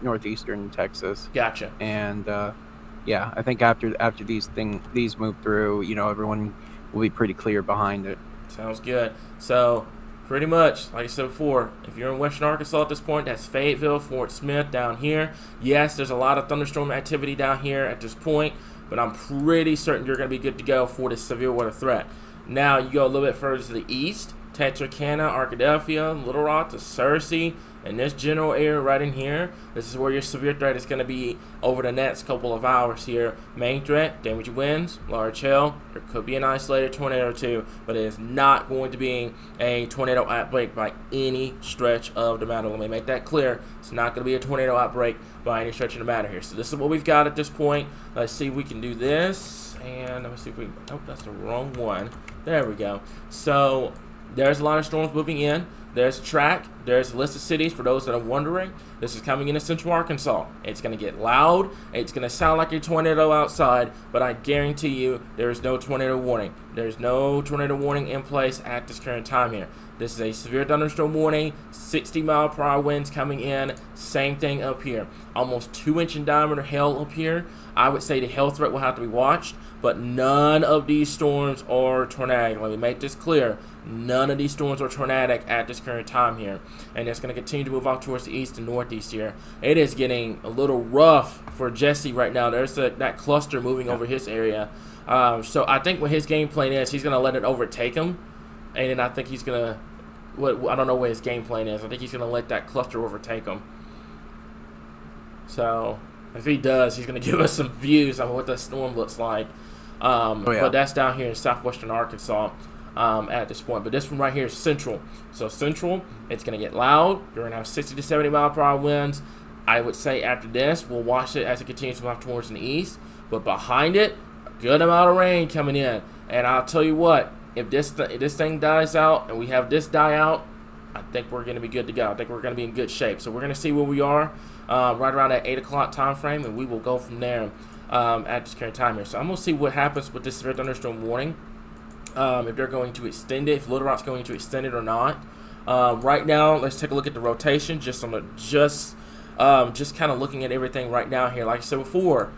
northeastern Texas. Gotcha. And I think after these move through, everyone will be pretty clear behind it. Sounds good. So pretty much, like I said before, if you're in western Arkansas at this point, that's Fayetteville, Fort Smith down here. Yes, there's a lot of thunderstorm activity down here at this point, but I'm pretty certain you're going to be good to go for this severe weather threat. Now you go a little bit further to the east, Texarkana, Arkadelphia, Little Rock to Searcy, and this general area right in here. This is where your severe threat is going to be over the next couple of hours here. Main threat, damaging winds, large hail. There could be an isolated tornado or two, but it is not going to be a tornado outbreak by any stretch of the matter. Let me make that clear. It's not going to be a tornado outbreak by any stretch of the matter here. So this is what we've got at this point. Let's see if we can do this. And let me see if we... Oh, that's the wrong one. There we go. So there's a lot of storms moving in. There's a track. There's a list of cities for those that are wondering. This is coming into central Arkansas. It's going to get loud. It's going to sound like a tornado outside, but I guarantee you there is no tornado warning. There's no tornado warning in place at this current time here. This is a severe thunderstorm warning, 60 mile per hour winds coming in. Same thing up here. Almost 2-inch in diameter hail up here. I would say the hail threat will have to be watched, but none of these storms are tornadic. Let me make this clear. None of these storms are tornadic at this current time here. And it's going to continue to move off towards the east and northeast here. It is getting a little rough for Jesse right now. There's that cluster moving over his area. So I think what his game plan is, he's going to let it overtake him. And then I think he's going to, I don't know what his game plan is. I think he's going to let that cluster overtake him. So if he does, he's going to give us some views on what the storm looks like. But that's down here in southwestern Arkansas at this point. But this one right here is central. So central, it's going to get loud. You're going to have 60 to 70 mile per hour winds. I would say after this, we'll watch it as it continues to move towards the east. But behind it, a good amount of rain coming in. And I'll tell you what, if this thing dies out and we have this die out, I think we're going to be good to go. I think we're going to be in good shape. So we're going to see where we are right around that 8 o'clock time frame, and we will go from there at this current time here. So I'm going to see what happens with this severe thunderstorm warning, if they're going to extend it, if Little Rock's going to extend it or not. Right now, let's take a look at the rotation. I'm going to just just kind of looking at everything right now here, like I said before,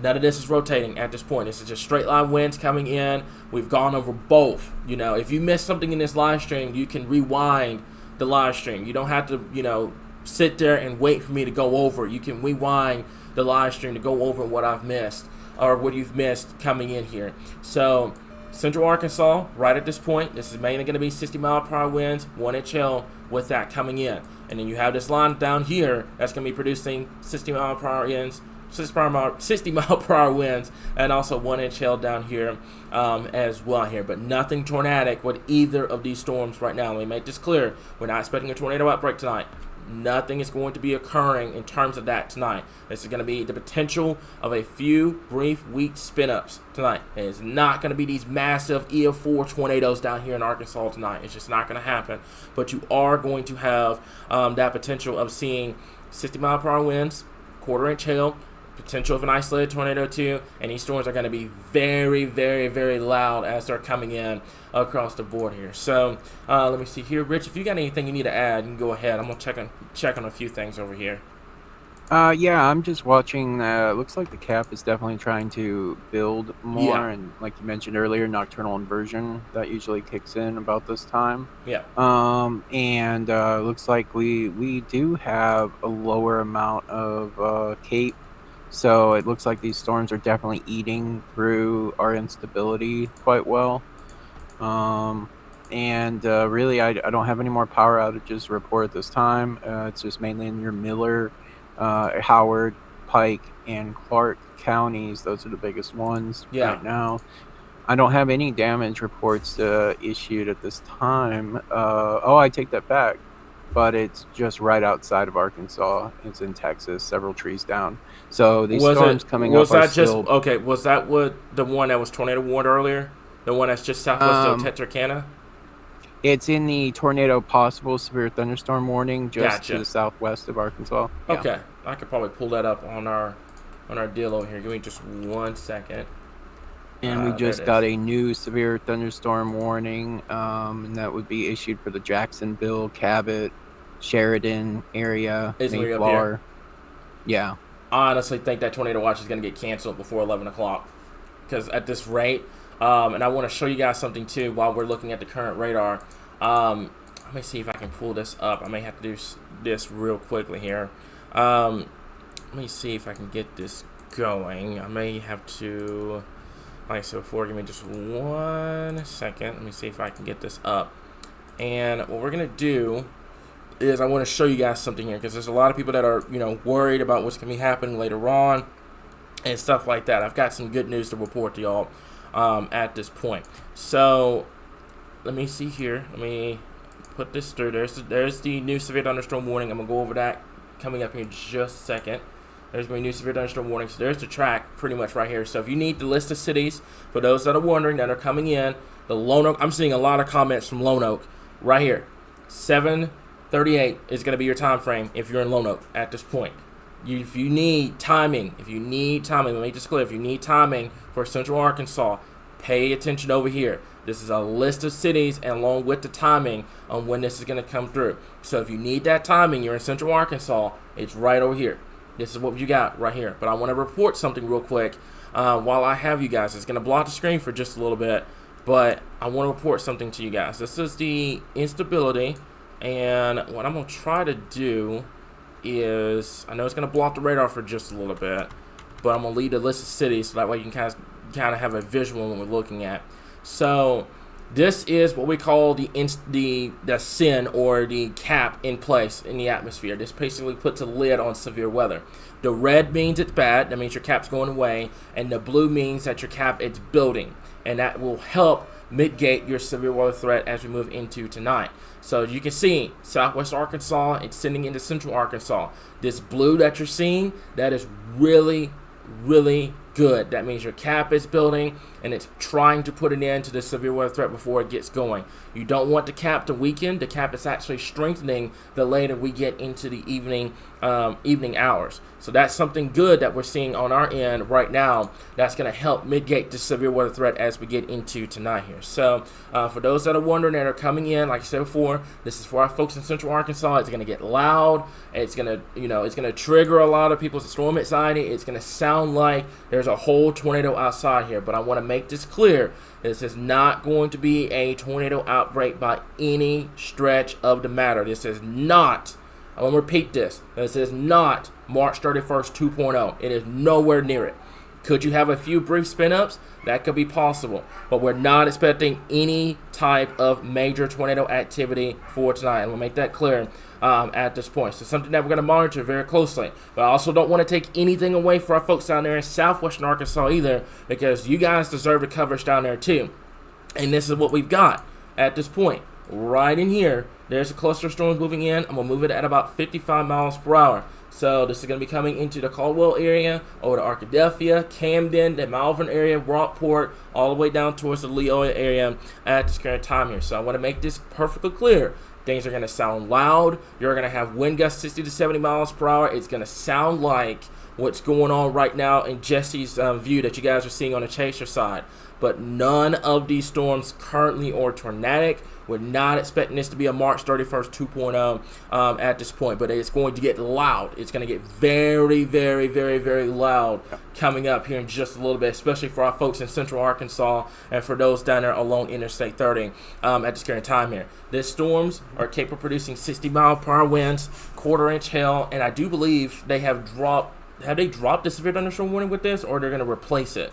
none of this is rotating at this point. This is just straight line winds coming in. We've gone over both. If you missed something in this live stream, you can rewind the live stream. You don't have to, sit there and wait for me to go over. You can rewind the live stream to go over what I've missed or what you've missed coming in here. So Central Arkansas, right at this point, this is mainly going to be 60-mile-per-hour winds, 1-inch hail with that coming in. And then you have this line down here that's going to be producing 60-mile-per-hour winds, 60-mile-per-hour winds, and also 1-inch hail down here as well here. But nothing tornadic with either of these storms right now. Let me make this clear. We're not expecting a tornado outbreak tonight. Nothing is going to be occurring in terms of that tonight. This is going to be the potential of a few brief, weak spin-ups tonight. It is not going to be these massive EF4 tornadoes down here in Arkansas tonight. It's just not going to happen. But you are going to have that potential of seeing 60-mile-per-hour winds, quarter-inch hail, potential of an isolated tornado too, and these storms are going to be very, very, very loud as they're coming in across the board here. So let me see here, Rich. If you got anything you need to add, you can go ahead. I'm gonna check on a few things over here. Yeah, I'm just watching. Looks like the cap is definitely trying to build more, and like you mentioned earlier, nocturnal inversion that usually kicks in about this time. Yeah. And looks like we do have a lower amount of cape. So it looks like these storms are definitely eating through our instability quite well. Really, I don't have any more power outages to report at this time. It's just mainly in your Miller, Howard, Pike, and Clark counties. Those are the biggest ones right now. I don't have any damage reports issued at this time. I take that back. But it's just right outside of Arkansas. It's in Texas, several trees down. So these storms coming up are still... Was that the one that was tornado warned earlier? The one that's just southwest of Texarkana? It's in the tornado possible severe thunderstorm warning just to the southwest of Arkansas. Yeah. Okay. I could probably pull that up on our deal over here. Give me just 1 second. And we just got a new severe thunderstorm warning, and that would be issued for the Jacksonville, Cabot, Sheridan area, Mayflower. Yeah. I honestly think that tornado watch is going to get canceled before 11 o'clock because at this rate, and I want to show you guys something too while we're looking at the current radar. Let me see if I can pull this up. I may have to do this real quickly here. Let me see if I can get this going. I may have to... Like I said before, give me just 1 second. Let me see if I can get this up. And what we're going to do is I want to show you guys something here because there's a lot of people that are, worried about what's going to be happening later on and stuff like that. I've got some good news to report to y'all at this point. So let me see here. Let me put this through. There's the new severe thunderstorm warning. I'm going to go over that coming up here in just a second. There's my new severe thunderstorm warning. So there's the track pretty much right here. So if you need the list of cities, for those that are wondering that are coming in, the Lone Oak, I'm seeing a lot of comments from Lone Oak right here. 7:38 is going to be your time frame if you're in Lone Oak at this point. If you need timing, let me make this clear. If you need timing for Central Arkansas, pay attention over here. This is a list of cities and along with the timing on when this is going to come through. So if you need that timing, you're in Central Arkansas, it's right over here. This is what you got right here. But I want to report something real quick while I have you guys. It's going to block the screen for just a little bit, but I want to report something to you guys. This is the instability, and what I'm going to try to do is, I know it's going to block the radar for just a little bit, but I'm going to leave the list of cities so that way you can kind of have a visual when we're looking at. So this is what we call the SIN, or the cap in place in the atmosphere. This basically puts a lid on severe weather. The red means it's bad. That means your cap's going away. And the blue means that your cap, it's building. And that will help mitigate your severe weather threat as we move into tonight. So you can see southwest Arkansas, it's sending into central Arkansas. This blue that you're seeing, that is really, really good. That means your cap is building and it's trying to put an end to the severe weather threat before it gets going. You don't want the cap to weaken. The cap is actually strengthening the later we get into the evening hours. So that's something good that we're seeing on our end right now. That's going to help mitigate the severe weather threat as we get into tonight here. So for those that are wondering that are coming in, like I said before, this is for our folks in Central Arkansas. It's going to get loud. It's going to, it's going to trigger a lot of people's storm anxiety. It's going to sound like there's a whole tornado outside here. But I want to make this clear. This is not going to be a tornado outbreak by any stretch of the matter. This is not, I want to repeat this. This is not March 31st 2.0. It is nowhere near it. Could you have a few brief spin-ups? That could be possible. But we're not expecting any type of major tornado activity for tonight. And we'll make that clear at this point. So something that we're going to monitor very closely. But I also don't want to take anything away from our folks down there in southwestern Arkansas either, because you guys deserve the coverage down there too. And this is what we've got at this point. Right in here, there's a cluster of storms moving in. I'm going to move it at about 55 miles per hour. So this is going to be coming into the Caldwell area, over to Arkadelphia, Camden, the Malvern area, Rockport, all the way down towards the Leola area at this current time here. So I want to make this perfectly clear. Things are going to sound loud. You're going to have wind gusts 60 to 70 miles per hour. It's going to sound like what's going on right now in Jesse's view that you guys are seeing on the chaser side. But none of these storms currently are tornadic. We're not expecting this to be a March 31st 2.0 at this point, but it's going to get loud. It's going to get very, very, very, very loud coming up here in just a little bit, especially for our folks in Central Arkansas and for those down there along Interstate 30 at this current time here. These storms are capable of producing 60-mile-per-hour winds, quarter-inch hail, and I do believe they have dropped. Have they dropped the severe thunderstorm warning with this, or they're going to replace it?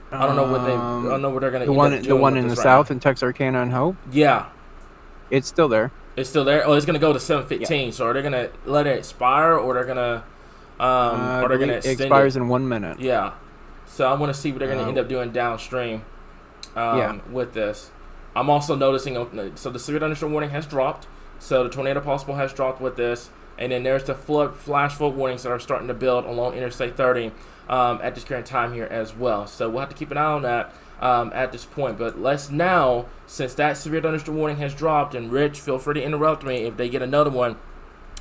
I don't know what they. I don't know what they're going to. The one in the south in Texarkana and Hope. Yeah, it's still there. It's still there. Oh, it's going to go to 7:15. Yeah. So are they going to let it expire, or they're going to? Or they're going to extend it? Expires in 1 minute. Yeah. So I want to see what they're going to end up doing downstream. With this, I'm also noticing. So the severe thunderstorm warning has dropped. So the tornado possible has dropped with this, and then there's the flash flood warnings that are starting to build along Interstate 30. At this current time here as well. So we'll have to keep an eye on that at this point. But let's now, since that severe thunderstorm warning has dropped, and Rich, feel free to interrupt me if they get another one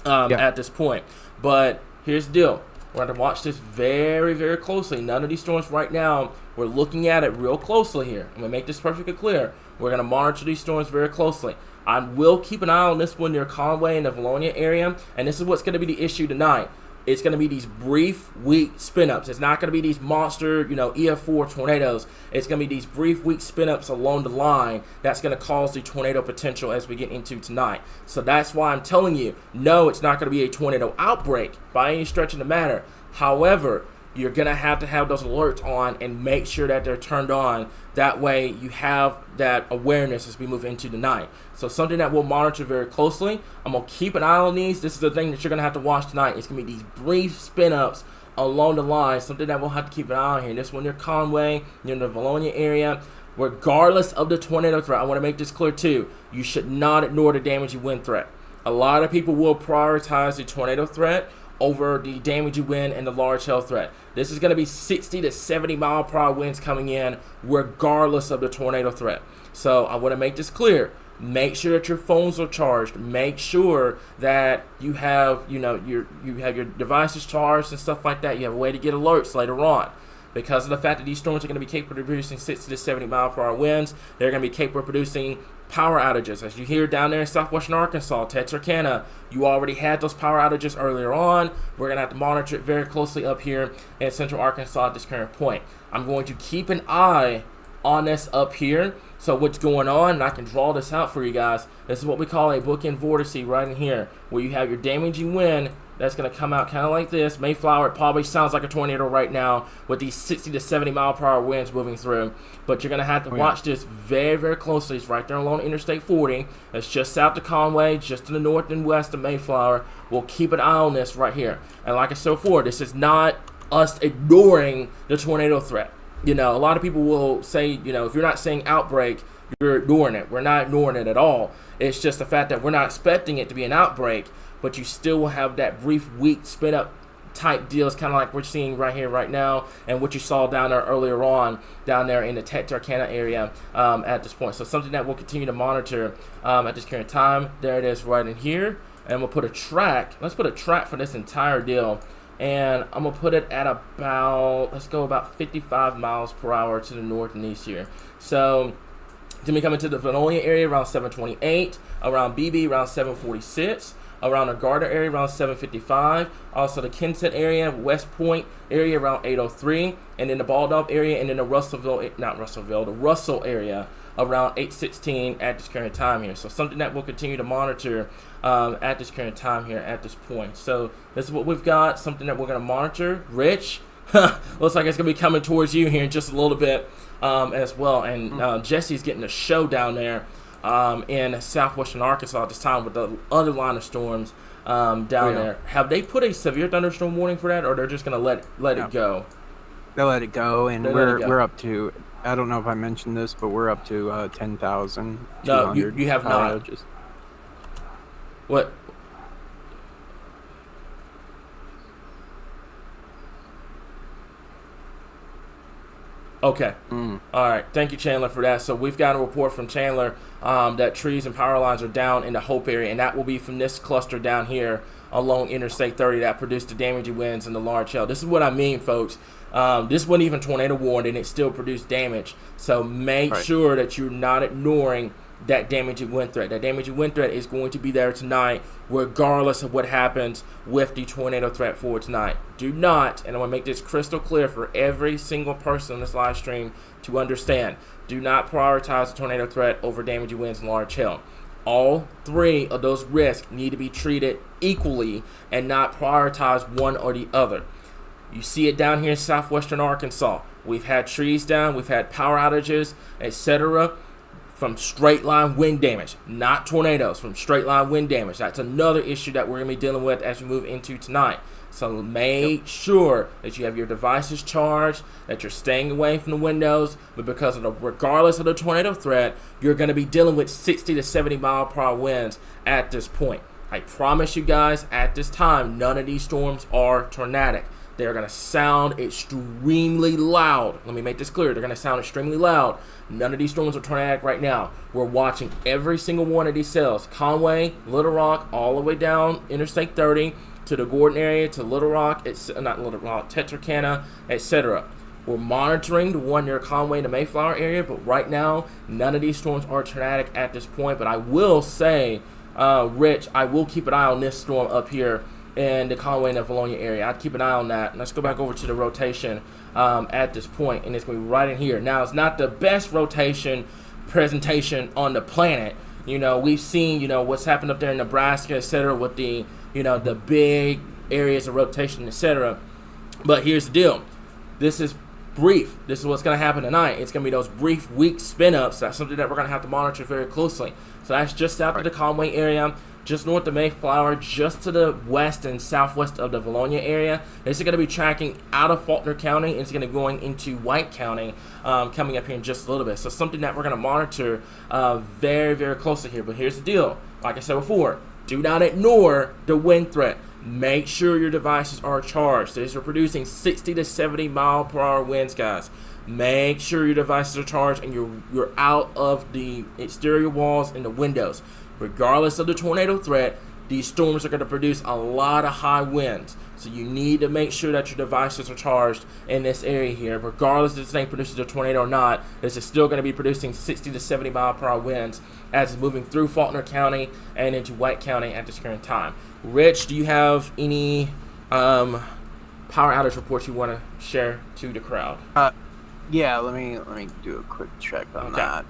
at this point. But here's the deal. We're going to watch this very, very closely. None of these storms right now, we're looking at it real closely here. I'm going to make this perfectly clear. We're going to monitor these storms very closely. I will keep an eye on this one near Conway and the Valonia area, and this is what's going to be the issue tonight. It's going to be these brief, weak spin-ups. It's not going to be these monster, EF4 tornadoes. It's going to be these brief, weak spin-ups along the line that's going to cause the tornado potential as we get into tonight. So that's why I'm telling you, no, it's not going to be a tornado outbreak by any stretch of the matter. However, you're going to have those alerts on and make sure that they're turned on. That way you have that awareness as we move into the night. So something that we'll monitor very closely. I'm going to keep an eye on these. This is the thing that you're going to have to watch tonight. It's going to be these brief spin-ups along the line. Something that we'll have to keep an eye on here. This one near Conway, near the Valonia area. Regardless of the tornado threat, I want to make this clear too. You should not ignore the damaging wind threat. A lot of people will prioritize the tornado threat over the damaging wind and the large hail threat. This is going to be 60 to 70 mile per hour winds coming in regardless of the tornado threat. So I want to make this clear. Make sure that your phones are charged. Make sure that you have, you have your devices charged and stuff like that. You have a way to get alerts later on. Because of the fact that these storms are going to be capable of producing 60 to 70 mile per hour winds, they're going to be capable of producing power outages. As you hear down there in southwestern Arkansas, Texarkana, you already had those power outages earlier on. We're going to have to monitor it very closely up here in central Arkansas at this current point. I'm going to keep an eye on this up here. So what's going on, and I can draw this out for you guys. This is what we call a bookend vortex right in here, where you have your damaging wind that's going to come out kind of like this. Mayflower, it probably sounds like a tornado right now with these 60 to 70 mile per hour winds moving through. But you're going to have to watch this very, very closely. It's right there along Interstate 40. It's just south of Conway, just to the north and west of Mayflower. We'll keep an eye on this right here. And like I said before, this is not us ignoring the tornado threat. A lot of people will say, if you're not saying outbreak, you're ignoring it. We're not ignoring it at all. It's just the fact that we're not expecting it to be an outbreak, but you still will have that brief, weak spin-up type deals, kind of like we're seeing right here, right now, and what you saw down there earlier on, down there in the Texarkana area at this point. So something that we'll continue to monitor at this current time. There it is right in here. And we'll put a track. Let's put a track for this entire deal. And I'm going to put it at about, let's go about 55 miles per hour to the north and east here. So then we come into the Vernonia area around 728, around BB around 746, around the Garda area around 755, also the Kensett area, West Point area around 803, and then the Baldock area, and then the the Russell area around 816 at this current time here. So something that we'll continue to monitor at this current time here at this point. So this is what we've got, something that we're going to monitor. Rich, looks like it's going to be coming towards you here in just a little bit as well. And Jesse's getting a show down there in southwestern Arkansas at this time with the other line of storms down there. Have they put a severe thunderstorm warning for that, or they're just going to let it go? They'll let it go, and we're up to, I don't know if I mentioned this, but we're up to 10,000. No, you have not. What? Okay. All right. Thank you, Chandler, for that. So we've got a report from Chandler that trees and power lines are down in the Hope area, and that will be from this cluster down here along Interstate 30 that produced the damaging winds and the large hail. This is what I mean, folks. This wasn't even tornado warned, and it still produced damage. So make sure that you're not ignoring that damaging wind threat. That damaging wind threat is going to be there tonight, regardless of what happens with the tornado threat for tonight. Do not, and I'm going to make this crystal clear for every single person on this live stream to understand, do not prioritize the tornado threat over damaging winds and large hail. All three of those risks need to be treated equally and not prioritize one or the other. You see it down here in southwestern Arkansas. We've had trees down, we've had power outages, etc., from straight line wind damage, not tornadoes, from straight line wind damage. That's another issue that we're going to be dealing with as we move into tonight. So make sure that you have your devices charged, that you're staying away from the windows, but because of regardless of the tornado threat, you're going to be dealing with 60 to 70 mile per hour winds at this point. I promise you guys, at this time, none of these storms are tornadic. They're going to sound extremely loud. Let me make this clear. They're going to sound extremely loud. None of these storms are tornadic right now. We're watching every single one of these cells. Conway, Little Rock, all the way down Interstate 30 to the Gordon area, to Little Rock, not Little Rock, Texarkana, etc. We're monitoring the one near Conway, the Mayflower area, but right now, none of these storms are tornadic at this point. But I will say, Rich, I will keep an eye on this storm up here in the Conway and the Vernonia area. I'd keep an eye on that. Let's go back over to the rotation at this point, and it's going to be right in here. Now, it's not the best rotation presentation on the planet. You know, we've seen, you know, what's happened up there in Nebraska, etc., with the, you know, the big areas of rotation, etc. But here's the deal. This is brief. This is what's going to happen tonight. It's going to be those brief, weak spin-ups. That's something that we're going to have to monitor very closely. So that's just south of the Conway area, just north of Mayflower, just to the west and southwest of the Vernonia area. This is going to be tracking out of Faulkner County. It's going to be going into White County coming up here in just a little bit. So something that we're going to monitor very, very closely here. But here's the deal. Like I said before, do not ignore the wind threat. Make sure your devices are charged. These are producing 60 to 70 mile per hour winds, guys. Make sure your devices are charged and you're out of the exterior walls and the windows. Regardless of the tornado threat, these storms are going to produce a lot of high winds. So you need to make sure that your devices are charged in this area here. Regardless if this thing produces a tornado or not, this is still going to be producing 60 to 70 mile per hour winds as it's moving through Faulkner County and into White County at this current time. Rich, do you have any power outage reports you want to share to the crowd? Yeah, let me do a quick check on that.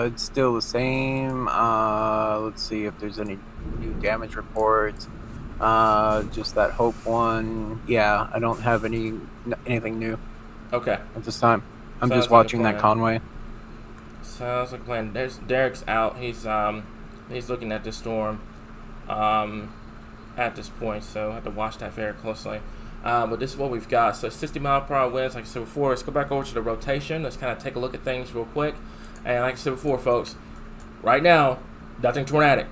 It's still the same. Let's see if there's any new damage reports. Just that Hope one. Yeah, I don't have anything new. Okay. At this time, I'm just watching that Conway. Sounds like a plan. There's Derek's out. He's looking at the storm at this point, so I have to watch that very closely. But this is what we've got. So 60 mile per hour winds, like I said before. Let's go back over to the rotation. Let's kind of take a look at things real quick. And like I said before, folks, right now, nothing tornadic.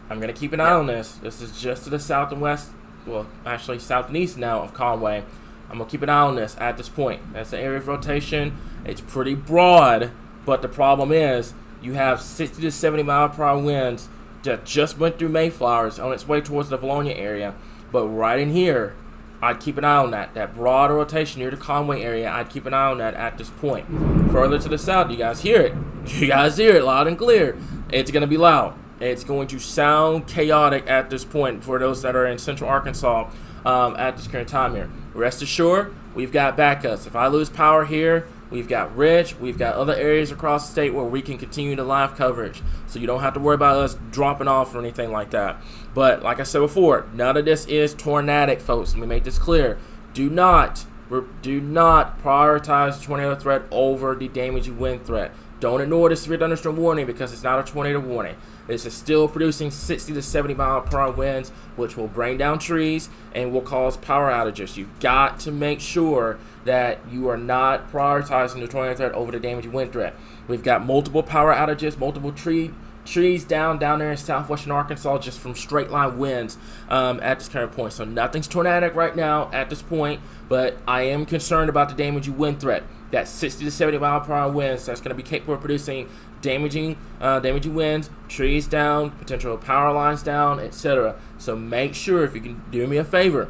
I'm going to keep an eye on this. This is just to the south and west well, actually south and east now of Conway. I'm going to keep an eye on this at this point. That's the area of rotation. It's pretty broad, but the problem is you have 60 to 70 mile per hour winds that just went through Mayflowers on its way towards the Valonia area. But right in here, I'd keep an eye on that. That broad rotation near the Conway area, I'd keep an eye on that at this point. Further to the south, you guys hear it. You guys hear it loud and clear. It's going to be loud. It's going to sound chaotic at this point for those that are in central Arkansas at this current time here. Rest assured, we've got backups. If I lose power here, we've got Rich, we've got other areas across the state where we can continue the live coverage. So you don't have to worry about us dropping off or anything like that. But like I said before, none of this is tornadic, folks. Let me make this clear. Do not prioritize the tornado threat over the damaging wind threat. Don't ignore the severe thunderstorm warning because it's not a tornado warning. This is still producing 60 to 70 mile per hour winds, which will bring down trees and will cause power outages. You've got to make sure that you are not prioritizing the tornado threat over the damaging wind threat. We've got multiple power outages, multiple trees down there in southwestern Arkansas just from straight line winds at this current point. So nothing's tornadic right now at this point, but I am concerned about the damaging wind threat. That 60 to 70 mile per hour winds that's going to be capable of producing damaging winds, trees down, potential power lines down, etc. So make sure, if you can do me a favor,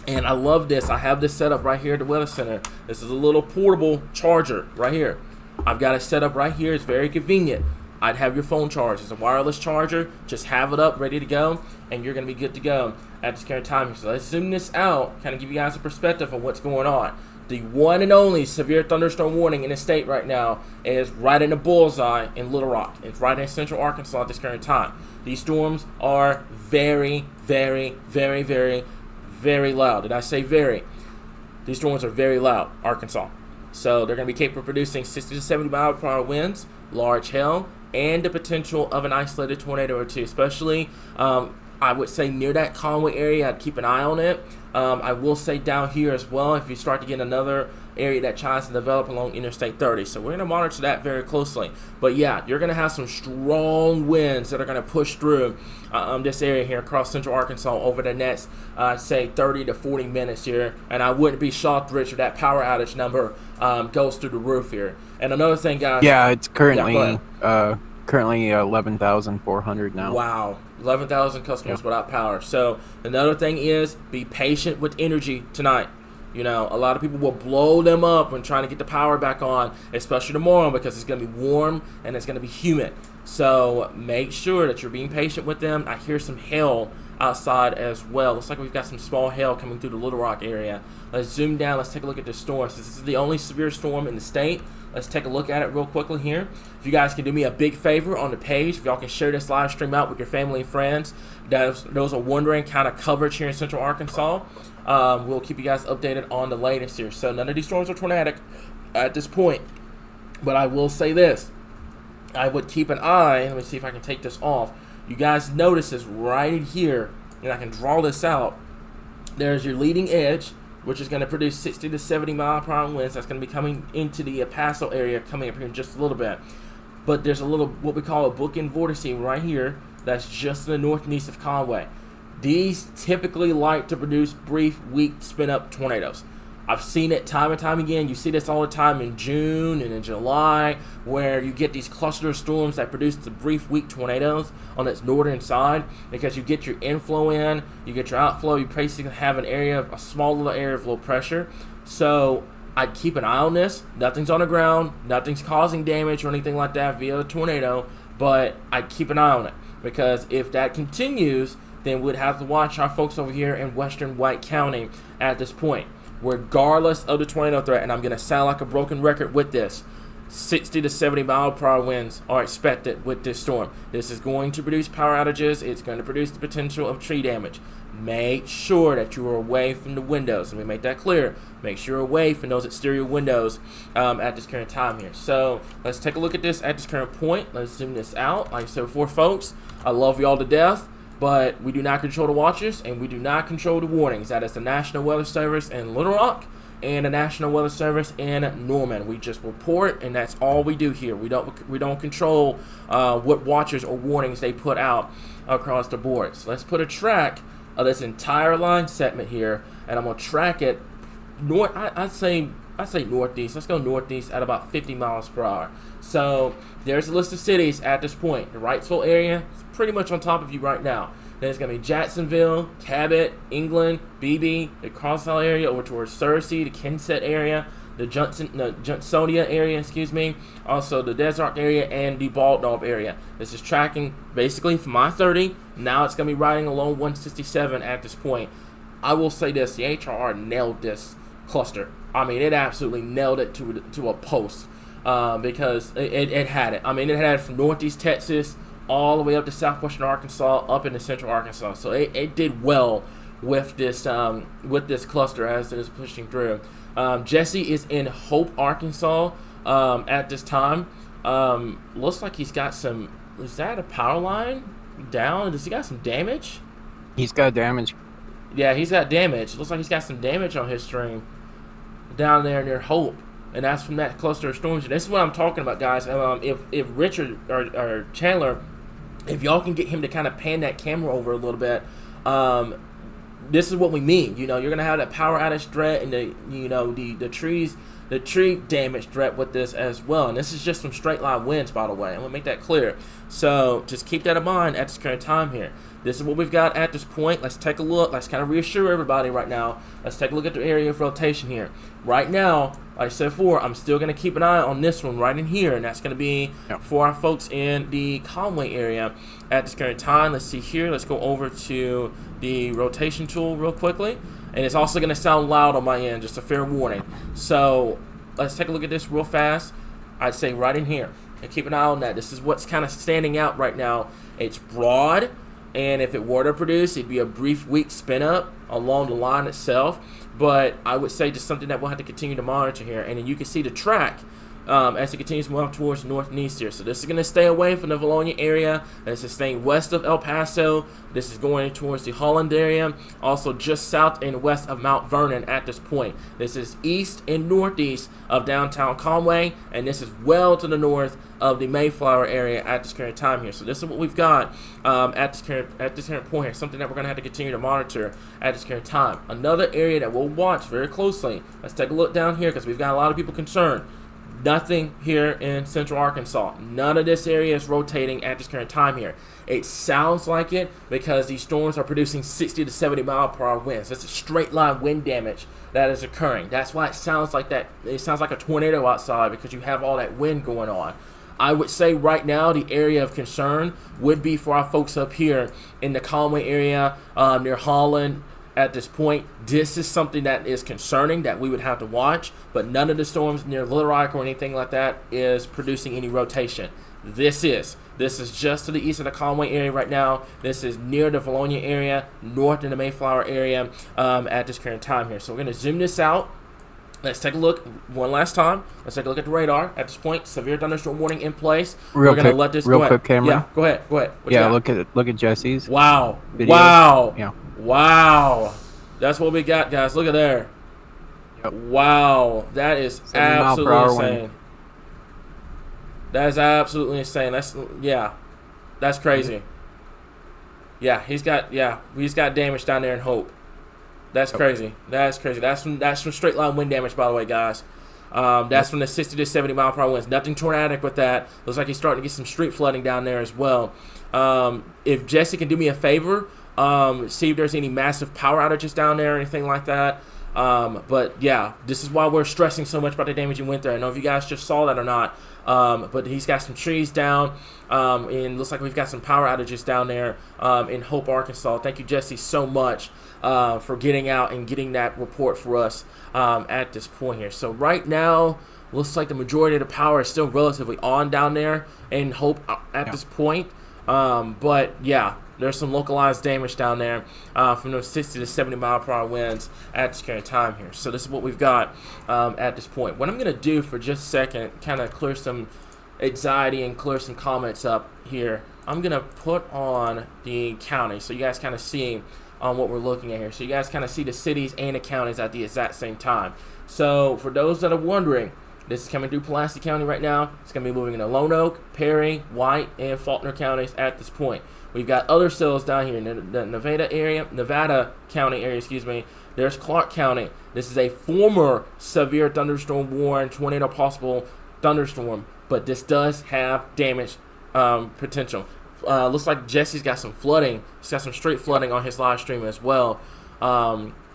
and I love this, I have this set up right here at the Weather Center. This is a little portable charger right here. I've got it set up right here. It's very convenient. I'd have your phone charged. It's a wireless charger. Just have it up, ready to go, and you're going to be good to go at this current time. So let's zoom this out, kind of give you guys a perspective of what's going on. The one and only severe thunderstorm warning in the state right now is right in the bullseye in Little Rock. It's right in central Arkansas at this current time. These storms are very, very, very, very, very loud. Did I say very? These storms are very loud, Arkansas. So they're going to be capable of producing 60 to 70 mile per hour winds, large hail, and the potential of an isolated tornado or two, especially I would say near that Conway area. I'd keep an eye on it. I will say down here as well, if you start to get another area that tries to develop along Interstate 30. So we're going to monitor that very closely. But yeah, you're going to have some strong winds that are going to push through this area here across central Arkansas over the next, say, 30 to 40 minutes here. And I wouldn't be shocked, Rich, if that power outage number goes through the roof here. And another thing, guys. Yeah, it's currently 11,400 now. Wow. 11,000 customers without power. So another thing is be patient with energy tonight. You know, a lot of people will blow them up when trying to get the power back on, especially tomorrow because it's going to be warm and it's going to be humid. So make sure that you're being patient with them. I hear some hail outside as well. Looks like we've got some small hail coming through the Little Rock area. Let's zoom down. Let's take a look at this storm. Since this is the only severe storm in the state, let's take a look at it real quickly here. If you guys can do me a big favor on the page, if y'all can share this live stream out with your family and friends, those are wondering kind of coverage here in central Arkansas. We'll keep you guys updated on the latest here. So none of these storms are tornadic at this point. But I will say this. I would keep an eye. Let me see if I can take this off. You guys notice this right here, and I can draw this out. There's your leading edge, which is going to produce 60 to 70 mile per hour winds. That's going to be coming into the El Paso area, coming up here in just a little bit. But there's a little, what we call a bookend vortex right here, that's just in the north and east of Conway. These typically like to produce brief, weak, spin-up tornadoes. I've seen it time and time again. You see this all the time in June and in July, where you get these cluster of storms that produce the brief, weak tornadoes on its northern side, because you get your inflow in, you get your outflow, you basically have a small little area of low pressure. So I'd keep an eye on this. Nothing's on the ground, nothing's causing damage or anything like that via a tornado, but I'd keep an eye on it, because if that continues, then we'd have to watch our folks over here in western White County at this point. Regardless of the tornado threat, and I'm going to sound like a broken record with this, 60 to 70 mile per hour winds are expected with this storm. This is going to produce power outages. It's going to produce the potential of tree damage. Make sure that you are away from the windows. Let me make that clear. Make sure you're away from those exterior windows at this current time here. So let's take a look at this at this current point. Let's zoom this out. Like I said before, folks, I love you all to death, but we do not control the watches and we do not control the warnings. That is the National Weather Service in Little Rock and the National Weather Service in Norman. We just report, and that's all we do here. We don't control what watches or warnings they put out across the board. So let's put a track of this entire line segment here, and I'm gonna track it north. I'd say northeast. Let's go northeast at about 50 miles per hour. So there's a list of cities at this point. The Wrightsville area is pretty much on top of you right now. Then it's going to be Jacksonville, Cabot, England, Beebe, the Crossville area over towards Searcy, the Kensett area, the Johnsonia area, also the Desert area and the Baldaub area. This is tracking basically from I-30. Now it's going to be riding along 167 at this point. I will say this, the HRR nailed this cluster. I mean, it absolutely nailed it to a post because it had it. I mean, it had it from northeast Texas all the way up to southwestern Arkansas, up into central Arkansas. So it did well with this cluster as it is pushing through. Jesse is in Hope, Arkansas at this time. Looks like he's got some. Is that a power line down? Does he got some damage? He's got damage. Yeah, he's got damage. Looks like he's got some damage on his stream down there near Hope, and that's from that cluster of storms. And this is what I'm talking about, guys. If Richard or Chandler, if y'all can get him to kind of pan that camera over a little bit, this is what we mean. You know, you're gonna have that power outage threat and the tree damage threat with this as well. And this is just some straight line winds, by the way. I'm gonna make that clear. So just keep that in mind at this current time here. This is what we've got at this point. Let's take a look. Let's kind of reassure everybody right now. Let's take a look at the area of rotation here. Right now, like I said before, I'm still going to keep an eye on this one right in here, and that's going to be for our folks in the Conway area at this current time. Let's see here. Let's go over to the rotation tool real quickly, and it's also going to sound loud on my end, just a fair warning. So let's take a look at this real fast. I'd say right in here, and keep an eye on that. This is what's kind of standing out right now. It's broad. And if it were to produce, it'd be a brief weak spin up along the line itself. But I would say just something that we'll have to continue to monitor here. And then you can see the track as it continues to move up towards north and east here. So this is going to stay away from the Valonia area. This is staying west of El Paso. This is going towards the Holland area. Also just south and west of Mount Vernon at this point. This is east and northeast of downtown Conway. And this is well to the north of the Mayflower area at this current time here. So this is what we've got at this current point here. Something that we're going to have to continue to monitor at this current time. Another area that we'll watch very closely. Let's take a look down here because we've got a lot of people concerned. Nothing here in central Arkansas. None of this area is rotating at this current time here. It sounds like it because these storms are producing 60 to 70 mile per hour winds. That's a straight line wind damage that is occurring. That's why it sounds like that. It sounds like a tornado outside because you have all that wind going on. I would say right now the area of concern would be for our folks up here in the Conway area near Holland. At this point, this is something that is concerning that we would have to watch, but none of the storms near Little Rock or anything like that is producing any rotation. This is just to the east of the Conway area right now. This is near the Valonia area, north in the Mayflower area at this current time here. So we're going to zoom this out. Let's take a look one last time. Let's take a look at the radar. At this point, severe thunderstorm warning in place. We're going to let this real go quick, ahead. camera. Yeah, go ahead. Yeah, look at Jesse's. Wow. Video. Wow. Yeah. Wow. That's what we got, guys. Look at there. Yep. Wow. That is absolutely insane. Wind. That is absolutely insane. That's crazy. Mm-hmm. Yeah, he's got damage down there in Hope. That's crazy. That's crazy. That's from straight line wind damage, by the way, guys. That's from the 60 to 70 mile per hour winds. Nothing tornadic with that. Looks like he's starting to get some street flooding down there as well. If Jesse can do me a favor, see if there's any massive power outages down there or anything like that. But yeah, this is why we're stressing so much about the damage he went there. I don't know if you guys just saw that or not. But he's got some trees down, and looks like we've got some power outages down there in Hope, Arkansas. Thank you, Jesse, so much for getting out and getting that report for us at this point here. So right now, looks like the majority of the power is still relatively on down there in Hope at this point. But yeah, there's some localized damage down there from those 60 to 70 mile per hour winds at this current time here. So this is what we've got at this point. What I'm going to do for just a second, kind of clear some anxiety and clear some comments up here, I'm going to put on the county so you guys kind of see what we're looking at here. So you guys kind of see the cities and the counties at the exact same time. So for those that are wondering, this is coming through Pulaski County right now. It's going to be moving into Lone Oak, Perry, White, and Faulkner counties at this point. We've got other cells down here in the Nevada County area, excuse me. There's Clark County. This is a former severe thunderstorm warning, tornado possible thunderstorm, but this does have damage potential. Looks like Jesse's got some flooding. He's got some street flooding on his live stream as well.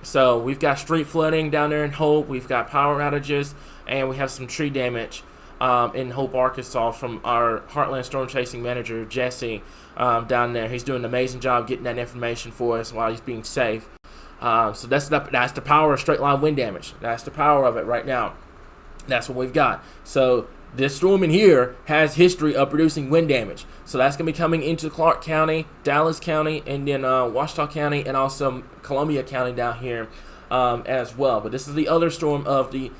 So we've got street flooding down there in Hope. We've got power outages, and we have some tree damage in Hope, Arkansas from our Heartland Storm Chasing Manager, Jesse, down there. He's doing an amazing job getting that information for us while he's being safe. So that's the power of straight line wind damage. That's the power of it right now. That's what we've got. So this storm in here has history of producing wind damage. So that's going to be coming into Clark County, Dallas County, and then Ouachita County, and also Columbia County down here as well. But this is the other storm of the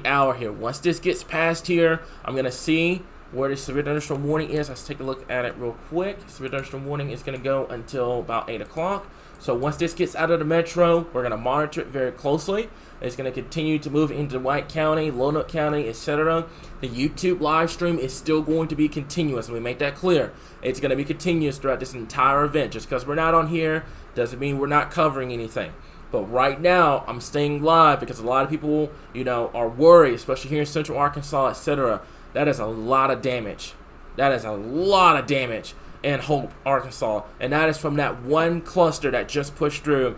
hour here. Once this gets past here, I'm going to see where the severe thunderstorm warning is. Let's take a look at it real quick. Severe thunderstorm warning is going to go until about 8 o'clock. So once this gets out of the metro, we're going to monitor it very closely. It's going to continue to move into White County, Lonoke County, etc. The YouTube live stream is still going to be continuous. Let me make that clear. It's going to be continuous throughout this entire event. Just because we're not on here doesn't mean we're not covering anything. But right now, I'm staying live because a lot of people, are worried, especially here in Central Arkansas, etc. That is a lot of damage. That is a lot of damage in Hope, Arkansas, and that is from that one cluster that just pushed through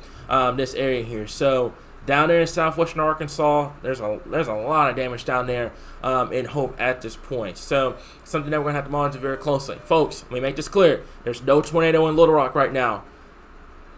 this area here. So down there in southwestern Arkansas, there's a lot of damage down there in Hope at this point. So something that we're gonna have to monitor very closely, folks. Let me make this clear: there's no tornado in Little Rock right now.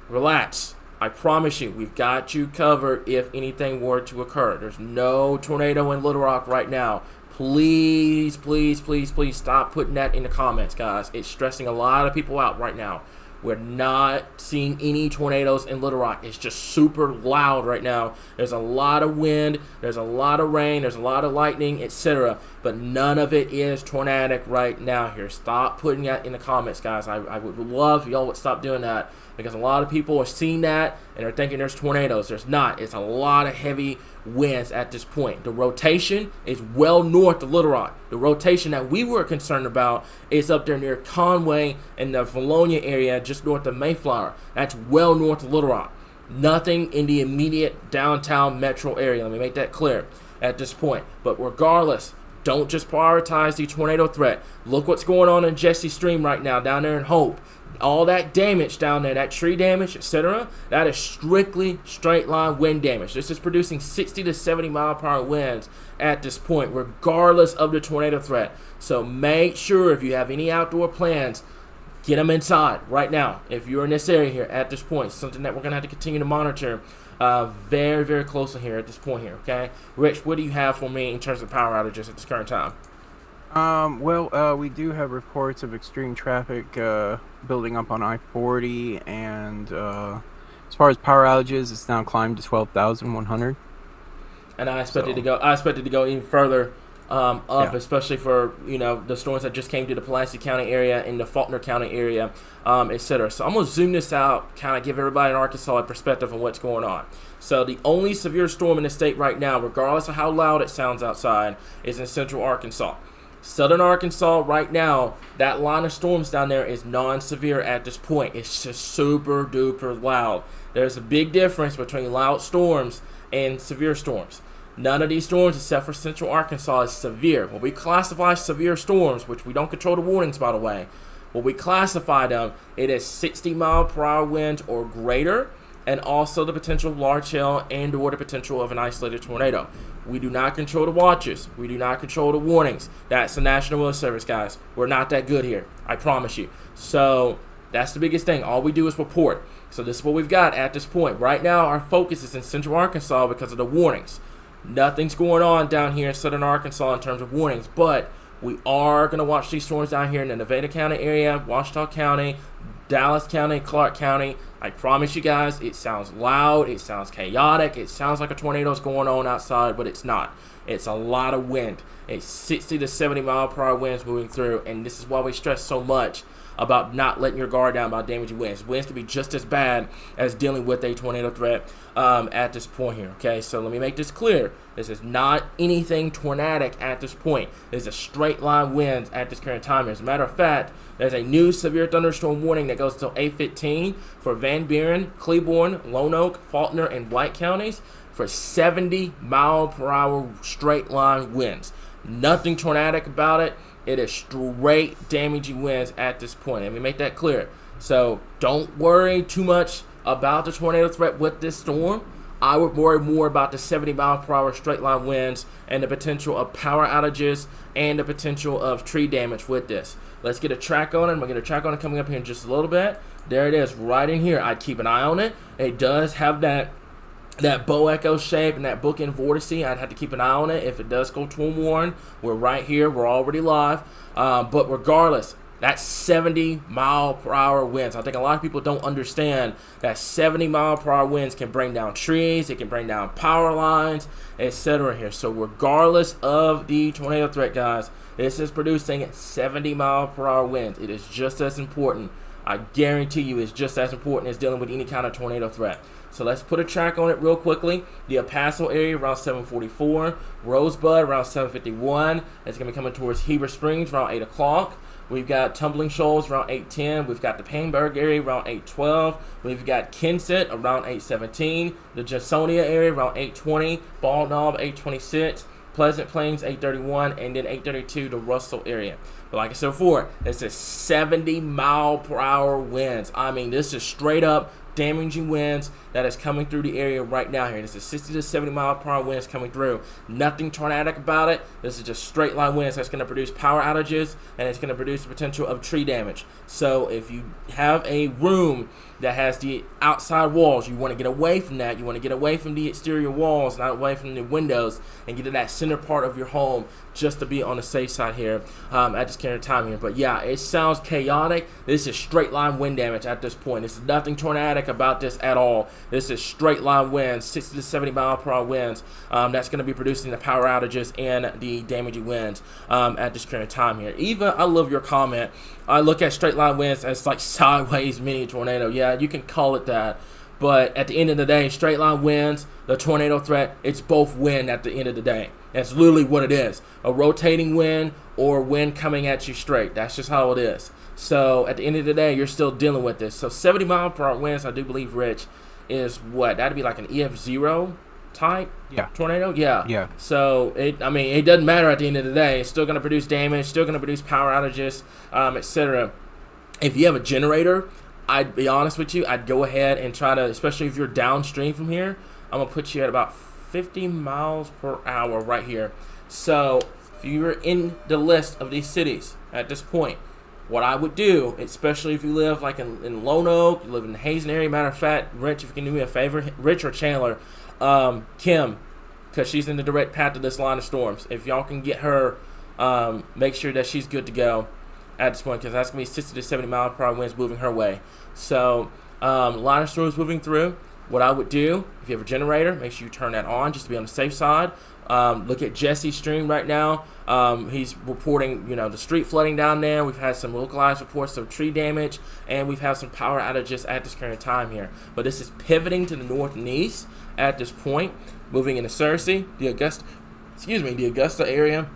Relax. I promise you, we've got you covered if anything were to occur. There's no tornado in Little Rock right now. Please, please, please, please stop putting that in the comments, guys. It's stressing a lot of people out right now. We're not seeing any tornadoes in Little Rock. It's just super loud right now. There's a lot of wind, there's a lot of rain, there's a lot of lightning, etc. But none of it is tornadic right now here. Stop putting that in the comments, guys. I would love if y'all would stop doing that, because a lot of people are seeing that and they're thinking there's tornadoes. There's not. It's a lot of heavy winds at this point. The rotation is well north of Little Rock. The rotation that we were concerned about is up there near Conway and the Valonia area, just north of Mayflower. That's well north of Little Rock. Nothing in the immediate downtown metro area. Let me make that clear at this point. But regardless, don't just prioritize the tornado threat. Look what's going on in Jesse's stream right now down there in Hope. All that damage down there, that tree damage, etc., that is strictly straight line wind damage. This is producing 60 to 70 mile per hour winds at this point, regardless of the tornado threat. So make sure if you have any outdoor plans, get them inside right now. If you're in this area here at this point, something that we're going to have to continue to monitor very, very closely here at this point here, okay? Rich, what do you have for me in terms of power outages at this current time? We do have reports of extreme traffic building up on I-40, and as far as power outages, it's now climbed to 12,100. And I expected to go even further up, yeah. Especially for the storms that just came to the Pulaski County area and the Faulkner County area, etc. So I'm gonna zoom this out, kind of give everybody in Arkansas a perspective on what's going on. So the only severe storm in the state right now, regardless of how loud it sounds outside, is in Central Arkansas. Southern Arkansas right now, that line of storms down there is non-severe at this point. It's just super duper loud. There's a big difference between loud storms and severe storms. None of these storms except for Central Arkansas is severe. When we classify severe storms, which we don't control the warnings by the way, when we classify them, it is 60 mile per hour winds or greater, and also the potential of large hail and or the potential of an isolated tornado. We do not control the watches. We do not control the warnings. That's the National Weather Service, guys. We're not that good here. I promise you. So that's the biggest thing. All we do is report. So this is what we've got at this point. Right now, our focus is in Central Arkansas because of the warnings. Nothing's going on down here in Southern Arkansas in terms of warnings, but we are going to watch these storms down here in the Nevada County area, Ouachita County, Dallas County, Clark County. I promise you guys, it sounds loud, it sounds chaotic, it sounds like a tornado's going on outside, but it's not. It's a lot of wind. It's 60 to 70 mile per hour winds moving through, and this is why we stress so much about not letting your guard down about damaging winds. Winds can be just as bad as dealing with a tornado threat at this point here. Okay, so let me make this clear. This is not anything tornadic at this point. This is a straight line winds at this current time. As a matter of fact, there's a new severe thunderstorm warning that goes until 8:15 for Van Buren, Cleburne, Lone Oak, Faulkner, and White counties for 70-mile-per-hour straight line winds. Nothing tornadic about it. It is straight damaging winds at this point. Let me make that clear. So don't worry too much about the tornado threat with this storm. I would worry more about the 70-mile-per-hour straight line winds and the potential of power outages and the potential of tree damage with this. Let's get a track on it. I'm going to get a track on it coming up here in just a little bit. There it is right in here. I'd keep an eye on it. It does have that bow echo shape and that bookend vortice. I'd have to keep an eye on it. If it does go to a warn, we're right here. We're already live. But regardless, that's 70-mile-per-hour winds. I think a lot of people don't understand that 70-mile-per-hour winds can bring down trees. It can bring down power lines, etc. here. So regardless of the tornado threat, guys, this is producing 70-mile-per-hour winds. It is just as important. I guarantee you it's just as important as dealing with any kind of tornado threat. So let's put a track on it real quickly. The El Paso area around 7:44. Rosebud around 7:51. It's going to be coming towards Heber Springs around 8 o'clock. We've got Tumbling Shoals around 8:10. We've got the Painberg area around 8:12. We've got Kensett around 8:17. The Jasonia area around 8:20. Bald Knob 8:26. Pleasant Plains 8:31. And then 8:32 the Russell area. But like I said before, this is 70-mile-per-hour winds. I mean, this is straight up damaging winds that is coming through the area right now here. This is 60 to 70-mile-per-hour winds coming through. Nothing tornadic about it. This is just straight line winds that's going to produce power outages, and it's going to produce the potential of tree damage. So if you have a room that has the outside walls, you want to get away from that. You want to get away from the exterior walls, not away from the windows, and get to that center part of your home just to be on the safe side here at this current time here. But yeah, it sounds chaotic. This is straight line wind damage at this point. This is nothing tornadic about this at all. This is straight line winds, 60 to 70-mile-per-hour winds. That's going to be producing the power outages and the damaging winds at this current time here. Eva, I love your comment. I look at straight line winds as like sideways mini tornado. Yeah, you can call it that. But at the end of the day, straight line winds, the tornado threat, it's both wind at the end of the day. That's literally what it is. A rotating wind or wind coming at you straight. That's just how it is. So at the end of the day, you're still dealing with this. So 70-mile-per-hour winds, I do believe, Rich, is what? That'd be like an EF0 type tornado? Yeah. So, it doesn't matter at the end of the day. It's still going to produce damage, still going to produce power outages, etc. If you have a generator, I'd be honest with you, I'd go ahead and try to, especially if you're downstream from here, I'm going to put you at about 50 miles per hour right here. So if you're in the list of these cities at this point, what I would do, especially if you live like in Lone Oak, you live in the Hazen area, matter of fact, Rich, if you can do me a favor, Rich or Chandler, Kim, because she's in the direct path of this line of storms. If y'all can get her, make sure that she's good to go at this point, because that's going to be 60 to 70 mile per hour winds moving her way. So line of storms moving through. What I would do, if you have a generator, make sure you turn that on just to be on the safe side. Look at Jesse's stream right now. He's reporting, the street flooding down there. We've had some localized reports of tree damage, and we've had some power outages at this current time here. But this is pivoting to the north and east at this point, moving into Searcy, the Augusta area,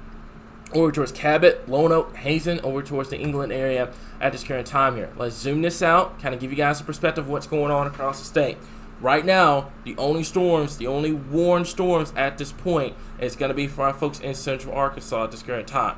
over towards Cabot, Lone Oak, Hazen, over towards the England area at this current time here. Let's zoom this out, kind of give you guys a perspective of what's going on across the state. Right now, the only warned storms at this point is going to be for our folks in central Arkansas at this current time.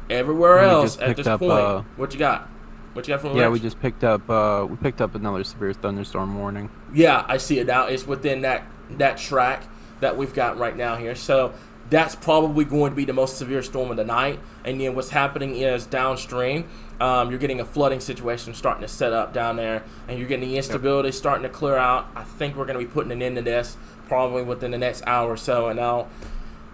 Everywhere else at this point, what you got? What you got from? Yeah, we just picked up another severe thunderstorm warning. Yeah, I see it now. It's within that track that we've got right now here. So that's probably going to be the most severe storm of the night. And then what's happening is downstream, you're getting a flooding situation starting to set up down there, and you're getting the instability starting to clear out. I think we're going to be putting an end to this probably within the next hour or so, and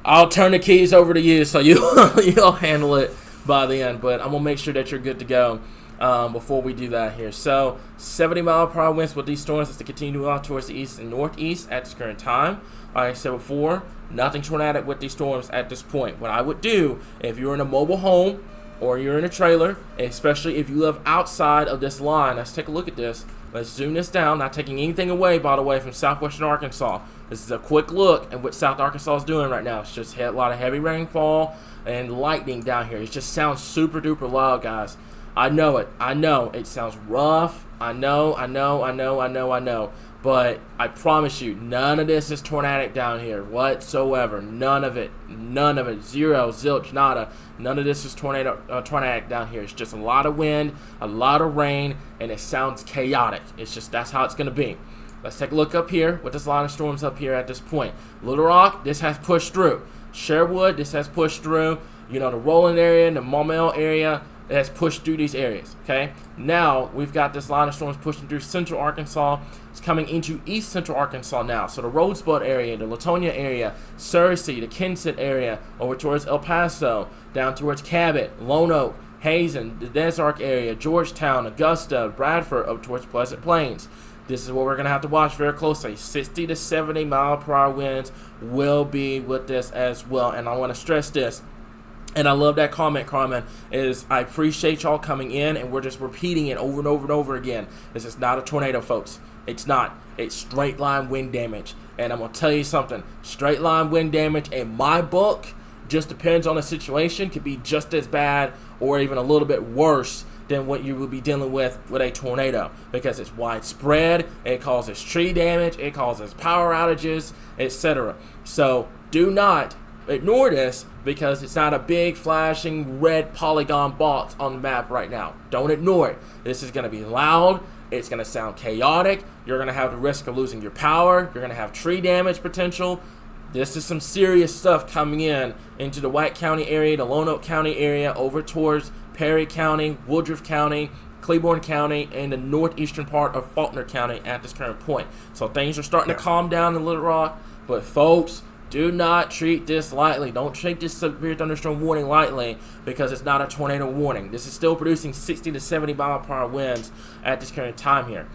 I'll turn the keys over to you so you'll handle it by the end. But I'm going to make sure that you're good to go before we do that here. So 70 mile per hour winds with these storms as they continue out towards the east and northeast at this current time. Like I said before, nothing tornadic with these storms at this point. What I would do, if you're in a mobile home or you're in a trailer, especially if you live outside of this line. Let's take a look at this. Let's zoom this down, not taking anything away, by the way, from southwestern Arkansas. This is a quick look at what South Arkansas is doing right now. It's just a lot of heavy rainfall and lightning down here. It just sounds super duper loud, guys. I know it. I know. It sounds rough. I know. But I promise you, none of this is tornadic down here whatsoever. None of it. Zero, zilch, nada. None of this is tornadic down here. It's just a lot of wind, a lot of rain, and it sounds chaotic. It's just, that's how it's going to be. Let's take a look up here with this line of storms up here at this point. Little Rock, this has pushed through. Sherwood, this has pushed through. You know, the Roland area and the Maumelle area, it has pushed through these areas, okay? Now, we've got this line of storms pushing through central Arkansas. It's coming into east central Arkansas now. So the Rosebud area, the Latonia area, Searcy, the Kensett area, over towards El Paso, down towards Cabot, Lone Oak, Hazen, the Desark area, Georgetown, Augusta, Bradford, up towards Pleasant Plains. This is what we're going to have to watch very closely. 60 to 70 mile per hour winds will be with this as well. And I want to stress this. And I love that comment, Carmen, is I appreciate y'all coming in, and we're just repeating it over and over and over again. This is not a tornado, folks. It's not. It's straight line wind damage. And I'm going to tell you something. Straight line wind damage, in my book, just depends on the situation, could be just as bad or even a little bit worse than what you would be dealing with a tornado, because it's widespread, it causes tree damage, it causes power outages, etc. So do not ignore this, because it's not a big flashing red polygon box on the map right now. Don't ignore it. This is going to be loud. It's going to sound chaotic. You're going to have the risk of losing your power. You're going to have tree damage potential. This is some serious stuff coming into the White County area, the Lone Oak County area, over towards Perry County, Woodruff County, Claiborne County, and the northeastern part of Faulkner County at this current point. So things are starting to calm down in Little Rock, but folks, do not treat this lightly. Don't treat this severe thunderstorm warning lightly, because it's not a tornado warning. This is still producing 60 to 70 mile per hour winds at this current time here.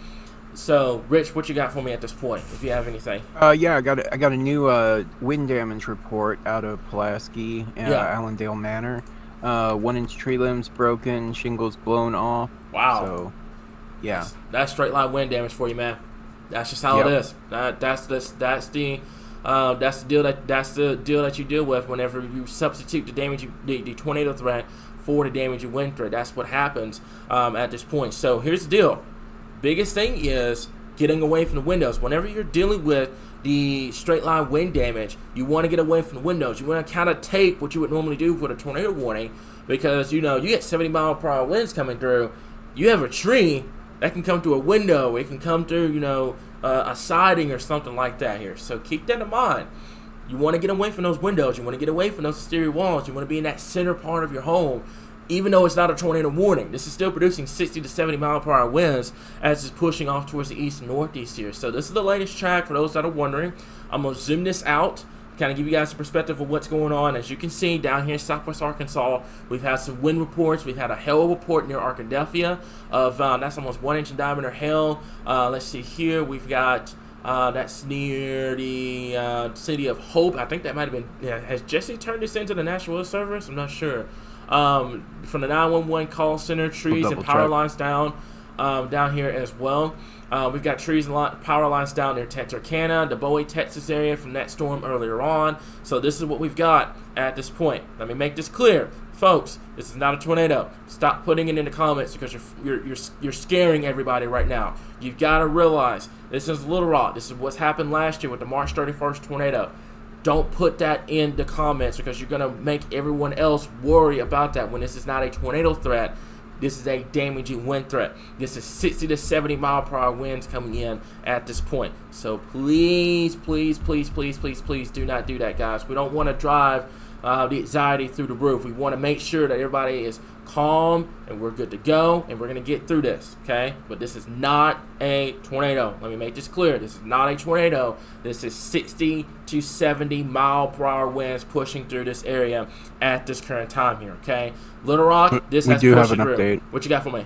So, Rich, what you got for me at this point, if you have anything? Yeah, I got a new wind damage report out of Pulaski, Allendale Manor. 1-inch tree limbs broken, shingles blown off. Wow. So, yeah. That's straight line wind damage for you, man. That's just how it is. That's the deal that you deal with whenever you substitute the tornado threat for the damage you wind threat. That's what happens at this point. So here's the deal. Biggest thing is getting away from the windows. Whenever you're dealing with the straight line wind damage, you want to get away from the windows. You want to kind of take what you would normally do with a tornado warning, because you get 70 mile per hour winds coming through. You have a tree that can come through a window. It can come through, a siding or something like that here. So keep that in mind. You want to get away from those windows. You want to get away from those exterior walls. You want to be in that center part of your home. Even though it's not a tornado warning, this is still producing 60 to 70 mile per hour winds as it's pushing off towards the east and northeast here. So this is the latest track for those that are wondering. I'm going to zoom this out, kind of give you guys a perspective of what's going on. As you can see, down here in southwest Arkansas, we've had some wind reports. We've had a hail report near Arkadelphia of that's almost 1 inch in diameter hail. Let's see here. We've got that's near the city of Hope. I think that might have been. Has Jesse turned this into the National Weather Service? I'm not sure. From the 911 call center, trees and power lines down here as well. We've got trees and power lines down near Texarkana, the Bowie, Texas area from that storm earlier on. So this is what we've got at this point. Let me make this clear. Folks, this is not a tornado. Stop putting it in the comments, because you're scaring everybody right now. You've got to realize this is Little Rock. This is what's happened last year with the March 31st tornado. Don't put that in the comments, because you're going to make everyone else worry about that when this is not a tornado threat. This is a damaging wind threat. This is 60 to 70 mile per hour winds coming in at this point. So please, please, please, please, please, please do not do that, guys. We don't want to drive the anxiety through the roof. We want to make sure that everybody is calm and we're good to go, and we're going to get through this, okay? But this is not a tornado. Let me make this clear. This is not a tornado. This is 60 to 70 mile per hour winds pushing through this area at this current time here, okay? Little Rock, this has pushed through. We do have an update. What you got for me?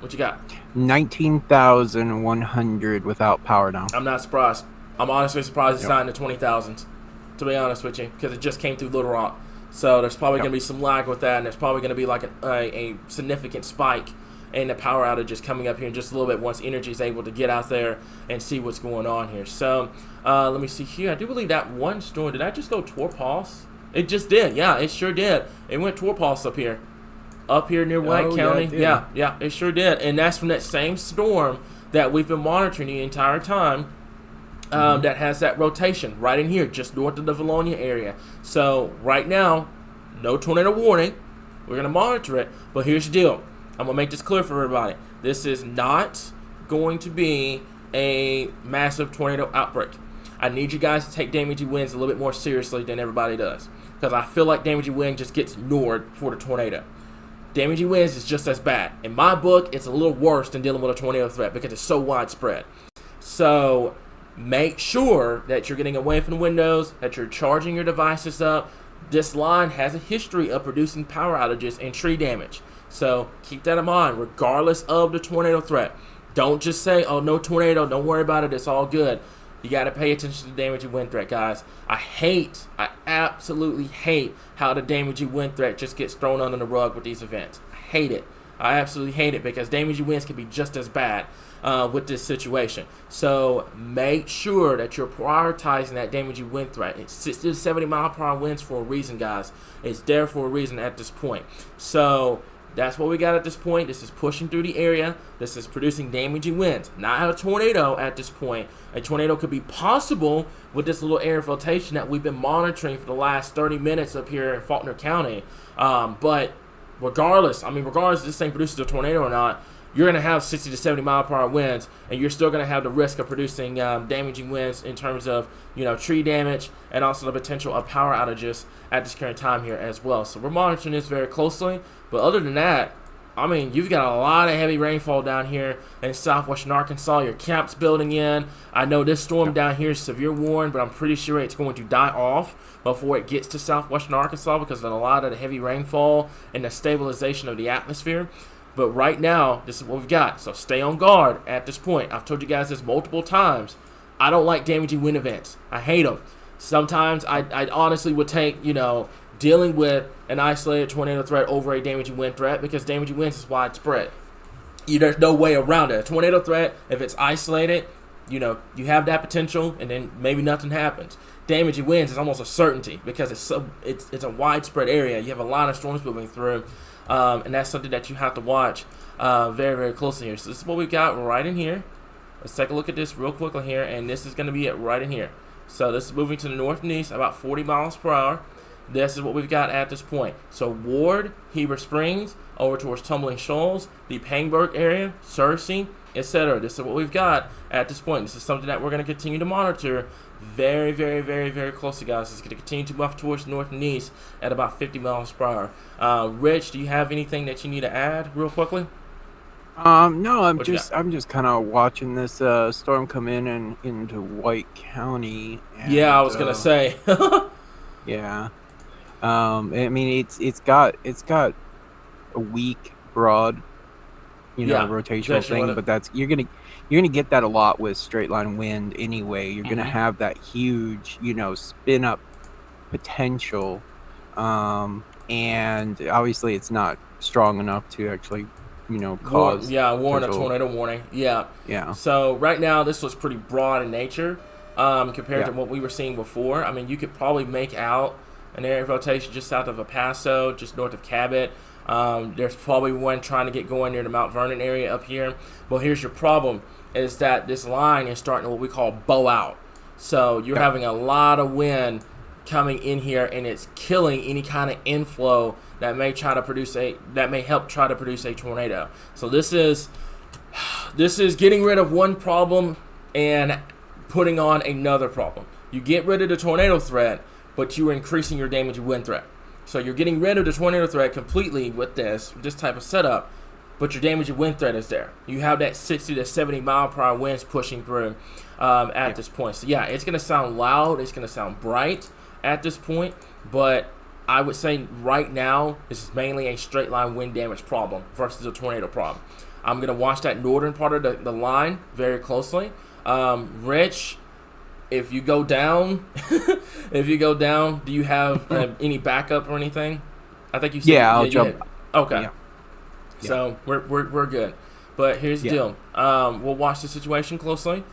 What you got? 19,100 without power now. I'm not surprised. I'm honestly surprised it's not in the 20,000s, to be honest with you, because it just came through Little Rock. So there's probably going to be some lag with that, and there's probably going to be like a significant spike in the power outages coming up here in just a little bit once energy is able to get out there and see what's going on here. So let me see here. I do believe that one storm, did I just go Torpals? It just did. Yeah, it sure did. It went Torpals up here near White County. Yeah, it sure did. And that's from that same storm that we've been monitoring the entire time. That has that rotation right in here, just north of the Valonia area. So right now, no tornado warning. We're going to monitor it. But here's the deal. I'm going to make this clear for everybody. This is not going to be a massive tornado outbreak. I need you guys to take damaging winds a little bit more seriously than everybody does. Because I feel like damaging wind just gets ignored for the tornado. Damaging winds is just as bad. In my book, it's a little worse than dealing with a tornado threat because it's so widespread. So make sure that you're getting away from the windows, that you're charging your devices up. This line has a history of producing power outages and tree damage. So keep that in mind, regardless of the tornado threat. Don't just say, oh, no tornado, don't worry about it, it's all good. You got to pay attention to the damaging wind threat, guys. I absolutely hate how the damaging wind threat just gets thrown under the rug with these events. I hate it. I absolutely hate it because damaging winds can be just as bad with this situation. So make sure that you're prioritizing that damaging wind threat. It's 60 to 70 mile per hour winds for a reason, guys. It's there for a reason at this point. So that's what we got at this point. This is pushing through the area. This is producing damaging winds. Not a tornado at this point. A tornado could be possible with this little air flotation that we've been monitoring for the last 30 minutes up here in Faulkner County. But regardless if this thing produces a tornado or not, you're going to have 60 to 70 mile per hour winds, and you're still going to have the risk of producing damaging winds in terms of tree damage and also the potential of power outages at this current time here as well. So we're monitoring this very closely. But other than that, you've got a lot of heavy rainfall down here in southwestern Arkansas. Your camp's building in. I know this storm down here is severe warned, but I'm pretty sure it's going to die off before it gets to southwestern Arkansas because of a lot of the heavy rainfall and the stabilization of the atmosphere. But right now, this is what we've got. So stay on guard at this point. I've told you guys this multiple times. I don't like damaging wind events. I hate them. Sometimes I honestly would take, dealing with an isolated tornado threat over a damaging wind threat because damaging winds is widespread. There's no way around it. A tornado threat, if it's isolated, you have that potential and then maybe nothing happens. Damaging winds is almost a certainty because it's a widespread area. You have a lot of storms moving through. And that's something that you have to watch very, very closely here. So this is what we've got right in here. Let's take a look at this real quickly here, and this is going to be it right in here. So this is moving to the north and east about 40 miles per hour. This is what we've got at this point. So Ward, Heber Springs, over towards Tumbling Shoals, the Pangburg area, Searcy, etc. This is what we've got at this point. This is something that we're going to continue to monitor very, very, very, very closely, guys. It's going to continue to move towards the north and east at about 50 miles per hour. Rich, do you have anything that you need to add real quickly? No, I'm just kind of watching this storm come in and into White County. And, yeah, I was gonna say. Yeah. It's got a weak, broad, rotational thing, but you're gonna get that a lot with straight line wind anyway. You're gonna have that huge, spin up potential, and obviously it's not strong enough to actually, cause warn a tornado warning. Yeah. So right now this was pretty broad in nature, compared to what we were seeing before. You could probably make out an area of rotation just south of El Paso, just north of Cabot. There's probably one trying to get going near the Mount Vernon area up here. But here's your problem, is that this line is starting to what we call bow out. So you're having a lot of wind coming in here, and it's killing any kind of inflow that may help try to produce a tornado. So this is getting rid of one problem and putting on another problem. You get rid of the tornado threat, but you're increasing your damaging wind threat. So you're getting rid of the tornado threat completely with this type of setup, but your damaging wind threat is there. You have that 60 to 70 mile per hour winds pushing through at this point. So it's going to sound loud, it's going to sound bright at this point, but I would say right now this is mainly a straight line wind damage problem versus a tornado problem. I'm going to watch that northern part of the line very closely. Rich, if you go down, do you have any backup or anything? I think you said I'll jump. Okay. Yeah. So we're good. But here's the deal. We'll watch the situation closely.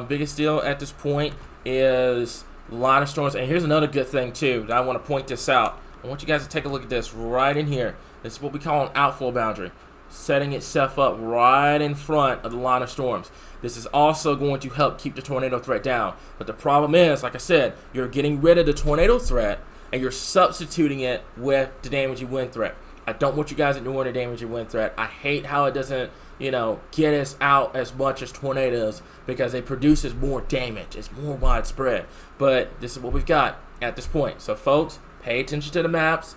Biggest deal at this point is a lot of storms. And here's another good thing, too, that I want to point this out. I want you guys to take a look at this right in here. This is what we call an outflow boundary, setting itself up right in front of the line of storms. This is also going to help keep the tornado threat down. But the problem is, like I said, you're getting rid of the tornado threat, and you're substituting it with the damaging wind threat. I don't want you guys ignoring the damaging wind threat. I hate how it doesn't, get us out as much as tornadoes because it produces more damage. It's more widespread. But this is what we've got at this point. So, folks, pay attention to the maps.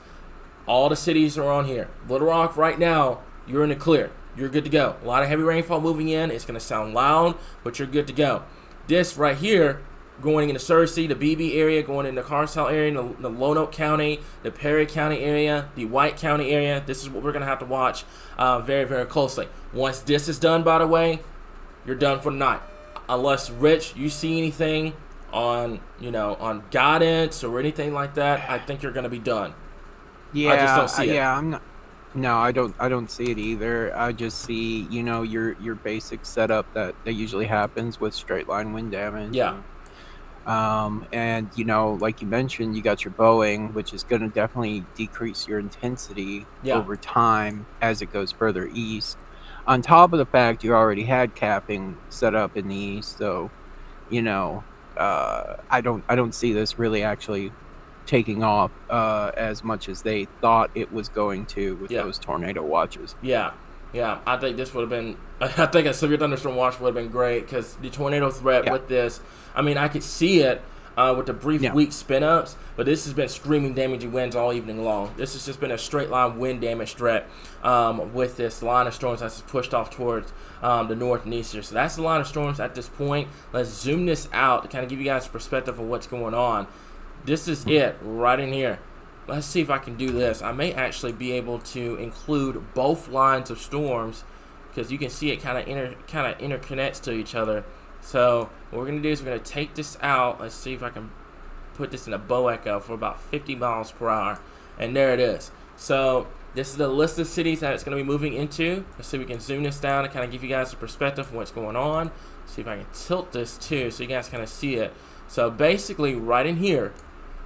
All the cities are on here. Little Rock, right now, you're in the clear. You're good to go. A lot of heavy rainfall moving in. It's going to sound loud, but you're good to go. This right here, going into Searcy, the BB area, going into Carlisle area, the Lonoke County, the Perry County area, the White County area. This is what we're going to have to watch very, very closely. Once this is done, by the way, you're done for the night. Unless, Rich, you see anything on guidance or anything like that, I think you're going to be done. Yeah, I just don't see it. Yeah, I'm not. No, I don't see it either. I just see, your basic setup that usually happens with straight line wind damage. Yeah. And like you mentioned, you got your Boeing, which is going to definitely decrease your intensity over time as it goes further east. On top of the fact you already had capping set up in the east, so I don't see this really actually taking off as much as they thought it was going to with those tornado watches. Yeah, I think this would have been. I think a severe thunderstorm watch would have been great because the tornado threat with this. I mean, I could see it with the brief weak spin-ups, but this has been screaming damaging winds all evening long. This has just been a straight line wind damage threat with this line of storms that's pushed off towards the north and east here. So that's the line of storms at this point. Let's zoom this out to kind of give you guys a perspective of what's going on. This is it right in here. Let's see if I can do this. I may actually be able to include both lines of storms because you can see it kind of interconnects to each other. So what we're going to do is we're going to take this out. Let's see if I can put this in a bow echo for about 50 miles per hour. And there it is. So this is the list of cities that it's going to be moving into. Let's see if we can zoom this down and kind of give you guys a perspective of what's going on. See if I can tilt this too so you guys kind of see it. So basically right in here,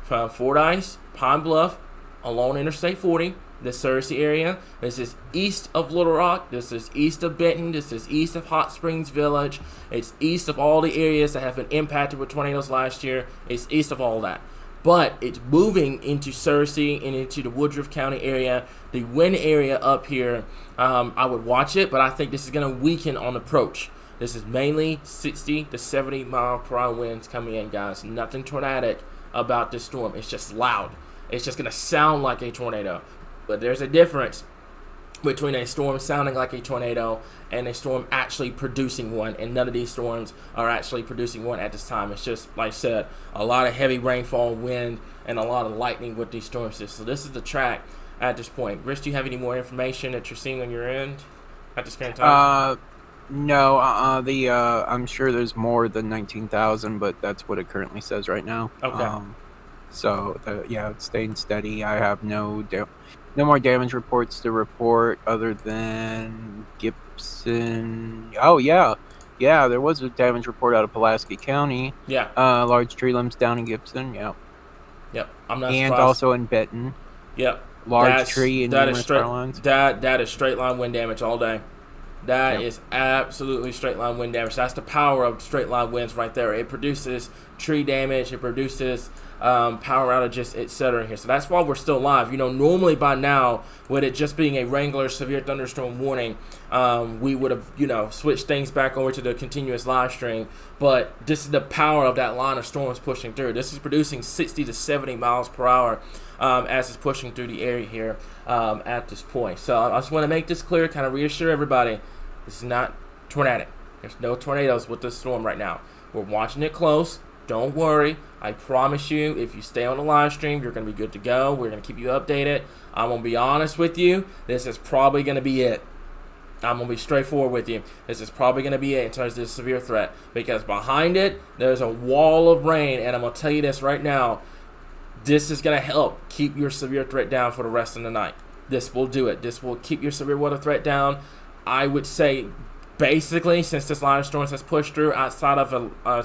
from Fordyce, Pine Bluff, along Interstate 40, the Searcy area. This is east of Little Rock. This is east of Benton. This is east of Hot Springs Village. It's east of all the areas that have been impacted with tornadoes last year. It's east of all that. But it's moving into Searcy and into the Woodruff County area. The wind area up here, I would watch it, but I think this is going to weaken on approach. This is mainly 60 to 70 mile per hour winds coming in, guys. Nothing tornadic about this storm. It's just loud. It's just going to sound like a tornado. But there's a difference between a storm sounding like a tornado and a storm actually producing one. And none of these storms are actually producing one at this time. It's just, like I said, a lot of heavy rainfall, wind, and a lot of lightning with these storms. So this is the track at this point. Rich, do you have any more information that you're seeing on your end at this current time? No, I'm sure there's more than 19,000, but that's what it currently says right now. Okay. It's staying steady. I have no more damage reports to report other than Gibson. Oh, yeah, there was a damage report out of Pulaski County. Yeah. Large tree limbs down in Gibson, Yep, I'm not and surprised. also in Benton. Yep. Large tree in numerous power lines. That is straight line wind damage all day. That is absolutely straight line wind damage. That's the power of straight line winds right there. It produces tree damage. It produces power outages, etc. here. So that's why we're still live. Normally by now, with it just being a regular severe thunderstorm warning, we would have, switched things back over to the continuous live stream. But this is the power of that line of storms pushing through. This is producing 60 to 70 miles per hour as it's pushing through the area here at this point. So I just want to make this clear, kind of reassure everybody, this is not tornadic. There's no tornadoes with this storm right now. We're watching it close. Don't worry. I promise you, if you stay on the live stream, you're going to be good to go. We're going to keep you updated. I'm going to be honest with you. This is probably going to be it. I'm going to be straightforward with you. This is probably going to be it in terms of this severe threat, because behind it, there's a wall of rain, and I'm going to tell you this right now. This is going to help keep your severe threat down for the rest of the night. This will do it. This will keep your severe weather threat down. I would say, basically, since this line of storms has pushed through, outside of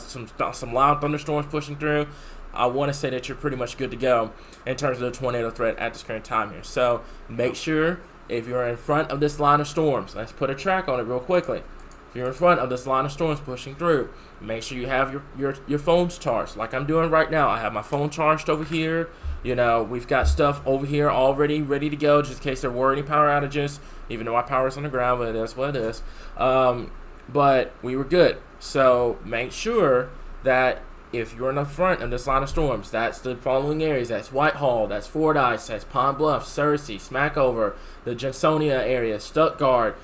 some loud thunderstorms pushing through, I want to say that you're pretty much good to go in terms of the tornado threat at this current time here. So make sure, if you're in front of this line of storms, let's put a track on it real quickly. If you're in front of this line of storms pushing through, make sure you have your phones charged, like I'm doing right now. I have my phone charged over here. We've got stuff over here already ready to go, just in case there were any power outages, even though our power's on the ground, but it is what it is. But we were good. So make sure that if you're in the front of this line of storms, that's the following areas. That's Whitehall, that's Fordyce, that's Pine Bluff, Searcy, Smackover, the Jensonia area, Stuttgart,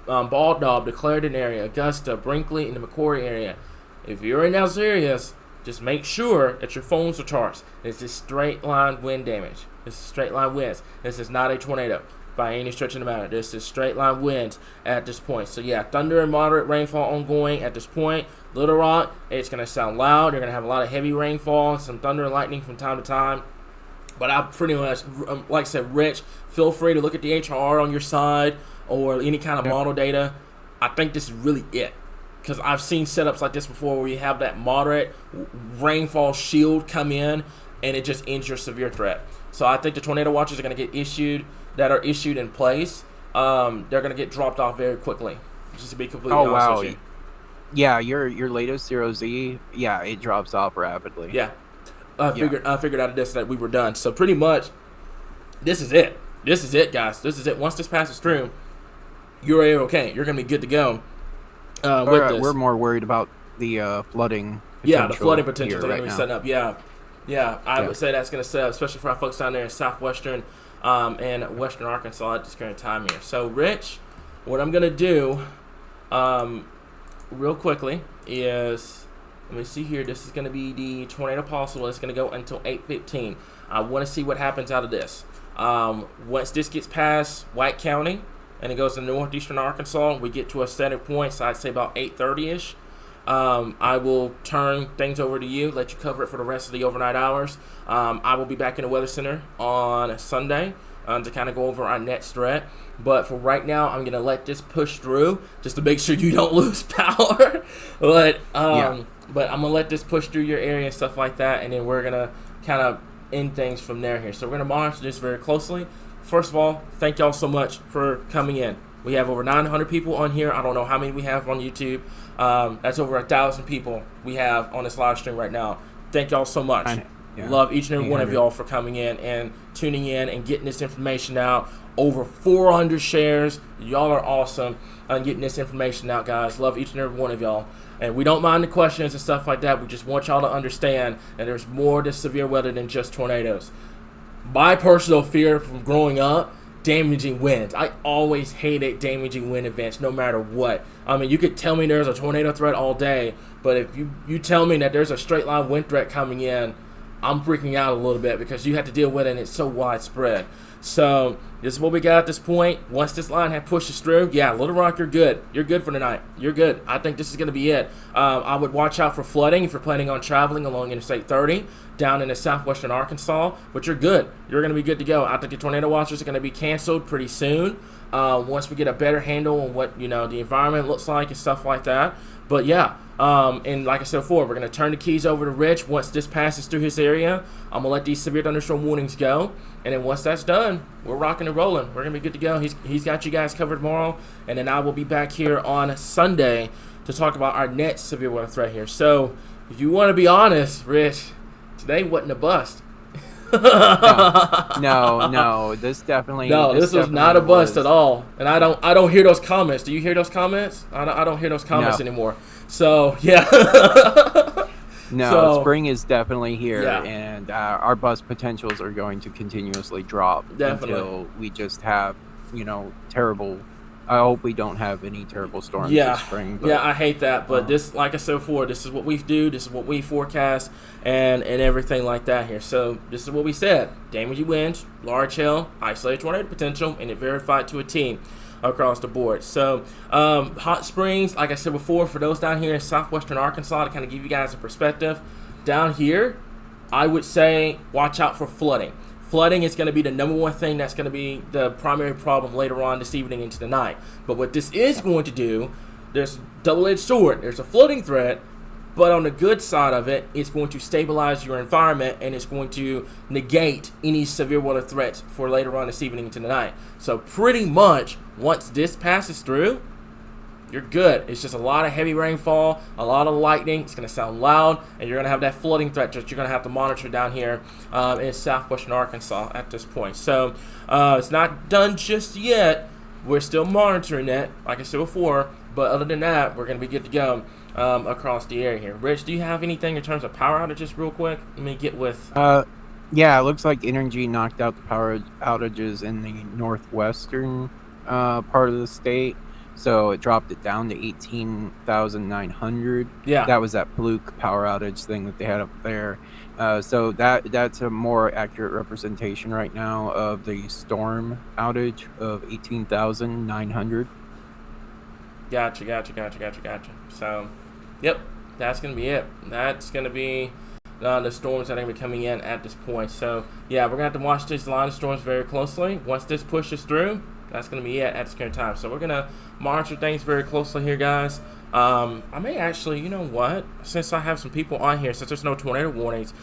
Bald Knob, the Clarendon area, Augusta, Brinkley, and the McCory area. If you're in those areas, just make sure that your phones are charged. This is straight line wind damage. This is straight line winds. This is not a tornado by any stretch of the matter. This is straight line winds at this point. So yeah, thunder and moderate rainfall ongoing at this point. Little Rock, it's going to sound loud. You're going to have a lot of heavy rainfall, some thunder and lightning from time to time. But I pretty much, like I said, Rich, feel free to look at the HRR on your side or any kind of model data. I think this is really it. Because I've seen setups like this before where you have that moderate rainfall shield come in and it just ends your severe threat. So I think the tornado watches are going to get issued in place. They're going to get dropped off very quickly, just to be completely honest with you. Yeah, your latest 0Z, yeah, it drops off rapidly. Yeah. I figured out of this that we were done. So pretty much, this is it. This is it, guys. This is it. Once this passes through, you're okay. You're going to be good to go. With this. We're more worried about the flooding. Yeah, the flooding potential they're right going to be setting up. Yeah. I would say that's going to set up, especially for our folks down there in southwestern and western Arkansas at this current time here. So, Rich, what I'm going to do real quickly is, let me see here. This is going to be the tornado possible. It's going to go until 8:15. I want to see what happens out of this. Once this gets past White County and it goes to northeastern Arkansas, we get to a setting point, so I'd say about 8:30ish. I will turn things over to you, let you cover it for the rest of the overnight hours. I will be back in the Weather Center on Sunday to kind of go over our next threat. But for right now, I'm going to let this push through just to make sure you don't lose power. But I'm going to let this push through your area and stuff like that, and then we're going to kind of end things from there here. So we're going to monitor this very closely. First of all, thank y'all so much for coming in. We have over 900 people on here. I don't know how many we have on YouTube. That's over 1,000 people we have on this live stream right now. Thank y'all so much. Love each and every one of y'all for coming in and tuning in and getting this information out. Over 400 shares. Y'all are awesome on getting this information out, guys. Love each and every one of y'all. And we don't mind the questions and stuff like that. We just want y'all to understand that there's more to severe weather than just tornadoes. My personal fear from growing up, damaging winds. I always hated damaging wind events no matter what. I mean, you could tell me there's a tornado threat all day, but if you tell me that there's a straight line wind threat coming in, I'm freaking out a little bit because you have to deal with it and it's so widespread. So this is what we got at this point. Once this line pushes through, yeah, Little Rock, you're good. You're good for tonight. You're good. I think this is going to be it. I would watch out for flooding if you're planning on traveling along Interstate 30 down into southwestern Arkansas, but you're good. You're going to be good to go. I think the tornado watchers are going to be canceled pretty soon once we get a better handle on what the environment looks like and stuff like that. But yeah, and like I said before, we're going to turn the keys over to Rich once this passes through his area. I'm going to let these severe thunderstorm warnings go. And then once that's done, we're rocking and rolling. We're going to be good to go. He's got you guys covered tomorrow. And then I will be back here on Sunday to talk about our next severe weather threat here. So if you want to be honest, Rich, today wasn't a bust. No, this definitely. No, this was not a bust at all. And I don't hear those comments. Do you hear those comments? I don't hear those comments anymore. So yeah. Spring is definitely here, and our bust potentials are going to continuously drop until we just have terrible I hope we don't have any terrible storms this Yeah, spring. But yeah, I hate that, but this, like I said before, this is what we do, this is what we forecast, and everything like that here. So this is what we said: damaging winds, large hail, isolated tornado potential, and it verified to a T across the board. So hot springs, like I said before, for those down here in southwestern Arkansas, to kind of give you guys a perspective, down here, I would say watch out for flooding. Flooding is going to be the number one thing that's going to be the primary problem later on this evening into the night. But what this is going to do, there's a double-edged sword. There's a flooding threat, but on the good side of it, it's going to stabilize your environment and it's going to negate any severe weather threats for later on this evening into the night. So pretty much, once this passes through, you're good. It's just a lot of heavy rainfall, a lot of lightning. It's going to sound loud, and you're going to have that flooding threat that you're going to have to monitor down here in southwestern Arkansas at this point. So it's not done just yet. We're still monitoring it, like I said before. But other than that, we're going to be good to go across the area here. Rich, do you have anything in terms of power outages real quick? Let me get with... Yeah, it looks like Energy knocked out the power outages in the northwestern part of the state. So it dropped it down to 18,900. Yeah. That was that Fluke power outage thing that they had up there. So that's a more accurate representation right now of the storm outage of 18,900. Gotcha. So, yep, that's going to be it. That's going to be the storms that are going to be coming in at this point. So, yeah, we're going to have to watch this line of storms very closely. Once this pushes through, that's going to be it at this current time. So we're going to monitor things very closely here, guys. I may actually, you know what? Since I have some people on here, since there's no tornado warnings,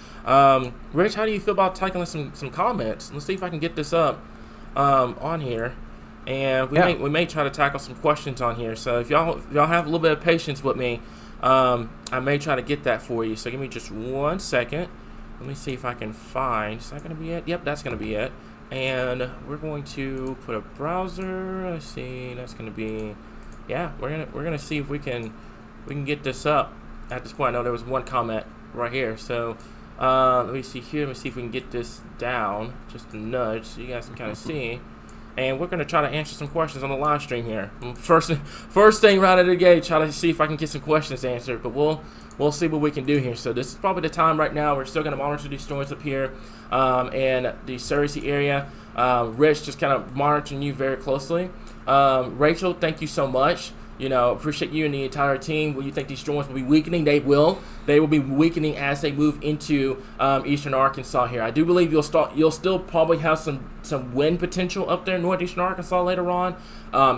Rich, how do you feel about taking some comments? Let's see if I can get this up on here. And we may try to tackle some questions on here. So if y'all have a little bit of patience with me, I may try to get that for you. So give me just 1 second. Let me see if I can find. Is that going to be it? Yep, that's going to be it. And we're going to put a browser. Let's see. That's going to be, yeah. We're gonna see if we can get this up at this point. I know there was one comment right here. So let me see here. Let me see if we can get this down just a nudge so you guys can kind of see. And we're gonna try to answer some questions on the live stream here. First thing right out of the gate, try to see if I can get some questions answered. But we'll see what we can do here. So this is probably the time right now. We're still gonna monitor these storms up here in the Searcy area. Rich, just kind of monitoring you very closely. Rachel, thank you so much. You know, appreciate you and the entire team. Will you think these storms will be weakening? They will. They will be weakening as they move into eastern Arkansas here. I do believe you'll still probably have some wind potential up there in northeastern Arkansas later on.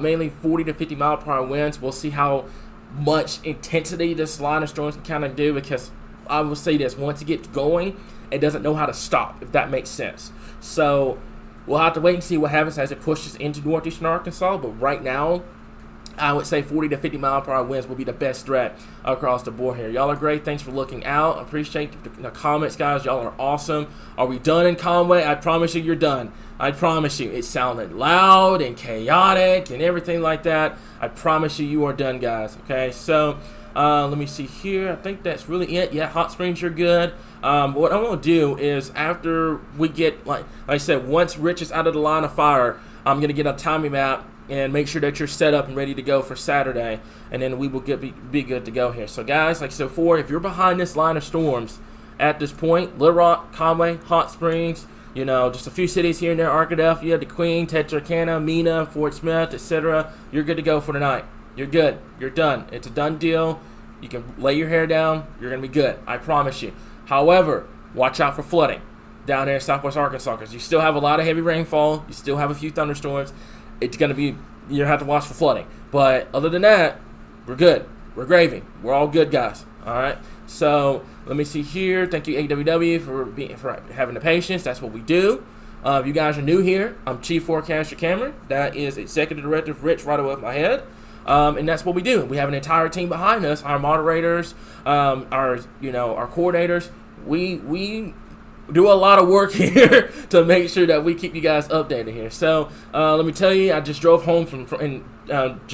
Mainly 40 to 50 mile per hour winds. We'll see how much intensity this line of storms can kind of do, because I will say this: once it gets going, it doesn't know how to stop, if that makes sense. So we'll have to wait and see what happens as it pushes into northeastern Arkansas. But right now, I would say 40 to 50 mile per hour winds will be the best threat across the board here. Y'all are great. Thanks for looking out. Appreciate the comments, guys. Y'all are awesome. Are we done in Conway? I promise you, you're done. I promise you. It sounded loud and chaotic and everything like that. I promise you, you are done, guys. Okay, so let me see here. I think that's really it. Yeah, Hot Springs, you're good. What I'm going to do is, after we get, like I said, once Rich is out of the line of fire, I'm going to get a timing map and make sure that you're set up and ready to go for Saturday, and then we will be good to go here. So, guys, like I said before, if you're behind this line of storms at this point, Little Rock, Conway, Hot Springs, you know, just a few cities here and there, Arkadelphia, the Queen, Texarkana, Mena, Fort Smith, etc., you're good to go for tonight. You're good. You're done. It's a done deal. You can lay your hair down. You're going to be good. I promise you. However, watch out for flooding down there in southwest Arkansas, because you still have a lot of heavy rainfall. You still have a few thunderstorms. It's going to be, you're going to have to watch for flooding. But other than that, we're good. We're gravy. We're all good, guys. All right? So let me see here. Thank you, AWW, for having the patience. That's what we do. If you guys are new here, I'm Chief Forecaster Cameron. That is Executive Director Rich right above my head. And that's what we do. We have an entire team behind us. Our moderators, our coordinators. We do a lot of work here to make sure that we keep you guys updated here. So let me tell you, I just drove home in front of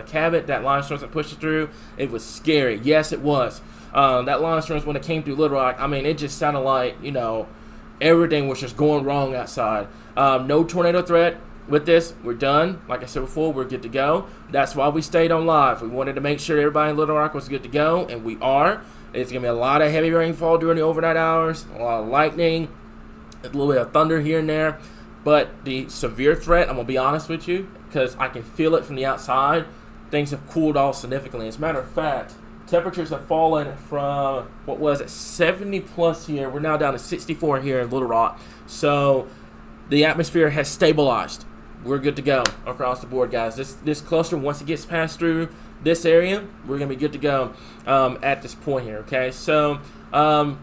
Cabot. That line of storms that pushed it through, it was scary. Yes, it was. That line of storms, when it came through Little Rock, I mean, it just sounded like, everything was just going wrong outside. No tornado threat. with this, we're done. Like I said before, we're good to go. That's why we stayed on live. We wanted to make sure everybody in Little Rock was good to go, and we are. It's going to be a lot of heavy rainfall during the overnight hours, a lot of lightning, a little bit of thunder here and there. But the severe threat, I'm going to be honest with you, because I can feel it from the outside, things have cooled off significantly. As a matter of fact, temperatures have fallen from, 70 plus here. We're now down to 64 here in Little Rock. So the atmosphere has stabilized. We're good to go across the board, guys. This cluster, once it gets passed through this area, we're going to be good to go at this point here, okay? So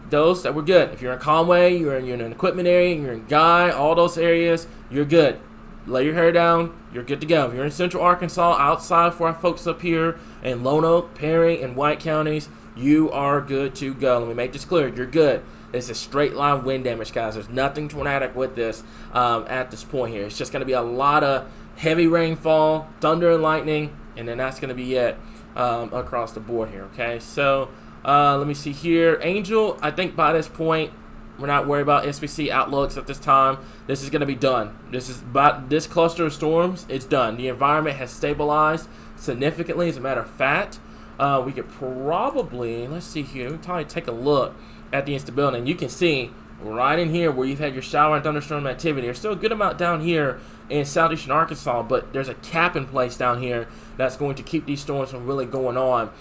those that were good. If you're in Conway, you're in an equipment area, you're in Guy, all those areas, you're good. Lay your hair down. You're good to go. If you're in Central Arkansas, outside for our folks up here in Lone Oak, Perry, and White counties, you are good to go. Let me make this clear. You're good. It's a straight line wind damage, guys. There's nothing tornadic with this at this point here. It's just going to be a lot of heavy rainfall, thunder and lightning, and then that's going to be it across the board here, okay? So let me see here. Angel, I think by this point, we're not worried about SPC outlooks at this time. This is going to be done. This cluster of storms, it's done. The environment has stabilized significantly. As a matter of fact, we could probably, let's see here, we can probably take a look at the instability, and you can see right in here where you've had your shower and thunderstorm activity. There's still a good amount down here in southeastern Arkansas, but there's a cap in place down here that's going to keep these storms from really going on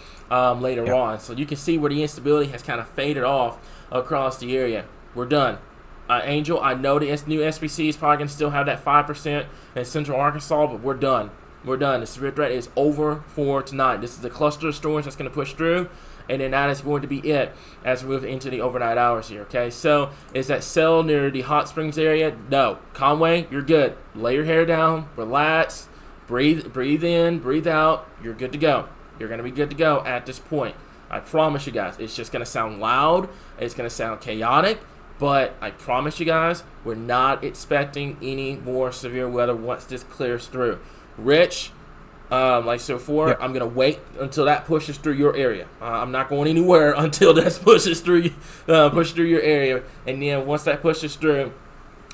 later on. So you can see where the instability has kind of faded off across the area. We're done. Angel, I know the new SPC is probably going to still have that 5% in central Arkansas, but we're done. We're done. The severe threat is over for tonight. This is the cluster of storms that's going to push through, and then that is going to be it as we move into the overnight hours here, okay? So is that cell near the Hot Springs area? No. Conway, you're good. Lay your hair down, relax, breathe in, breathe out. You're good to go. You're going to be good to go at this point. I promise you guys. It's just going to sound loud. It's going to sound chaotic. But I promise you guys, we're not expecting any more severe weather once this clears through. Rich, like I said before, Yep. I'm going to wait until that pushes through your area. I'm not going anywhere until that pushes through your area. And then once that pushes through,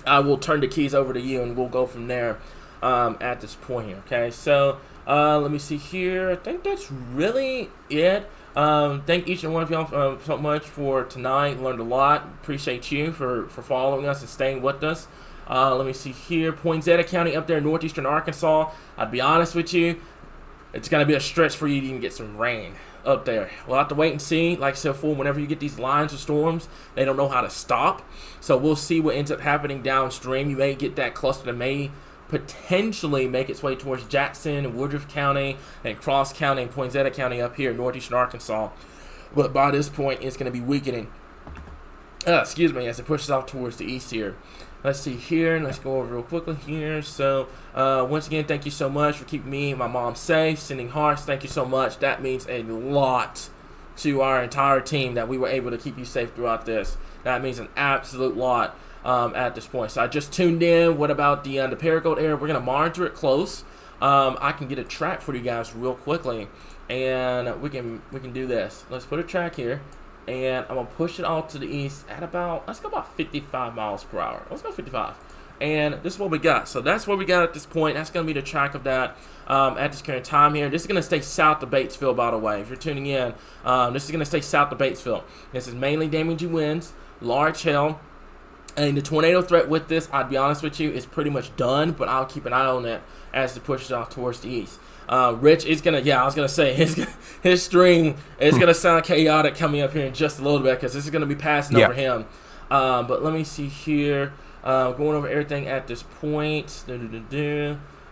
I will turn the keys over to you, and we'll go from there at this point here. Okay, so let me see here. I think that's really it. Thank each and one of y'all so much for tonight. Learned a lot. Appreciate you for following us and staying with us. Let me see here. Poinsettia County up there in northeastern Arkansas. I'd be honest with you, it's going to be a stretch for you to even get some rain up there. We'll have to wait and see. Like I said before, whenever you get these lines of storms, they don't know how to stop. So we'll see what ends up happening downstream. You may get that cluster that may potentially make its way towards Jackson and Woodruff County and Cross County and Poinsettia County up here in northeastern Arkansas. But by this point, it's going to be weakening. As it pushes off towards the east here. Let's see here, and let's go over real quickly here. So, once again, thank you so much for keeping me and my mom safe, sending hearts. Thank you so much. That means a lot to our entire team that we were able to keep you safe throughout this. That means an absolute lot at this point. So I just tuned in. What about the Paragould area? We're going to monitor it close. I can get a track for you guys real quickly, and we can do this. Let's put a track here. And I'm going to push it all to the east at let's go about 55 miles per hour. Let's go 55. And this is what we got. So that's what we got at this point. That's going to be the track of that at this current time here. This is going to stay south of Batesville, by the way. If you're tuning in, this is going to stay south of Batesville. This is mainly damaging winds, large hail. And the tornado threat with this, I'd be honest with you, is pretty much done. But I'll keep an eye on it as it pushes off towards the east. Rich is gonna, I was gonna say his string is gonna sound chaotic coming up here in just a little bit because this is gonna be passing over him. But let me see here, going over everything at this point.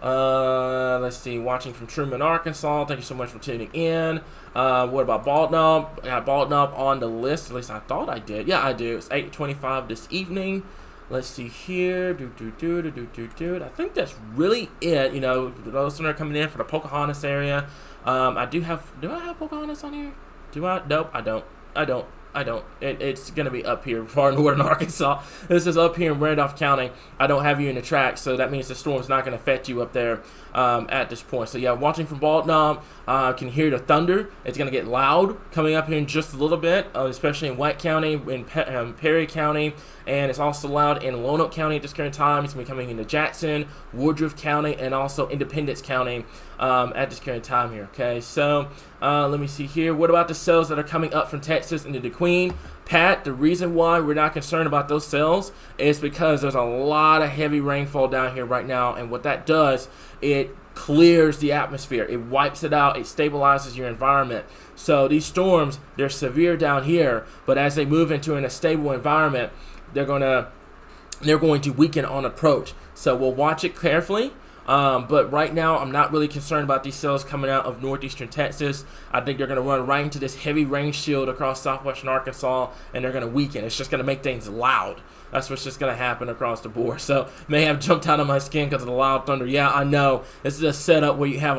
Let's see, watching from Truman, Arkansas. Thank you so much for tuning in. What about Bald Knob? I got Bald Knob on the list. At least I thought I did. Yeah, I do. It's 8:25 this evening. Let's see here. I think that's really it. You know, those that are coming in for the Pocahontas area. Do I have Pocahontas on here? Do I? Nope, I don't. I don't. It's going to be up here, far northern Arkansas. This is up here in Randolph County. I don't have you in the track, so that means the storm's not going to affect you up there at this point. So, yeah, watching from Bald Knob, can hear the thunder. It's going to get loud coming up here in just a little bit, especially in White County, in Perry County, and it's also loud in Lonoke County at this current time. It's going to be coming into Jackson, Woodruff County, and also Independence County at this current time here, okay? So, let me see here. What about the cells that are coming up from Texas into the Queen? Pat, the reason why we're not concerned about those cells is because there's a lot of heavy rainfall down here right now, and what that does, it clears the atmosphere. It wipes it out. It stabilizes your environment. So these storms, they're severe down here, but as they move into a stable environment, they're going to weaken on approach. So we'll watch it carefully. But right now, I'm not really concerned about these cells coming out of northeastern Texas. I think they're going to run right into this heavy rain shield across southwestern Arkansas, and they're going to weaken. It's just going to make things loud. That's what's just going to happen across the board. So, may have jumped out of my skin because of the loud thunder. Yeah, I know. This is a setup where you have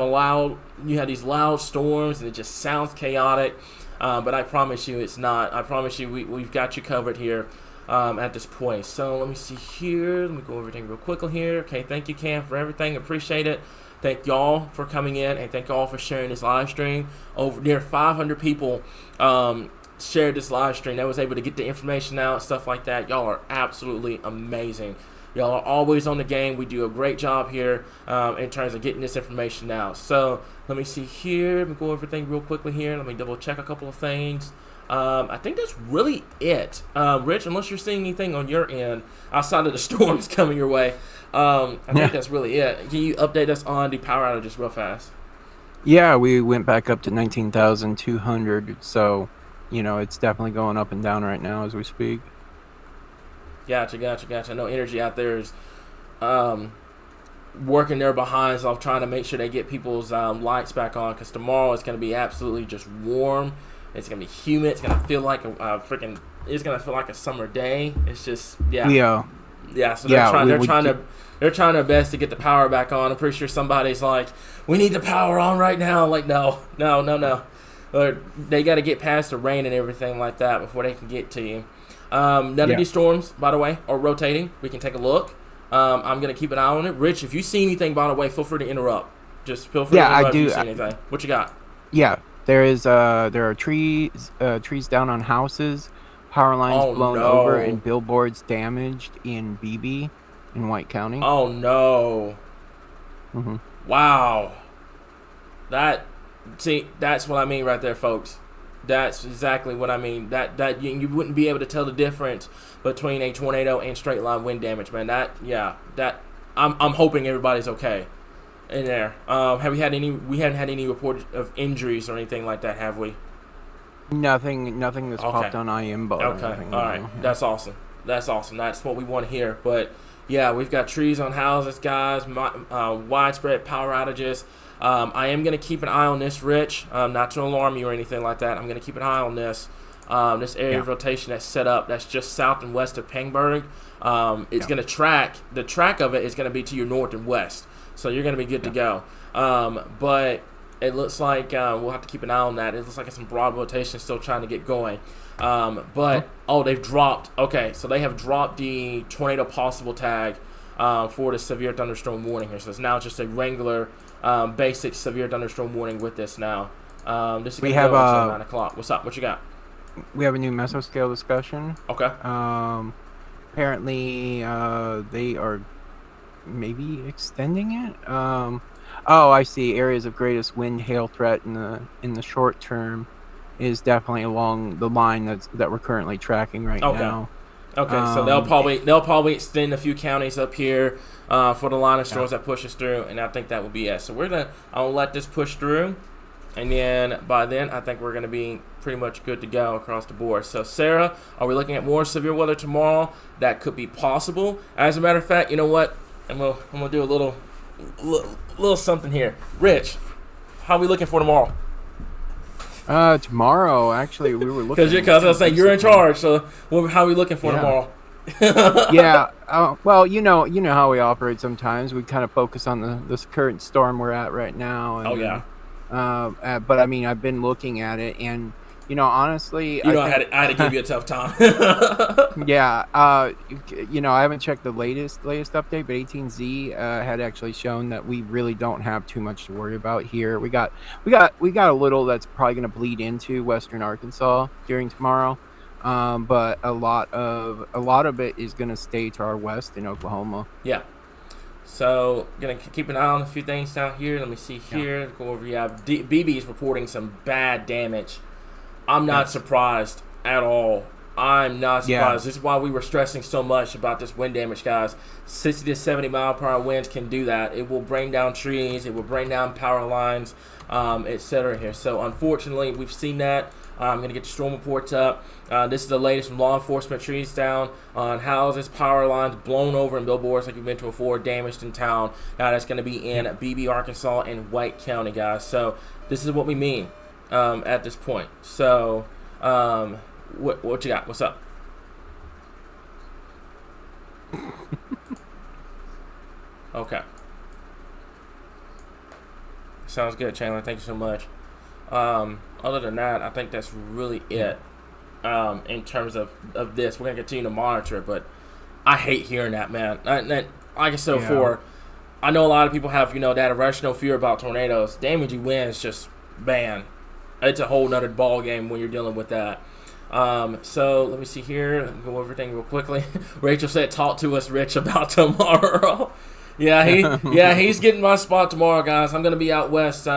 these loud storms, and it just sounds chaotic. But I promise you it's not. I promise you we've got you covered here. At this point. So let me see here. Let me go over everything real quickly here. Okay, thank you, Cam, for everything. Appreciate it. Thank y'all for coming in, and thank y'all for sharing this live stream. Over near 500 people shared this live stream. That was able to get the information out, stuff like that. Y'all are absolutely amazing. Y'all are always on the game. We do a great job here in terms of getting this information out. So let me see here. Let me go over everything real quickly here. Let me double check a couple of things. I think that's really it. Rich, unless you're seeing anything on your end outside of the storms coming your way, I think that's really it. Can you update us on the power outages real fast? Yeah, we went back up to 19,200, so, it's definitely going up and down right now as we speak. Gotcha. I know Energy out there is working their behinds off trying to make sure they get people's lights back on, because tomorrow it's going to be absolutely just warm. It's gonna be humid. It's gonna feel like it's gonna feel like a summer day. It's just yeah. So they're trying their best to get the power back on. I'm pretty sure somebody's like, we need the power on right now. Like no. Or they got to get past the rain and everything like that before they can get to you. None of these storms, by the way, are rotating. We can take a look. I'm gonna keep an eye on it. Rich, if you see anything, by the way, feel free to interrupt. Just feel free to interrupt I do. If you see anything. What you got? Yeah. There are trees down on houses, power lines blown over, and billboards damaged in BB in White County. Oh no! Mm-hmm. Wow. That's what I mean right there, folks. That's exactly what I mean. That you wouldn't be able to tell the difference between a tornado and straight line wind damage, man. I'm hoping everybody's okay in there. Have we had any? We haven't had any report of injuries or anything like that, have we? Nothing that's popped on IM. Okay, all right, that's awesome. That's what we want to hear. But yeah, we've got trees on houses, guys. Widespread power outages. I am going to keep an eye on this, Rich. Not to alarm you or anything like that. I'm going to keep an eye on this. This area of rotation that's set up. That's just south and west of Pangburg. It's going to track. The track of it is going to be to your north and west. So you're going to be good to go. But it looks like we'll have to keep an eye on that. It looks like it's some broad rotation still trying to get going. They've dropped. Okay, so they have dropped the tornado possible tag for the severe thunderstorm warning here. So it's now just a regular basic severe thunderstorm warning with this now. This is going to go until 9 o'clock. What's up? What you got? We have a new mesoscale discussion. Okay. Apparently, they are maybe extending it. I see. Areas of greatest wind hail threat in the short term is definitely along the line that we're currently tracking right now. Okay, so they'll probably extend a few counties up here for the line of storms that pushes through, and I think that will be it. So I'll let this push through, and then by then I think we're gonna be pretty much good to go across the board. So Sarah, are we looking at more severe weather tomorrow? That could be possible. As a matter of fact, you know what? I'm gonna do a little something here. Rich, how are we looking for tomorrow? Tomorrow, actually, we were looking. Because I was saying you're in charge, so how are we looking for tomorrow? Yeah. Well, you know how we operate. Sometimes we kind of focus on this current storm we're at right now. And, but I mean, I've been looking at it, and Honestly, You I know, think, I had to give you a tough time. yeah, I haven't checked the latest update, but 18Z had actually shown that we really don't have too much to worry about here. We got a little that's probably going to bleed into Western Arkansas during tomorrow, but a lot of it is going to stay to our west in Oklahoma. Yeah. So, gonna keep an eye on a few things down here. Let me see Yeah. here. Go over. Yeah, BB is reporting some bad damage. I'm not Yes. surprised at all. I'm not Yeah. surprised. This is why we were stressing so much about this wind damage, guys. 60 to 70 mile per hour winds can do that. It will bring down trees. It will bring down power lines, etc. here. So, unfortunately, we've seen that. I'm going to get the storm reports up. This is the latest from law enforcement. Trees down on houses, power lines blown over, and billboards, like you mentioned before, damaged in town. Now, that's going to be in BB, Arkansas, and White County, guys. So, this is what we mean at this point. So, what you got? What's up? Okay. Sounds good, Chandler. Thank you so much. Other than that, I think that's really it in terms of this. We're going to continue to monitor it, but I hate hearing that, man. Like I said before, I know a lot of people have, that irrational fear about tornadoes. Damaging winds just, man, it's a whole nother ball game when you're dealing with that. So let me see here. Go over everything real quickly. Rachel said, "Talk to us, Rich, about tomorrow." He's getting my spot tomorrow, guys. I'm gonna be out west,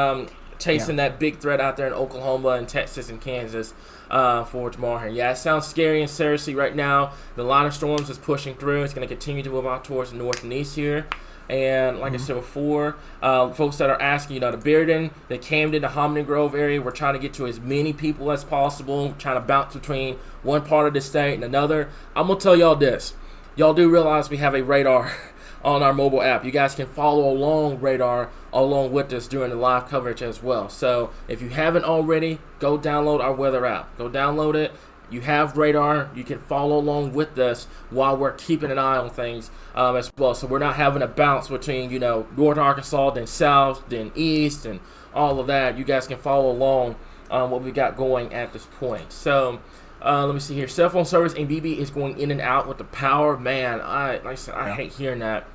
chasing that big threat out there in Oklahoma and Texas and Kansas for tomorrow here. Yeah, it sounds scary and seriously right now. The line of storms is pushing through. It's gonna continue to move out towards the north and east here. And like I said before, folks that are asking, the Bearden, the Camden, the Hominy Grove area, we're trying to get to as many people as possible, trying to bounce between one part of the state and another. I'm going to tell y'all this. Y'all do realize we have a radar on our mobile app. You guys can follow along radar along with us during the live coverage as well. So if you haven't already, go download our weather app. Go download it. You have radar. You can follow along with us while we're keeping an eye on things as well. So we're not having a bounce between, North Arkansas, then South, then East, and all of that. You guys can follow along what we got going at this point. So let me see here. Cell phone service in BB is going in and out with the power. Man, like I said, I hate hearing that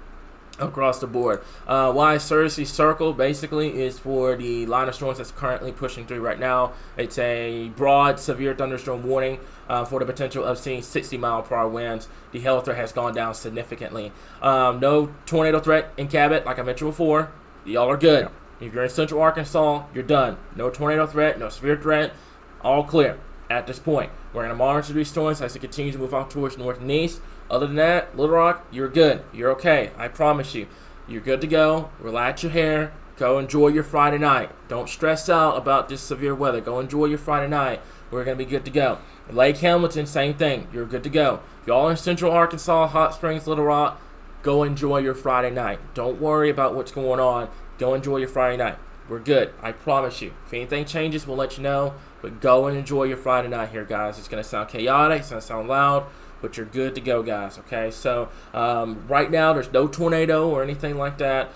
across the board. Why Cersei Circle basically is for the line of storms that's currently pushing through right now. It's a broad severe thunderstorm warning for the potential of seeing 60 mile per hour winds. The hail threat has gone down significantly. No tornado threat in Cabot, like I mentioned before. Y'all are good. If you're in central Arkansas, you're done. No tornado threat, no severe threat, all clear at this point. We're going to monitor these storms as it continues to move out towards north and east. Other than that, Little Rock, you're good. You're okay. I promise you. You're good to go. Relax your hair. Go enjoy your Friday night. Don't stress out about this severe weather. Go enjoy your Friday night. We're going to be good to go. Lake Hamilton, same thing. You're good to go. If y'all in central Arkansas, Hot Springs, Little Rock, go enjoy your Friday night. Don't worry about what's going on. Go enjoy your Friday night. We're good. I promise you. If anything changes, we'll let you know. But go and enjoy your Friday night here, guys. It's going to sound chaotic. It's going to sound loud. But you're good to go, guys, okay? So right now there's no tornado or anything like that.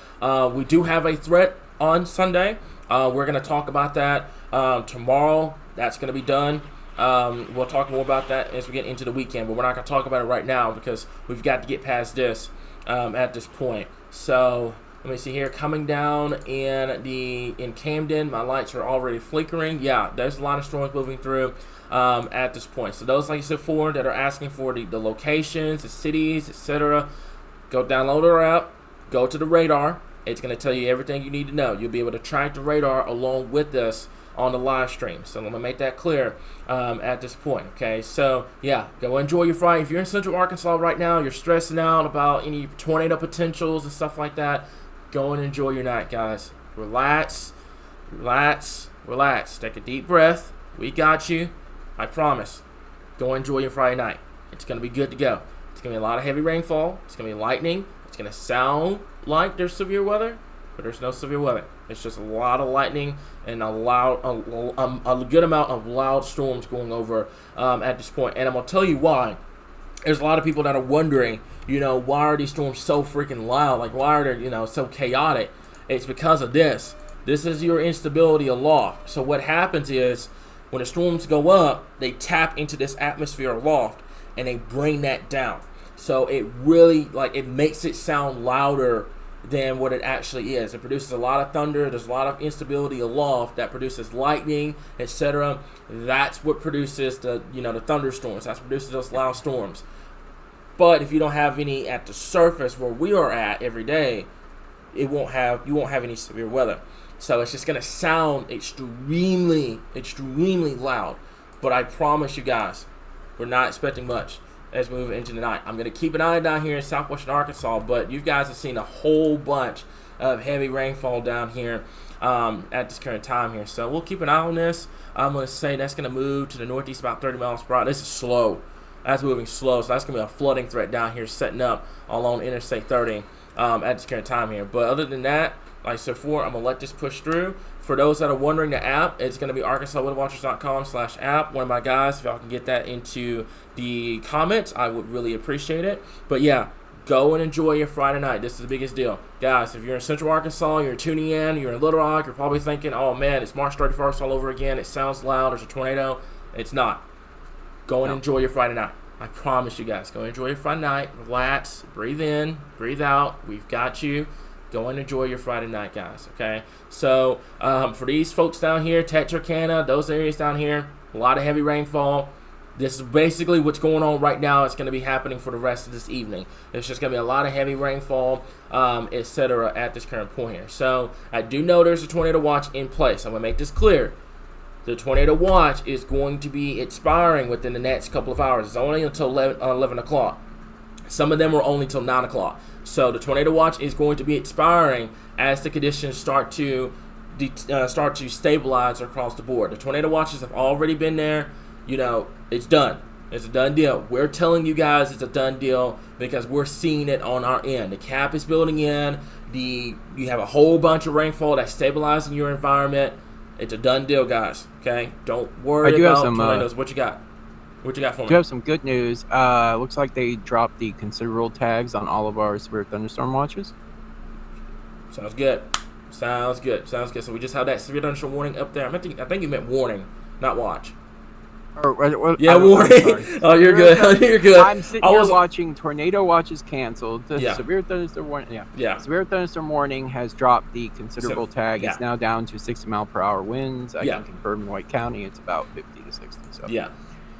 We do have a threat on Sunday. We're going to talk about that tomorrow. That's going to be done. We'll talk more about that as we get into the weekend. But we're not going to talk about it right now because we've got to get past this at this point. So let me see here. Coming down in Camden, my lights are already flickering. Yeah, there's a lot of storms moving through at this point. So those, like I said before, that are asking for the locations, the cities, etc., go download our app, go to the radar. It's going to tell you everything you need to know. You'll be able to track the radar along with us on the live stream. So let me make that clear at this point, okay? So, yeah, go enjoy your Friday. If you're in Central Arkansas right now, you're stressing out about any tornado potentials and stuff like that, go and enjoy your night, guys. Relax, relax, relax. Take a deep breath. We got you. I promise. Go enjoy your Friday night. It's going to be good to go. It's going to be a lot of heavy rainfall. It's going to be lightning. It's going to sound like there's severe weather, but there's no severe weather. It's just a lot of lightning and a good amount of loud storms going over at this point. And I'm going to tell you why. There's a lot of people that are wondering, why are these storms so freaking loud? Like, why are they, so chaotic? It's because of this. This is your instability aloft. So what happens is When the storms go up, they tap into this atmosphere aloft and they bring that down. So it really, it makes it sound louder than what it actually is. It produces a lot of thunder. There's a lot of instability aloft that produces lightning, etc. That's what produces the thunderstorms. That's what produces those loud storms. But if you don't have any at the surface where we are at every day, you won't have any severe weather. So it's just gonna sound extremely, extremely loud. But I promise you guys, we're not expecting much as we move into the night. I'm going to keep an eye down here in southwestern Arkansas, but you guys have seen a whole bunch of heavy rainfall down here at this current time here. So we'll keep an eye on this. I'm going to say that's going to move to the northeast about 30 miles per hour. This is slow. That's moving slow, so that's going to be a flooding threat down here setting up along Interstate 30 at this current time here. But other than that, like I said before, I'm going to let this push through. For those that are wondering, the app, it's going to be arkansasweatherwatchers.com/app. One of my guys, if y'all can get that into the comments, I would really appreciate it. But yeah, go and enjoy your Friday night. This is the biggest deal. Guys, if you're in Central Arkansas, you're tuning in, you're in Little Rock, you're probably thinking, oh man, it's March 31st all over again. It sounds loud. There's a tornado. It's not. Go and enjoy your Friday night. I promise you guys. Go and enjoy your Friday night. Relax. Breathe in. Breathe out. We've got you. Go and enjoy your Friday night, guys, okay? So, for these folks down here, Texarkana, those areas down here, a lot of heavy rainfall. This is basically what's going on right now. It's going to be happening for the rest of this evening. There's just going to be a lot of heavy rainfall, etc. at this current point here. So, I do know there's a tornado watch in place. I'm going to make this clear. The tornado watch is going to be expiring within the next couple of hours. It's only until 11 o'clock. Some of them are only till 9 o'clock. So the tornado watch is going to be expiring as the conditions start to stabilize across the board. The tornado watches have already been there. It's done. It's a done deal. We're telling you guys it's a done deal because we're seeing it on our end. The cap is building in. You have a whole bunch of rainfall that's stabilizing your environment. It's a done deal, guys. Okay? Don't worry about tornadoes. What you got? What you got for me? Do have some good news. Looks like they dropped the considerable tags on all of our severe thunderstorm watches. Sounds good. Sounds good. So we just had that severe thunderstorm warning up there. I think you meant warning, not watch. Yeah, warning. Oh, you're good. You're good. I'm sitting here watching tornado watches canceled. The severe thunderstorm warning. Yeah. Severe thunderstorm warning has dropped the considerable tag. It's now down to 60-mile-per-hour winds. I can confirm in White County it's about 50 to 60. So yeah.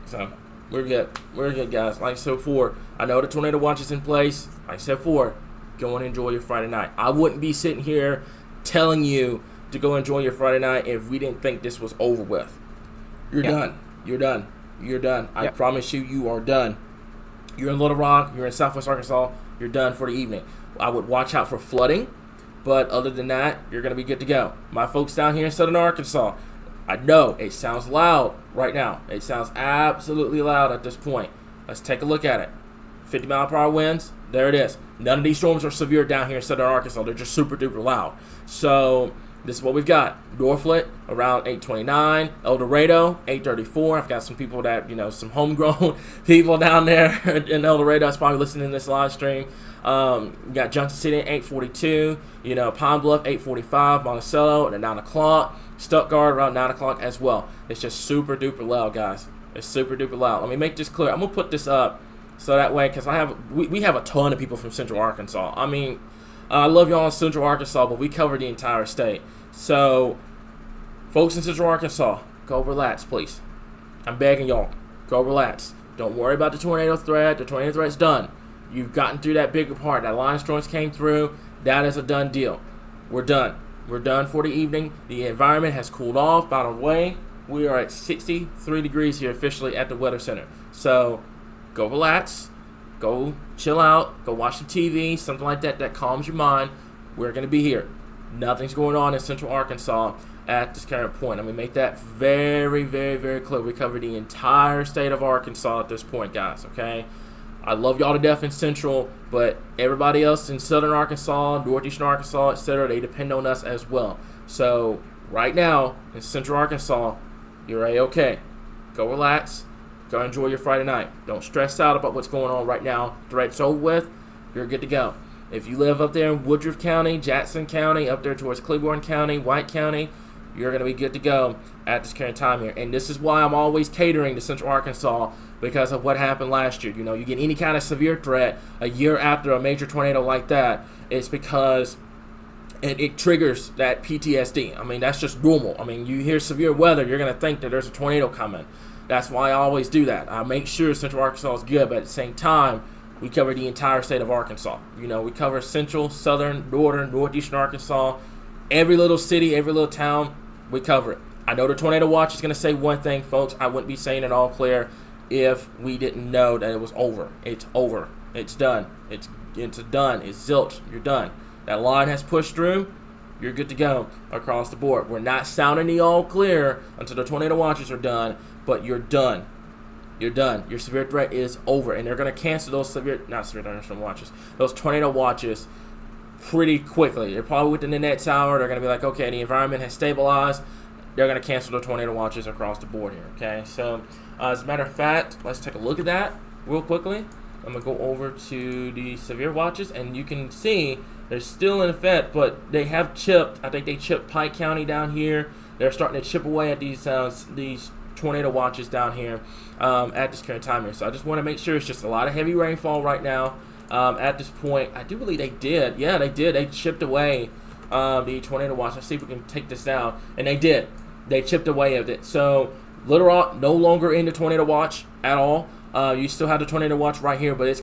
So we're good. We're good, guys. Like I said before, I know the tornado watch is in place. Like I said before, go and enjoy your Friday night. I wouldn't be sitting here telling you to go enjoy your Friday night if we didn't think this was over with. You're done. You're done. You're done. I promise you are done. You're in Little Rock. You're in Southwest Arkansas. You're done for the evening. I would watch out for flooding, but other than that, you're going to be good to go. My folks down here in Southern Arkansas, I know it sounds loud right now. It sounds absolutely loud at this point. Let's take a look at it. 50-mile-per-hour winds. There it is. None of these storms are severe down here in Southern Arkansas. They're just super duper loud. So this is what we've got. Norflet around 829. El Dorado 834. I've got some people that some homegrown people down there in El Dorado that's probably listening to this live stream. We got Junction City at 842. Pine Bluff 845. Monticello at 9 o'clock. Stuttgart around 9 o'clock as well. It's just super duper loud, guys. It's super duper loud. Let me make this clear. I'm gonna put this up so that way, because we have a ton of people from Central Arkansas. I mean, I love y'all in Central Arkansas, but we cover the entire state. So, folks in Central Arkansas, go relax, please. I'm begging y'all, go relax. Don't worry about the tornado threat. The tornado threat's done. You've gotten through that bigger part. That line storms came through. That is a done deal. We're done. We're done for the evening. The environment has cooled off. By the way, we are at 63 degrees here officially at the Weather Center. So go relax. Go chill out. Go watch some TV, something like that calms your mind. We're going to be here. Nothing's going on in Central Arkansas at this current point. I'm going to make that very, very, very clear. We cover the entire state of Arkansas at this point, guys, okay? I love y'all to death in Central, but everybody else in Southern Arkansas, Northeastern Arkansas, etc., they depend on us as well. So right now in Central Arkansas, you're A-okay. Go relax. Go enjoy your Friday night. Don't stress out about what's going on right now. Threat's over with. You're good to go. If you live up there in Woodruff County, Jackson County, up there towards Claiborne County, White County, you're going to be good to go at this current time here. And this is why I'm always catering to Central Arkansas, because of what happened last year. You get any kind of severe threat a year after a major tornado like that, it's because it triggers that PTSD. I mean, that's just normal. I mean, you hear severe weather, you're going to think that there's a tornado coming. That's why I always do that. I make sure Central Arkansas is good, but at the same time, we cover the entire state of Arkansas. We cover central, southern, northern, northeastern Arkansas. Every little city, every little town, we cover it. I know the tornado watch is going to say one thing, folks. I wouldn't be saying it all clear if we didn't know that it was over. It's over. It's done. It's done. It's zilch. You're done. That line has pushed through. You're good to go across the board. We're not sounding the all clear until the tornado watches are done, but you're done. You're done. Your severe threat is over, and they're going to cancel those those tornado watches pretty quickly. They're probably within the next hour. They're going to be like, okay, the environment has stabilized. They're going to cancel the tornado watches across the board here, okay? So, as a matter of fact, let's take a look at that real quickly. I'm going to go over to the severe watches, and you can see they're still in effect, but they have chipped. I think they chipped Pike County down here. They're starting to chip away at these tornado watches down here at this current time here. So I just want to make sure it's just a lot of heavy rainfall right now at this point. I do believe they did. Yeah, they did. They chipped away the tornado watch. Let's see if we can take this down. And they did. They chipped away at it. So Little Rock no longer in the tornado watch at all. You still have the tornado watch right here, but it's